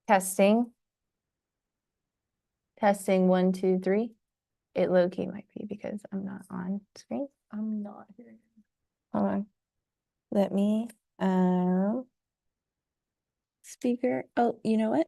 Testing. Testing 1, 2, 3. It low-key might be because I'm not on screen. I'm not hearing. Hold on. Let me speaker. Oh, you know what?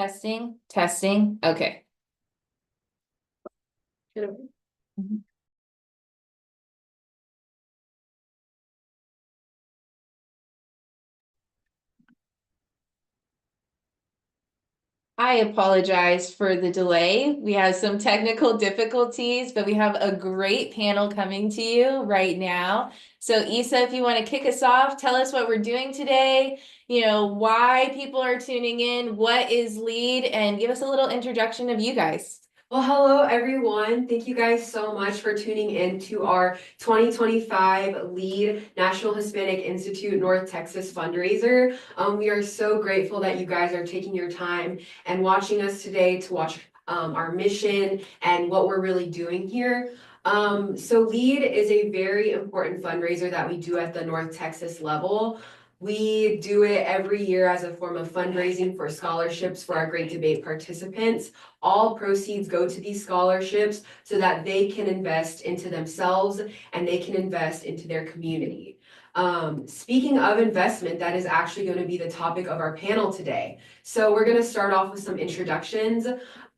Testing. Okay. Mhm. I apologize for the delay. We have some technical difficulties, but we have a great panel coming to you right now. So Isa, if you want to kick us off, tell us what we're doing today, why people are tuning in, what is LEAD, and give us a little introduction of you guys. Well, hello everyone. Thank you guys so much for tuning in to our 2025 LEAD National Hispanic Institute North Texas fundraiser. We are so grateful that you guys are taking your time and watching us today to watch our mission and what we're really doing here. So LEAD is a very important fundraiser that we do at the North Texas level. We do it every year as a form of fundraising for scholarships for our Great Debate participants. All proceeds go to these scholarships so that they can invest into themselves and they can invest into their community. Speaking of investment, that is actually going to be the topic of our panel today. So we're going to start off with some introductions.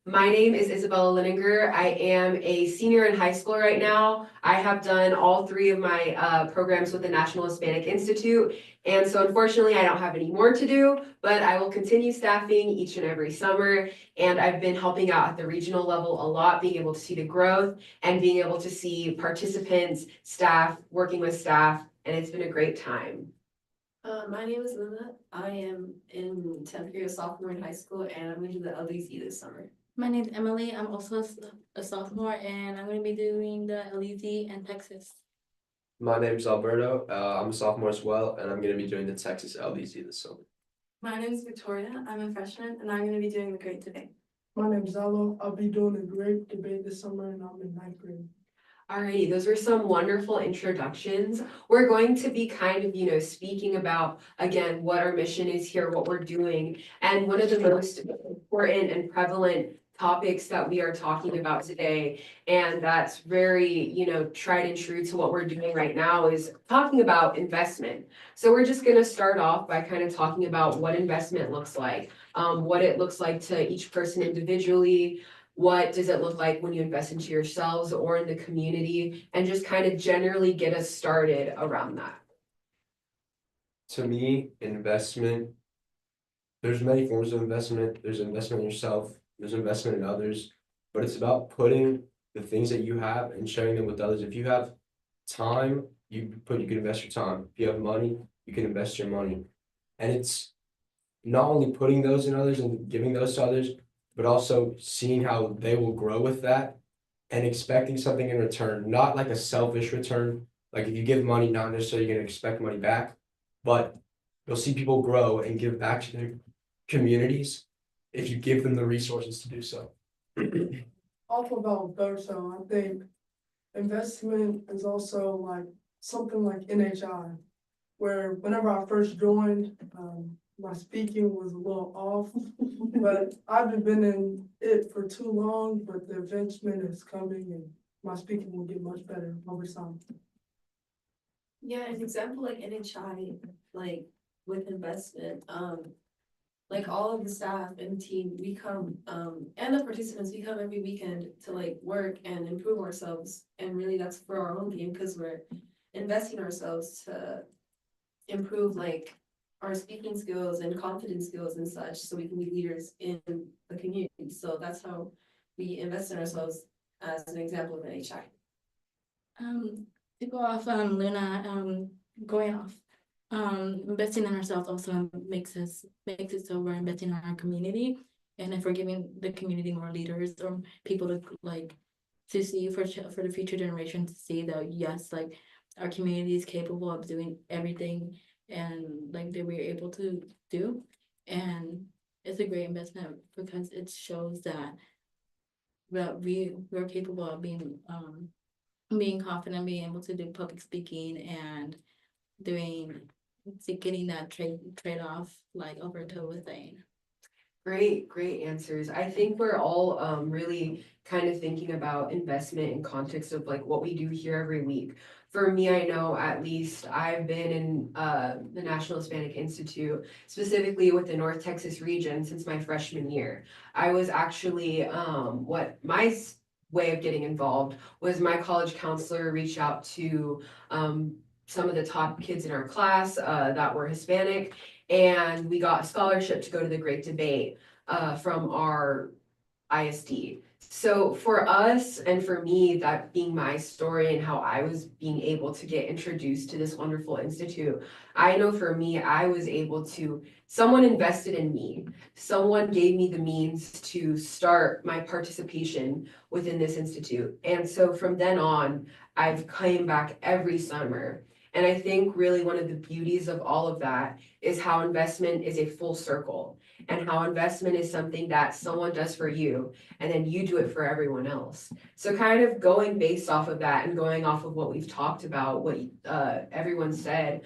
My name is Isabella Lininger. I am a senior in high school right now. I have done all three of my programs with the National Hispanic Institute. And so unfortunately, I don't have any more to do, but I will continue staffing each and every summer. And I've been helping out at the regional level a lot, being able to see the growth and being able to see participants, staff, working with staff, and it's been a great time. My name is Luna. I am in 10th grade, a sophomore in high school, and I'm going to do the L.E.A.D this summer. My name is Emily. I'm also a sophomore, and I'm going to be doing the L.E.A.D in Texas. My name's Alberto. I'm a sophomore as well, and I'm going to be doing the Texas L.E.A.D this summer. My name is Victoria. I'm a freshman, and I'm going to be doing the Great Debate. My name is Zalo. I'll be doing the Great Debate this summer, and I'm in 9th grade. Alrighty, those were some wonderful introductions. We're going to be kind of, speaking about, again, what our mission is here, what we're doing. And one of the most important and prevalent topics that we are talking about today, and that's very, tried and true to what we're doing right now, is talking about investment. So we're just going to start off by kind of talking about what investment looks like, what it looks like to each person individually. What does it look like when you invest into yourselves or in the community, and just kind of generally get us started around that. To me, investment, there's many forms of investment. There's investment in yourself, there's investment in others, but it's about putting the things that you have and sharing them with others. If you have time, you can invest your time. If you have money, you can invest your money. And it's not only putting those in others and giving those to others, but also seeing how they will grow with that and expecting something in return, not like a selfish return. Like if you give money, not necessarily going to expect money back, but you'll see people grow and give back to their communities if you give them the resources to do so. Also about Berto, I think investment is also like something like NHI, where whenever I first joined, my speaking was a little off, but I've been in it for too long, but the investment is coming and my speaking will get much better over time. Yeah, an example like NHI, like with investment, like all of the staff and team, we come, and the participants, we come every weekend to like work and improve ourselves. And really that's for our own game, because we're investing ourselves to improve like our speaking skills and confidence skills and such, so we can be leaders in the community. So that's how we invest in ourselves, as an example of NHI. To go off Luna, going off, investing in ourselves also makes it so we're investing in our community, and if we're giving the community more leaders or people to see for the future generation to see that yes, like our community is capable of doing everything and like that we're able to do, and it's a great investment because it shows that we're capable of being confident, being able to do public speaking and getting that trade off like Alberto was saying. Great answers. I think we're all really kind of thinking about investment in context of like what we do here every week. For me, I know at least I've been in the National Hispanic Institute, specifically with the North Texas region since my freshman year. I was actually what my way of getting involved was my college counselor reached out to some of the top kids in our class that were Hispanic, and we got a scholarship to go to the Great Debate from our ISD. So for us and for me, that being my story and how I was being able to get introduced to this wonderful institute, I know for me, I was able to, someone invested in me. Someone gave me the means to start my participation within this institute. And so from then on, I've came back every summer. And I think really one of the beauties of all of that is how investment is a full circle, and how investment is something that someone does for you and then you do it for everyone else. So kind of going based off of that and going off of what we've talked about, what everyone said,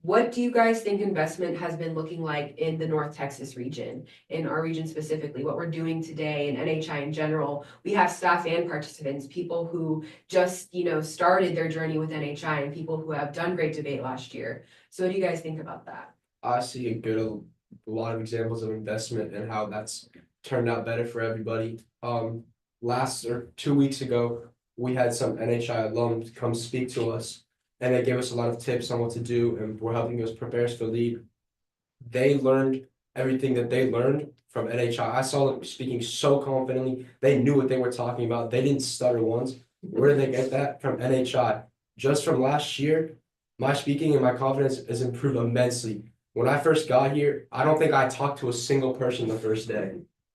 what do you guys think investment has been looking like in the North Texas region, in our region specifically, what we're doing today and NHI in general? We have staff and participants, people who just, started their journey with NHI and people who have done Great Debate last year. So what do you guys think about that? I see a lot of examples of investment and how that's turned out better for everybody. Last or 2 weeks ago, we had some NHI alums come speak to us, and they gave us a lot of tips on what to do, and were helping us prepare us for LEAD. They learned everything that they learned from NHI. I saw them speaking so confidently. They knew what they were talking about. They didn't stutter once. Where did they get that? From NHI. Just from last year, my speaking and my confidence has improved immensely. When I first got here, I don't think I talked to a single person the first day.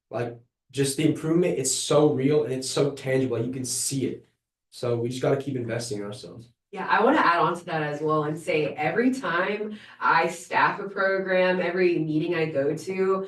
Like, just the improvement, it's so real and it's so tangible. You can see it. So we just got to keep investing in ourselves. Yeah, I want to add on to that as well and say every time I staff a program, every meeting I go to,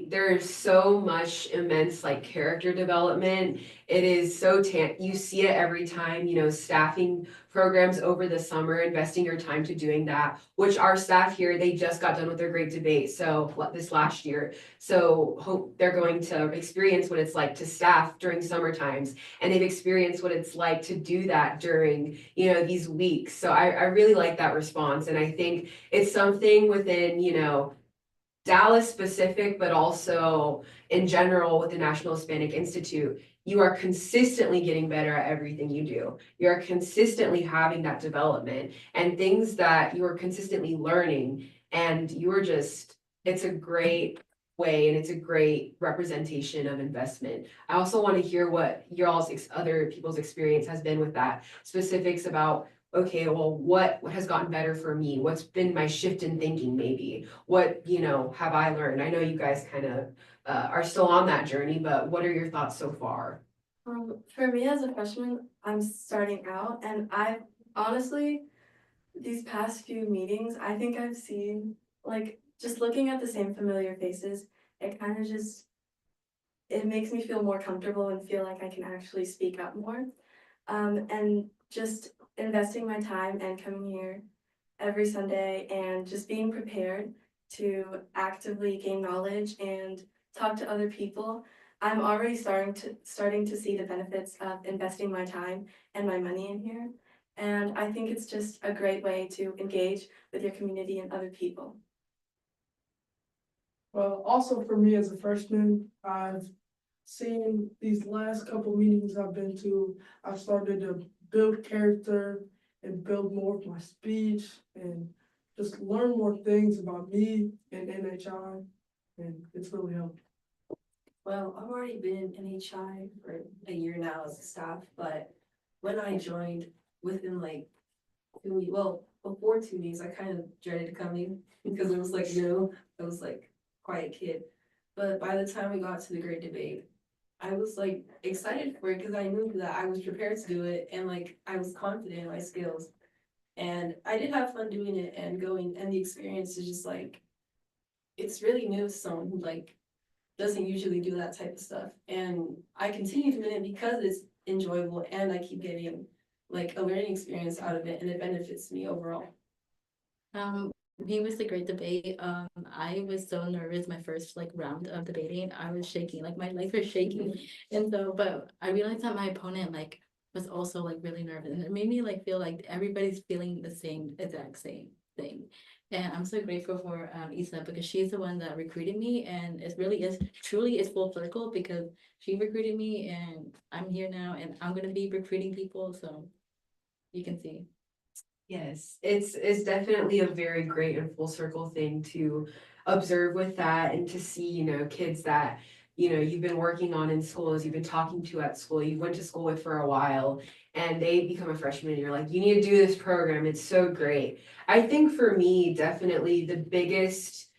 there's so much immense like character development. It is so you see it every time, staffing programs over the summer, investing your time to doing that, which our staff here, they just got done with their Great Debate. So this last year. So hope they're going to experience what it's like to staff during summer times, and they've experienced what it's like to do that during, these weeks. So I really like that response. And I think it's something within, Dallas specific, but also in general with the National Hispanic Institute, you are consistently getting better at everything you do. You are consistently having that development and things that you are consistently learning. And it's a great way and it's a great representation of investment. I also want to hear what your all's other people's experience has been with that, specifics about, okay, well, what has gotten better for me? What's been my shift in thinking maybe? What, have I learned? I know you guys kind of are still on that journey, but what are your thoughts so far? For me as a freshman, I'm starting out, and I've honestly, these past few meetings, I think I've seen, like, just looking at the same familiar faces, it kind of just, it makes me feel more comfortable and feel like I can actually speak up more. And just investing my time and coming here every Sunday and just being prepared to actively gain knowledge and talk to other people. I'm already starting to see the benefits of investing my time and my money in here. And I think it's just a great way to engage with your community and other people. Well, also for me as a freshman, I've seen these last couple meetings I've been to, I've started to build character and build more of my speech and just learn more things about me and NHI, and it's really helped. Well, I've already been in NHI for a year now as a staff, but when I joined within like 2 weeks, well, before 2 weeks, I kind of dreaded coming because it was like new. I was like quiet kid. But by the time we got to the Great Debate, I was like excited for it because I knew that I was prepared to do it and like I was confident in my skills. And I did have fun doing it and going, and the experience is just like, it's really new to someone who like doesn't usually do that type of stuff. And I continue doing it because it's enjoyable and I keep getting like a learning experience out of it and it benefits me overall. He was a great debate. I was so nervous my first like round of debating. I was shaking, like my legs were shaking. And so, but I realized that my opponent like was also like really nervous, and it made me like feel like everybody's feeling the same exact same thing. And I'm so grateful for Isa, because she's the one that recruited me, and it really is truly is full circle, because she recruited me and I'm here now and I'm gonna be recruiting people, so you can see. Yes, it's definitely a very great and full circle thing to observe with that, and to see, kids that, you've been working on in school, as you've been talking to at school, you went to school with for a while, and they become a freshman and you're like, you need to do this program. It's so great. I think for me, definitely the biggest,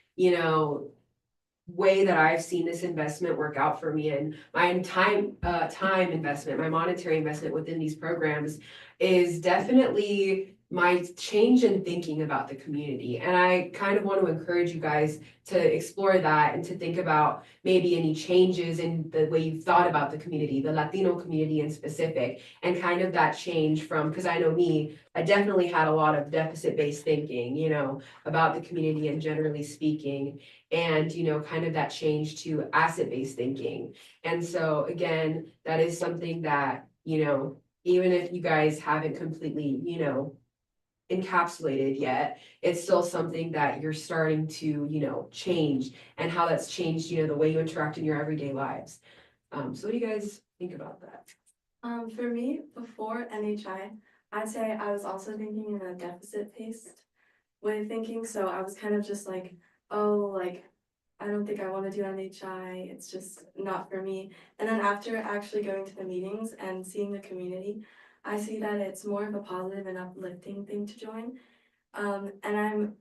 way that I've seen this investment work out for me, and my time investment, my monetary investment within these programs, is definitely my change in thinking about the community. And I kind of want to encourage you guys to explore that, and to think about maybe any changes in the way you've thought about the community, the Latino community in specific, and kind of that change from, because I know me, I definitely had a lot of deficit-based thinking, about the community and generally speaking, and kind of that change to asset-based thinking. And so again, that is something that, even if you guys haven't completely, encapsulated yet, it's still something that you're starting to, change, and how that's changed, the way you interact in your everyday lives. So what do you guys think about that? For me, before NHI, I'd say I was also thinking in a deficit-based way of thinking. So I was kind of just like, oh, like, I don't think I want to do NHI. It's just not for me. And then after actually going to the meetings and seeing the community, I see that it's more of a positive and uplifting thing to join. And I'm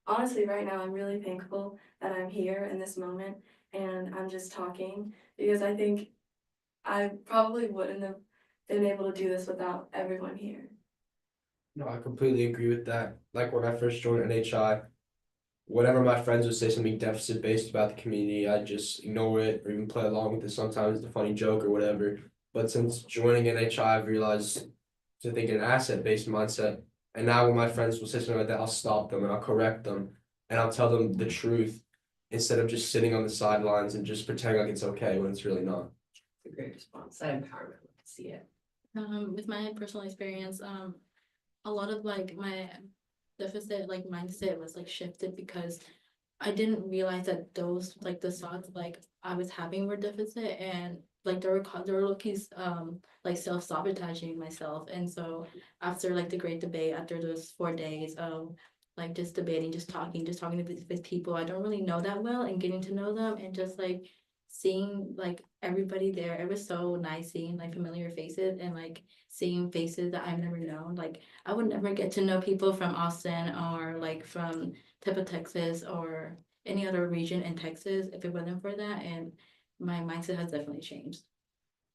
honestly, right now, I'm really thankful that I'm here in this moment and I'm just talking, because I think I probably wouldn't have been able to do this without everyone here. No, I completely agree with that. Like when I first joined NHI, whenever my friends would say something deficit based about the community, I just ignore it or even play along with it. Sometimes it's a funny joke or whatever. But since joining NHI, I've realized to think in an asset based mindset. And now when my friends will say something like that, I'll stop them and I'll correct them and I'll tell them the truth, instead of just sitting on the sidelines and just pretending like it's okay when it's really not. It's a great response. That empowerment, I love to see it. With my personal experience, a lot of like my deficit like mindset was like shifted, because I didn't realize that those like the thoughts like I was having were deficit, and like they were looking like self-sabotaging myself. And so after like the great debate, after those 4 days of like just debating, just talking to these people I don't really know that well, and getting to know them, and just like seeing like everybody there, it was so nice seeing like familiar faces, and like seeing faces that I've never known. Like I would never get to know people from Austin or like from tip of Texas or any other region in Texas if it wasn't for that. And my mindset has definitely changed.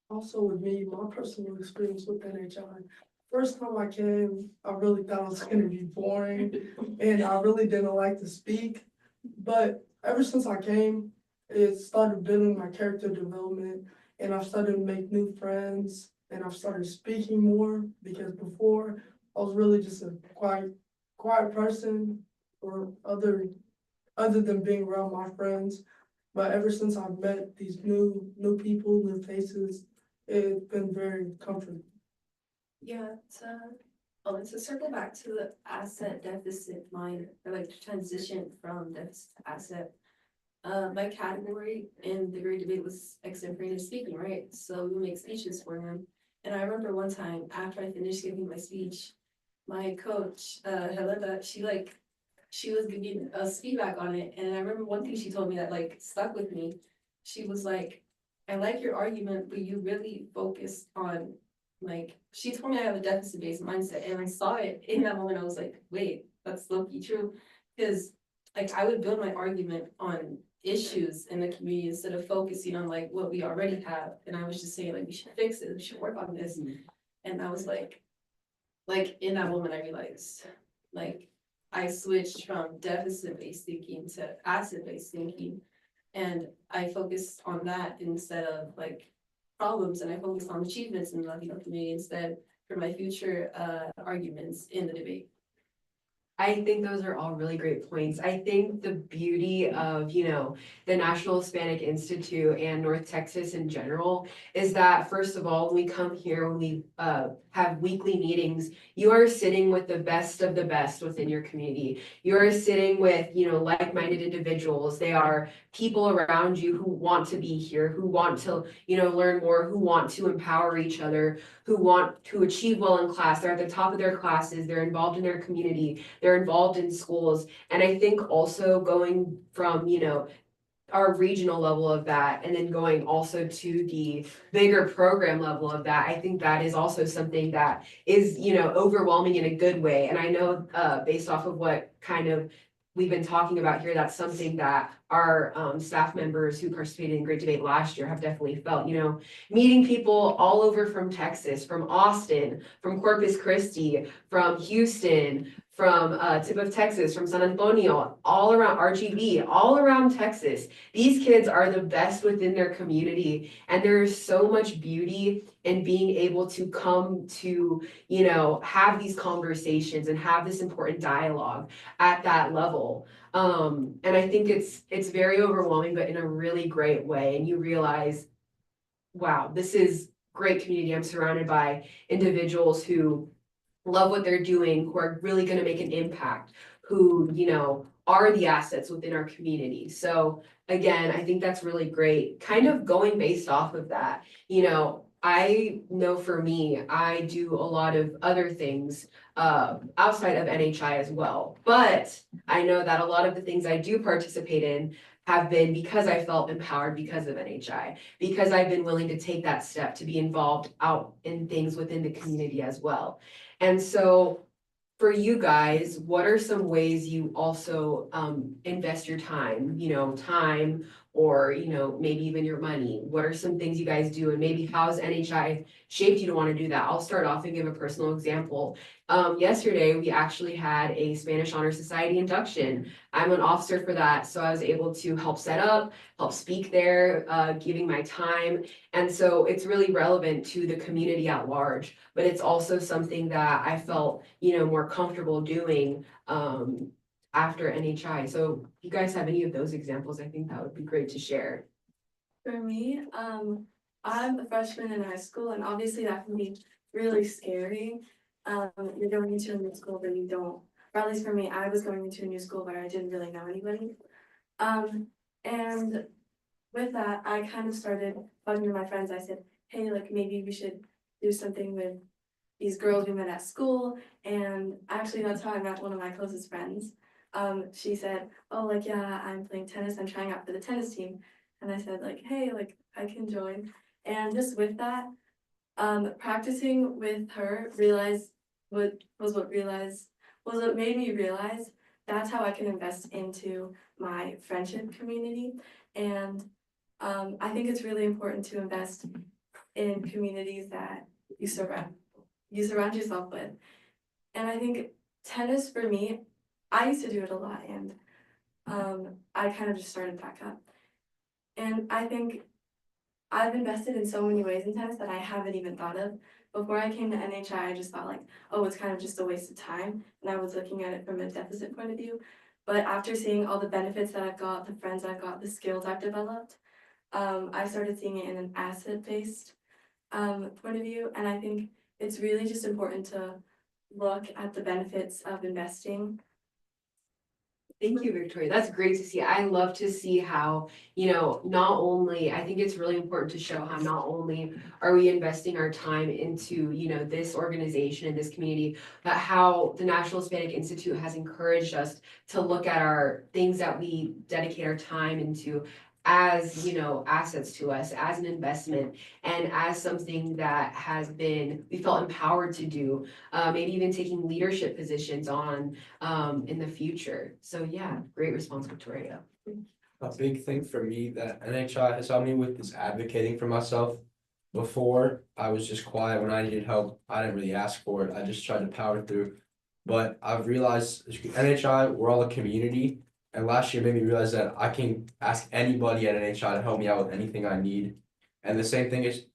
Also with me, my personal experience with NHI. First time I came, I really thought it was gonna be boring and I really didn't like to speak. But ever since I came, it started building my character development, and I started to make new friends, and I've started speaking more, because before I was really just a quiet person, or other than being around my friends. But ever since I've met these new people, new faces, it's been very comforting. Yeah, to circle back to the asset deficit mind, or like to transition from deficit to asset. My category in the great debate was extemporaneous speaking, right? So we make speeches for them. And I remember one time after I finished giving my speech, my coach, Helena, she was giving us feedback on it. And I remember one thing she told me that like stuck with me. She was like, I like your argument, but you really focused on like, she told me I have a deficit-based mindset, and I saw it in that moment. I was like, wait, that's low-key true. Because like I would build my argument on issues in the community instead of focusing on like what we already have. And I was just saying like we should fix it, we should work on this. And I was like in that moment I realized like I switched from deficit-based thinking to asset-based thinking. And I focused on that instead of like problems, and I focused on achievements in the Latino community instead for my future arguments in the debate. I think those are all really great points. I think the beauty of, the National Hispanic Institute and North Texas in general is that, first of all, when we come here, when we have weekly meetings, you are sitting with the best of the best within your community. You are sitting with, like-minded individuals. They are people around you who want to be here, who want to, learn more, who want to empower each other, who want to achieve well in class. They're at the top of their classes. They're involved in their community. They're involved in schools. And I think also going from, our regional level of that and then going also to the bigger program level of that, I think that is also something that is, overwhelming in a good way. And I know based off of what kind of we've been talking about here, that's something that our staff members who participated in Great Debate last year have definitely felt, meeting people all over from Texas, from Austin, from Corpus Christi, from Houston, from tip of Texas, from San Antonio, all around RGB, all around Texas. These kids are the best within their community, and there is so much beauty in being able to come to, have these conversations and have this important dialogue at that level. And I think it's very overwhelming, but in a really great way. And you realize, wow, this is great community. I'm surrounded by individuals who love what they're doing, who are really going to make an impact, who, are the assets within our community. So again, I think that's really great. Kind of going based off of that, I know for me, I do a lot of other things outside of NHI as well. But I know that a lot of the things I do participate in have been because I felt empowered because of NHI, because I've been willing to take that step to be involved out in things within the community as well. And so for you guys, what are some ways you also invest your time, time or, maybe even your money? What are some things you guys do? And maybe how's NHI shaped you to want to do that? I'll start off and give a personal example. Yesterday, we actually had a Spanish Honor Society induction. I'm an officer for that, so I was able to help set up, help speak there, giving my time. And so it's really relevant to the community at large, but it's also something that I felt, more comfortable doing after NHI. So if you guys have any of those examples, I think that would be great to share. For me, I'm a freshman in high school, and obviously that can be really scary. You're going into a new school that you don't, or at least for me, I was going into a new school where I didn't really know anybody. And with that, I kind of started talking to my friends. I said, hey, like maybe we should do something with these girls we met at school. And actually that's how I met one of my closest friends. She said, oh, like, yeah, I'm playing tennis. I'm trying out for the tennis team. And I said, like, hey, like, I can join. And just with that, practicing with her what made me realize that's how I can invest into my friendship community. And I think it's really important to invest in communities that you surround yourself with. And I think tennis for me, I used to do it a lot, and I kind of just started back up. And I think I've invested in so many ways in tennis that I haven't even thought of. Before I came to NHI, I just thought like, oh, it's kind of just a waste of time. And I was looking at it from a deficit point of view. But after seeing all the benefits that I've got, the friends I've got, the skills I've developed, I started seeing it in an asset-based point of view. And I think it's really just important to look at the benefits of investing. Thank you, Victoria. That's great to see. I love to see how, not only, I think it's really important to show how not only are we investing our time into, this organization and this community, but how the National Hispanic Institute has encouraged us to look at our things that we dedicate our time into as, assets to us, as an investment, and as something that we felt empowered to do, maybe even taking leadership positions on in the future. So yeah, great response, Victoria. A big thing for me that NHI has helped me with is advocating for myself. Before, I was just quiet when I needed help. I didn't really ask for it. I just tried to power through. But I've realized NHI, we're all a community. And last year made me realize that I can ask anybody at NHI to help me out with anything I need. And the same thing is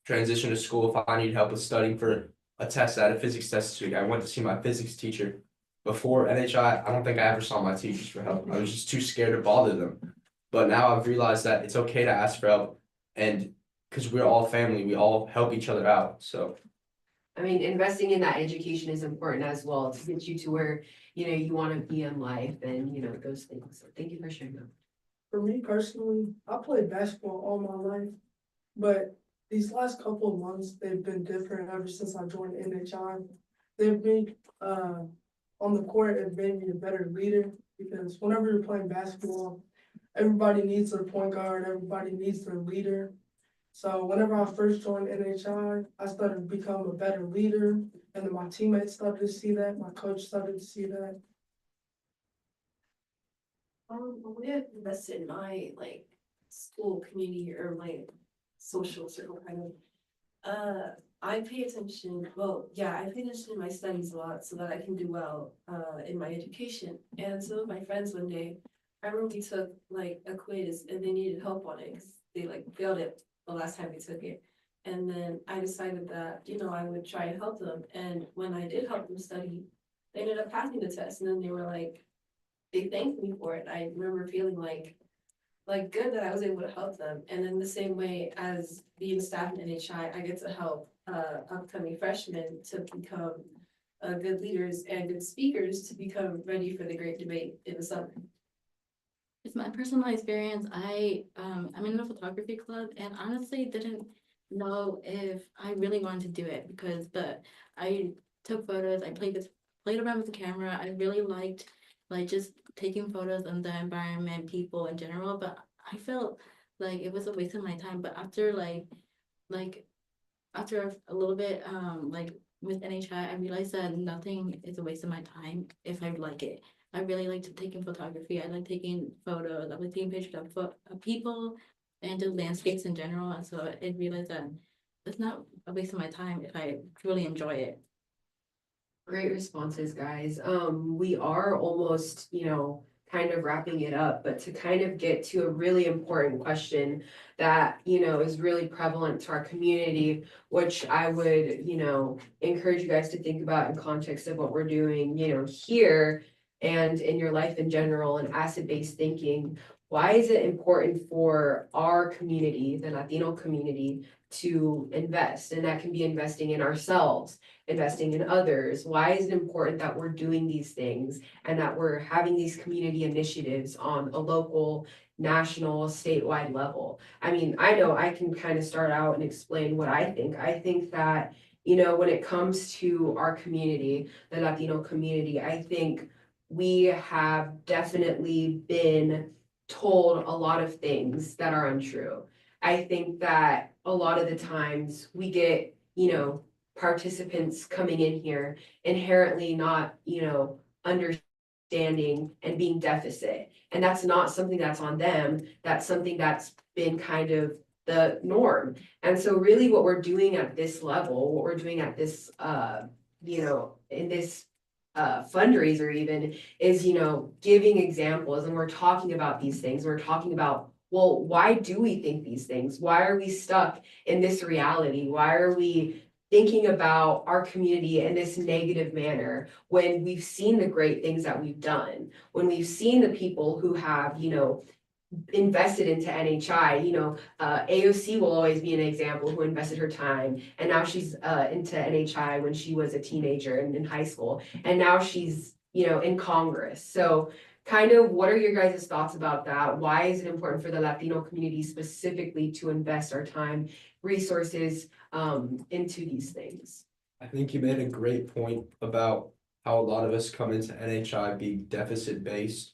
transition to school. If I need help with studying for a test, I had a physics test this week. I went to see my physics teacher. before NHI, I don't think I ever saw my teachers for help. I was just too scared to bother them. But now I've realized that it's okay to ask for help, and because we're all family, we all help each other out. So I mean, investing in that education is important as well to get you to where, you want to be in life and, those things. So thank you for sharing that. For me personally, I played basketball all my life, but these last couple of months, they've been different ever since I joined NHI. They've been, on the court, it made me a better leader, because whenever you're playing basketball, everybody needs their point guard, everybody needs their leader. So whenever I first joined NHI, I started to become a better leader, and then my teammates started to see that, my coach started to see that. The way I've invested in my like school community or my social circle kind of, I pay attention, I pay attention to my studies a lot so that I can do well in my education. And some of my friends one day, I remember we took like a quiz and they needed help on it because they like failed it the last time we took it. And then I decided that, I would try and help them. And when I did help them study, they ended up passing the test. And then they were like, they thanked me for it. I remember feeling like good that I was able to help them. And in the same way as being staff in NHI, I get to help upcoming freshmen to become good leaders and good speakers to become ready for the great debate in the summer. It's my personal experience. I'm in a photography club and honestly didn't know if I really wanted to do it but I took photos, I played around with the camera. I really liked like just taking photos of the environment, people in general, but I felt like it was a waste of my time. But after after a little bit, like with NHI, I realized that nothing is a waste of my time if I like it. I really like taking photography. I like taking photos. I like taking pictures of people and just landscapes in general. And so I realized that it's not a waste of my time if I truly enjoy it. Great responses, guys. We are almost, kind of wrapping it up, but to kind of get to a really important question that, is really prevalent to our community, which I would, encourage you guys to think about in context of what we're doing, here and in your life in general and asset-based thinking. Why is it important for our community, the Latino community, to invest? And that can be investing in ourselves, investing in others. Why is it important that we're doing these things and that we're having these community initiatives on a local, national, statewide level? I mean, I know I can kind of start out and explain what I think. I think that, when it comes to our community, the Latino community, I think we have definitely been told a lot of things that are untrue. I think that a lot of the times we get, participants coming in here inherently not, understanding and being deficit. And that's not something that's on them. That's something that's been kind of the norm. And so really what we're doing at this level, what we're doing at this, in this fundraiser even is, giving examples, and we're talking about these things. We're talking about, well, why do we think these things? Why are we stuck in this reality? Why are we thinking about our community in this negative manner when we've seen the great things that we've done, when we've seen the people who have, invested into NHI, AOC will always be an example who invested her time, and now she's into NHI when she was a teenager and in high school, and now she's, in Congress. So kind of what are your guys' thoughts about that? Why is it important for the Latino community specifically to invest our time, resources into these things? I think you made a great point about how a lot of us come into NHI being deficit based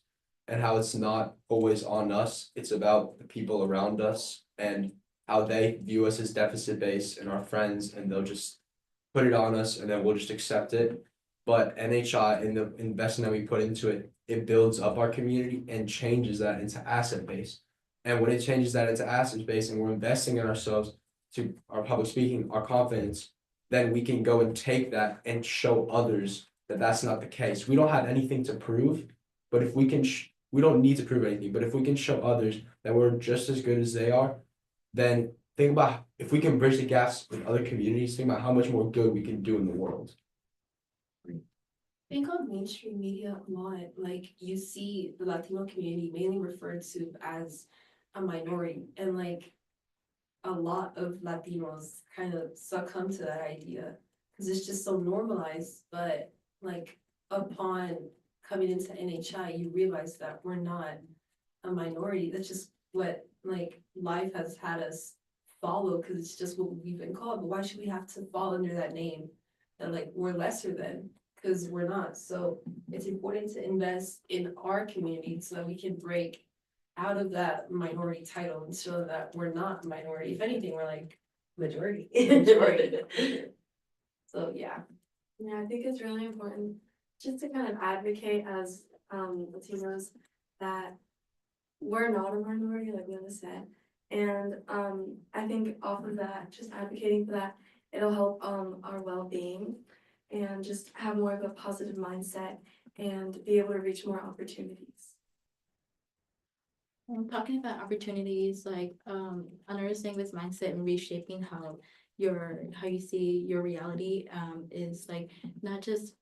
and how it's not always on us. It's about the people around us and how they view us as deficit based and our friends, and they'll just put it on us and then we'll just accept it. But NHI and the investment that we put into it, it builds up our community and changes that into asset base. And when it changes that into asset base and we're investing in ourselves to our public speaking, our confidence, then we can go and take that and show others that that's not the case. We don't have anything to prove, but if we can, we don't need to prove anything, but if we can show others that we're just as good as they are, then think about if we can bridge the gaps with other communities, think about how much more good we can do in the world. think on mainstream media a lot, like you see the Latino community mainly referred to as a minority, and like a lot of Latinos kind of succumb to that idea because it's just so normalized. But like upon coming into NHI, you realize that we're not a minority. That's just what like life has had us follow because it's just what we've been called. But why should we have to fall under that name that like we're lesser than? Because we're not. So it's important to invest in our community so that we can break out of that minority title and show that we're not a minority. If anything, we're like majority. Majority. So yeah. Yeah, I think it's really important just to kind of advocate as Latinos that we're not a minority, like Nina said. And I think off of that, just advocating for that, it'll help our well-being and just have more of a positive mindset and be able to reach more opportunities. Talking about opportunities, like understanding this mindset and reshaping how you see your reality is like not just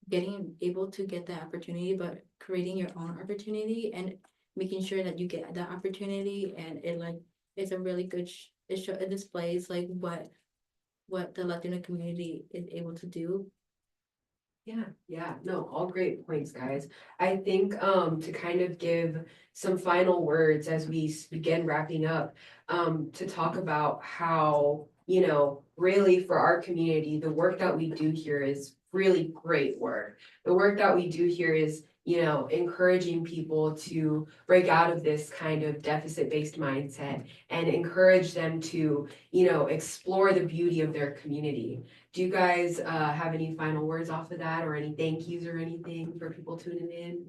getting able to get that opportunity, but creating your own opportunity and making sure that you get that opportunity. And it's a really good it displays like what the Latino community is able to do. Yeah, no, all great points, guys. I think to kind of give some final words as we begin wrapping up, to talk about how, you know, really for our community, the work that we do here is really great work. The work that we do here is, you know, encouraging people to break out of this kind of deficit-based mindset and encourage them to, you know, explore the beauty of their community. Do you guys have any final words off of that or any thank yous or anything for people tuning in?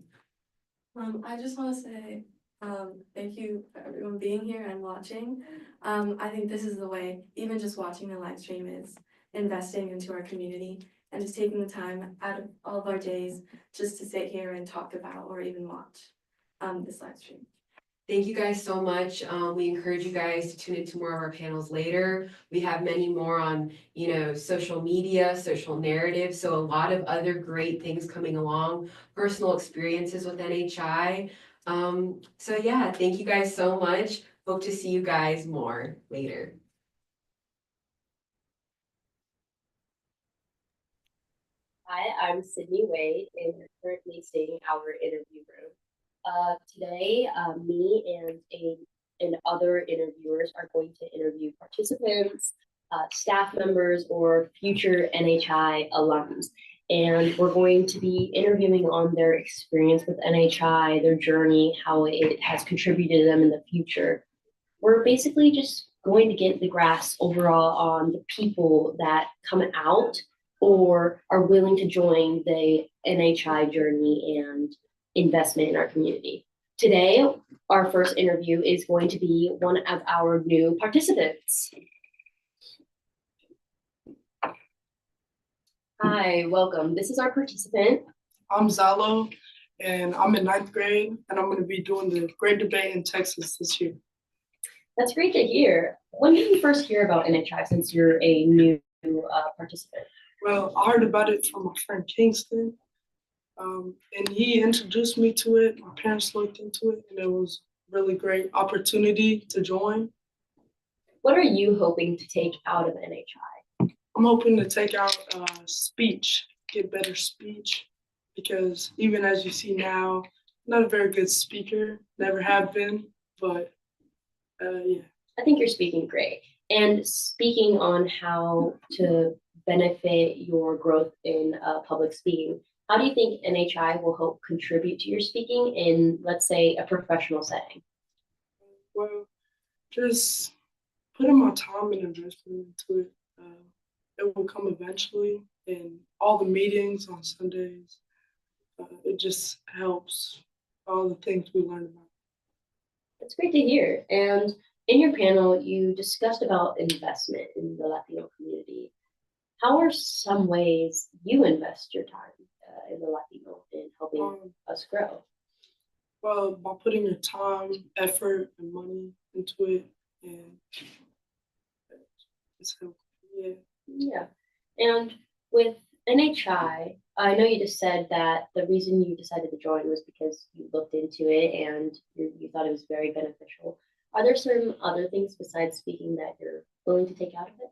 I just want to say thank you for everyone being here and watching. I think this is the way, even just watching the live stream is investing into our community and just taking the time out of all of our days just to sit here and talk about or even watch this live stream. Thank you guys so much. We encourage you guys to tune into more of our panels later. We have many more on, you know, social media, social narrative. So a lot of other great things coming along, personal experiences with NHI. So yeah, thank you guys so much. Hope to see you guys more later. Hi, I'm Sydney Wade, and you're currently seeing our interview room. Today, me and other interviewers are going to interview participants, staff members, or future NHI alums. And we're going to be interviewing on their experience with NHI, their journey, how it has contributed to them in the future. We're basically just going to get the grasp overall on the people that come out or are willing to join the NHI journey and investment in our community. Today, our first interview is going to be one of our new participants. Hi, welcome. This is our participant. I'm Zalo, and I'm in 9th grade, and I'm going to be doing the Great Debate in Texas this year. That's great to hear. When did you first hear about NHI since you're a new participant? Well, I heard about it from my friend Kingston, and he introduced me to it. My parents looked into it, and it was a really great opportunity to join. What are you hoping to take out of NHI? I'm hoping to take out speech, get better speech, because even as you see now, not a very good speaker, never have been, but yeah. I think you're speaking great. And speaking on how to benefit your growth in public speaking, how do you think NHI will help contribute to your speaking in, let's say, a professional setting? Well, just putting my time and investment into it. It will come eventually, and all the meetings on Sundays, it just helps all the things we learn about. That's great to hear. And in your panel, you discussed about investment in the Latino community. How are some ways you invest your time in the Latino in helping us grow? Well, by putting your time, effort, and money into it, and it's helpful. Yeah. Yeah. And with NHI, I know you just said that the reason you decided to join was because you looked into it and you thought it was very beneficial. Are there some other things besides speaking that you're willing to take out of it?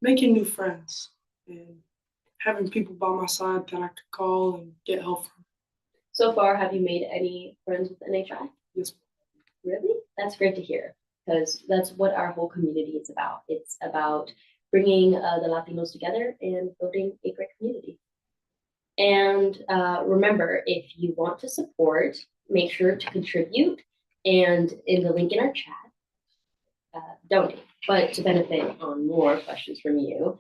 Making new friends and having people by my side that I could call and get help from. So far, have you made any friends with NHI? Yes. Really? That's great to hear, because that's what our whole community is about. It's about bringing the Latinos together and building a great community. And remember, if you want to support, make sure to contribute. And in the link in our chat, donate. But to benefit on more questions from you,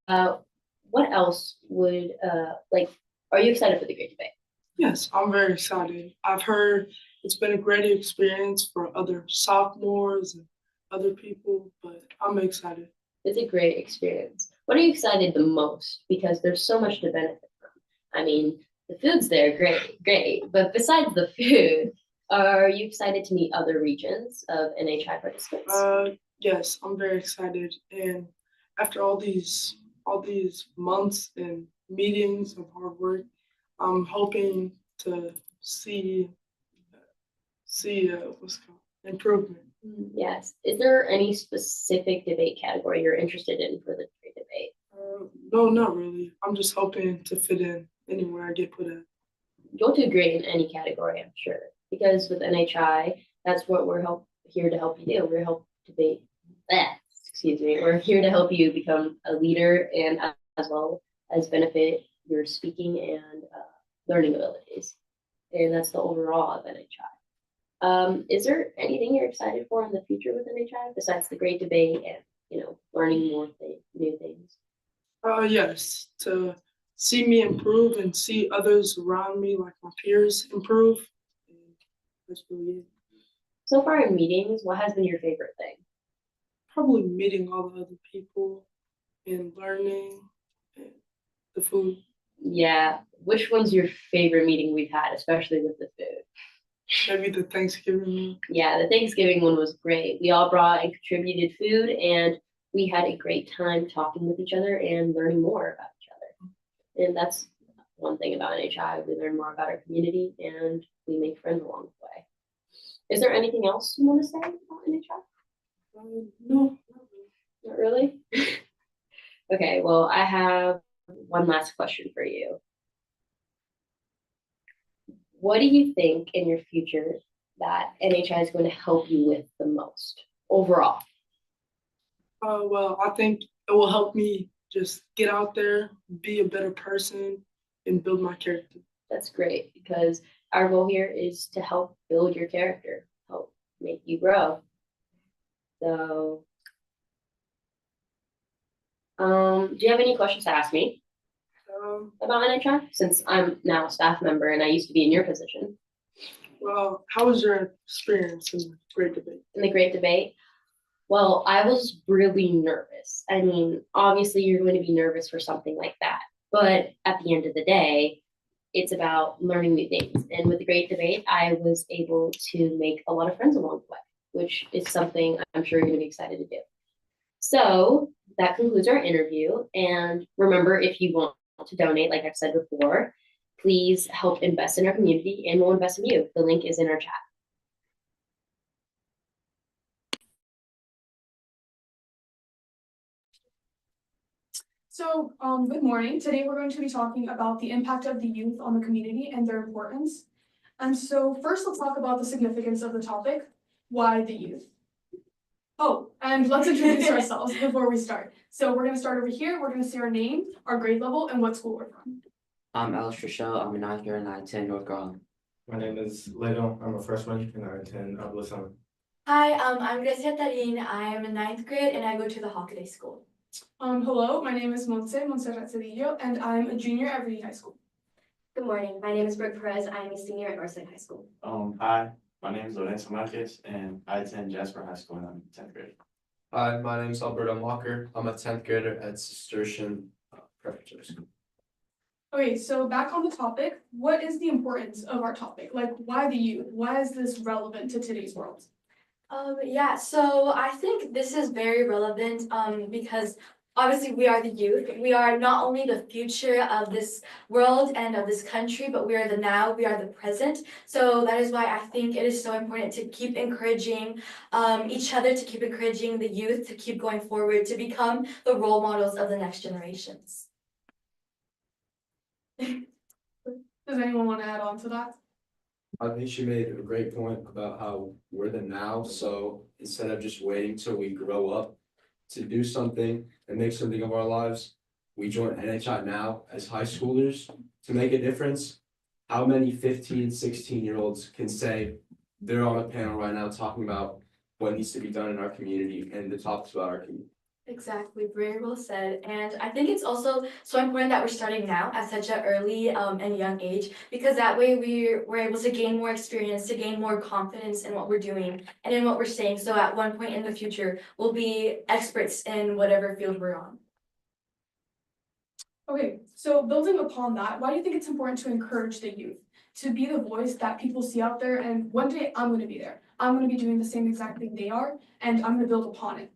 what else would are you excited for the great debate? Yes, I'm very excited. I've heard it's been a great experience for other sophomores and other people, but I'm excited. It's a great experience. What are you excited the most? Because there's so much to benefit from. I mean, the food's there, great. But besides the food, are you excited to meet other regions of NHI participants? Yes, I'm very excited. And after all these months and meetings of hard work, I'm hoping to see what's called improvement. Yes. Is there any specific debate category you're interested in for the great debate? No, not really. I'm just hoping to fit in anywhere I get put in. You'll do great in any category, I'm sure. Because with NHI, that's what we're here to help you do. We're We're here to help you become a leader and as well as benefit your speaking and learning abilities. And that's the overall of NHI. Is there anything you're excited for in the future with NHI besides the great debate and learning more new things? Yes, to see me improve and see others around me, like my peers, improve. And that's really it. So far in meetings, what has been your favorite thing? Probably meeting all the other people and learning and the food. Yeah. Which one's your favorite meeting we've had, especially with the food? Maybe the Thanksgiving meal. Yeah, the Thanksgiving one was great. We all brought and contributed food, and we had a great time talking with each other and learning more about each other. And that's one thing about NHI. We learn more about our community and we make friends along the way. Is there anything else you want to say about NHI? No. Not really? Okay, well, I have one last question for you. What do you think in your future that NHI is going to help you with the most overall? Well, I think it will help me just get out there, be a better person, and build my character. That's great, because our goal here is to help build your character, help make you grow. So, do you have any questions to ask me about NHI? Since I'm now a staff member and I used to be in your position. Well, how was your experience in the great debate? In the great debate? Well, I was really nervous. I mean, obviously you're going to be nervous for something like that, but at the end of the day, it's about learning new things. And with the great debate, I was able to make a lot of friends along the way, which is something I'm sure you're going to be excited to do. So that concludes our interview. And remember, if you want to donate, like I've said before, please help invest in our community and we'll invest in you. The link is in our chat. So, good morning. Today we're going to be talking about the impact of the youth on the community and their importance. And so first let's talk about the significance of the topic, why the youth? Oh, and let's introduce ourselves before we start. So we're gonna start over here. We're gonna say our name, our grade level, and what school we're from. I'm Alex Rochelle. I'm a ninth grader and I attend North Garland. My name is Leto. I'm a freshman and I attend Alumni. Hi, I'm Gracia Tarin. I am in ninth grade and I go to the Hockaday School. Hello, my name is Montserrat Cedillo, and I'm a junior at Reed High School. Good morning. My name is Brooke Perez. I'm a senior at Northside High School. Hi, my name is Lorenzo Marquez and I attend Jasper High School and I'm 10th grade. Hi, my name is Alberto Walker. I'm a 10th grader at Cistercian Preparatory School. Okay, so back on the topic, what is the importance of our topic? Like, why the youth? Why is this relevant to today's world? Yeah, so I think this is very relevant because obviously we are the youth. We are not only the future of this world and of this country, but we are the now, we are the present. So that is why I think it is so important to keep encouraging each other, to keep encouraging the youth, to keep going forward, to become the role models of the next generations. Does anyone want to add on to that? I think she made a great point about how we're the now, so instead of just waiting till we grow up to do something and make something of our lives, we join NHI now as high schoolers to make a difference. How many 15, 16-year-olds can say they're on a panel right now talking about what needs to be done in our community and the topics about our community? Exactly, very well said. And I think it's also so important that we're starting now at such an early and young age, because that way we're able to gain more experience, to gain more confidence in what we're doing and in what we're saying. So at one point in the future, we'll be experts in whatever field we're on. Okay, so building upon that, why do you think it's important to encourage the youth to be the voice that people see out there? And one day I'm going to be there. I'm going to be doing the same exact thing they are, and I'm going to build upon it.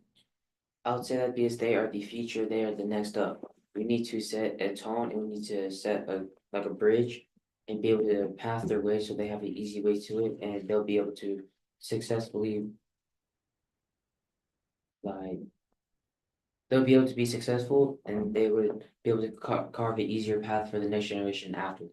I would say that because they are the future, they are the next up. We need to set a tone and we need to set a bridge and be able to path their way so they have an easy way to it and they'll be able to successfully they'll be able to be successful and they would be able to carve an easier path for the next generation after.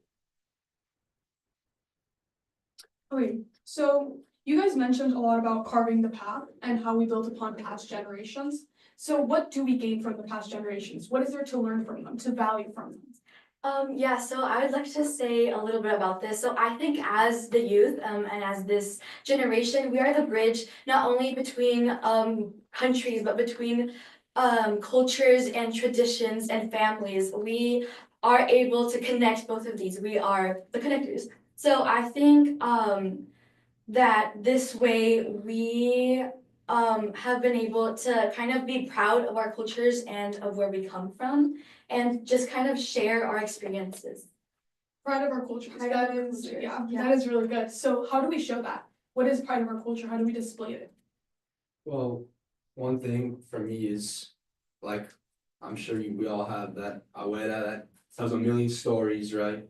Okay, so you guys mentioned a lot about carving the path and how we build upon past generations. So what do we gain from the past generations? What is there to learn from them, to value from them? Yeah, so I would like to say a little bit about this. So I think as the youth and as this generation, we are the bridge not only between countries, but between cultures and traditions and families. We are able to connect both of these. We are the connectors. So I think that this way we have been able to kind of be proud of our cultures and of where we come from and just kind of share our experiences. Pride of our culture. Pride That of our is, culture. yeah, Yeah. that is really good. So how do we show that? What is pride of our culture? How do we display it? Well, one thing for me is, like, I'm sure we all have that abuela that tells a million stories, right?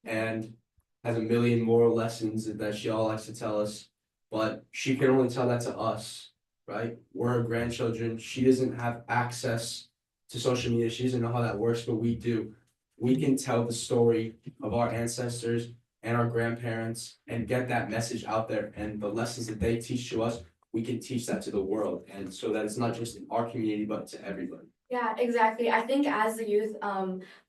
And has a million moral lessons that she all likes to tell us, but she can only tell that to us, right? We're her grandchildren. She doesn't have access to social media. She doesn't know how that works, but we do. We can tell the story of our ancestors and our grandparents and get that message out there, and the lessons that they teach to us, we can teach that to the world, and so that it's not just in our community but to everybody. Yeah, exactly. I think as the youth,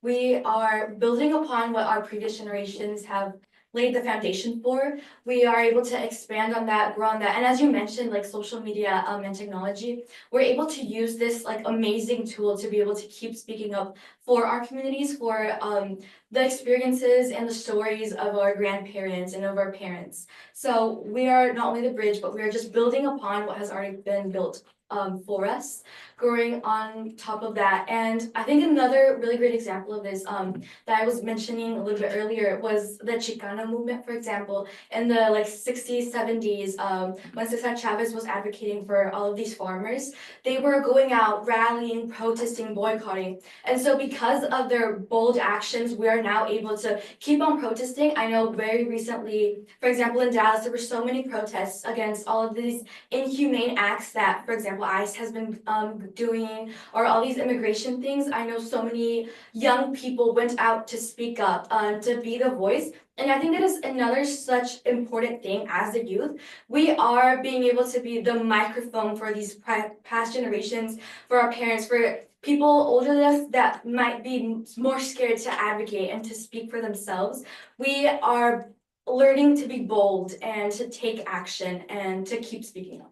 we are building upon what our previous generations have laid the foundation for. We are able to expand on that, grow on that. And as you mentioned, like social media and technology, we're able to use this like amazing tool to be able to keep speaking up for our communities, for the experiences and the stories of our grandparents and of our parents. So we are not only the bridge, but we are just building upon what has already been built for us, growing on top of that. And I think another really great example of this that I was mentioning a little bit earlier was the Chicana movement, for example, in the like 60s, 70s, when Cesar Chavez was advocating for all of these farmers. They were going out, rallying, protesting, boycotting. And so because of their bold actions, we are now able to keep on protesting. I know very recently, for example, in Dallas, there were so many protests against all of these inhumane acts that, for example, ICE has been doing, or all these immigration things. I know so many young people went out to speak up, to be the voice. And I think that is another such important thing as the youth. We are being able to be the microphone for these past generations, for our parents, for people older than us that might be more scared to advocate and to speak for themselves. We are learning to be bold and to take action and to keep speaking up.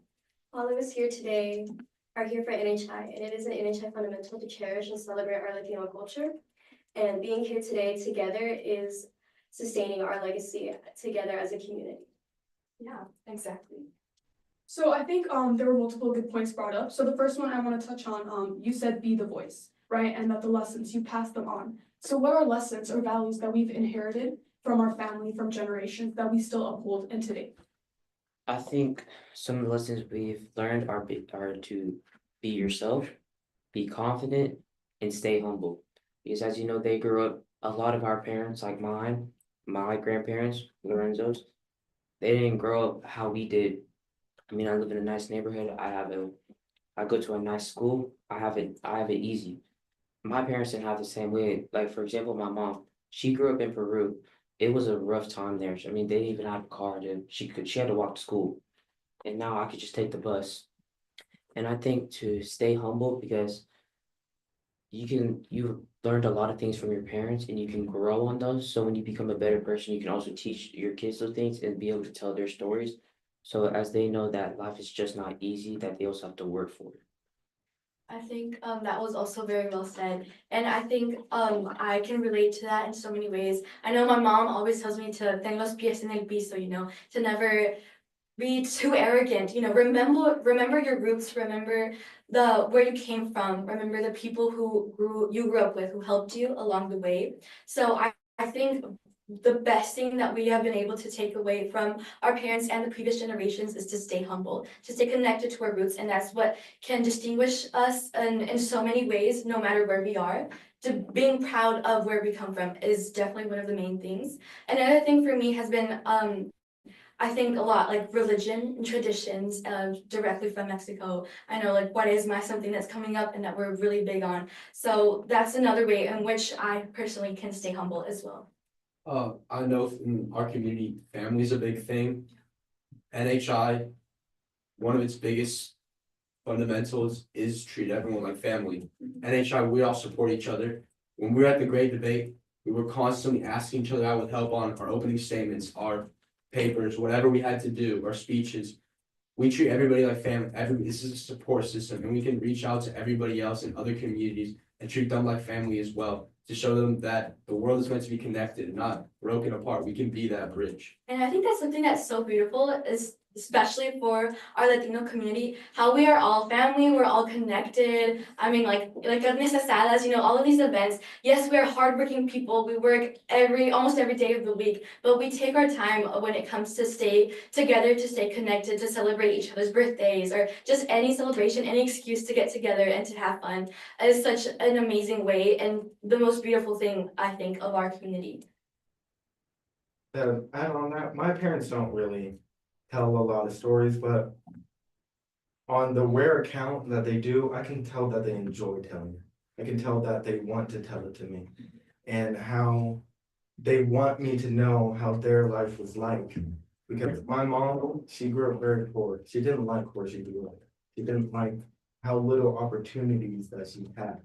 All of us here today are here for NHI, and it is an NHI fundamental to cherish and celebrate our Latino culture. And being here today together is sustaining our legacy together as a community. Yeah, exactly. So I think there were multiple good points brought up. So the first one I want to touch on, you said be the voice, right? And that the lessons, you pass them on. So what are lessons or values that we've inherited from our family, from generations, that we still uphold in today? I think some of the lessons we've learned are to be yourself be confident, and stay humble. Because as you know, they grew up, a lot of our parents, like mine, my grandparents, Lorenzo's, they didn't grow up how we did. I mean, I live in a nice neighborhood. I go to a nice school. I have it easy. My parents didn't have the same way. Like, for example, my mom, she grew up in Peru. It was a rough time there. I mean, they didn't even have a car. She had to walk to school. And now I could just take the bus. And I think to stay humble, because you've learned a lot of things from your parents and you can grow on those. So when you become a better person, you can also teach your kids those things and be able to tell their stories. So as they know that life is just not easy, that they also have to work for it. I think that was also very well said. And I think I can relate to that in so many ways. I know my mom always tells me to ten los pies en el piso, to never be too arrogant. Remember your roots, remember where you came from, remember the people you grew up with, who helped you along the way. So I think the best thing that we have been able to take away from our parents and the previous generations is to stay humble, to stay connected to our roots, and that's what can distinguish us in so many ways, no matter where we are. Being proud of where we come from is definitely one of the main things. Another thing for me has been I think a lot like religion and traditions directly from Mexico. I know like Cuaresma is something that's coming up and that we're really big on. So that's another way in which I personally can stay humble as well. I know in our community, family is a big thing. NHI, one of its biggest fundamentals is treat everyone like family. NHI, we all support each other. When we were at the great debate, we were constantly asking each other out with help on our opening statements, our papers, whatever we had to do, our speeches. We treat everybody like family. This is a support system, and we can reach out to everybody else in other communities and treat them like family as well, to show them that the world is meant to be connected, not broken apart. We can be that bridge. And I think that's something that's so beautiful, is especially for our Latino community, how we are all family, we're all connected. I mean, like carnes asadas, all of these events. Yes, we're hardworking people. We work almost every day of the week, but we take our time when it comes to stay together, to stay connected, to celebrate each other's birthdays, or just any celebration, any excuse to get together and to have fun. It is such an amazing way and the most beautiful thing, I think, of our community. To add on that, my parents don't really tell a lot of stories, but on the rare account that they do, I can tell that they enjoy telling it. I can tell that they want to tell it to me, and how they want me to know how their life was like. Because my mom, she grew up very poor. She didn't like where she grew up. She didn't like how little opportunities that she had.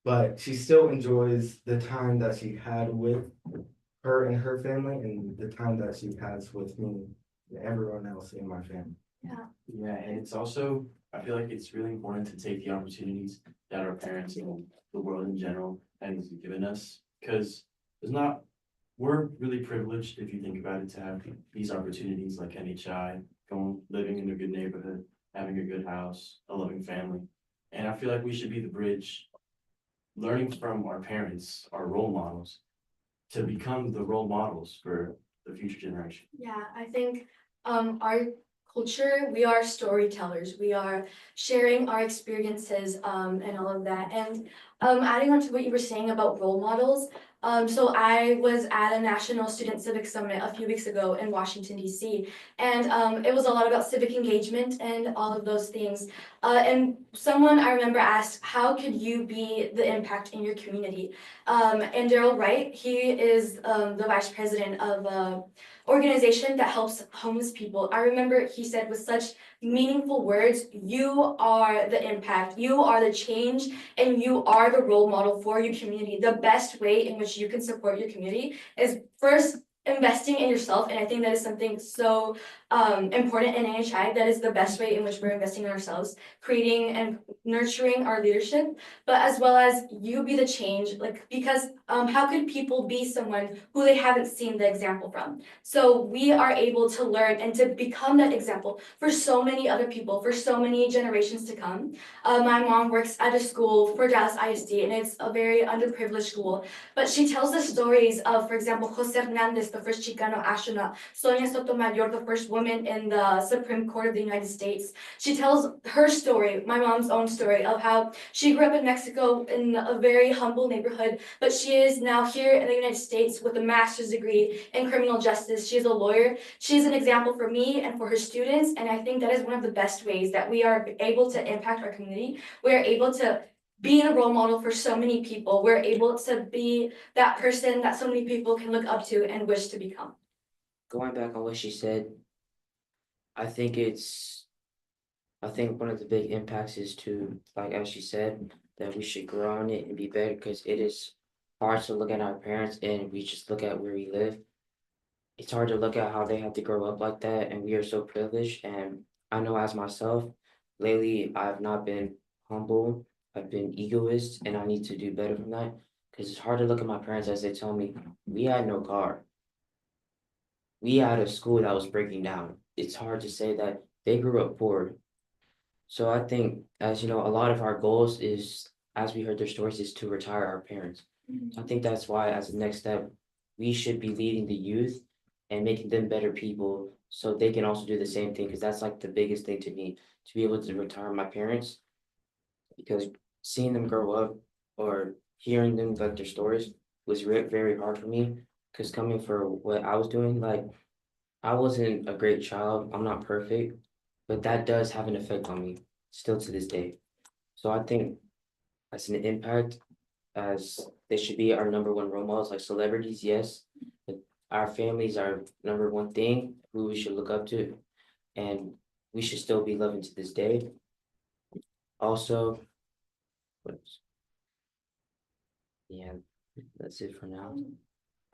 But she still enjoys the time that she had with her and her family, and the time that she has with me and everyone else in my family. Yeah, and it's also, I feel like it's really important to take the opportunities that our parents and the world in general has given us, because we're really privileged, if you think about it, to have these opportunities like NHI, living in a good neighborhood, having a good house, a loving family. And I feel like we should be the bridge, learning from our parents, our role models, to become the role models for the future generation. Yeah, I think our culture, we are storytellers. We are sharing our experiences and all of that. And adding on to what you were saying about role models, so I was at a National Student Civic Summit a few weeks ago in Washington, D.C. And it was a lot about civic engagement and all of those things. And someone I remember asked, how could you be the impact in your community? And Daryl Wright, he is the vice president of an organization that helps homeless people. I remember he said with such meaningful words, you are the impact, you are the change, and you are the role model for your community. The best way in which you can support your community is first investing in yourself, and I think that is something so important in NHI. That is the best way in which we're investing in ourselves, creating and nurturing our leadership, but as well as you be the change, because how could people be someone who they haven't seen the example from? So we are able to learn and to become that example for so many other people, for so many generations to come. My mom works at a school for Dallas ISD, and it's a very underprivileged school, but she tells the stories of, for example, Jose Hernandez, the first Chicano astronaut, Sonia Sotomayor, the first woman woman in the Supreme Court of the United States. She tells her story, my mom's own story, of how she grew up in Mexico in a very humble neighborhood, but she is now here in the United States with a master's degree in criminal justice. She is a lawyer. She's an example for me and for her students, and I think that is one of the best ways that we are able to impact our community. We are able to be a role model for so many people. We're able to be that person that so many people can look up to and wish to become. Going back on what she said, I think one of the big impacts is to, like as she said, that we should grow on it and be better, because it is hard to look at our parents and we just look at where we live. It's hard to look at how they have to grow up like that, and we are so privileged. And I know as myself, lately I've not been humble, I've been egoist, and I need to do better from that. Because it's hard to look at my parents as they tell me, we had no car. We had a school that was breaking down. It's hard to say that they grew up poor. So I think, as you know, a lot of our goals is, as we heard their stories, is to retire our parents. I think that's why, as a next step, we should be leading the youth and making them better people so they can also do the same thing, because that's like the biggest thing to me, to be able to retire my parents. Because seeing them grow up or hearing them like their stories was very hard for me, because coming for what I was doing, like I wasn't a great child, I'm not perfect, but that does have an effect on me still to this day. So I think that's an impact, as they should be our number one role models, like celebrities, yes, but our families are number one thing who we should look up to, and we should still be loving to this day. Also, what else? Yeah, that's it for now.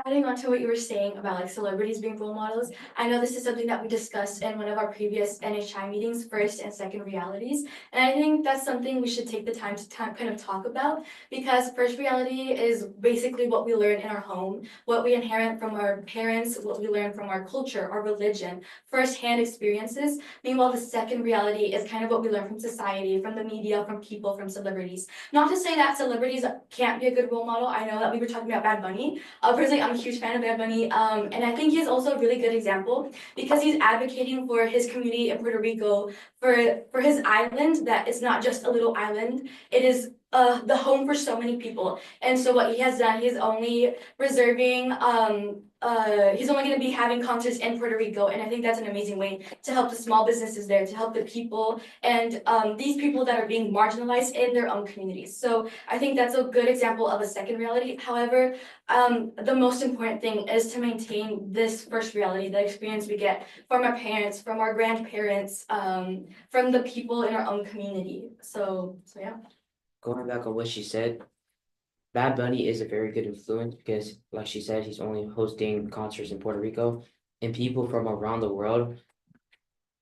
Adding on to what you were saying about like celebrities being role models, I know this is something that we discussed in one of our previous NHI meetings, first and second realities. And I think that's something we should take the time to kind of talk about, because first reality is basically what we learn in our home, what we inherit from our parents, what we learn from our culture, our religion, firsthand experiences. Meanwhile, the second reality is kind of what we learn from society, from the media, from people, from celebrities. Not to say that celebrities can't be a good role model. I know that we were talking about Bad Bunny. Personally, I'm a huge fan of Bad Bunny, and I think he's also a really good example, because he's advocating for his community in Puerto Rico, for his island, that it's not just a little island, it is the home for so many people. And so what he has done, he's only reserving, he's only going to be having concerts in Puerto Rico, and I think that's an amazing way to help the small businesses there, to help the people, and these people that are being marginalized in their own communities. So I think that's a good example of a second reality. However, the most important thing is to maintain this first reality, the experience we get from our parents, from our grandparents, from the people in our own community. So yeah. Going back on what she said, Bad Bunny is a very good influence, because, like she said, he's only hosting concerts in Puerto Rico, and people from around the world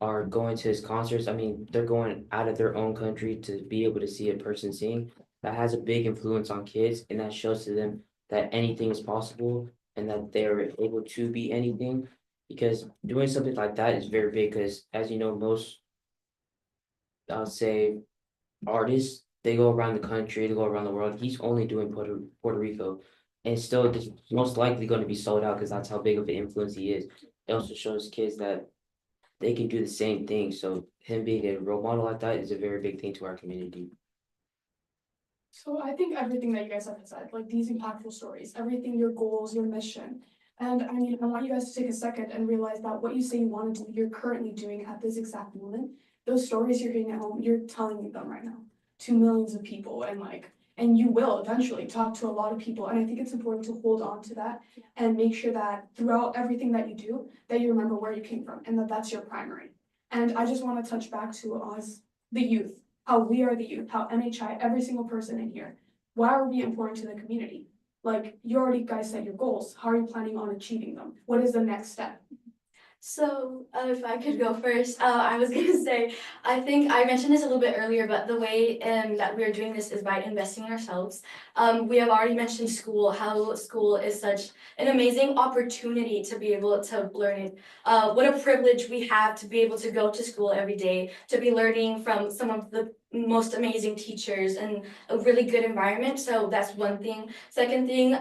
are going to his concerts. I mean, they're going out of their own country to be able to see a person sing. That has a big influence on kids, and that shows to them that anything is possible and that they're able to be anything. Because doing something like that is very big, because, as you know, most, I would say, artists, they go around the country, they go around the world. He's only doing Puerto Rico, and still it's most likely going to be sold out, because that's how big of an influence he is. It also shows kids that they can do the same thing. So him being a role model like that is a very big thing to our community. So I think everything that you guys have said, like these impactful stories, everything, your goals, your mission. And I mean, I want you guys to take a second and realize that what you say you want to do, you're currently doing at this exact moment. Those stories you're hearing at home, you're telling them right now to millions of people, and you will eventually talk to a lot of people. And I think it's important to hold on to that and make sure that throughout everything that you do, that you remember where you came from and that that's your primary. And I just want to touch back to us, the youth, how we are the youth, how NHI, every single person in here, why are we important to the community? Like, you already guys set your goals. How are you planning on achieving them? What is the next step? So if I could go first, I was gonna say, I think I mentioned this a little bit earlier, but the way that we're doing this is by investing in ourselves. We have already mentioned school, how school is such an amazing opportunity to be able to learn it. What a privilege we have to be able to go to school every day, to be learning from some of the most amazing teachers and a really good environment. So that's one thing. Second thing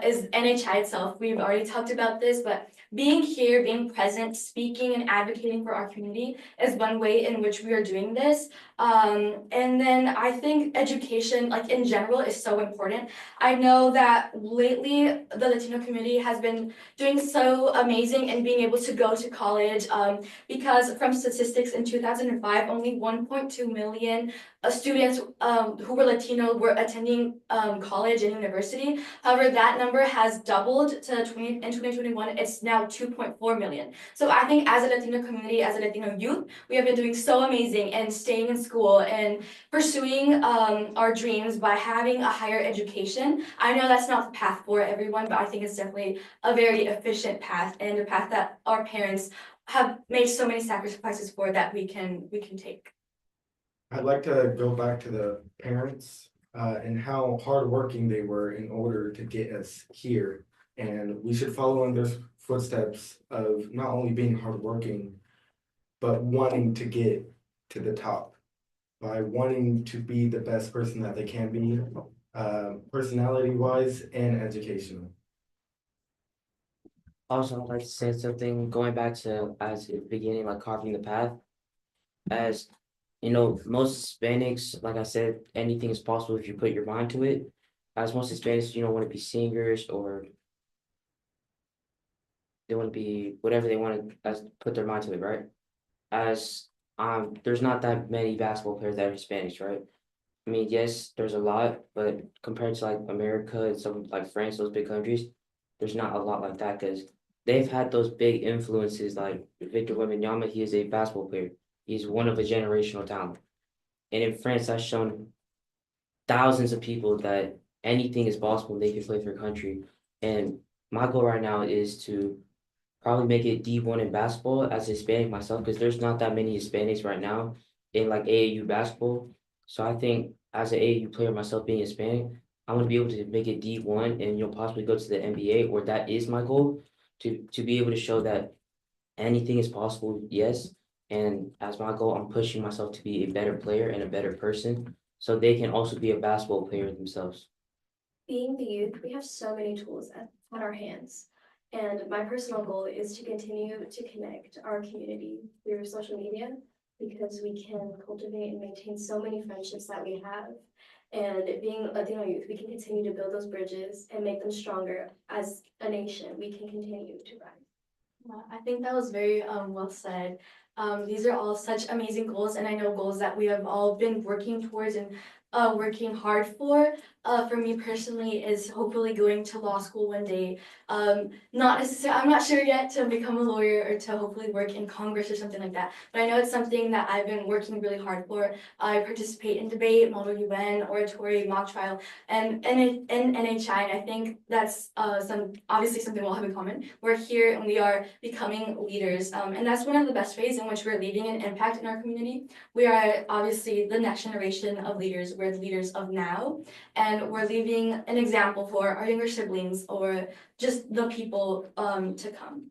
is NHI itself. We've already talked about this, but being here, being present, speaking and advocating for our community is one way in which we are doing this. And then I think education, like in general, is so important. I know that lately the Latino community has been doing so amazing and being able to go to college because from statistics in 2005, only 1.2 million students who were Latino were attending college and university. However, that number has doubled to in 2021. It's now 2.4 million. So I think as a Latino community, as a Latino youth, we have been doing so amazing and staying in school and pursuing our dreams by having a higher education. I know that's not the path for everyone, but I think it's definitely a very efficient path and a path that our parents have made so many sacrifices for that we can take. I'd like to go back to the parents and how hardworking they were in order to get us here. And we should follow in their footsteps of not only being hardworking, but wanting to get to the top by wanting to be the best person that they can be, personality wise and educational. Also, I'd like to say something going back to as the beginning, like carving the path. As you know, most Hispanics, like I said, anything is possible if you put your mind to it. As most Hispanics, want to be singers or they want to be whatever they want to as put their mind to it, right? As there's not that many basketball players that are Hispanics, right? I mean, yes, there's a lot, but compared to like America and some like France, those big countries, there's not a lot like that because they've had those big influences like Victor Wembanyama. He is a basketball player. He's one of a generational talent. And in France, that's shown thousands of people that anything is possible. They can play for a country. And my goal right now is to probably make it D1 in basketball as a Hispanic myself, because there's not that many Hispanics right now in like AAU basketball. So I think as an AAU player myself being Hispanic, I want to be able to make it D1 and possibly go to the NBA, or that is my goal, to be able to show that anything is possible, yes. And as my goal, I'm pushing myself to be a better player and a better person so they can also be a basketball player themselves. Being the youth, we have so many tools at our hands. And my personal goal is to continue to connect our community through social media because we can cultivate and maintain so many friendships that we have. And being Latino youth, we can continue to build those bridges and make them stronger as a nation. We can continue to rise. I think that was very well said. These are all such amazing goals, and I know goals that we have all been working towards and working hard for. For me personally, is hopefully going to law school one day. Not necessarily, I'm not sure yet to become a lawyer or to hopefully work in Congress or something like that. But I know it's something that I've been working really hard for. I participate in debate, Model UN, oratory, mock trial, and in NHI. And I think that's obviously something we'll have in common. We're here and we are becoming leaders, and that's one of the best ways in which we're leaving an impact in our community. We are obviously the next generation of leaders. We're the leaders of now, and we're leaving an example for our younger siblings or just the people to come.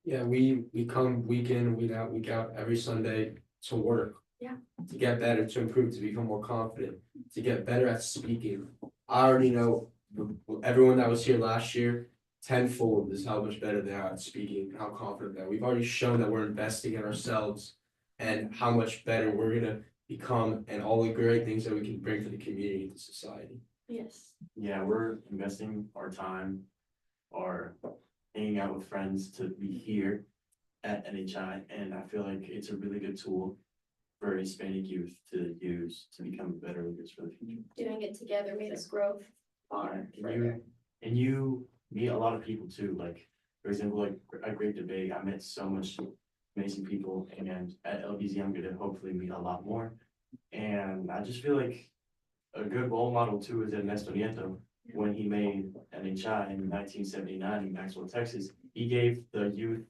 Yeah, we come week in, week out, every Sunday to work. Yeah. To get better, to improve, to become more confident, to get better at speaking. I already know everyone that was here last year, tenfold is how much better they are at speaking, and how confident they are. We've already shown that we're investing in ourselves and how much better we're gonna become and all the great things that we can bring to the community and to society. Yes. Yeah, we're investing our time, our hanging out with friends to be here at NHI, and I feel like it's a really good tool for Hispanic youth to use to become better leaders for the future. Doing it together made us grow far further. And you meet a lot of people too, like, for example, like at Great Debate, I met so much amazing people, and at LBZ, I'm gonna hopefully meet a lot more. And I just feel like a good role model too is Ernesto Nieto. When he made NHI in 1979 in Maxwell, Texas, he gave the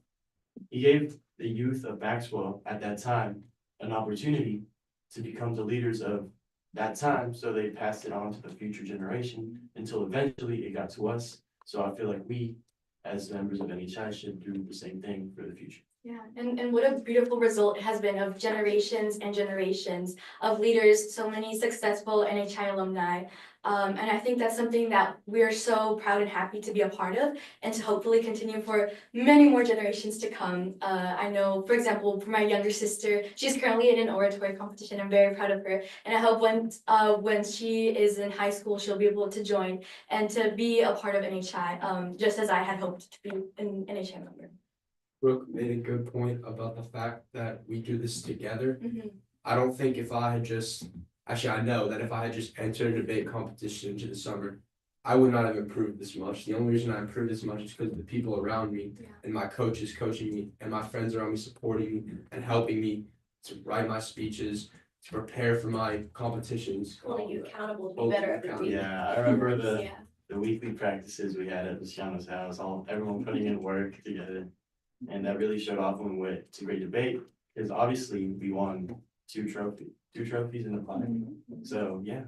youth of Maxwell at that time an opportunity to become the leaders of that time. So they passed it on to the future generation until eventually it got to us. So I feel like we, as members of NHI, should do the same thing for the future. Yeah, and what a beautiful result it has been of generations and generations of leaders, so many successful NHI alumni. And I think that's something that we're so proud and happy to be a part of and to hopefully continue for many more generations to come. I know, for example, for my younger sister, she's currently in an oratory competition. I'm very proud of her. And I hope when she is in high school, she'll be able to join and to be a part of NHI, just as I had hoped to be an NHI member. Brooke made a good point about the fact that we do this together. Mhm. I don't think if I had just, actually, I know that if I had just entered a debate competition into the summer, I would not have improved this much. The only reason I improved this much is because of the people around me and my coaches coaching me and my friends around me supporting me and helping me to write my speeches, to prepare for my competitions. Holding you accountable to be Holding better you every accountable. week. Yeah, I remember Yeah. the weekly practices we had at Luciano's house, everyone putting in work together. And that really showed off when we went to great debate, because obviously we won two trophies in the final. So yeah,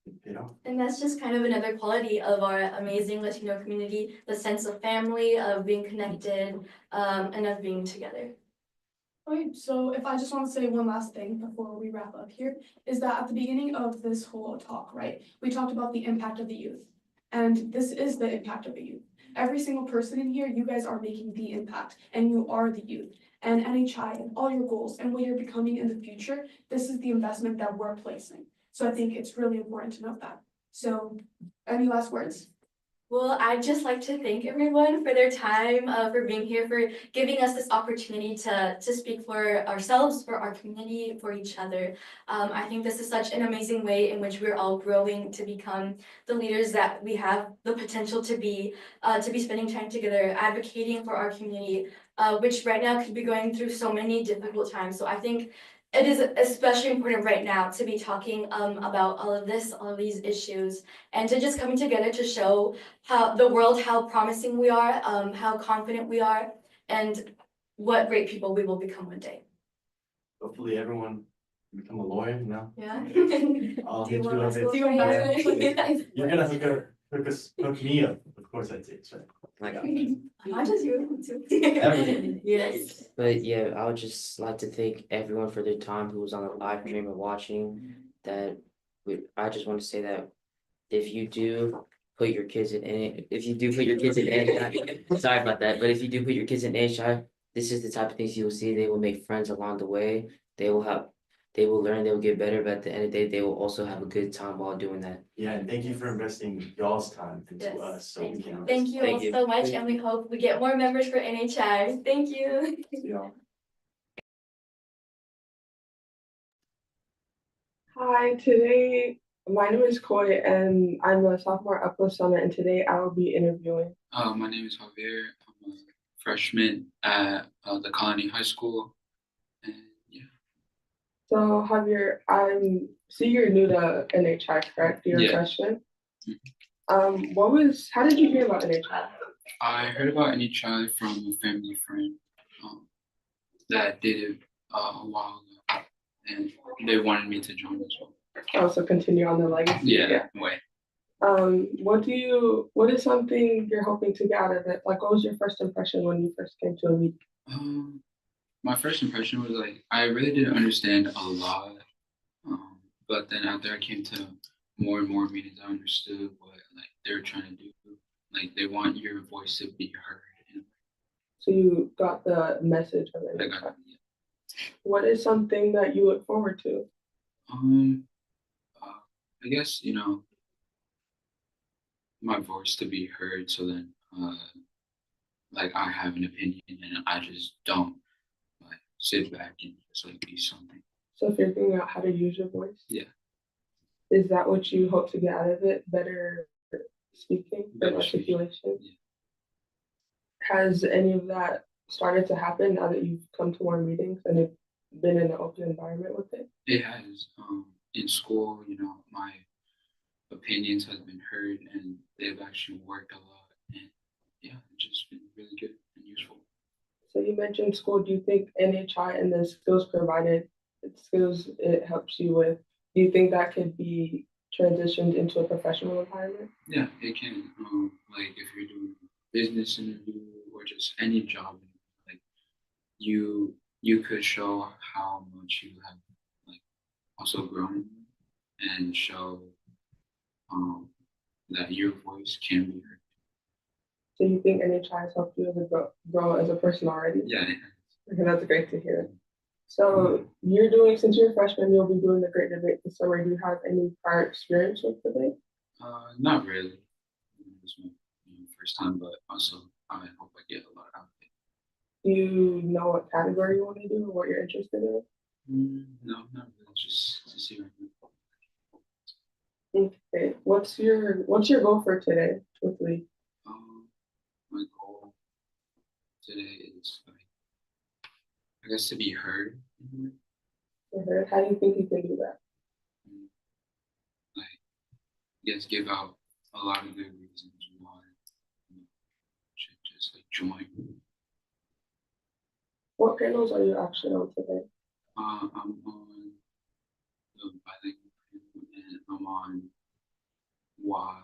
it paid off. And that's just kind of another quality of our amazing Latino community, the sense of family, of being connected, and of being together. Okay, so if I just want to say one last thing before we wrap up here, is that at the beginning of this whole talk, right, we talked about the impact of the youth. And this is the impact of the youth. Every single person in here, you guys are making the impact, and you are the youth. And NHI and all your goals and what you're becoming in the future, this is the investment that we're placing. So I think it's really important to note that. So, any last words? Well, I'd just like to thank everyone for their time, for being here, for giving us this opportunity to speak for ourselves, for our community, for each other. I think this is such an amazing way in which we're all growing to become the leaders that we have the potential to be spending time together, advocating for our community, which right now could be going through so many difficult times. So I think it is especially important right now to be talking about all of this, all of these issues, and to just coming together to show how promising we are, how confident we are, and what great people we will become one day. Hopefully everyone can become a lawyer, you know? Yeah. I'll Do you hit want you up. us to do You're gonna hook me up, of course I did, right? I got Not just you, too. Everyone. Yes. But yeah, I would just like to thank everyone for their time who was on the live stream and watching. I just want to say that if you do put your kids in NHI, sorry about that, but if you do put your kids in NHI, this is the type of things you will see. They will make friends along the way. They will learn, they will get better, but at the end of the day, they will also have a good time while doing that. Yeah, and thank you for investing y'all's time into Yes, us, so we can. Thank you all so much, and we hope we get more members for NHI. Thank you. See y'all. Hi, today my name is Koi and I'm a sophomore at Upload Summit, and today I will be interviewing. My name is Javier. I'm a freshman at the Colony High School. And yeah. So Javier, see you're new to NHI, correct? You're a freshman. How did you hear about NHI? I heard about NHI from a family friend that did it a while ago, and they wanted me to join as well. Oh, so continue on the legacy. Yeah. Way. What is something you're hoping to get out of it? Like, what was your first impression when you first came to L.E.A.D? My first impression was like, I really didn't understand a lot, but then after I came to more and more meetings, I understood what like they're trying to do. Like they want your voice to be heard. So you got the message of it. What is something that you look forward to? I guess, my voice to be heard, so then like I have an opinion and I just don't like sit back and just like be something. So figuring out how to use your voice? Yeah. Is that what you hope to get out of it? Better speaking, better articulation? Yeah. Has any of that started to happen now that you've come to more meetings and have been in an open environment with it? It has. In school, my opinions have been heard and they've actually worked a lot. And yeah, it's just been really good and useful. So you mentioned school. Do you think NHI and the skills provided, it helps you with, do you think that could be transitioned into a professional environment? Yeah, it can. Like if you're doing a business interview or just any job, like you could show how much you have like also grown and show that your voice can be heard. So you think NHI has helped you as a grow as a personality? Yeah. Okay, that's great to hear. So you're doing, since you're a freshman, you'll be doing the Great Debate this summer. Do you have any prior experience with debate? Not really. It was my first time, but also I hope I get a lot out of it. Do you know what category you want to do or what you're interested in? No, not really. Just to see. Okay. What's your goal for today with Lee? My goal today is I guess to be heard. Heard? How do you think you can do that? Like, yes, give out a lot of good reasons why you should just like join. What panels are you actually on today? I'm on the bilingual panel and I'm on why.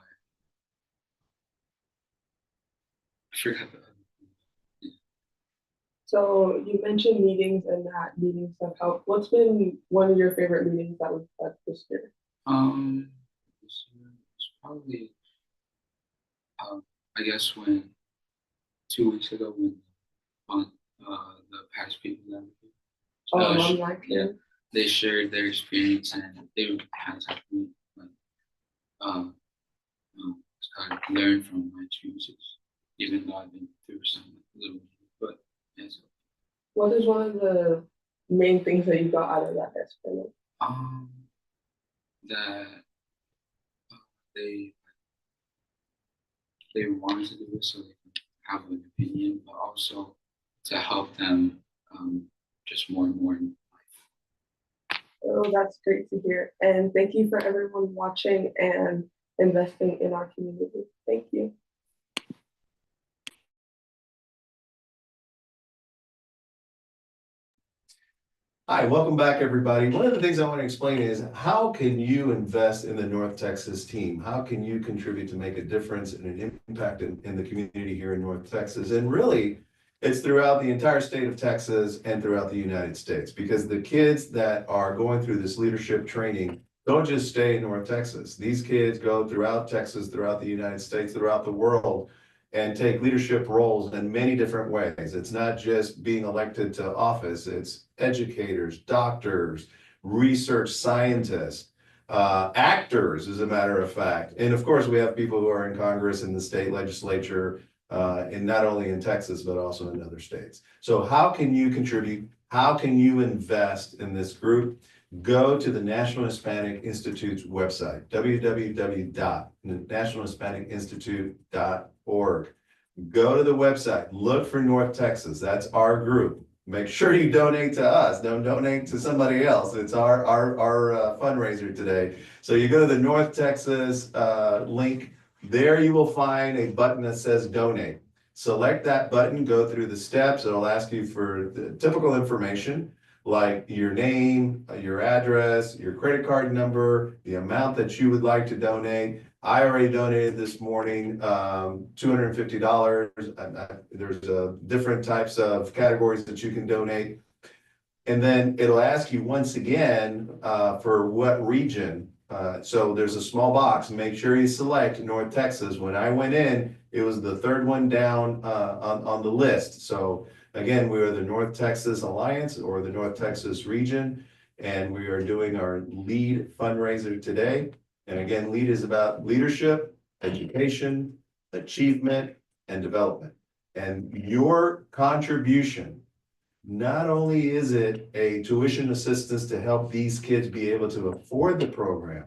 I forgot the other. So you mentioned meetings and that meetings have helped. What's been one of your favorite meetings that we've had this year? This year was probably I guess when 2 weeks ago when the past people that Alumni they shared their experience and they had helped me like learn from my experiences, even though I've been through some little bit, but yes. What is one of the main things that you got out of that experience? That they wanted to do it so they can have an opinion, but also to help them just more and more in life. Oh, that's great to hear. And thank you for everyone watching and investing in our community. Thank you. Hi, welcome back, everybody. One of the things I want to explain is how can you invest in the North Texas team? How can you contribute to make a difference and an impact in the community here in North Texas? And really, it's throughout the entire state of Texas and throughout the United States, because the kids that are going through this leadership training don't just stay in North Texas. These kids go throughout Texas, throughout the United States, throughout the world, and take leadership roles in many different ways. It's not just being elected to office, it's educators, doctors, research scientists, actors, as a matter of fact. And of course, we have people who are in Congress and the state legislature, and not only in Texas, but also in other states. So how can you contribute? How can you invest in this group? Go to the National Hispanic Institute's website, www.nationalhispanicinstitute.org. Go to the website, look for North Texas. That's our group. Make sure you donate to us. Don't donate to somebody else. It's our fundraiser today. So you go to the North Texas link. There you will find a button that says donate. Select that button, go through the steps. It'll ask you for the typical information like your name, your address, your credit card number, the amount that you would like to donate. I already donated this morning, $250. There's different types of categories that you can donate. And then it'll ask you once again for what region. So there's a small box. Make sure you select North Texas. When I went in, it was the third one down on the list. So again, we are the North Texas Alliance or the North Texas region, and we are doing our LEAD fundraiser today. And again, LEAD is about leadership, education, achievement, and development. And your contribution, not only is it a tuition assistance to help these kids be able to afford the program,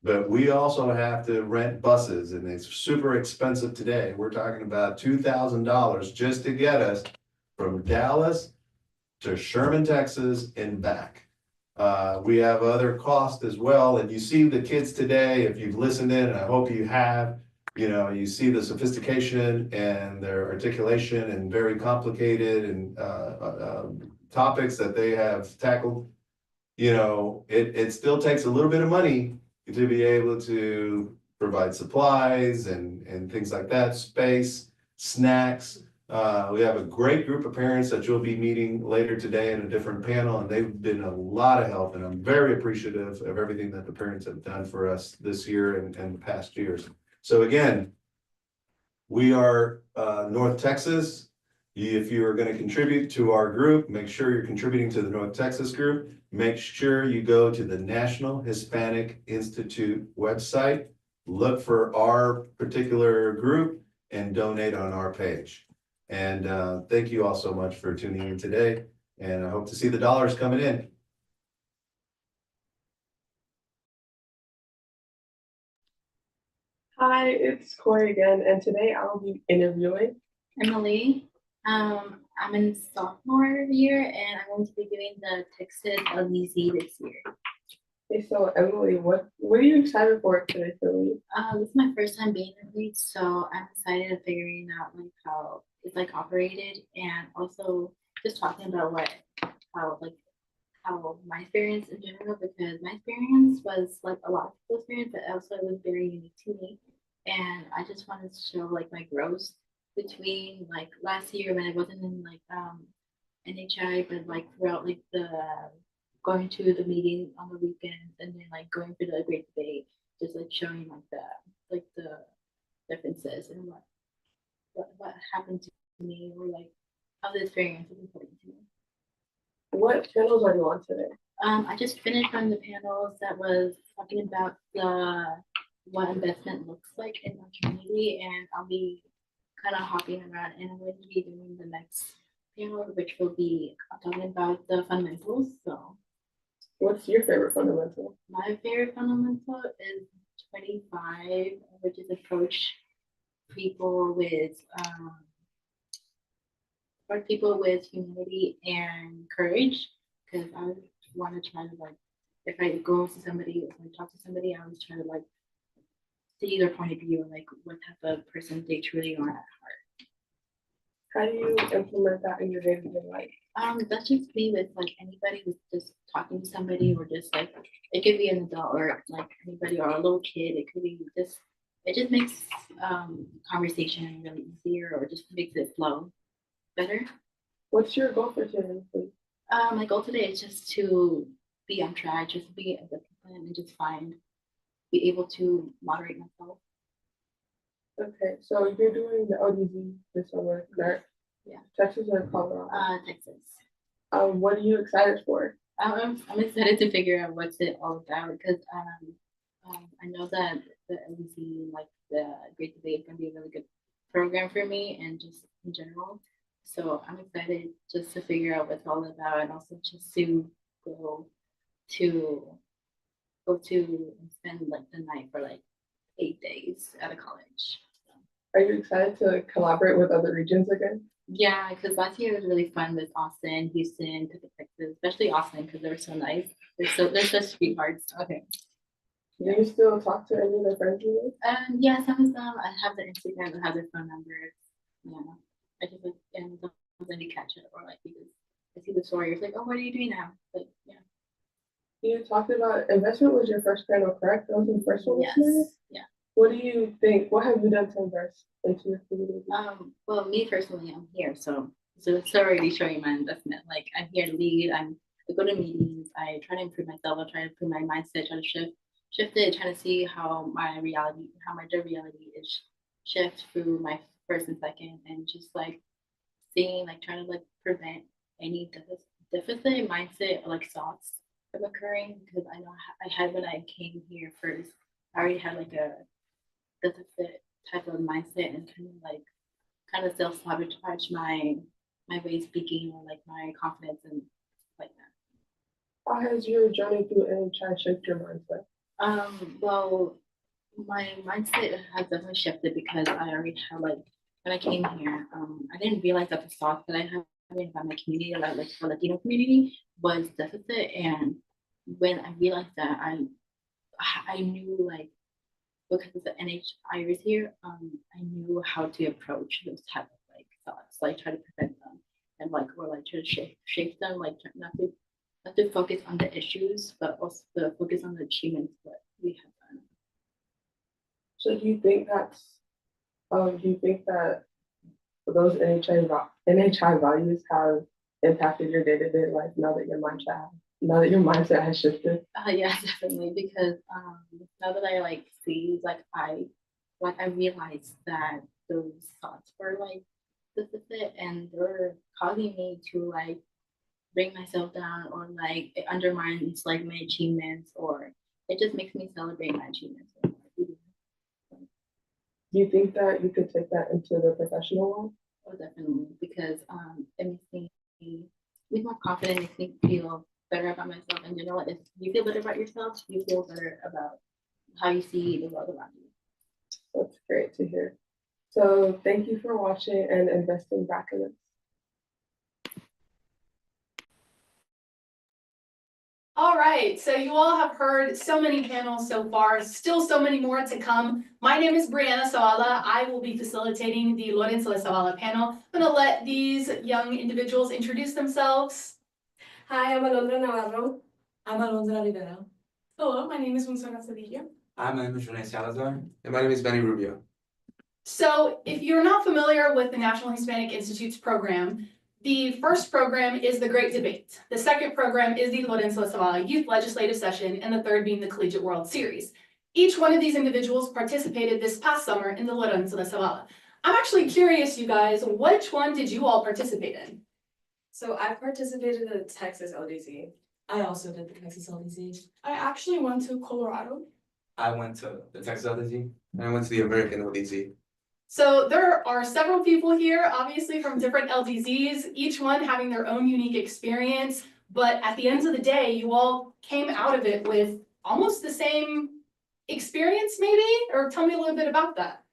but we also have to rent buses, and it's super expensive today. We're talking about $2,000 just to get us from Dallas to Sherman, Texas and back. We have other costs as well. And you see the kids today, if you've listened in, and I hope you have, you see the sophistication and their articulation and very complicated and topics that they have tackled. It still takes a little bit of money to be able to provide supplies and things like that, space, snacks, We have a great group of parents that you'll be meeting later today in a different panel, and they've been a lot of help, and I'm very appreciative of everything that the parents have done for us this year and past years. So again, we are North Texas. If you are going to contribute to our group, make sure you're contributing to the North Texas group. Make sure you go to the National Hispanic Institute website, look for our particular group, and donate on our page. And thank you all so much for tuning in today, and I hope to see the dollars coming in. Hi, it's Corey again, and today I'll be interviewing Emily. I'm in sophomore year and I'm going to be doing the Texas L.E.A.D this year. Okay, so Emily, what are you excited for today, Philly? This is my first time being in L.E.A.D, so I'm excited of figuring out like how it's like operated, and also just talking about how my experience in general, because my experience was like a lot of people's experience, but also it was very unique to me. And I just wanted to show like my growth between like last year when I wasn't in like NHI, but like throughout like the going to the meeting on the weekends and then like going through the great debate, just like showing like the differences and what happened to me, or like how the experience was important to me. What panels are you on today? I just finished on the panels that was talking about what investment looks like in our community, and I'll be kind of hopping around, and I'm going to be doing the next panel, which will be talking about the fundamentals. So, what's your favorite fundamental? My favorite fundamental is 25, which is approach people with humility and courage, because I want to try to like, if I go to somebody, if I talk to somebody, I always try to like see their point of view and like what type of person they truly are at heart. How do you implement that in your day-to-day life? That's just me with like anybody who's just talking to somebody, or just like it could be an adult or like anybody or a little kid. It could be just, it just makes conversation really easier, or just makes it flow better. What's your goal for today? My goal today is just to be on track, just to be a discipline, and just be able to moderate myself. Okay, so you're doing the ODZ this summer, correct? Yeah. Texas or Colorado? Texas. What are you excited for? I'm excited to figure out what's it all about, because I know that the LEC, like the Great Debate, is gonna be a really good program for me and just in general. So I'm excited just to figure out what it's all about, and also just to go to and spend like the night for like 8 days at a college. Are you excited to collaborate with other regions again? Yeah, because last year was really fun with Austin, Houston, Texas, especially Austin, because they were so nice. They're such sweethearts. Okay. Do you still talk to any of their friends you with? Yeah, some of them. I have their Instagram, I have their phone numbers. Yeah, I just like, and sometimes we catch it, or like because I see the story, it's like, oh, what are you doing now? But yeah. You talked about investment was your first panel, correct? That was the first one. Yes. Yeah. What do you think? What have you done to invest into your community? Well, me personally, I'm here, so it's already showing my investment. Like I'm here to lead. I go to meetings. I try to improve myself. I try to improve my mindset. Try to shift it. Try to see how my job reality is shift through my first and second, and just like seeing, like trying to like prevent any deficit mindset or like thoughts from occurring, because I know I had when I came here first. I already had like a deficit type of mindset, and kind of self-sabotage my way of speaking, or like my confidence and like that. How has your journey through NHI shaped your mindset? Well, my mindset has definitely shifted, because I already had like, when I came here, I didn't realize that the thoughts that I have about my community, like the Latino community, was deficit. And when I realized that, I knew, like, because the NHI was here, I knew how to approach those type of like thoughts, like try to prevent them, and like, or like try to shape them, like not to focus on the issues, but also to focus on the achievements that we have done. So do you think that those NHI values have impacted your day-to-day life now that your mindset has shifted? Yeah, definitely, because now that I like see, I realized that those thoughts were like deficit and they're causing me to like bring myself down or like it undermines like my achievements or it just makes me celebrate my achievements. Do you think that you could take that into the professional world? Oh, definitely, because it makes me more confident, makes me feel better about myself. And you know what? If you feel better about yourself, you feel better about how you see the world around you. That's great to hear. So thank you for watching and investing back in us. All right, so you all have heard so many panels so far, still so many more to come. My name is Brianna Zavala. I will be facilitating the Lorenzo Zavala panel. I'm gonna let these young individuals introduce themselves. Hi, I'm Alondra Navarro. I'm Alondra Rivera. Hello, my name is Monserrat Cedillo. I'm Rene Salazar. And my name is Benny Rubio. So if you're not familiar with the National Hispanic Institute's program, the first program is the Great Debate. The second program is the Lorenzo Zavala Youth Legislative Session, and the third being the Collegiate World Series. Each one of these individuals participated this past summer in the Lorenzo Zavala. I'm actually curious, you guys, which one did you all participate in? So I participated in the Texas LDC. I also did the Texas LDC. I actually went to Colorado. I went to the Texas LDC. And I went to the American LDC. So there are several people here, obviously from different LDZs, each one having their own unique experience. But at the end of the day, you all came out of it with almost the same experience, maybe? Or tell me a little bit about that.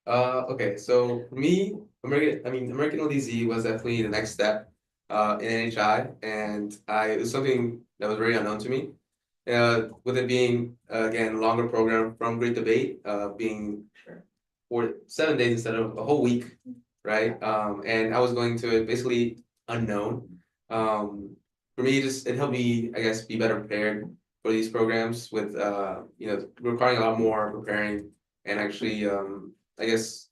Okay, so for me, American LDZ was definitely the next step in NHI, and it was something that was very unknown to me. With it being again longer program from Great Debate, being for 7 days instead of a whole week, right? And I was going to it basically unknown. For me, it helped me, I guess, be better prepared for these programs with requiring a lot more preparing and actually I guess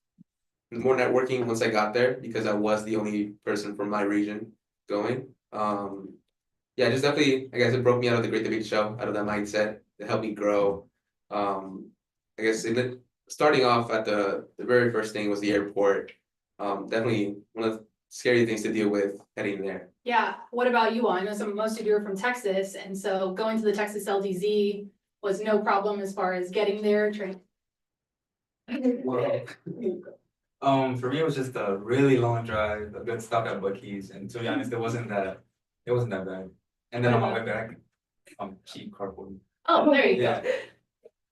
more networking once I got there because I was the only person from my region going. Yeah, just definitely, I guess it broke me out of the Great Debate show, out of that mindset. It helped me grow. I guess starting off at the very first thing was the airport. Definitely one of the scary things to deal with heading there. Yeah, what about you all? I know most of you are from Texas, and so going to the Texas LDZ was no problem as far as getting there. Well, for me, it was just a really long drive, a good stop at Buc-ee's, and to be honest, it wasn't that bad. And then on my way back, cheap carpool. Oh, there you Yeah. go.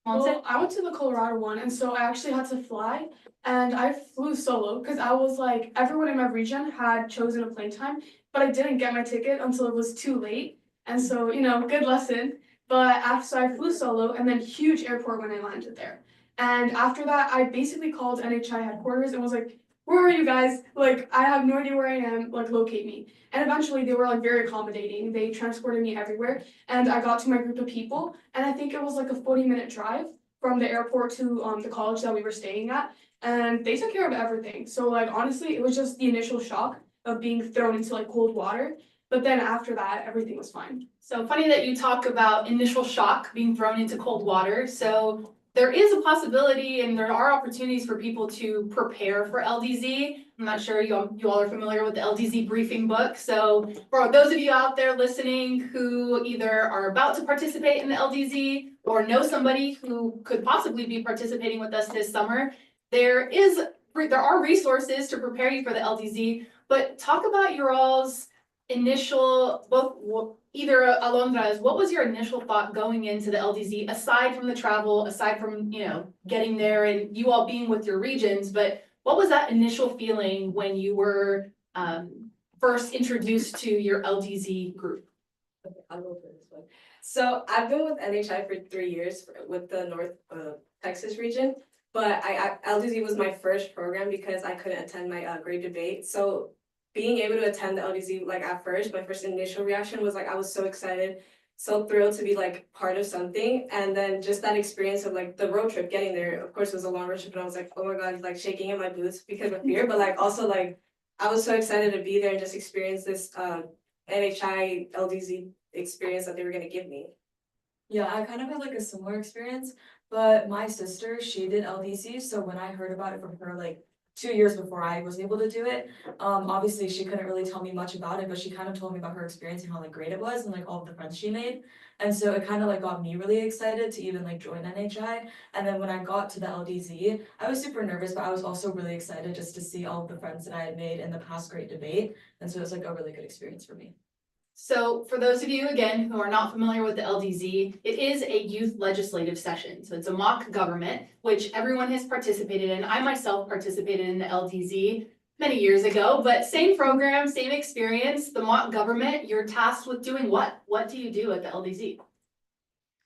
Well, I went to the Colorado one, and so I actually had to fly, and I flew solo because I was like, everyone in my region had chosen a plane time, but I didn't get my ticket until it was too late, and so, good lesson. But so I flew solo, and then huge airport when I landed there. And after that, I basically called NHI headquarters and was like, where are you guys? Like, I have no idea where I am, like, locate me. And eventually they were like very accommodating. They transported me everywhere, and I got to my group of people, and I think it was like a 40-minute drive from the airport to the college that we were staying at, and they took care of everything. So like honestly, it was just the initial shock of being thrown into like cold water, but then after that, everything was fine. So funny that you talk about initial shock, being thrown into cold water. So there is a possibility and there are opportunities for people to prepare for LDZ. I'm not sure you all are familiar with the LDZ briefing book. So for those of you out there listening who either are about to participate in the LDZ or know somebody who could possibly be participating with us this summer, there are resources to prepare you for the LDZ, but talk about your all's initial, either Alondra, what was your initial thought going into the LDZ, aside from the travel, aside from, getting there and you all being with your regions, but what was that initial feeling when you were first introduced to your LDZ group? Okay, I'll go for this one. So I've been with NHI for 3 years with the North Texas region, but LDZ was my first program because I couldn't attend my Great Debate. So being able to attend the LDZ, like at first, my first initial reaction was like, I was so excited so thrilled to be like part of something. And then just that experience of like the road trip getting there, of course it was a long road trip, and I was like, oh my God, like shaking in my boots because of fear, but like also like I was so excited to be there and just experience this NHI LDZ experience that they were gonna give me. Yeah, I kind of had like a similar experience, but my sister, she did LDC, so when I heard about it from her like 2 years before I was able to do it, obviously she couldn't really tell me much about it, but she kind of told me about her experience and how like great it was and like all of the friends she made. And so it kind of like got me really excited to even like join NHI. And then when I got to the LDZ, I was super nervous, but I was also really excited just to see all of the friends that I had made in the past great debate. And so it was like a really good experience for me. So for those of you, again, who are not familiar with the LDZ, it is a youth legislative session. So it's a mock government, which everyone has participated in. I myself participated in the LDZ many years ago, but same program, same experience. The mock government, you're tasked with doing what? What do you do at the LDZ?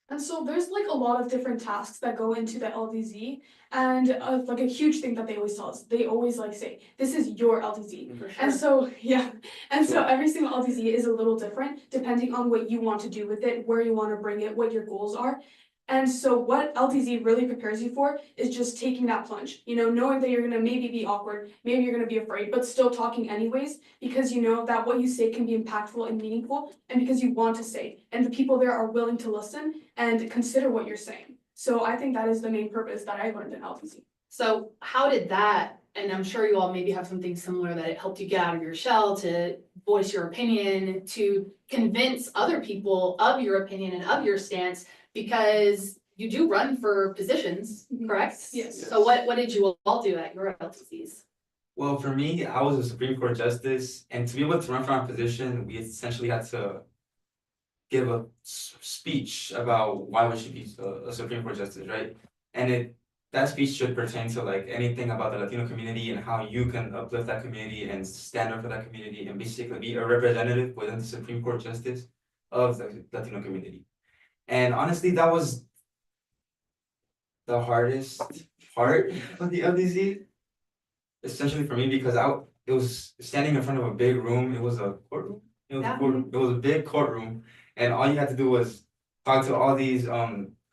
And so there's like a lot of different tasks that go into the LDZ, and like a huge thing that they always tell us, they always like say, this is your LDZ. For And sure. so, yeah, and so Sure. every single LDZ is a little different depending on what you want to do with it, where you want to bring it, what your goals are. And so what LDZ really prepares you for is just taking that plunge, you know, knowing that you're gonna maybe be awkward, maybe you're gonna be afraid, but still talking anyways, because you know that what you say can be impactful and meaningful, and because you want to say, and the people there are willing to listen and consider what you're saying. So I think that is the main purpose that I learned in LDZ. So how did that, and I'm sure you all maybe have something similar, that it helped you get out of your shell to voice your opinion, to convince other people of your opinion and of your stance, because you do run for positions, correct? Yes. So what did you all do at your LDCs? Well, for me, I was a Supreme Court justice, and to be able to run for our position, we essentially had to give a speech about why we should be a Supreme Court justice, right? And that speech should pertain to like anything about the Latino community and how you can uplift that community and stand up for that community and basically be a representative within the Supreme Court justice of the Latino community. And honestly, that was the hardest part of the LDZ, essentially for me, because it was standing in front of a big room. It was a courtroom. It was a courtroom. It was a big courtroom, and all you had to do was talk to all these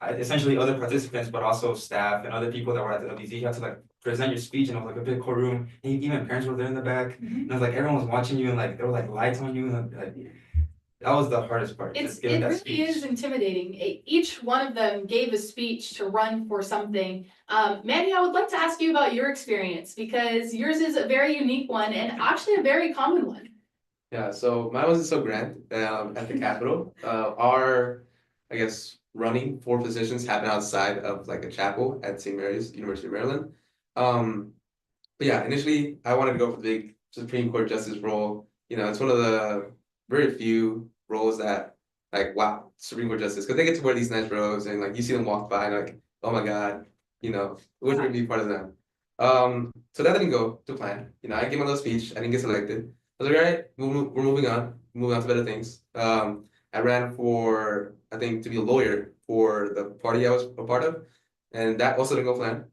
essentially other participants, but also staff and other people that were at the LDZ. You had to like present your speech, and it was like a big courtroom. And even parents were there in the back, and it was like everyone was watching you, and like there were like lights on you, and like that was the hardest part. It just giving that really speech. is intimidating. Each one of them gave a speech to run for something. Manny, I would like to ask you about your experience, because yours is a very unique one and actually a very common one. Yeah, so mine wasn't so grand at the Capitol. Our, I guess, running for positions happened outside of like a chapel at St. Mary's, University of Maryland. But yeah, initially I wanted to go for the big Supreme Court justice role. You know, it's one of the very few roles that like, wow, Supreme Court justice, because they get to wear these nice robes and like you see them walk by and like, oh my God, you know, wish we could be part of them. So that didn't go to plan. You know, I gave my little speech, I didn't get selected. I was like, all right, we're moving on to better things. I ran for, I think, to be a lawyer for the party I was a part of, and that also didn't go plan.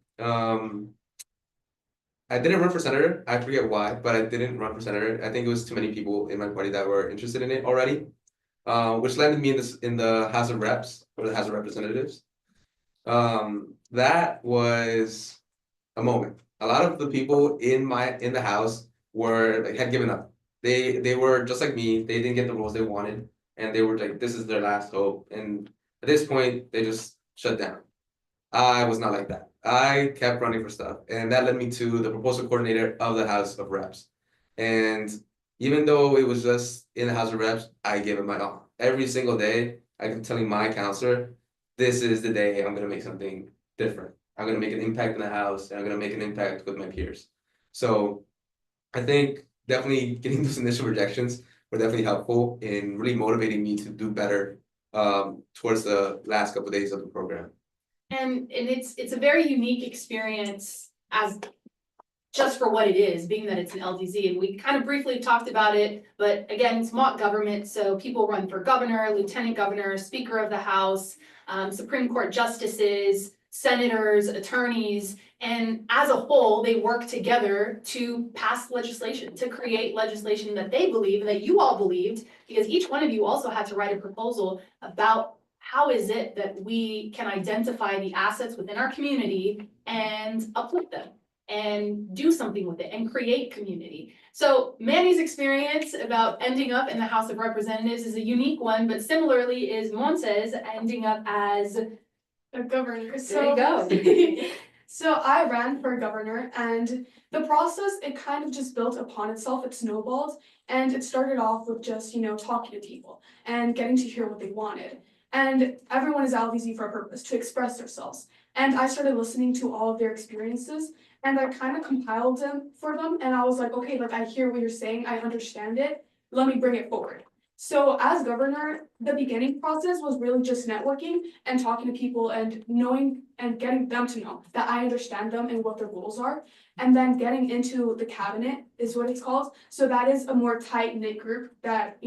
I didn't run for senator. I forget why, but I didn't run for senator. I think it was too many people in my party that were interested in it already, which landed me in the House of Reps or the House of Representatives. That was a moment. A lot of the people in the house had given up. They were just like me. They didn't get the roles they wanted, and they were like, this is their last hope. And at this point, they just shut down. I was not like that. I kept running for stuff, and that led me to the proposal coordinator of the House of Reps. And even though it was just in the House of Reps, I gave it my all. Every single day, I kept telling my counselor, this is the day I'm gonna make something different. I'm gonna make an impact in the House, and I'm gonna make an impact with my peers. So I think definitely getting those initial rejections were definitely helpful in really motivating me to do better towards the last couple of days of the program. And it's a very unique experience as just for what it is, being that it's an LDZ, and we kind of briefly talked about it, but again, it's mock government, so people run for governor, lieutenant governor, speaker of the House, Supreme Court justices, senators, attorneys, And as a whole, they work together to pass legislation, to create legislation that they believe and that you all believed, because each one of you also had to write a proposal about how is it that we can identify the assets within our community and uplift them and do something with it and create community. So Manny's experience about ending up in the House of Representatives is a unique one, but similarly is Monse's ending up as A governor. there you go. So I ran for governor, and the process, it kind of just built upon itself. It snowballed, and it started off with just, talking to people and getting to hear what they wanted. And everyone is LDZ for a purpose, to express themselves. And I started listening to all of their experiences, and I kind of compiled them for them. And I was like, okay, like I hear what you're saying, I understand it. Let me bring it forward. So as governor, the beginning process was really just networking and talking to people and knowing and getting them to know that I understand them and what their goals are. And then getting into the cabinet is what it's called. So that is a more tight-knit group that,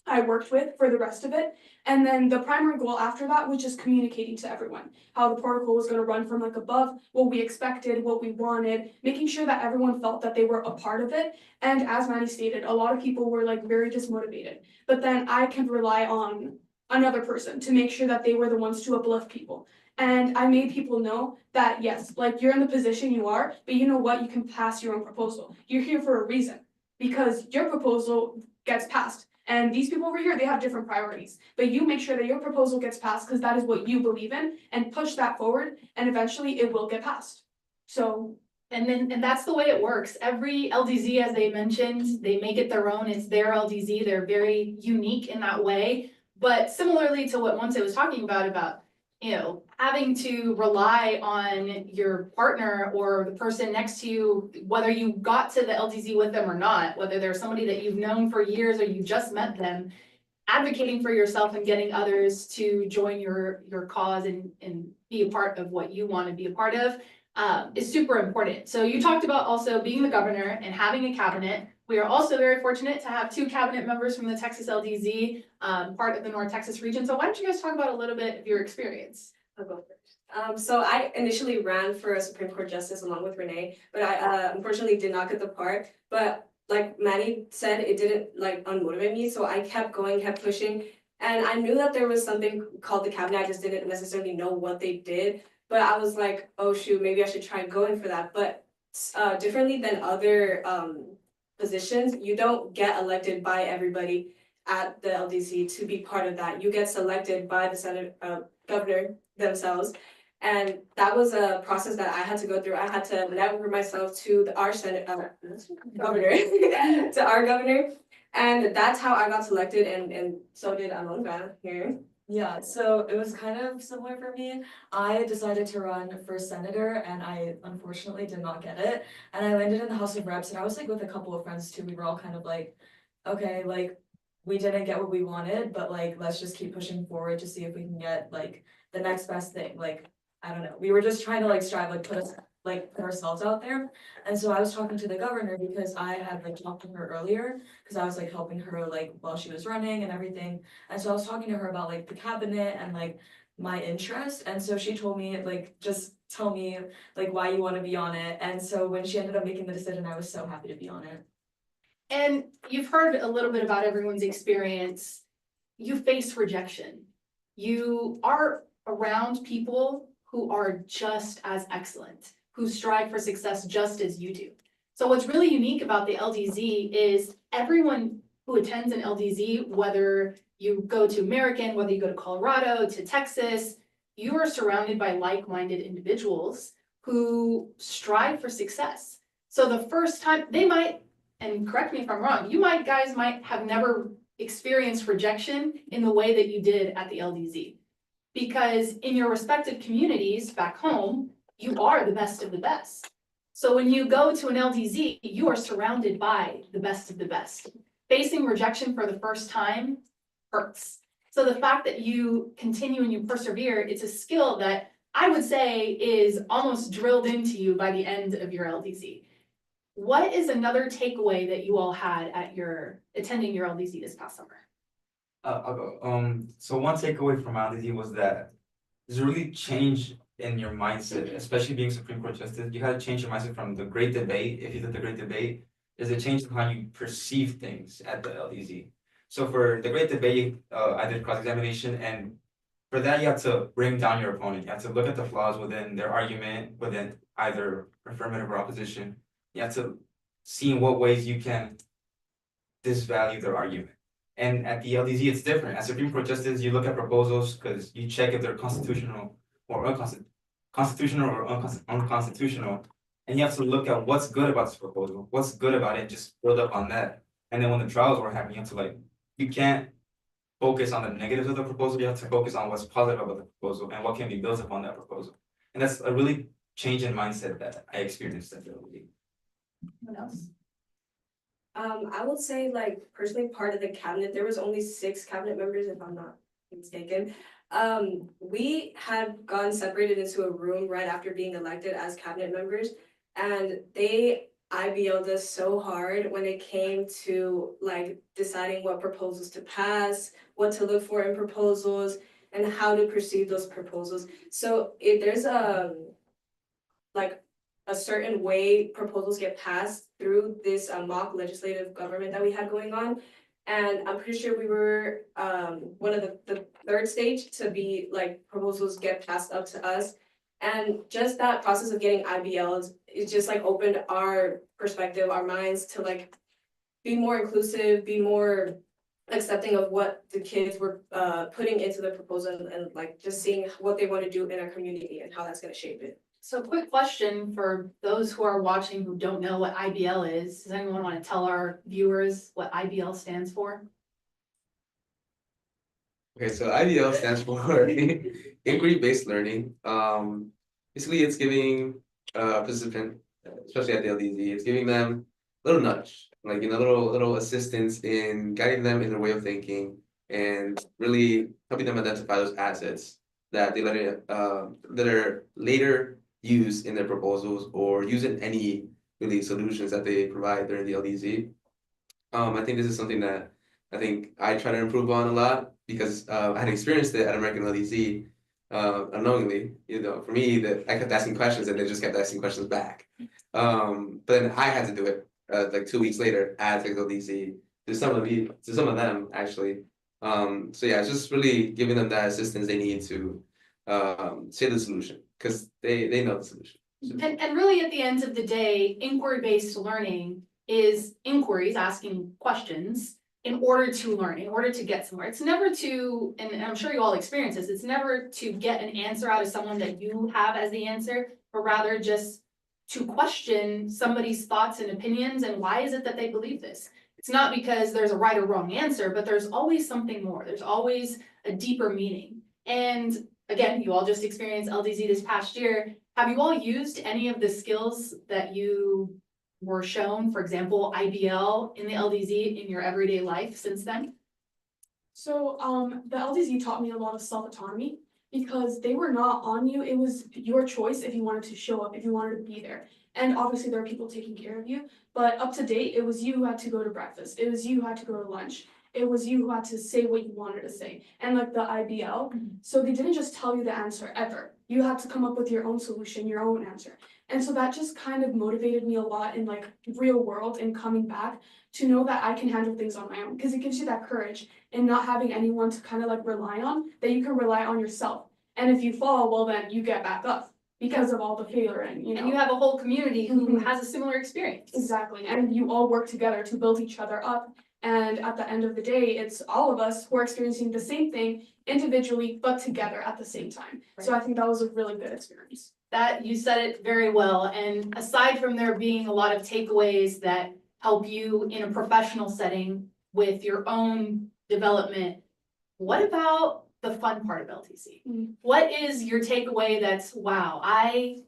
I worked with for the rest of it. And then the primary goal after that was just communicating to everyone how the protocol was going to run from like above, what we expected, what we wanted, making sure that everyone felt that they were a part of it. And as Maddie stated, a lot of people were like very dismotivated, but then I can rely on another person to make sure that they were the ones to uplift people. And I made people know that yes, like you're in the position you are, but you know what, you can pass your own proposal. You're here for a reason because your proposal gets passed. And these people over here, they have different priorities, but you make sure that your proposal gets passed because that is what you believe in and push that forward and eventually it will get passed. So. And that's the way it works. Every LDZ, as they mentioned, they make it their own. It's their LDZ. They're very unique in that way. But similarly to what Monse was talking about, having to rely on your partner or the person next to you, whether you got to the LDZ with them or not, whether they're somebody that you've known for years or you just met them, advocating for yourself and getting others to join your cause and be a part of what you want to be a part of is super important. So you talked about also being the governor and having a cabinet. We are also very fortunate to have 2 cabinet members from the Texas LDZ, part of the North Texas region. So why don't you guys talk about a little bit of your experience? I'll go first. So I initially ran for a Supreme Court justice along with Renee, but I unfortunately did not get the part. But like Maddie said, it didn't like unmotivate me. So I kept going, kept pushing. And I knew that there was something called the cabinet. I just didn't necessarily know what they did. But I was like, oh shoot, maybe I should try going for that. But differently than other positions, you don't get elected by everybody at the LDC to be part of that. You get selected by the Senate governor themselves. And that was a process that I had to go through. I had to network myself to our Senate governor, to our governor. And that's how I got selected, and so did Alumni here. Yeah, so it was kind of similar for me. I decided to run for senator and I unfortunately did not get it. And I landed in the House of Reps and I was like with a couple of friends too. We were all kind of like, okay, like we didn't get what we wanted, but like let's just keep pushing forward to see if we can get like the next best thing. Like, I don't know. We were just trying to like strive, like put ourselves out there. And so I was talking to the governor because I had like talked to her earlier because I was like helping her like while she was running and everything. And so I was talking to her about like the cabinet and like my interest. And so she told me like, just tell me like why you want to be on it. And so when she ended up making the decision, I was so happy to be on it. And you've heard a little bit about everyone's experience. You face rejection. You are around people who are just as excellent, who strive for success just as you do. So what's really unique about the LDZ is everyone who attends an LDZ, whether you go to American, whether you go to Colorado, to Texas, you are surrounded by like-minded individuals who strive for success. So the first time they might, and correct me if I'm wrong, guys might have never experienced rejection in the way that you did at the LDZ. Because in your respective communities back home, you are the best of the best. So when you go to an LDZ, you are surrounded by the best of the best. Facing rejection for the first time hurts. So the fact that you continue and you persevere, it's a skill that I would say is almost drilled into you by the end of your LDZ. What is another takeaway that you all had at attending your LDZ this past summer? I'll go. So one takeaway from LEAD was that there's a really change in your mindset, especially being Supreme Court Justice. You gotta change your mindset from the Great Debate. If you did the Great Debate, is a change in how you perceive things at the LEZ. So for the Great Debate, I did cross-examination, and for that, you have to bring down your opponent. You have to look at the flaws within their argument, within either affirmative or opposition. You have to see in what ways you can disvalue their argument. And at the LDZ, it's different. As Supreme Court Justice, you look at proposals because you check if they're constitutional or unconstitutional. And you have to look at what's good about this proposal, what's good about it, just build up on that. And then when the trials were happening, you have to you can't focus on the negatives of the proposal, you have to focus on what's positive about the proposal and what can be built upon that proposal. And that's a really change in mindset that I experienced at the LDZ. What else? I would say personally part of the cabinet, there was only 6 cabinet members if I'm not mistaken. We had gotten separated into a room right after being elected as cabinet members, and they IBL'd us so hard when it came to deciding what proposals to pass, what to look for in proposals, and how to perceive those proposals. So if there's a certain way proposals get passed through this mock legislative government that we had going on. And I'm pretty sure we were one of the 3rd stage to be proposals get passed up to us. And just that process of getting IBLs, it just opened our perspective, our minds to be more inclusive, be more accepting of what the kids were putting into the proposal and just seeing what they want to do in our community and how that's going to shape it. So quick question for those who are watching who don't know what IBL is. Does anyone want to tell our viewers what IBL stands for? Okay, so IBL stands for inquiry-based learning. Basically, it's giving a participant, especially at the LDZ, it's giving them a little nudge, little assistance in guiding them in their way of thinking and really helping them identify those assets that they that are later used in their proposals or use in any really solutions that they provide during the LDZ. I think this is something that I think I try to improve on a lot because I had experienced it at American LDZ unknowingly. For me, that I kept asking questions and they just kept asking questions back. But then I had to do it 2 weeks later at LDZ to some of them actually. So yeah, it's just really giving them that assistance they need to say the solution because they know the solution. And really at the end of the day, inquiry-based learning is inquiries, asking questions in order to learn, in order to get somewhere. It's never to, and I'm sure you all experience this, it's never to get an answer out of someone that you have as the answer, but rather just to question somebody's thoughts and opinions and why is it that they believe this. It's not because there's a right or wrong answer, but there's always something more. There's always a deeper meaning. And again, you all just experienced LDZ this past year. Have you all used any of the skills that you were shown, for example, IBL in the LDZ in your everyday life since then? So the LDZ taught me a lot of self-autonomy because they were not on you. It was your choice if you wanted to show up, if you wanted to be there. And obviously there are people taking care of you, but up to date, it was you who had to go to breakfast. It was you who had to go to lunch. It was you who had to say what you wanted to say. And the IBL, so they didn't just tell you the answer ever. You had to come up with your own solution, your own answer. And so that just kind of motivated me a lot in real world and coming back to know that I can handle things on my own because it gives you that courage and not having anyone to kind of rely on, that you can rely on yourself. And if you fall, well, then you get back up because of all the failure and And you have a whole community who has a similar experience. Exactly. And you all work together to build each other up. And at the end of the day, it's all of us who are experiencing the same thing individually, but together at the same time. Right. So I think that was a really good experience. That you said it very well. And aside from there being a lot of takeaways that help you in a professional setting with your own development, what about the fun part of LTC? What is your takeaway that's, wow, I,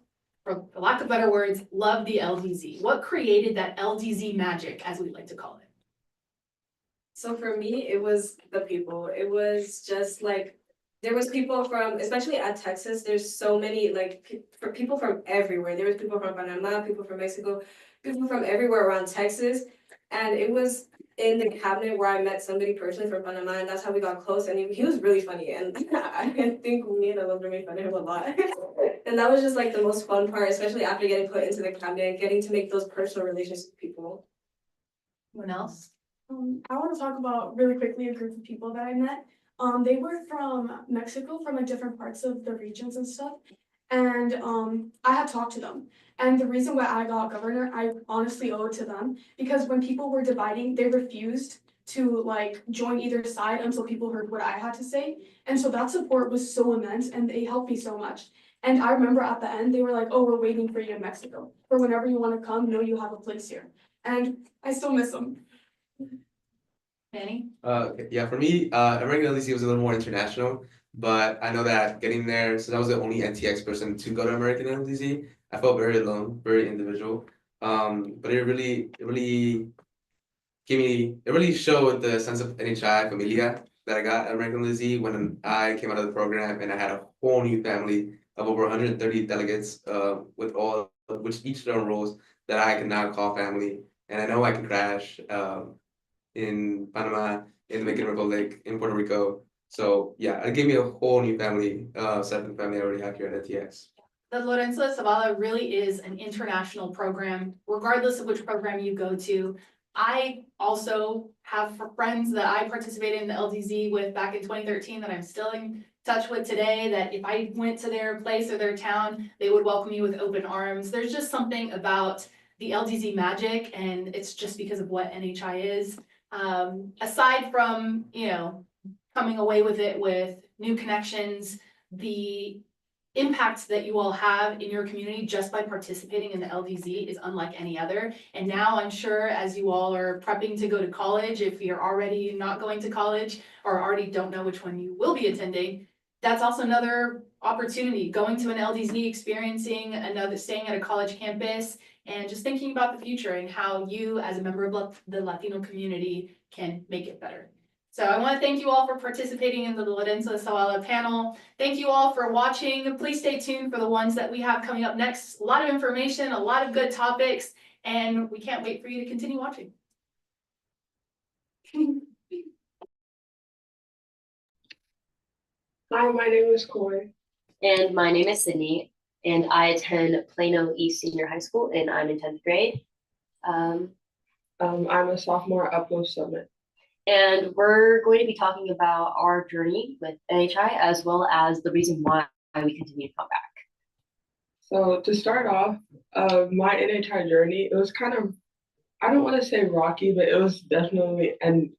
for lack of better words, love the LDZ? What created that LDZ magic, as we like to call it? So for me, it was the people. It was just there was people from, especially at Texas, there's so many for people from everywhere. There was people from Panama, people from Mexico, people from everywhere around Texas. And it was in the cabinet where I met somebody personally from Panama, and that's how we got close. And he was really funny, and I think me and Alumni made fun of him a lot. And And that was just like the most fun part, especially after getting put into the cabinet, getting to make those personal relationships with people. Anyone else? I want to talk about really quickly a group of people that I met. They were from Mexico, from like different parts of the regions and stuff. And I had talked to them. And the reason why I got governor, I honestly owe it to them, because when people were dividing, they refused to like join either side until people heard what I had to say. And so that support was so immense and they helped me so much. And I remember at the end, they were like, oh, we're waiting for you in Mexico. For whenever you want to come, know you have a place here. And I still miss them. Manny? Yeah, for me, American LDC was a little more international, but I know that getting there, since I was the only NTX person to go to American LDC, I felt very alone, very individual. But it really it really showed the sense of NHI familia that I got at American LDC when I came out of the program, and I had a whole new family of over 130 delegates, which each their own roles that I can now call family, and I know I can crash. In Panama, in the Dominican Republic, in Puerto Rico. So yeah, it gave me a whole new family, second family I already have here at NTX. The Lorenzo Zavala really is an international program, regardless of which program you go to. I also have friends that I participated in the LDZ with back in 2013 that I'm still in touch with today, that if I went to their place or their town, they would welcome me with open arms. There's just something about the LDZ magic, and it's just because of what NHI is. Aside from, coming away with it with new connections, the impact that you all have in your community just by participating in the LDZ is unlike any other. And now I'm sure as you all are prepping to go to college, if you're already not going to college or already don't know which one you will be attending, that's also another opportunity, going to an LDZ, experiencing staying at a college campus, and just thinking about the future and how you as a member of the Latino community can make it better. So I want to thank you all for participating in the Lorenzo Zavala panel. Thank you all for watching. Please stay tuned for the ones that we have coming up next. A lot of information, a lot of good topics, and we can't wait for you to continue watching. Hi, my name is Corey. And my name is Sydney, and I attend Plano East Senior High School, and I'm in 10th grade. I'm a sophomore at Upload Summit. And we're going to be talking about our journey with NHI, as well as the reason why we continue to come back. So to start off, my NHI journey, it was kind of, I don't want to say rocky, but it was definitely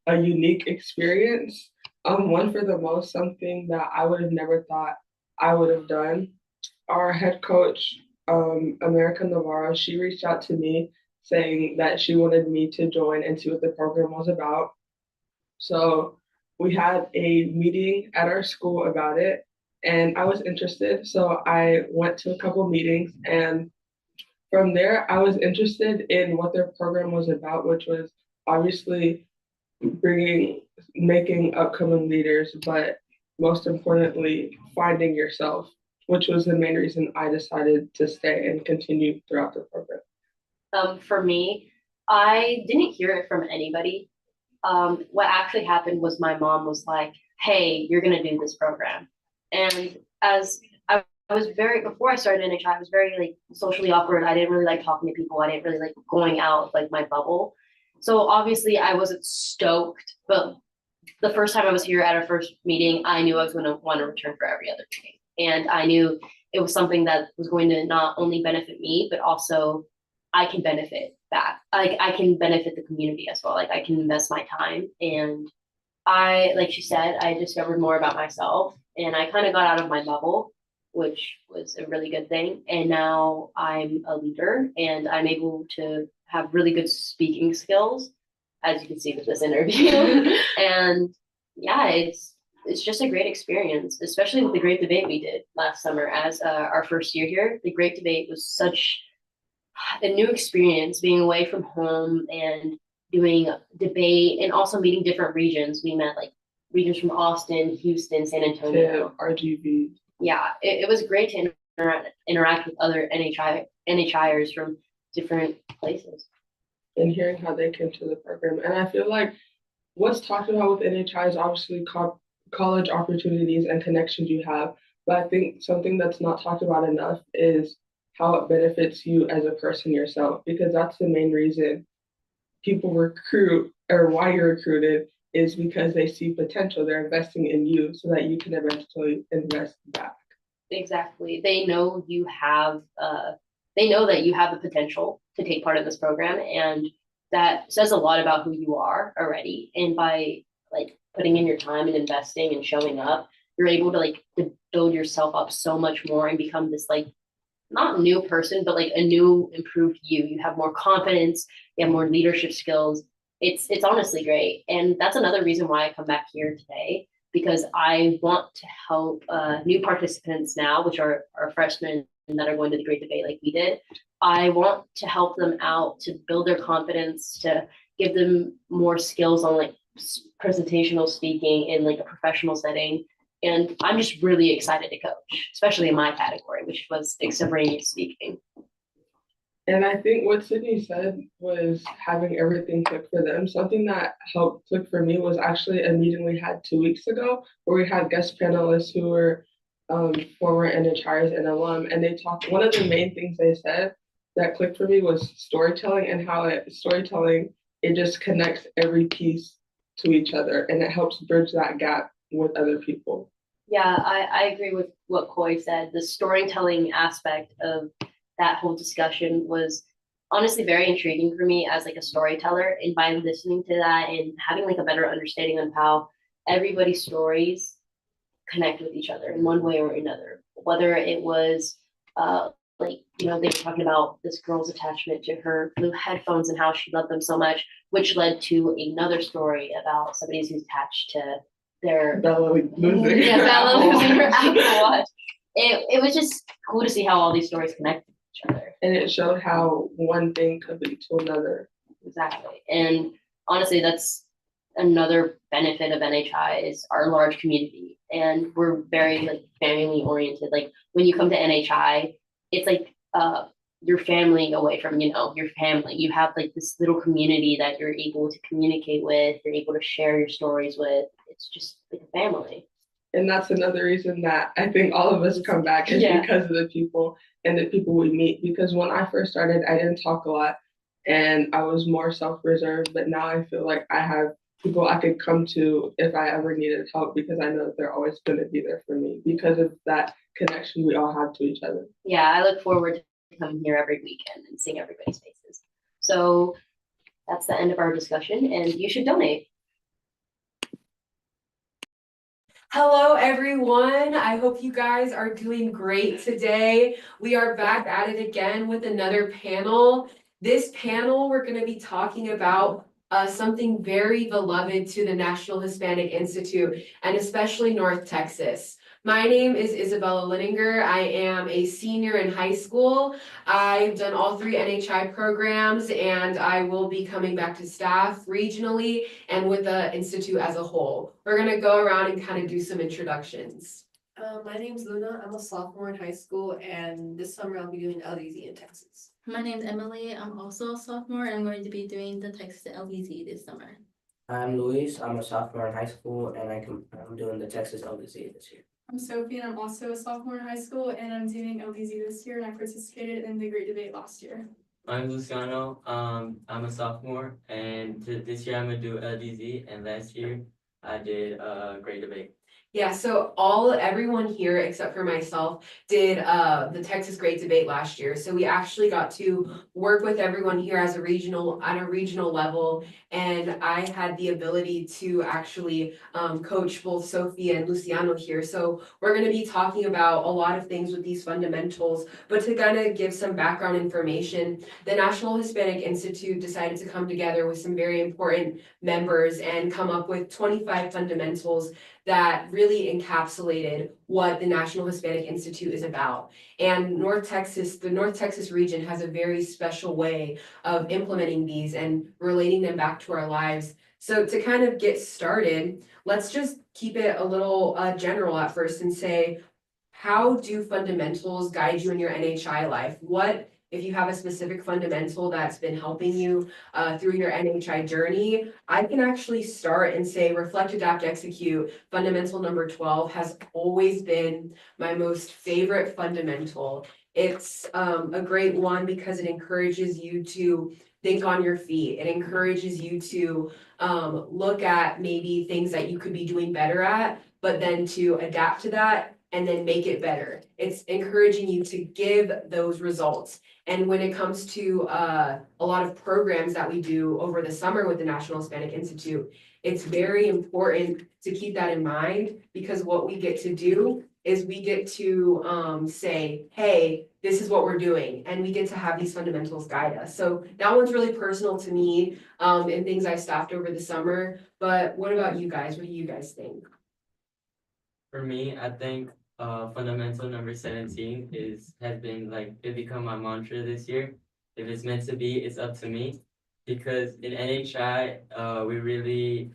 a unique experience. One for the most, something that I would have never thought I would have done. Our head coach, America Navarro, she reached out to me saying that she wanted me to join and see what the program was about. So we had a meeting at our school about it, and I was interested. So I went to a couple meetings, and from there, I was interested in what their program was about, which was obviously making upcoming leaders, but most importantly, finding yourself, which was the main reason I decided to stay and continue throughout the program. For me, I didn't hear it from anybody. What actually happened was my mom was like, hey, you're gonna do this program. And as I was before I started NHI, I was very socially awkward. I didn't really like talking to people. I didn't really like going out of my bubble. So obviously I wasn't stoked, but the first time I was here at our first meeting, I knew I was going to want to return for every other meeting. And I knew it was something that was going to not only benefit me, but also I can benefit that. I can benefit the community as well. I can invest my time. And like she said, I discovered more about myself, and I kind of got out of my bubble, which was a really good thing. And now I'm a leader, and I'm able to have really good speaking skills, as you can see with this interview. And yeah, it's just a great experience, especially with the great debate we did last summer as our first year here. The great debate was such a new experience, being away from home and doing debate, and also meeting different regions. We met regions from Austin, Houston, San Antonio, RGV. Yeah, it was great to interact with other NHIers from different places. And hearing how they came to the program. And I feel like what's talked about with NHI is obviously college opportunities and connections you have, But I think something that's not talked about enough is how it benefits you as a person yourself, because that's the main reason people recruit, or why you're recruited is because they see potential. They're investing in you so that you can eventually invest back. Exactly. They know they know that you have the potential to take part in this program, and that says a lot about who you are already. And by like putting in your time and investing and showing up, you're able to like to build yourself up so much more and become this like not new person, but like a new improved you. You have more confidence, you have more leadership skills. It's honestly great. And that's another reason why I come back here today, because I want to help new participants now, which are freshmen that are going to the Great Debate like we did. I want to help them out to build their confidence, to give them more skills on like presentational speaking in like a professional setting. And I'm just really excited to coach, especially in my category, which was extemporaneous speaking. And I think what Sydney said was having everything click for them. Something that helped click for me was actually a meeting we had 2 weeks ago where we had guest panelists who were former NHIs and alum. And they talked, one of the main things they said that clicked for me was storytelling, and how storytelling, it just connects every piece to each other and it helps bridge that gap with other people. Yeah, I agree with what Coy said. The storytelling aspect of that whole discussion was honestly very intriguing for me as like a storyteller. And by listening to that and having like a better understanding on how everybody's stories connect with each other in one way or another, whether it was like, you know, they were talking about this girl's attachment to her blue headphones and how she loved them so much, which led to another story about somebody who's attached to their Bella losing Bella losing her Apple Watch. It was just cool to see how all these stories connect with each other. And it showed how one thing could lead to another. Exactly. And honestly, that's another benefit of NHI is our large community. And we're very like family oriented. Like when you come to NHI, it's like your family away from, you know, your family. You have like this little community that you're able to communicate with, you're able to share your stories with. It's just like a family. And that's another reason that I think all of us come back is because of the people and the people we meet. Because when I first started, I didn't talk a lot and I was more self-reserved, but now I feel like I have people I could come to if I ever needed help, because I know that they're always going to be there for me because of that connection we all have to each other. Yeah, I look forward to coming here every weekend and seeing everybody's faces. So that's the end of our discussion, and you should donate. Hello, everyone. I hope you guys are doing great today. We are back at it again with another panel. This panel, we're going to be talking about something very beloved to the National Hispanic Institute, and especially North Texas. My name is Isabella Linninger. I am a senior in high school. I've done all 3 NHI programs, and I will be coming back to staff regionally and with the Institute as a whole. We're gonna go around and kind of do some introductions. My name's Luna. I'm a sophomore in high school, and this summer I'll be doing L.E.A.D in Texas. My name's Emily. I'm also a sophomore. I'm going to be doing the Texas L.E.A.D this summer. I'm Luis. I'm a sophomore in high school, and I'm doing the Texas L.E.A.D this year. I'm Sophie, and I'm also a sophomore in high school, and I'm doing L.E.A.D this year, and I participated in the Great Debate last year. I'm Luciano. I'm a sophomore, and this year I'm gonna do L.E.A.D, and last year I did Great Debate. Yeah, so everyone here except for myself did the Texas Great Debate last year. So we actually got to work with everyone here on a regional level, and I had the ability to actually coach both Sophie and Luciano here. So we're going to be talking about a lot of things with these fundamentals, but to kind of give some background information, the National Hispanic Institute decided to come together with some very important members and come up with 25 fundamentals that really encapsulated what the National Hispanic Institute is about. And the North Texas region has a very special way of implementing these and relating them back to our lives. So to kind of get started, let's just keep it a little general at first and say, how do fundamentals guide you in your NHI life? What if you have a specific fundamental that's been helping you through your NHI journey, I can actually start and say reflect, adapt, execute. Fundamental number 12 has always been my most favorite fundamental. It's a great one because it encourages you to think on your feet. It encourages you to look at maybe things that you could be doing better at, but then to adapt to that and then make it better. It's encouraging you to give those results. And when it comes to a lot of programs that we do over the summer with the National Hispanic Institute, it's very important to keep that in mind, because what we get to do is we get to say, hey, this is what we're doing, and we get to have these fundamentals guide us. So that one's really personal to me, and things I staffed over the summer. But what about you guys? What do you guys think? For me, I think fundamental number 17 has been like it become my mantra this year. If it's meant to be, it's up to me. Because in NHI, we really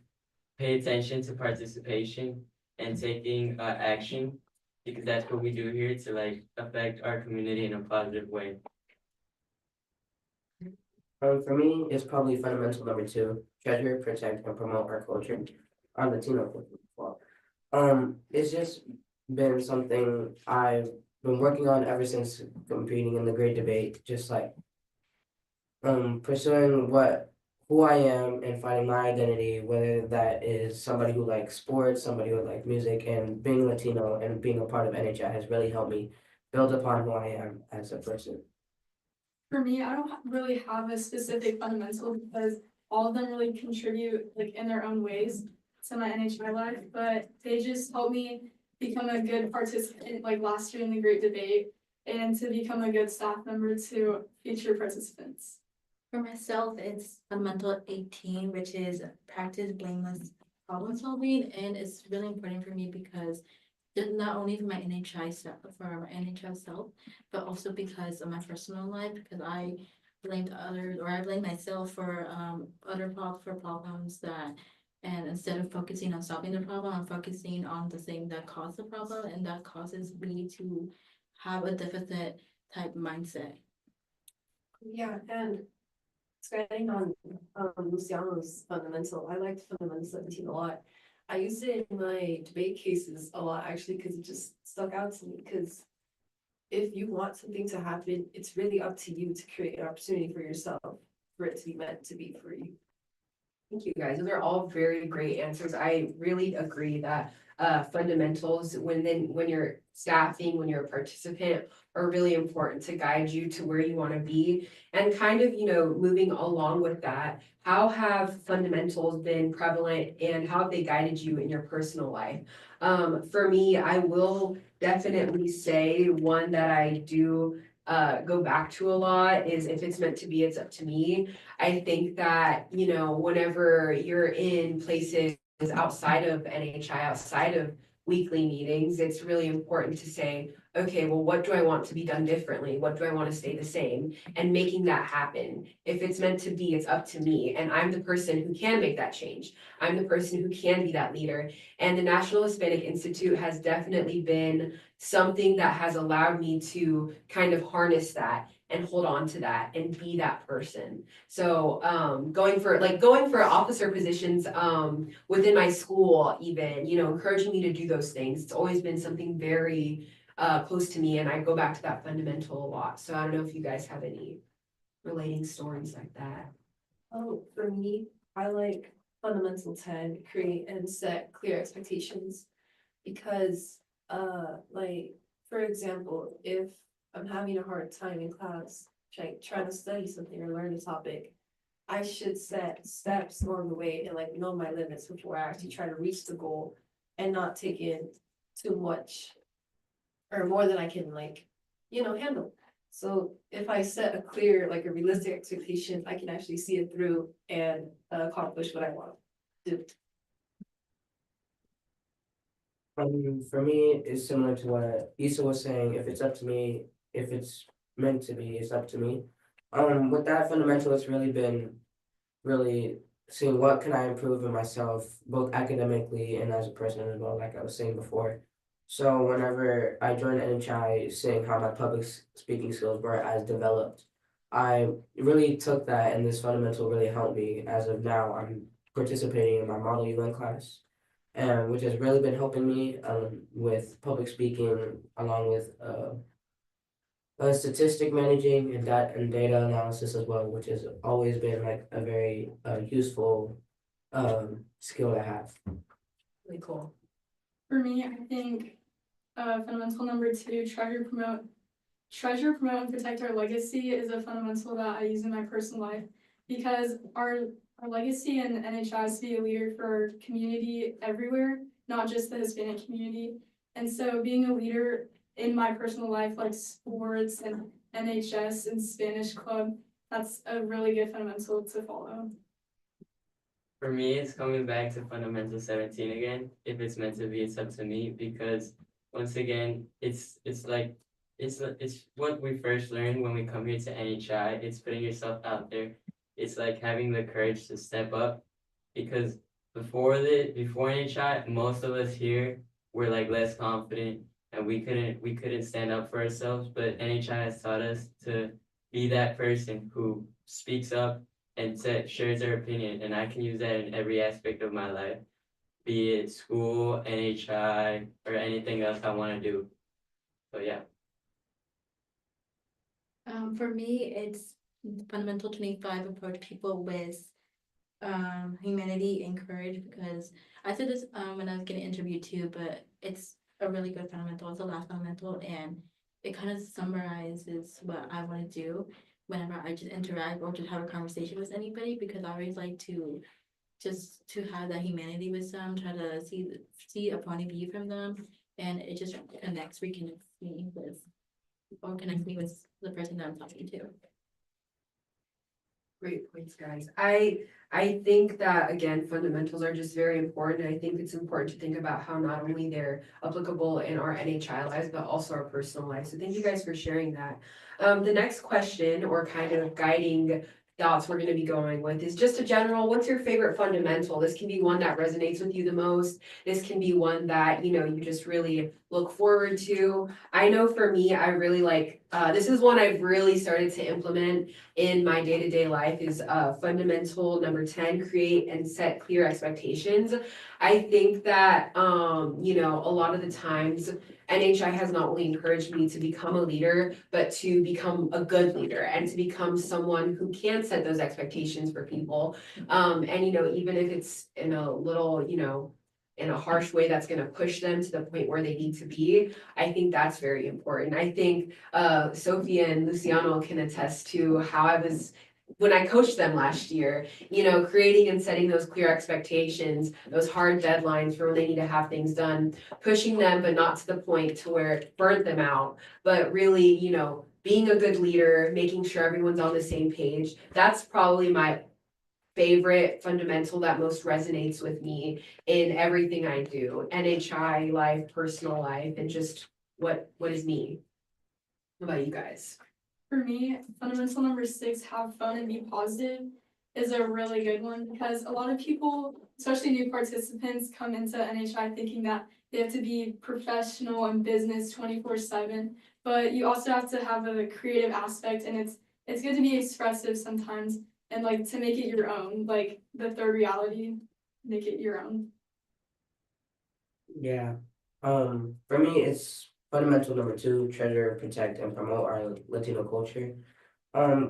pay attention to participation and taking action, because that's what we do here to like affect our community in a positive way. For me, it's probably fundamental number 2, treasure, protect, and promote our culture, our Latino culture as well. It's just been something I've been working on ever since competing in the great debate, just like pursuing who I am and finding my identity, whether that is somebody who likes sports, somebody who likes music, and being Latino and being a part of NHI has really helped me build upon who I am as a person. For me, I don't really have a specific fundamental because all of them really contribute like in their own ways to my NHI life, but they just help me become a good participant like last year in the great debate and to become a good staff member to future participants. For myself, it's fundamental 18, which is practice blameless problem solving, and it's really important for me because not only for my NHI self, but also because of my personal life, because I blamed others or I blamed myself for problems that, and instead of focusing on solving the problem, I'm focusing on the thing that caused the problem, and that causes me to have a deficit type mindset. Yeah, and expanding on Luciano's fundamental, I liked fundamental 17 a lot. I used it in my debate cases a lot actually because it just stuck out to me. Because if you want something to happen, it's really up to you to create an opportunity for yourself for it to be meant to be for you. Thank you, guys. Those are all very great answers. I really agree that fundamentals, when you're staffing, when you're a participant, are really important to guide you to where you want to be. And kind of, moving along with that, how have fundamentals been prevalent and how have they guided you in your personal life? For me, I will definitely say one that I do go back to a lot is if it's meant to be, it's up to me. I think that, whenever you're in places outside of NHI, outside of weekly meetings, it's really important to say, okay, well, what do I want to be done differently? What do I want to stay the same? And making that happen. If it's meant to be, it's up to me. And I'm the person who can make that change. I'm the person who can be that leader. And the National Hispanic Institute has definitely been something that has allowed me to kind of harness that and hold on to that and be that person. So going for officer positions within my school, even, encouraging me to do those things. It's always been something very close to me, and I go back to that fundamental a lot. So I don't know if you guys have any relating stories like that. Oh, for me, I like fundamental 10, create and set clear expectations. Because like, for example, if I'm having a hard time in class, trying to study something or learn a topic, I should set steps along the way and like know my limits before I actually try to reach the goal and not take in too much or more than I can handle. So if I set a clear, like a realistic expectation, I can actually see it through and accomplish what I want to do. For me, it's similar to what Issa was saying. If it's up to me, if it's meant to be, it's up to me. With that fundamental, it's really been seeing what can I improve in myself, both academically and as a person as well, like I was saying before. So whenever I joined NHI, seeing how my public speaking skills were as developed, I really took that, and this fundamental really helped me. As of now, I'm participating in my Model UN class, and which has really been helping me with public speaking, along with statistic managing and data analysis as well, which has always been like a very useful skill to have. Really cool. For me, I think fundamental number 2, treasure, promote, and protect our legacy is a fundamental that I use in my personal life, because our legacy in NHI is to be a leader for our community everywhere, not just the Hispanic community. And so being a leader in my personal life, like sports and NHS and Spanish club, that's a really good fundamental to follow. For me, it's coming back to fundamental 17 again. If it's meant to be, it's up to me, because once again, it's like it's what we first learned when we come here to NHI. It's putting yourself out there. It's like having the courage to step up, because before NHI, most of us here were like less confident, and we couldn't stand up for ourselves. But NHI has taught us to be that person who speaks up and shares their opinion, and I can use that in every aspect of my life, be it school, NHI, or anything else I want to do. So yeah. For me, it's fundamental 25, approach people with humanity and courage, because I said this when I was getting interviewed too, but it's a really good fundamental. It's the last fundamental, and it kind of summarizes what I want to do whenever I just interact or just have a conversation with anybody, because I always like to just to have that humanity with them, try to see a point of view from them, and it just reconnects me with the person that I'm talking to. Great points, guys. I think that, again, fundamentals are just very important. I think it's important to think about how not only they're applicable in our NHI lives, but also our personal lives. So thank you guys for sharing that. The next question, or kind of guiding thoughts we're going to be going with, is just a general, what's your favorite fundamental? This can be one that resonates with you the most. This can be one that, you just really look forward to. I know for me, I really like, this is one I've really started to implement in my day-to-day life, is fundamental number 10, create and set clear expectations. I think that, a lot of the times NHI has not only encouraged me to become a leader, but to become a good leader and to become someone who can set those expectations for people. And, even if it's in a little, in a harsh way that's going to push them to the point where they need to be, I think that's very important. I think Sophia and Luciano can attest to how I was when I coached them last year, creating and setting those clear expectations, those hard deadlines for when they need to have things done, pushing them, but not to the point to where it burnt them out, but really, being a good leader, making sure everyone's on the same page. That's probably my favorite fundamental that most resonates with me in everything I do, NHI life, personal life, and just what is me. What about you guys? For me, fundamental number 6, have fun and be positive, is a really good one, because a lot of people, especially new participants, come into NHI thinking that they have to be professional and business 24/7, but you also have to have a creative aspect, and it's good to be expressive sometimes, and like to make it your own, like the third reality, make it your own. Yeah. For me, it's fundamental number 2, treasure, protect, and promote our Latino culture.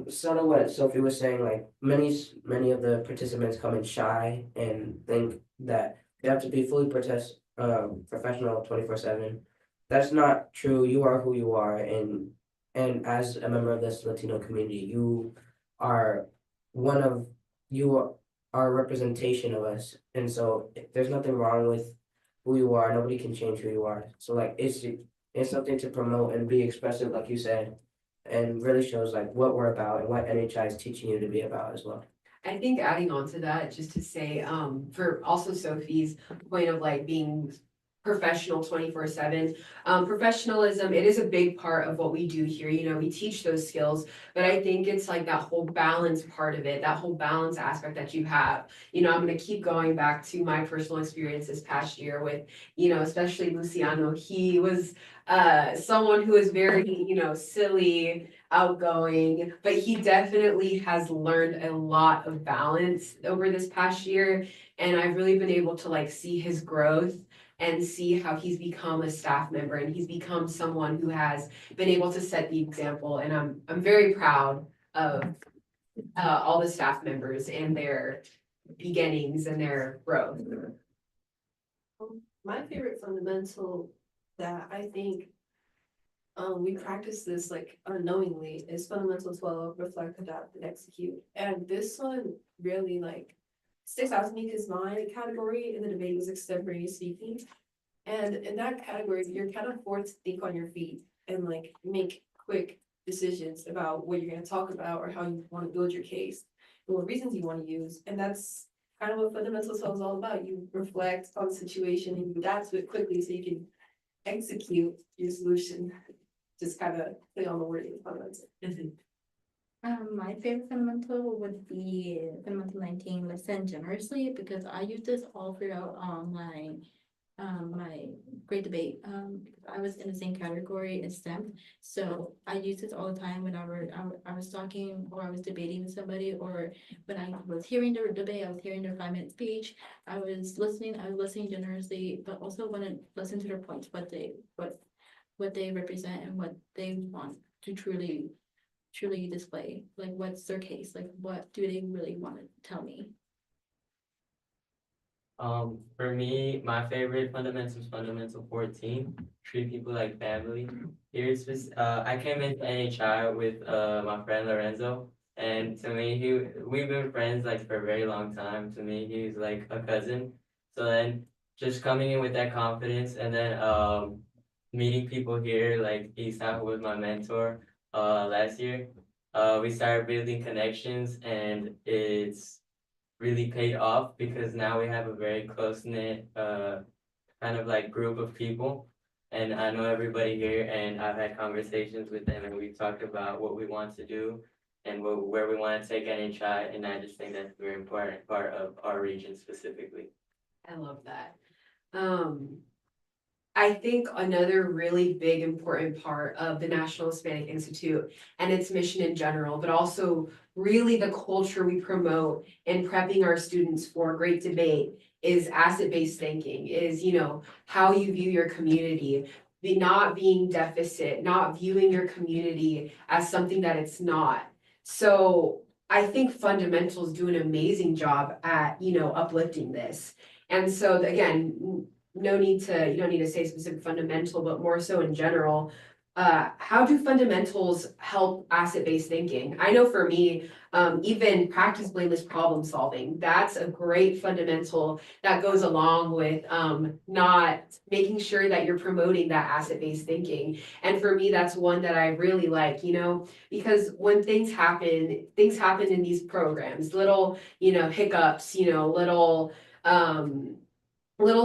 Sort of what Sophie was saying, like many of the participants come in shy and think that they have to be fully professional 24/7. That's not true. You are who you are, and as a member of this Latino community, you are you are a representation of us, and so there's nothing wrong with who you are. Nobody can change who you are. So like it's something to promote and be expressive, like you said, and really shows like what we're about and what NHI is teaching you to be about as well. I think adding on to that, just to say, for also Sophie's point of like being professional 24/7. Professionalism, it is a big part of what we do here. You know, we teach those skills, but I think it's like that whole balance part of it, that whole balance aspect that you have. You know, I'm gonna keep going back to my personal experience this past year with, you know, especially Luciano. He was someone who is very, you know, silly, outgoing, but he definitely has learned a lot of balance over this past year. And I've really been able to like see his growth and see how he's become a staff member and he's become someone who has been able to set the example. And I'm very proud of all the staff members and their beginnings and their growth. My favorite fundamental that I think we practice this like unknowingly is fundamental 12, reflect, adapt, and execute. And this one really like sticks out to me because my category in the debate was extemporaneous speaking. And in that category, you're kind of forced to think on your feet and like make quick decisions about what you're going to talk about or how you want to build your case and what reasons you want to use. And that's kind of what fundamental 12 is all about. You reflect on the situation and you adapt to it quickly so you can execute your solution. Just kind of play on the wording of fundamental. My favorite fundamental would be fundamental 19, listen generously, because I use this all throughout my grade debate. Because I was in the same category as STEM, so I use this all the time whenever I was talking or I was debating with somebody, or when I was hearing their debate, I was hearing their 5-minute speech. I was listening generously, but also want to listen to their points, what they represent and what they want to truly display, like what's their case, like what do they really want to tell me. For me, my favorite fundamental is fundamental 14, treat people like family. Here's I came into NHI with my friend Lorenzo, and to me we've been friends like for a very long time. To me he's like a cousin. So then just coming in with that confidence, and then meeting people here like Isa, who was my mentor last year. We started building connections, and it's really paid off because now we have a very close-knit kind of like group of people, and I know everybody here, and I've had conversations with them, and we've talked about what we want to do and where we want to take NHI, and I just think that's a very important part of our region specifically. I love that. I think another really big important part of the National Hispanic Institute and its mission in general, but also really the culture we promote in prepping our students for great debate is asset-based thinking, is, you know, how you view your community, not being deficit, not viewing your community as something that it's not. So I think fundamentals do an amazing job at, you know, uplifting this. And so again, you don't need to say specific fundamental, but more so in general, how do fundamentals help asset-based thinking? I know for me, even practice blameless problem solving, that's a great fundamental that goes along with not making sure that you're promoting that asset-based thinking. And for me, that's one that I really like, you know, because when things happen in these programs, little, you know, hiccups, you know, little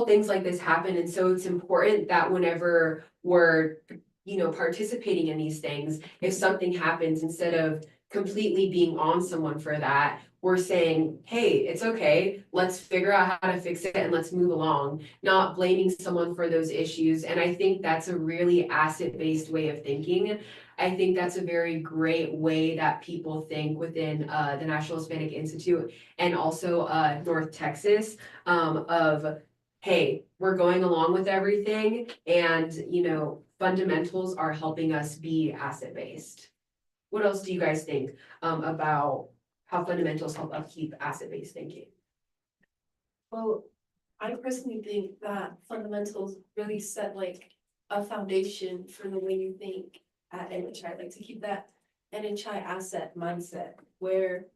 things like this happen. And so it's important that whenever we're, you know, participating in these things, if something happens, instead of completely being on someone for that, we're saying, hey, it's okay, let's figure out how to fix it and let's move along, not blaming someone for those issues. And I think that's a really asset-based way of thinking. I think that's a very great way that people think within the National Hispanic Institute and also North Texas, of hey, we're going along with everything, and you know, fundamentals are helping us be asset-based. What else do you guys think about how fundamentals help upkeep asset-based thinking? Well, I personally think that fundamentals really set like a foundation for the way you think at NHI, like to keep that NHI asset mindset where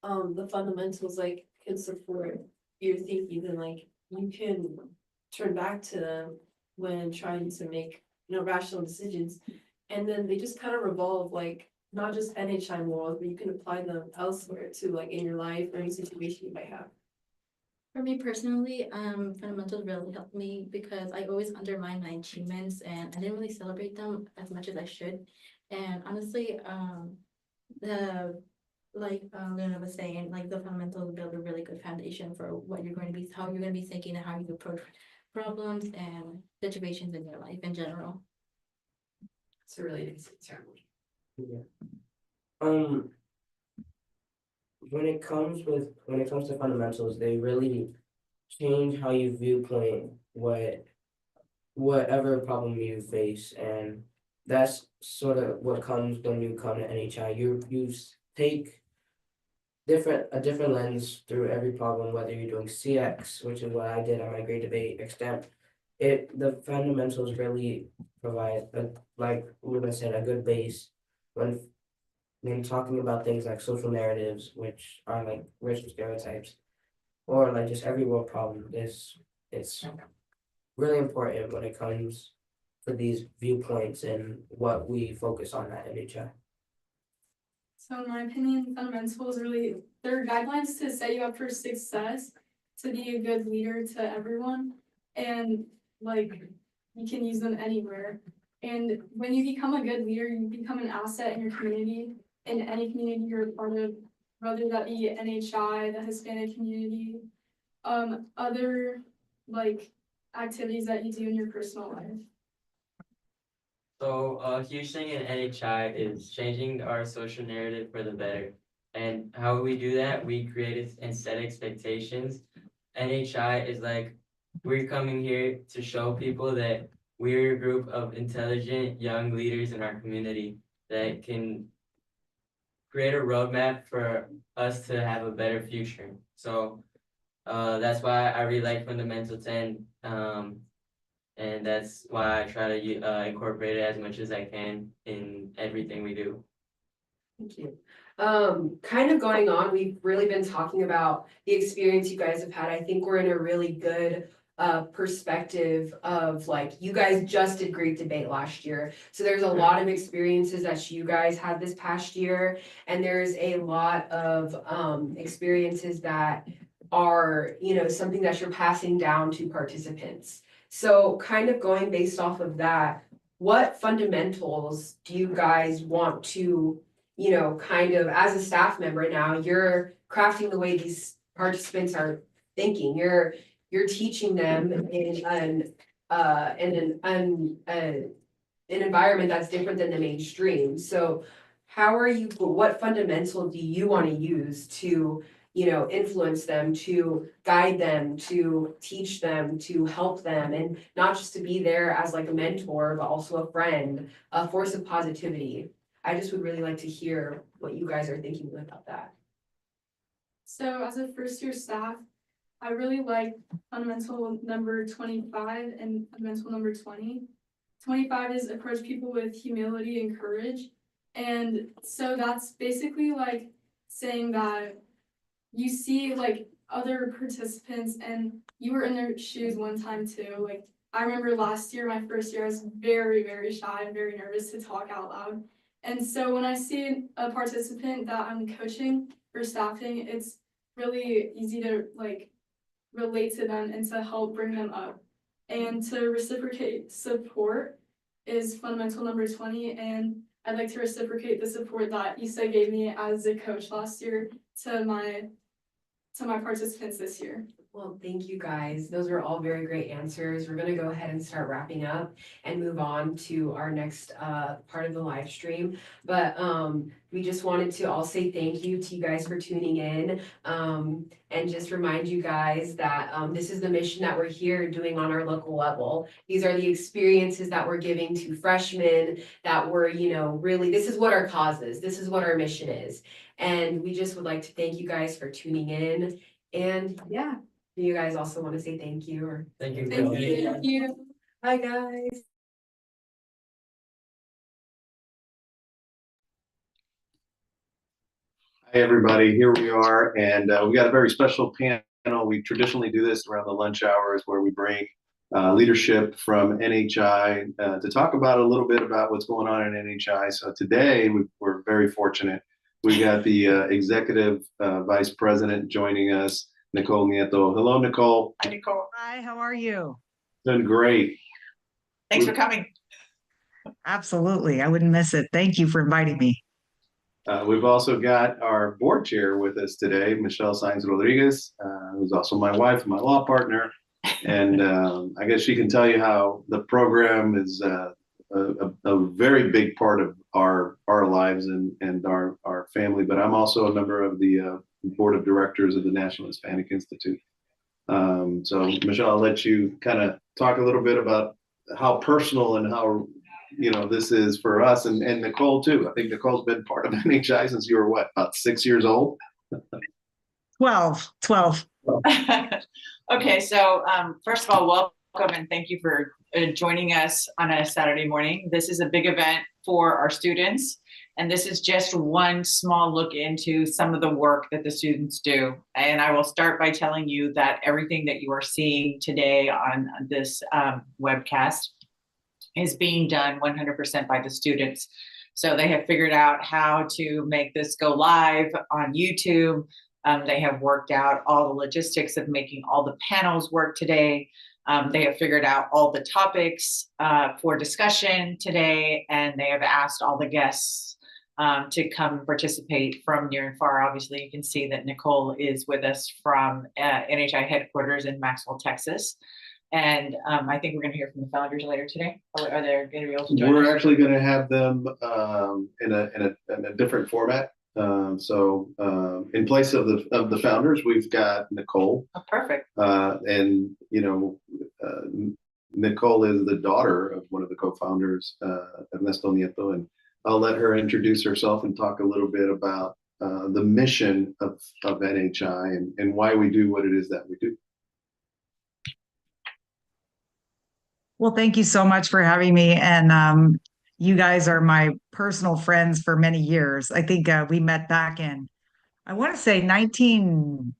the fundamentals like can support your thinking and like you can turn back to them when trying to make, you know, rational decisions. And then they just kind of revolve like not just NHI morals, but you can apply them elsewhere too, like in your life or any situation you might have. For me personally, fundamentals really helped me because I always undermine my achievements and I didn't really celebrate them as much as I should. And honestly, the Luna was saying, like the fundamentals build a really good foundation for what you're going to be, how you're going to be thinking, and how you approach problems and situations in your life in general. It's a really nice example. Yeah. When it comes to fundamentals, they really change how you viewpoint whatever problem you face, and that's sort of what comes when you come to NHI. You take a different lens through every problem, whether you're doing CX, which is what I did on my grade debate extent. The fundamentals really provide like Luna said, a good base when talking about things like social narratives, which are like racial stereotypes, or like just every world problem it's really important when it comes to these viewpoints and what we focus on at NHI. So in my opinion, fundamentals really, they're guidelines to set you up for success, to be a good leader to everyone. And like, you can use them anywhere. And when you become a good leader, you become an asset in your community, in any community you're a part of, whether that be NHI, the Hispanic community, other like activities that you do in your personal life. So a huge thing in NHI is changing our social narrative for the better. And how we do that, we create and set expectations. NHI is like, we're coming here to show people that we're a group of intelligent young leaders in our community that can create a roadmap for us to have a better future. So that's why I really like Fundamental 10. And that's why I try to incorporate it as much as I can in everything we do. Thank you. Kind of going on, we've really been talking about the experience you guys have had. I think we're in a really good perspective of like, you guys just did great debate last year. So there's a lot of experiences that you guys had this past year. And there's a lot of experiences that are, something that you're passing down to participants. So kind of going based off of that, what fundamentals do you guys want to, kind of as a staff member now, you're crafting the way these participants are thinking. You're teaching them in an environment that's different than the mainstream. So what fundamental do you want to use to, influence them, to guide them, to teach them, to help them, and not just to be there as like a mentor, but also a friend, a force of positivity? I just would really like to hear what you guys are thinking about that. So as a first year staff, I really like fundamental number 25 and fundamental number 20. 25 is approach people with humility and courage. And so that's basically like saying that you see like other participants and you were in their shoes one time too. Like I remember last year, my first year, I was very, very shy and very nervous to talk out loud. And so when I see a participant that I'm coaching or staffing, it's really easy to like relate to them and to help bring them up. And to reciprocate support is fundamental number 20. And I'd like to reciprocate the support that Issa gave me as a coach last year to my participants this year. Well, thank you guys. Those were all very great answers. We're gonna go ahead and start wrapping up and move on to our next part of the live stream. But we just wanted to all say thank you to you guys for tuning in. And just remind you guys that this is the mission that we're here doing on our local level. These are the experiences that we're giving to freshmen that we're, really, this is what our cause is. This is what our mission is. And we just would like to thank you guys for tuning in. And yeah, do you guys also want to say thank you? Or Thank you. Thank you. Bye, guys. Hey, everybody, here we are, and we got a very special panel. We traditionally do this around the lunch hours where we bring leadership from NHI to talk about a little bit about what's going on in NHI. So today we're very fortunate. We got the executive vice president joining us, Nicole Nieto. Hello, Nicole. Hi, Nicole. Hi, how are you? Doing great. Thanks for coming. Absolutely. I wouldn't miss it. Thank you for inviting me. We've also got our board chair with us today, Michelle Saenz Rodriguez, who's also my wife, my law partner. And I guess she can tell you how the program is a very big part of our lives and our family. But I'm also a member of the board of directors of the National Hispanic Institute. So Michelle, I'll let you kind of talk a little bit about how personal and how this is for us, and Nicole too. I think Nicole's been part of NHI since you were what, about 6 years old? 12. Okay, so first of all, welcome and thank you for joining us on a Saturday morning. This is a big event for our students, and this is just one small look into some of the work that the students do. And I will start by telling you that everything that you are seeing today on this webcast is being done 100% by the students. So they have figured out how to make this go live on YouTube. They have worked out all the logistics of making all the panels work today. They have figured out all the topics for discussion today, and they have asked all the guests to come participate from near and far. Obviously, you can see that Nicole is with us from NHI headquarters in Maxwell, Texas. And I think we're going to hear from the founders later today. Are they going to be able to join us? We're actually going to have them in a different format. So in place of the founders, we've got Nicole. Oh, perfect. And Nicole is the daughter of one of the co-founders, Ernesto Nieto, and I'll let her introduce herself and talk a little bit about the mission of NHI and why we do what it is that we do. Well, thank you so much for having me. And you guys are my personal friends for many years. I think we met back in, I want to say 19,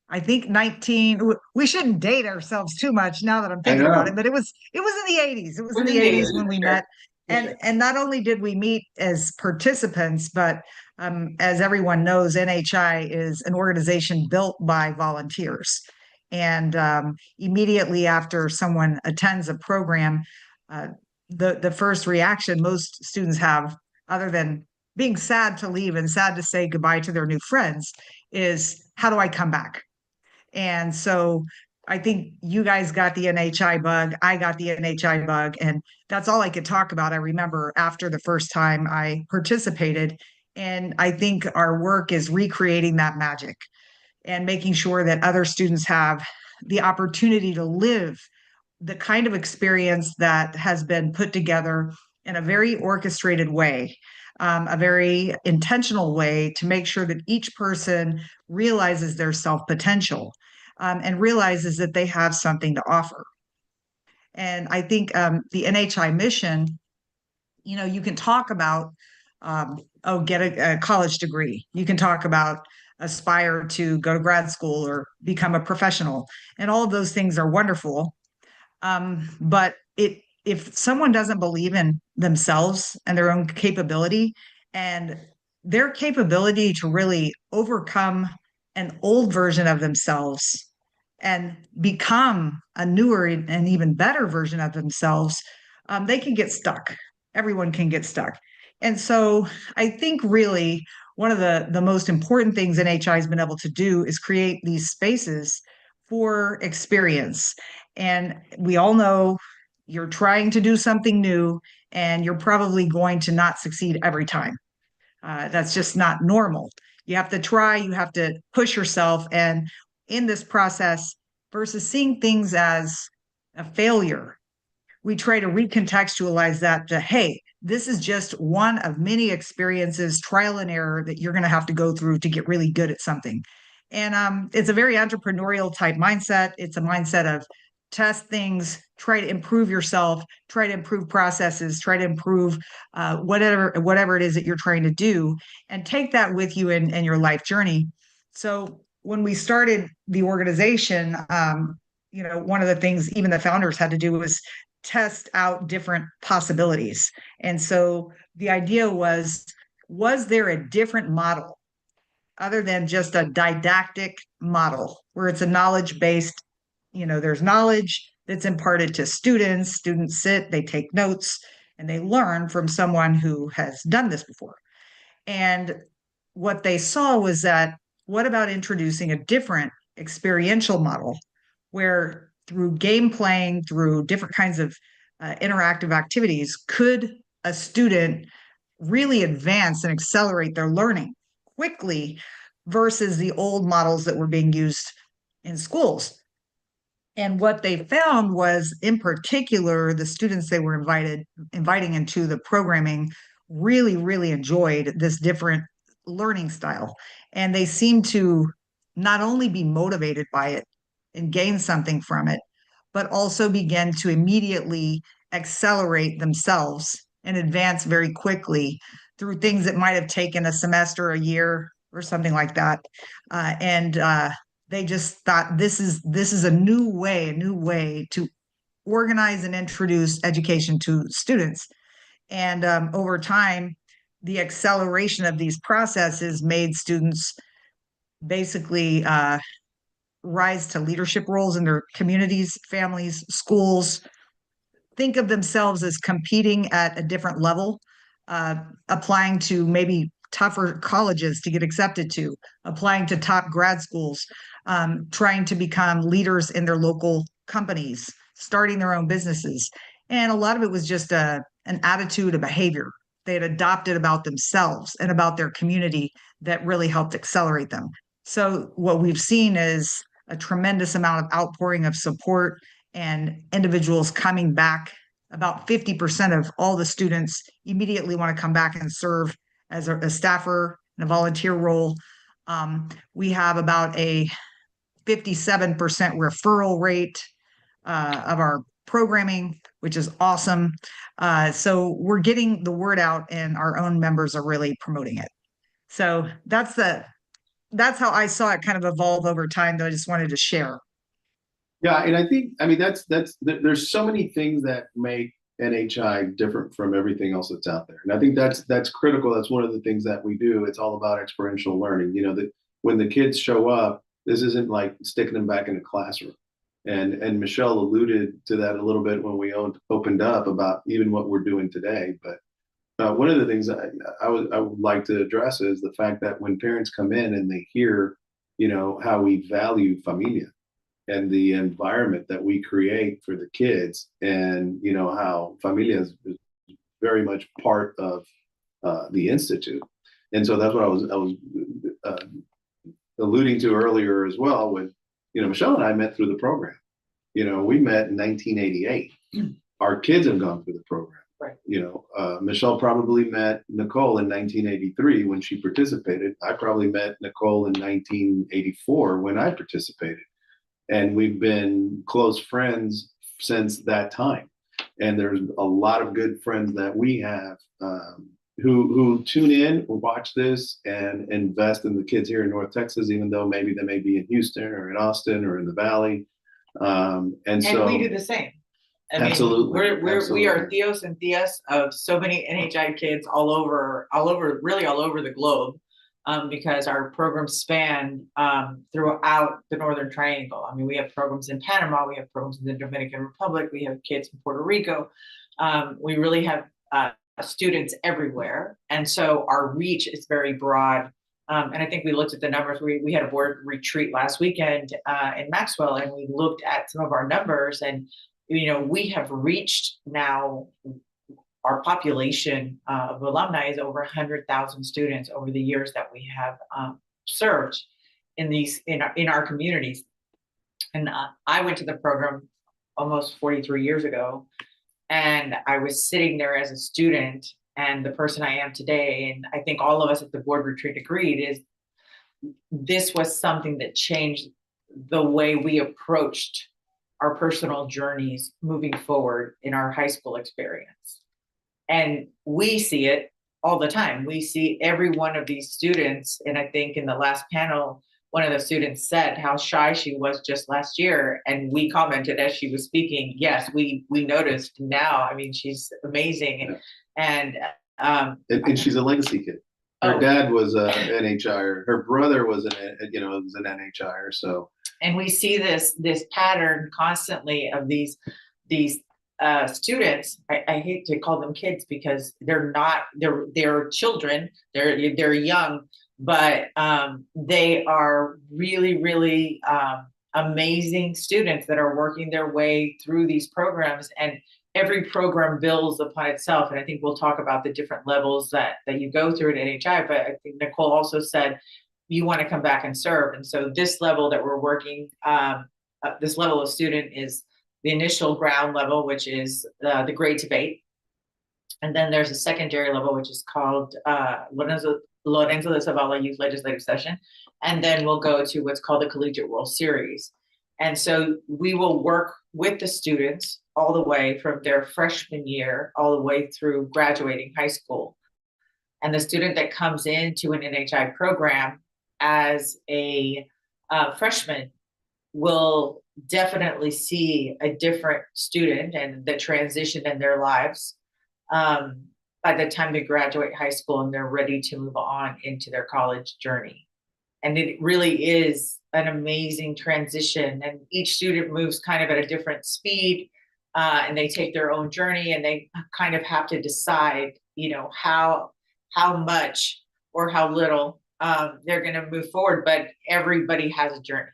I think 19, we shouldn't date ourselves too much now that I'm thinking about it, but it was in the 80s. It was in the 80s when we met. And not only did we meet as participants, but as everyone knows, NHI is an organization built by volunteers. And immediately after someone attends a program, the first reaction most students have, other than being sad to leave and sad to say goodbye to their new friends, is how do I come back? And so I think you guys got the NHI bug, I got the NHI bug, and that's all I could talk about. I remember after the first time I participated, and I think our work is recreating that magic and making sure that other students have the opportunity to live the kind of experience that has been put together in a very orchestrated way, a very intentional way to make sure that each person realizes their self-potential and realizes that they have something to offer. And I think the NHI mission, you can talk about, get a college degree. You can talk about aspire to go to grad school or become a professional. And all of those things are wonderful. But if someone doesn't believe in themselves and their own capability and their capability to really overcome an old version of themselves and become a newer and even better version of themselves, they can get stuck. Everyone can get stuck. And so I think really one of the most important things NHI has been able to do is create these spaces for experience. And we all know you're trying to do something new and you're probably going to not succeed every time. That's just not normal. You have to try, you have to push yourself. And in this process, versus seeing things as a failure, we try to recontextualize that to, hey, this is just one of many experiences, trial and error that you're going to have to go through to get really good at something. And it's a very entrepreneurial type mindset. It's a mindset of test things, try to improve yourself, try to improve processes, try to improve whatever it is that you're trying to do, and take that with you in your life journey. So when we started the organization, one of the things even the founders had to do was test out different possibilities. And so the idea was there a different model other than just a didactic model where it's a knowledge-based, there's knowledge that's imparted to students. Students sit, they take notes, and they learn from someone who has done this before. And what they saw was that, what about introducing a different experiential model where through game playing, through different kinds of interactive activities, could a student really advance and accelerate their learning quickly versus the old models that were being used in schools? And what they found was, in particular, the students they were inviting into the programming really, really enjoyed this different learning style. And they seemed to not only be motivated by it and gain something from it, but also begin to immediately accelerate themselves and advance very quickly through things that might have taken a semester, a year, or something like that. They just thought this is a new way to organize and introduce education to students. And over time, the acceleration of these processes made students basically rise to leadership roles in their communities, families, schools, think of themselves as competing at a different level, applying to maybe tougher colleges to get accepted to, applying to top grad schools, trying to become leaders in their local companies, starting their own businesses. And a lot of it was just an attitude, a behavior they had adopted about themselves and about their community that really helped accelerate them. So what we've seen is a tremendous amount of outpouring of support and individuals coming back. About 50% of all the students immediately want to come back and serve as a staffer in a volunteer role. We have about a 57% referral rate of our programming, which is awesome. So we're getting the word out, and our own members are really promoting it. So that's how I saw it kind of evolve over time, that I just wanted to share. Yeah, and I think, there's so many things that make NHI different from everything else that's out there. And I think that's critical. That's one of the things that we do. It's all about experiential learning. That when the kids show up, this isn't like sticking them back in a classroom. And Michelle alluded to that a little bit when we opened up about even what we're doing today. But one of the things I would like to address is the fact that when parents come in and they hear, how we value familia and the environment that we create for the kids, and how familia is very much part of the institute. And so that's what I was alluding to earlier as well. When Michelle and I met through the program. We met in 1988. Our kids have gone through the program. Right. Michelle probably met Nicole in 1983 when she participated. I probably met Nicole in 1984 when I participated. And we've been close friends since that time. And there's a lot of good friends that we have who tune in, watch this, and invest in the kids here in North Texas, even though maybe they may be in Houston or in Austin or in the Valley. And so we do the same. Absolutely. We are Theos and Theas of so many NHI kids all over the globe. Because our programs span throughout the Northern Triangle. We have programs in Panama, we have programs in the Dominican Republic, we have kids in Puerto Rico. We really have students everywhere. And so our reach is very broad. And I think we looked at the numbers. We had a board retreat last weekend in Maxwell, and we looked at some of our numbers, and we have reached now. Our population of alumni is over 100,000 students over the years that we have served in our communities. And I went to the program almost 43 years ago, and I was sitting there as a student, and the person I am today, and I think all of us at the board retreat agreed, is this was something that changed the way we approached our personal journeys moving forward in our high school experience. And we see it all the time. We see every one of these students. And I think in the last panel, one of the students said how shy she was just last year. And we commented as she was speaking, yes, we noticed now. She's amazing. And she's a legacy kid. Her dad was a NHIer. Her brother was was an NHIer. So, and we see this pattern constantly of these students. I hate to call them kids because they're not. They're children. They're young, but they are really amazing students that are working their way through these programs, and every program builds upon itself. And I think we'll talk about the different levels that you go through at NHI, but I think Nicole also said you want to come back and serve. And so this level that we're working, this level of student is the initial ground level, which is the grade to 8. And then there's a secondary level, which is called Lorenzo de Zavala Youth Legislative Session. And then we'll go to what's called the Collegiate World Series. And so we will work with the students all the way from their freshman year, all the way through graduating high school. And the student that comes into an NHI program as a freshman will definitely see a different student and the transition in their lives by the time they graduate high school and they're ready to move on into their college journey. And it really is an amazing transition, and each student moves kind of at a different speed, and they take their own journey, and they kind of have to decide, how much or how little they're going to move forward, but everybody has a journey.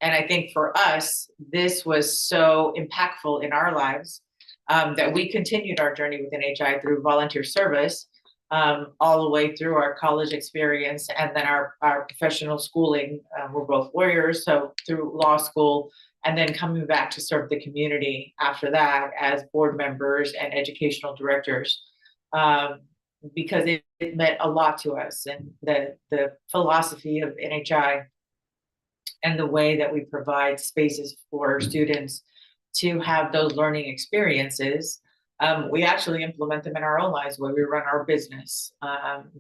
And I think for us, this was so impactful in our lives that we continued our journey with NHI through volunteer service, all the way through our college experience and then our professional schooling. We're both lawyers, so through law school, and then coming back to serve the community after that as board members and educational directors, because it meant a lot to us. And the philosophy of NHI and the way that we provide spaces for students to have those learning experiences, we actually implement them in our own lives, the way we run our business,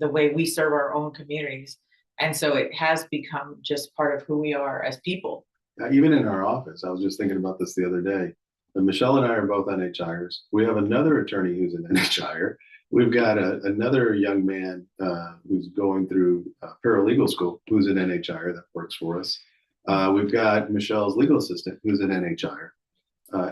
the way we serve our own communities. And so it has become just part of who we are as people. Even in our office, I was just thinking about this the other day. And Michelle and I are both NHIers. We have another attorney who's an NHIer. We've got another young man who's going through paralegal school, who's an NHIer that works for us. We've got Michelle's legal assistant, who's an NHIer.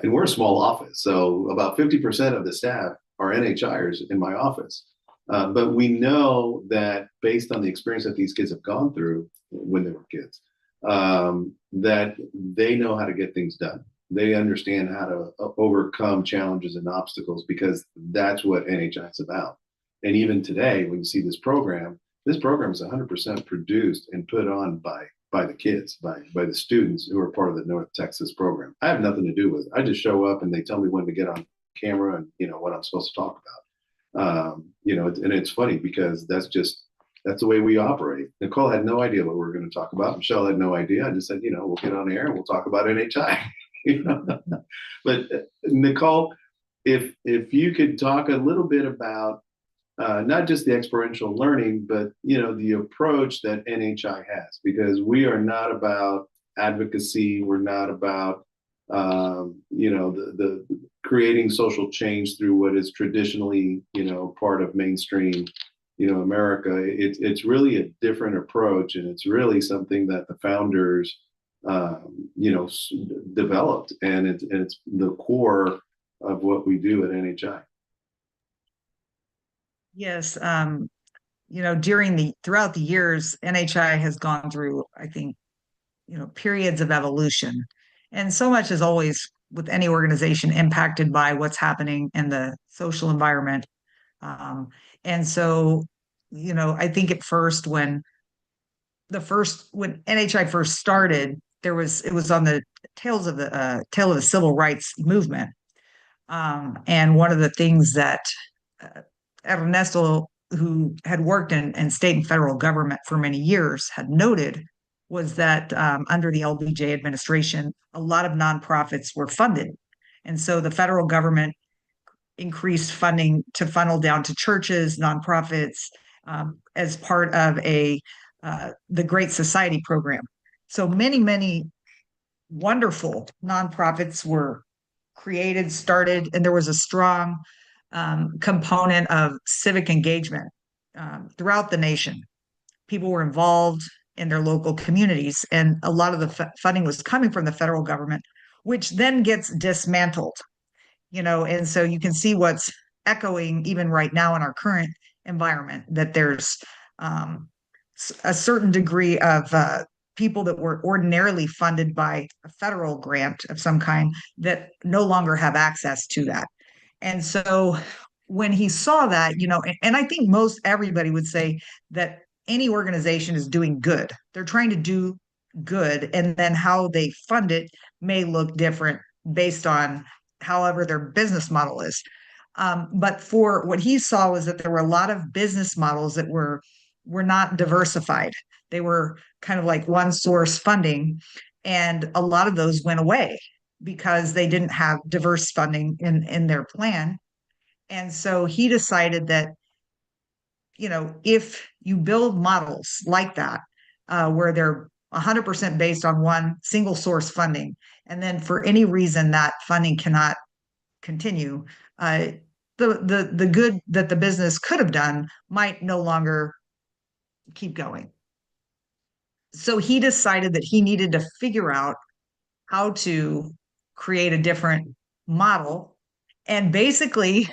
And we're a small office, so about 50% of the staff are NHIers in my office. But we know that based on the experience that these kids have gone through when they were kids, that they know how to get things done. They understand how to overcome challenges and obstacles, because that's what NHI is about. And even today, when you see this program is 100% produced and put on by the kids, by the students who are part of the North Texas program. I have nothing to do with it. I just show up and they tell me when to get on camera and what I'm supposed to talk about. And it's funny because that's the way we operate. Nicole had no idea what we were going to talk about. Michelle had no idea. I just said, we'll get on air and we'll talk about NHI. But Nicole, if you could talk a little bit about not just the experiential learning, but the approach that NHI has, because we are not about advocacy. We're not about the creating social change through what is traditionally part of mainstream America. It's really a different approach, and it's really something that the founders developed, and it's the core of what we do at NHI. Yes, throughout the years, NHI has gone through, I think, periods of evolution. And so much is always, with any organization, impacted by what's happening in the social environment. And so, I think at first, when NHI first started, it was on the tail of the civil rights movement. And one of the things that Ernesto, who had worked in state and federal government for many years, had noted was that under the LBJ administration, a lot of nonprofits were funded. And so the federal government increased funding to funnel down to churches, nonprofits, as part of the Great Society program. So many wonderful nonprofits were created, started, and there was a strong component of civic engagement throughout the nation. People were involved in their local communities, and a lot of the funding was coming from the federal government, which then gets dismantled, and so you can see what's echoing even right now in our current environment, that there's a certain degree of people that were ordinarily funded by a federal grant of some kind that no longer have access to that. And so when he saw that, and I think most everybody would say that any organization is doing good. They're trying to do good, and then how they fund it may look different based on however their business model is. But for what he saw was that there were a lot of business models that were not diversified. They were kind of like one source funding, and a lot of those went away because they didn't have diverse funding in their plan. And so he decided that, if you build models like that, where they're 100% based on one single source funding, and then for any reason that funding cannot continue, the good that the business could have done might no longer keep going. So he decided that he needed to figure out how to create a different model. And basically,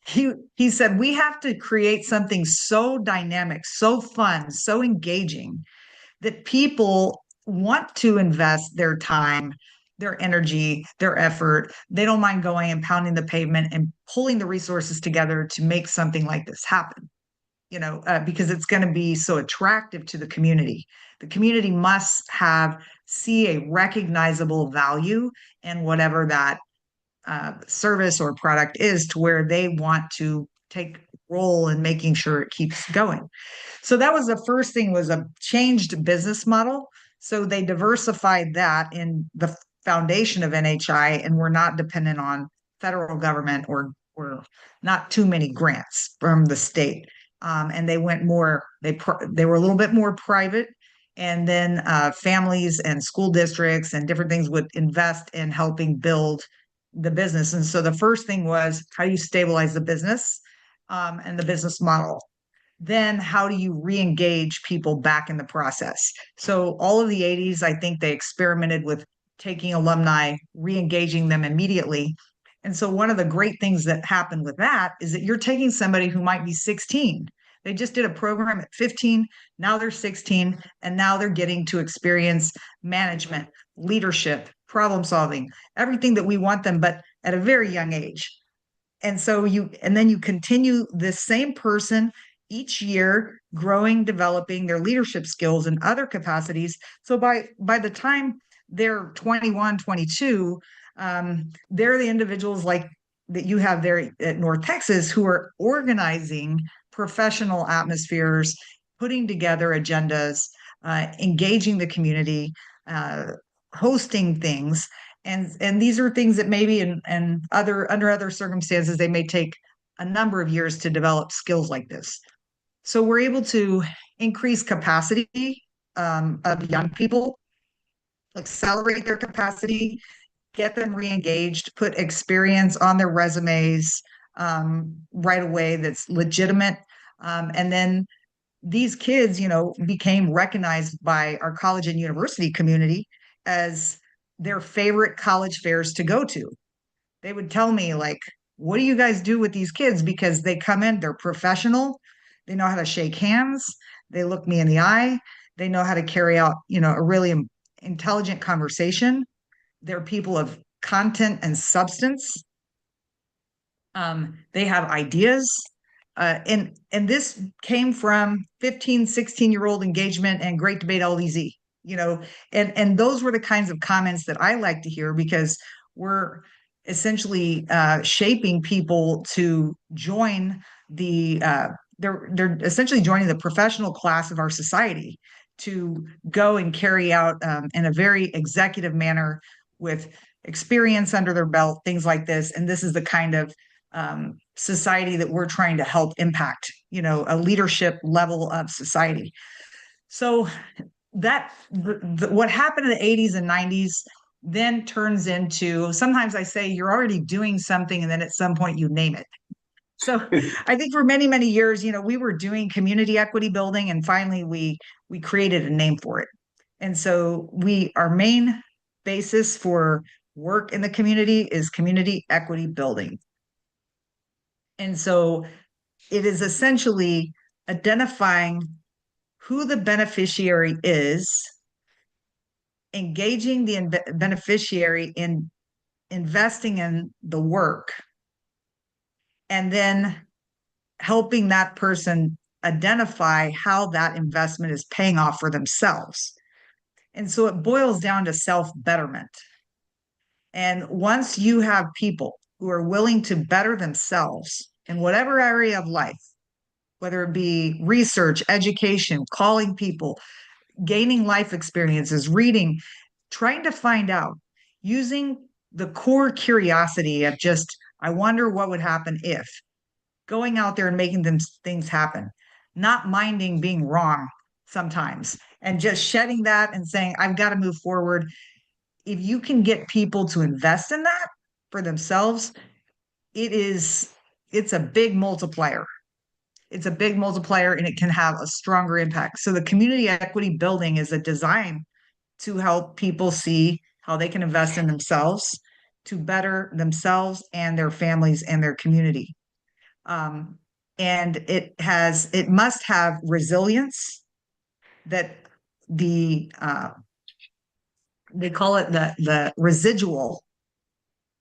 he said, we have to create something so dynamic, so fun, so engaging that people want to invest their time, their energy, their effort. They don't mind going and pounding the pavement and pulling the resources together to make something like this happen, because it's going to be so attractive to the community. The community must see a recognizable value in whatever that service or product is, to where they want to take role in making sure it keeps going. So that was the first thing, was a changed business model. So they diversified that in the foundation of NHI, and we're not dependent on federal government or not too many grants from the state. And they went more, they were a little bit more private. And then families and school districts and different things would invest in helping build the business. And so the first thing was, how do you stabilize the business and the business model? Then how do you re-engage people back in the process? So all of the 80s, I think they experimented with taking alumni, re-engaging them immediately. And so one of the great things that happened with that is that you're taking somebody who might be 16. They just did a program at 15, now they're 16, and now they're getting to experience management, leadership, problem solving, everything that we want them, but at a very young age. And so then you continue this same person each year, growing, developing their leadership skills and other capacities. So by the time they're 21, 22, they're the individuals like that you have there at North Texas, who are organizing professional atmospheres, putting together agendas, engaging the community, hosting things. And these are things that maybe under other circumstances, they may take a number of years to develop skills like this. So we're able to increase capacity of young people, accelerate their capacity, get them re-engaged, put experience on their resumes right away that's legitimate. And then these kids, became recognized by our college and university community as their favorite college fairs to go to. They would tell me, like, what do you guys do with these kids? Because they come in, they're professional, they know how to shake hands, they look me in the eye, they know how to carry out, a really intelligent conversation. They're people of content and substance. They have ideas. And this came from 15, 16-year-old engagement and Great Debate L.E.A.D, and those were the kinds of comments that I like to hear, because we're essentially shaping people to join they're essentially joining the professional class of our society, to go and carry out in a very executive manner with experience under their belt, things like this. And this is the kind of society that we're trying to help impact, a leadership level of society. So that what happened in the 80s and 90s then turns into, sometimes I say you're already doing something and then at some point you name it. So I think for many, many years, we were doing community equity building, and finally we created a name for it. And so our main basis for work in the community is community equity building. And so it is essentially identifying who the beneficiary is, engaging the beneficiary in investing in the work, and then helping that person identify how that investment is paying off for themselves. And so it boils down to self-betterment. And once you have people who are willing to better themselves in whatever area of life, whether it be research, education, calling people, gaining life experiences, reading, trying to find out, using the core curiosity of just, I wonder what would happen if, going out there and making things happen, not minding being wrong sometimes, and just shedding that and saying, I've got to move forward. If you can get people to invest in that for themselves, it's a big multiplier. It's a big multiplier, and it can have a stronger impact. So the community equity building is a design to help people see how they can invest in themselves to better themselves and their families and their community. And it must have resilience, that they call it the residual.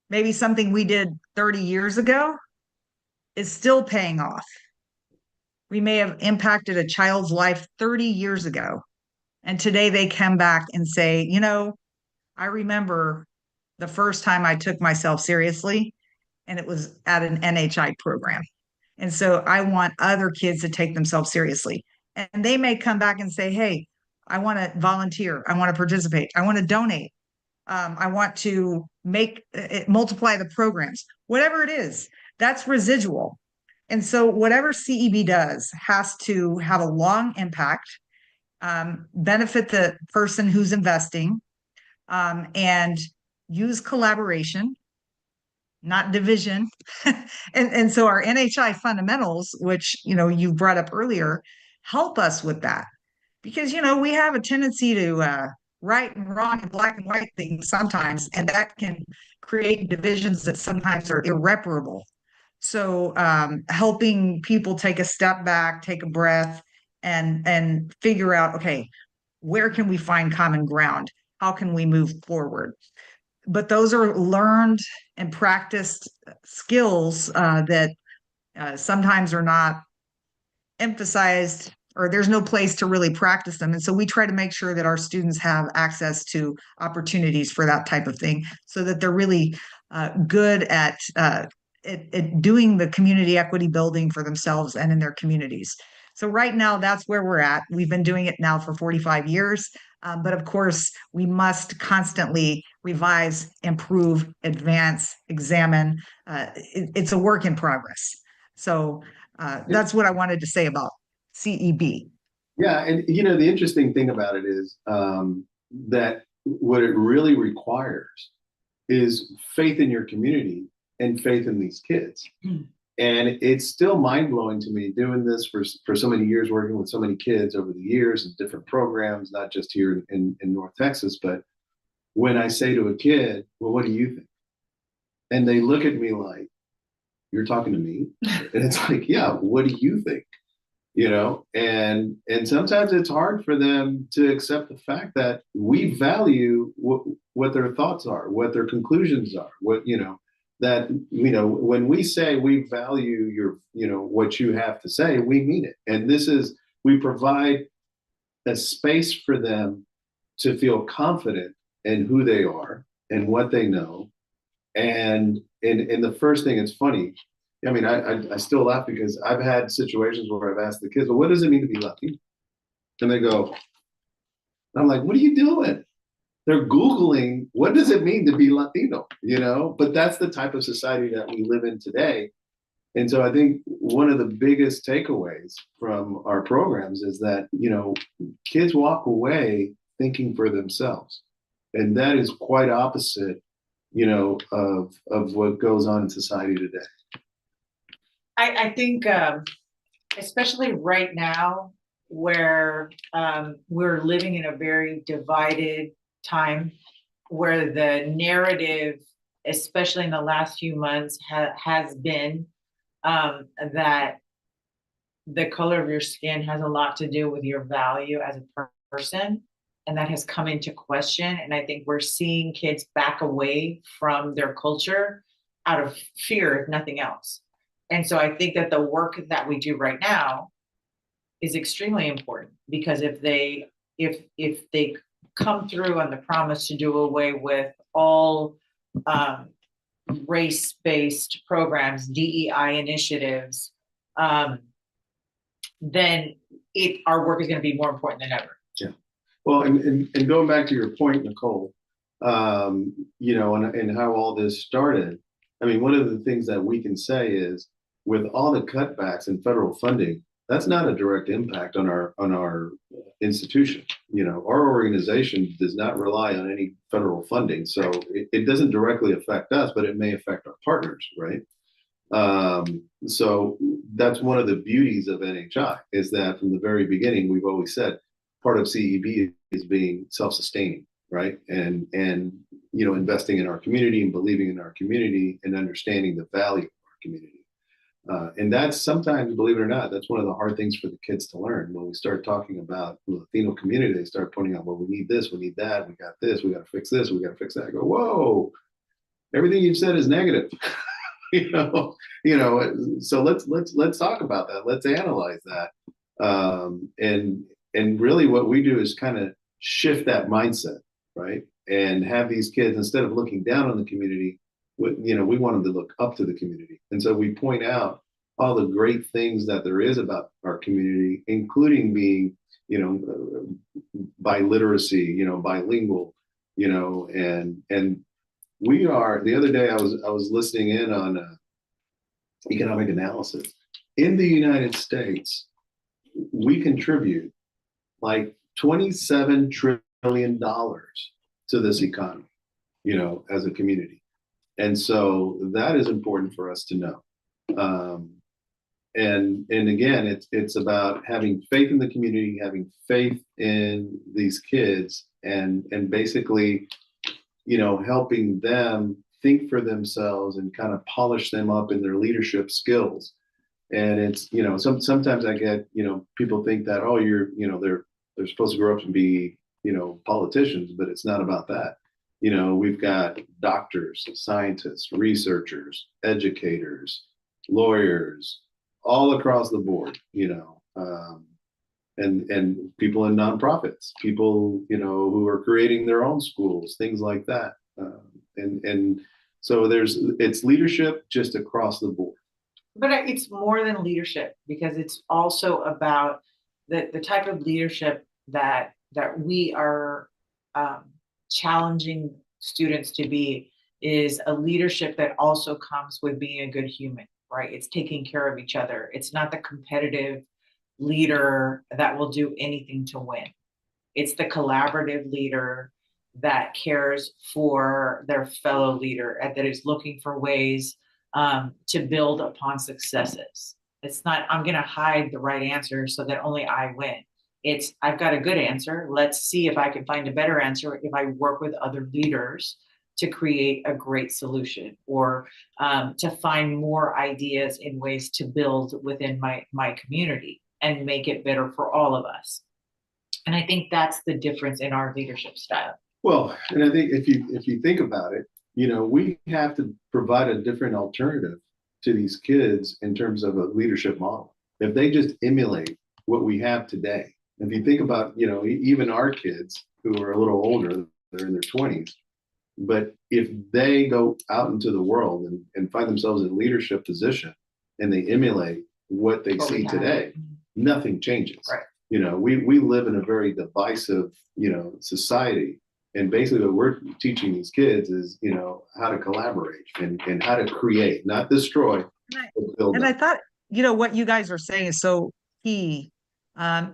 Maybe something we did 30 years ago is still paying off. We may have impacted a child's life 30 years ago, and today they come back and say, I remember the first time I took myself seriously, and it was at an NHI program. And so I want other kids to take themselves seriously. And they may come back and say, hey, I want to volunteer. I want to participate. I want to donate. I want to multiply the programs, whatever it is, that's residual. And so whatever CEB does has to have a long impact, benefit the person who's investing, and use collaboration, not division. and so our NHI fundamentals, which you brought up earlier, help us with that, because we have a tendency to right and wrong and black and white things sometimes, and that can create divisions that sometimes are irreparable. So helping people take a step back, take a breath, and figure out, okay, where can we find common ground? How can we move forward? But those are learned and practiced skills that sometimes are not emphasized, or there's no place to really practice them. And so we try to make sure that our students have access to opportunities for that type of thing, so that they're really good at doing the community equity building for themselves and in their communities. So right now, that's where we're at. We've been doing it now for 45 years. But of course, we must constantly revise, improve, advance, examine. It's a work in progress. So that's what I wanted to say about CEB. Yeah, and the interesting thing about it is that what it really requires is faith in your community and faith in these kids. And it's still mind-blowing to me doing this for so many years, working with so many kids over the years and different programs, not just here in North Texas, but when I say to a kid, well, what do you think? And they look at me like, you're talking to me? And it's like, yeah, what do you think? And sometimes it's hard for them to accept the fact that we value what their thoughts are, what their conclusions are, that when we say we value what you have to say, we mean it. And we provide a space for them to feel confident in who they are and what they know. And the first thing, it's funny, I mean, I still laugh because I've had situations where I've asked the kids, well, what does it mean to be Latino? And they go, I'm like, what are you doing? They're Googling, what does it mean to be Latino? But that's the type of society that we live in today. And so I think one of the biggest takeaways from our programs is that, kids walk away thinking for themselves. And that is quite opposite, of what goes on in society today. I think, especially right now, where we're living in a very divided time, where the narrative, especially in the last few months, has been that the color of your skin has a lot to do with your value as a person. And that has come into question. And I think we're seeing kids back away from their culture out of fear, if nothing else. And so I think that the work that we do right now is extremely important, because if they come through on the promise to do away with all race-based programs, DEI initiatives, then our work is going to be more important than ever. Yeah. Well, and going back to your point, Nicole, you know, and how all this started. I mean, one of the things that we can say is, with all the cutbacks in federal funding, that's not a direct impact on our institution. You know, our organization does not rely on any federal funding, so it doesn't directly affect us, but it may affect our partners, right? So that's one of the beauties of NHI, is that from the very beginning, we've always said part of CEB is being self-sustaining, right? And you know, investing in our community and believing in our community and understanding the value of our community. And that's sometimes, believe it or not, that's one of the hard things for the kids to learn. When we start talking about the Latino community, they start pointing out, well, we need this, we need that, we got this, we got to fix this, we got to fix that. I go, whoa, everything you've said is negative. you know, so let's talk about that. Let's analyze that. And really what we do is kind of shift that mindset, right? And have these kids, instead of looking down on the community, you know, we want them to look up to the community. And so we point out all the great things that there is about our community, including being, you know, biliteracy, you know, bilingual, you know, and we are, the other day I was listening in on economic analysis. In the United States, we contribute like $27 trillion to this economy, you know, as a community. And so that is important for us to know. And again, it's about having faith in the community, having faith in these kids, and basically, you know, helping them think for themselves and kind of polish them up in their leadership skills. And it's, you know, sometimes I get, you know, people think that, oh, you know, they're supposed to grow up and be, you know, politicians, but it's not about that. You know, we've got doctors, scientists, researchers, educators, lawyers, all across the board, you know, and people in nonprofits, people, you know, who are creating their own schools, things like that. And so it's leadership just across the board. But it's more than leadership, because it's also about the type of leadership that we are challenging students to be, is a leadership that also comes with being a good human, right? It's taking care of each other. It's not the competitive leader that will do anything to win. It's the collaborative leader that cares for their fellow leader and that is looking for ways to build upon successes. It's not, I'm going to hide the right answer so that only I win. It's, I've got a good answer. Let's see if I can find a better answer if I work with other leaders to create a great solution, or to find more ideas in ways to build within my community and make it better for all of us. And I think that's the difference in our leadership style. Well, and I think if you think about it, you know, we have to provide a different alternative to these kids in terms of a leadership model. If they just emulate what we have today, if you think about, you know, even our kids who are a little older, they're in their 20s, but if they go out into the world and find themselves in leadership position and they emulate what they see today, nothing changes. Right. You know, we live in a very divisive, you know, society. And basically what we're teaching these kids is, you know, how to collaborate and how to create, not destroy, but build And up. I thought, you know, what you guys are saying is so key,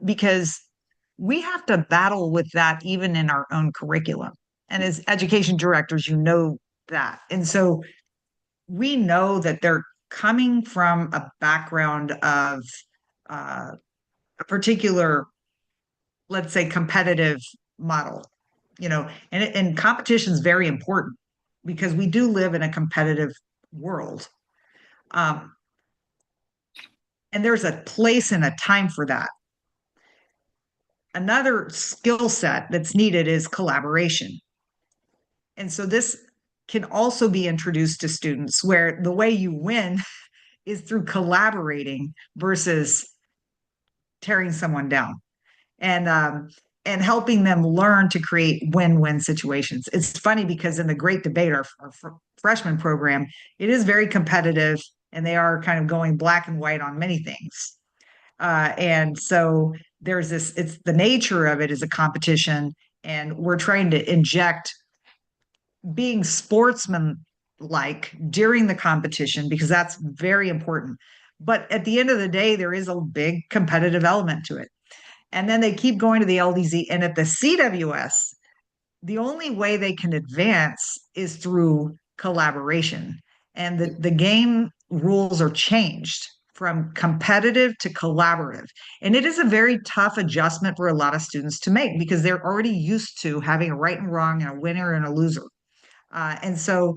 because we have to battle with that even in our own curriculum. And as education directors, you know that. And so we know that there coming from a background of a particular, let's say, competitive model, and competition is very important because we do live in a competitive world. And there's a place and a time for that. Another skill set that's needed is collaboration. And so this can also be introduced to students where the way you win is through collaborating versus tearing someone down. And helping them learn to create win-win situations. It's funny because in the Great Debate, our freshman program, it is very competitive and they are kind of going black and white on many things. And so there's it's the nature of it is a competition, and we're trying to inject being sportsman-like during the competition because that's very important. But at the end of the day, there is a big competitive element to it. And then they keep going to the LDZ. And at the CWS, the only way they can advance is through collaboration. And the game rules are changed from competitive to collaborative. And it is a very tough adjustment for a lot of students to make because they're already used to having a right and wrong and a winner and a loser. And so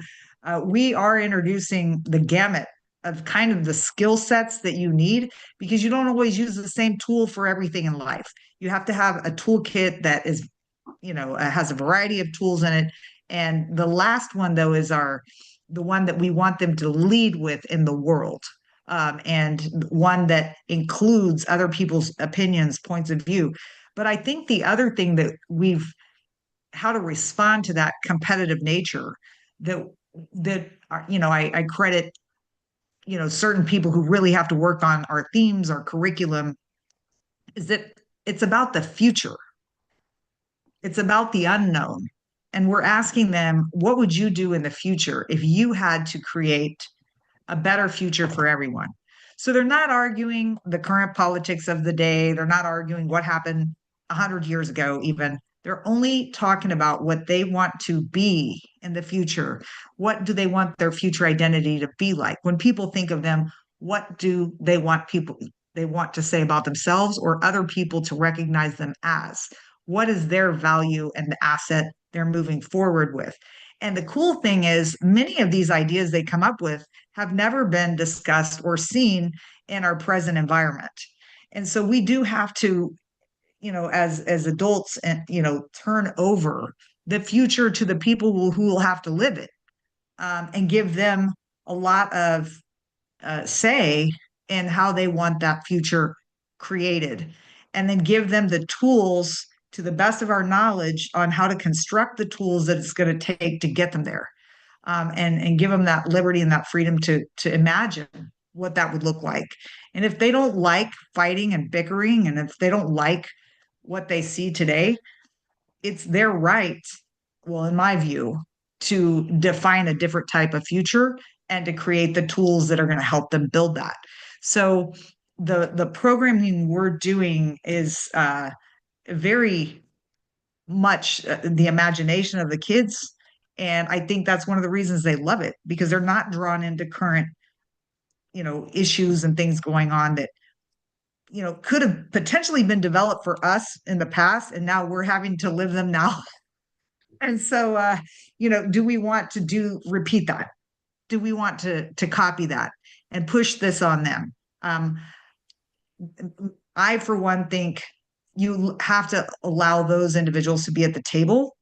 we are introducing the gamut of kind of the skill sets that you need because you don't always use the same tool for everything in life. You have to have a toolkit that is, has a variety of tools in it. And the last one, though, is the one that we want them to lead with in the world. And one that includes other people's opinions, points of view. But I think the other thing that how to respond to that competitive nature that I credit certain people who really have to work on our themes, our curriculum, is that it's about the future. It's about the unknown. And we're asking them, what would you do in the future if you had to create a better future for everyone? So they're not arguing the current politics of the day. They're not arguing what happened 100 years ago, even. They're only talking about what they want to be in the future. What do they want their future identity to be like? When people think of them, what do they want to say about themselves or other people to recognize them as? What is their value and the asset they're moving forward with? And the cool thing is many of these ideas they come up with have never been discussed or seen in our present environment. And so we do have to, as adults, and turn over the future to the people who will have to live it, and give them a lot of say in how they want that future created, and then give them the tools to the best of our knowledge on how to construct the tools that it's going to take to get them there, and give them that liberty and that freedom to imagine what that would look like. And if they don't like fighting and bickering, and if they don't like what they see today, it's their right, well, in my view, to define a different type of future and to create the tools that are going to help them build that. So the programming we're doing is very much the imagination of the kids. And I think that's one of the reasons they love it, because they're not drawn into current, issues and things going on that, could have potentially been developed for us in the past, and now we're having to live them now. And so, do we want to repeat that? Do we want to copy that and push this on them? I, for one, think you have to allow those individuals to be at the table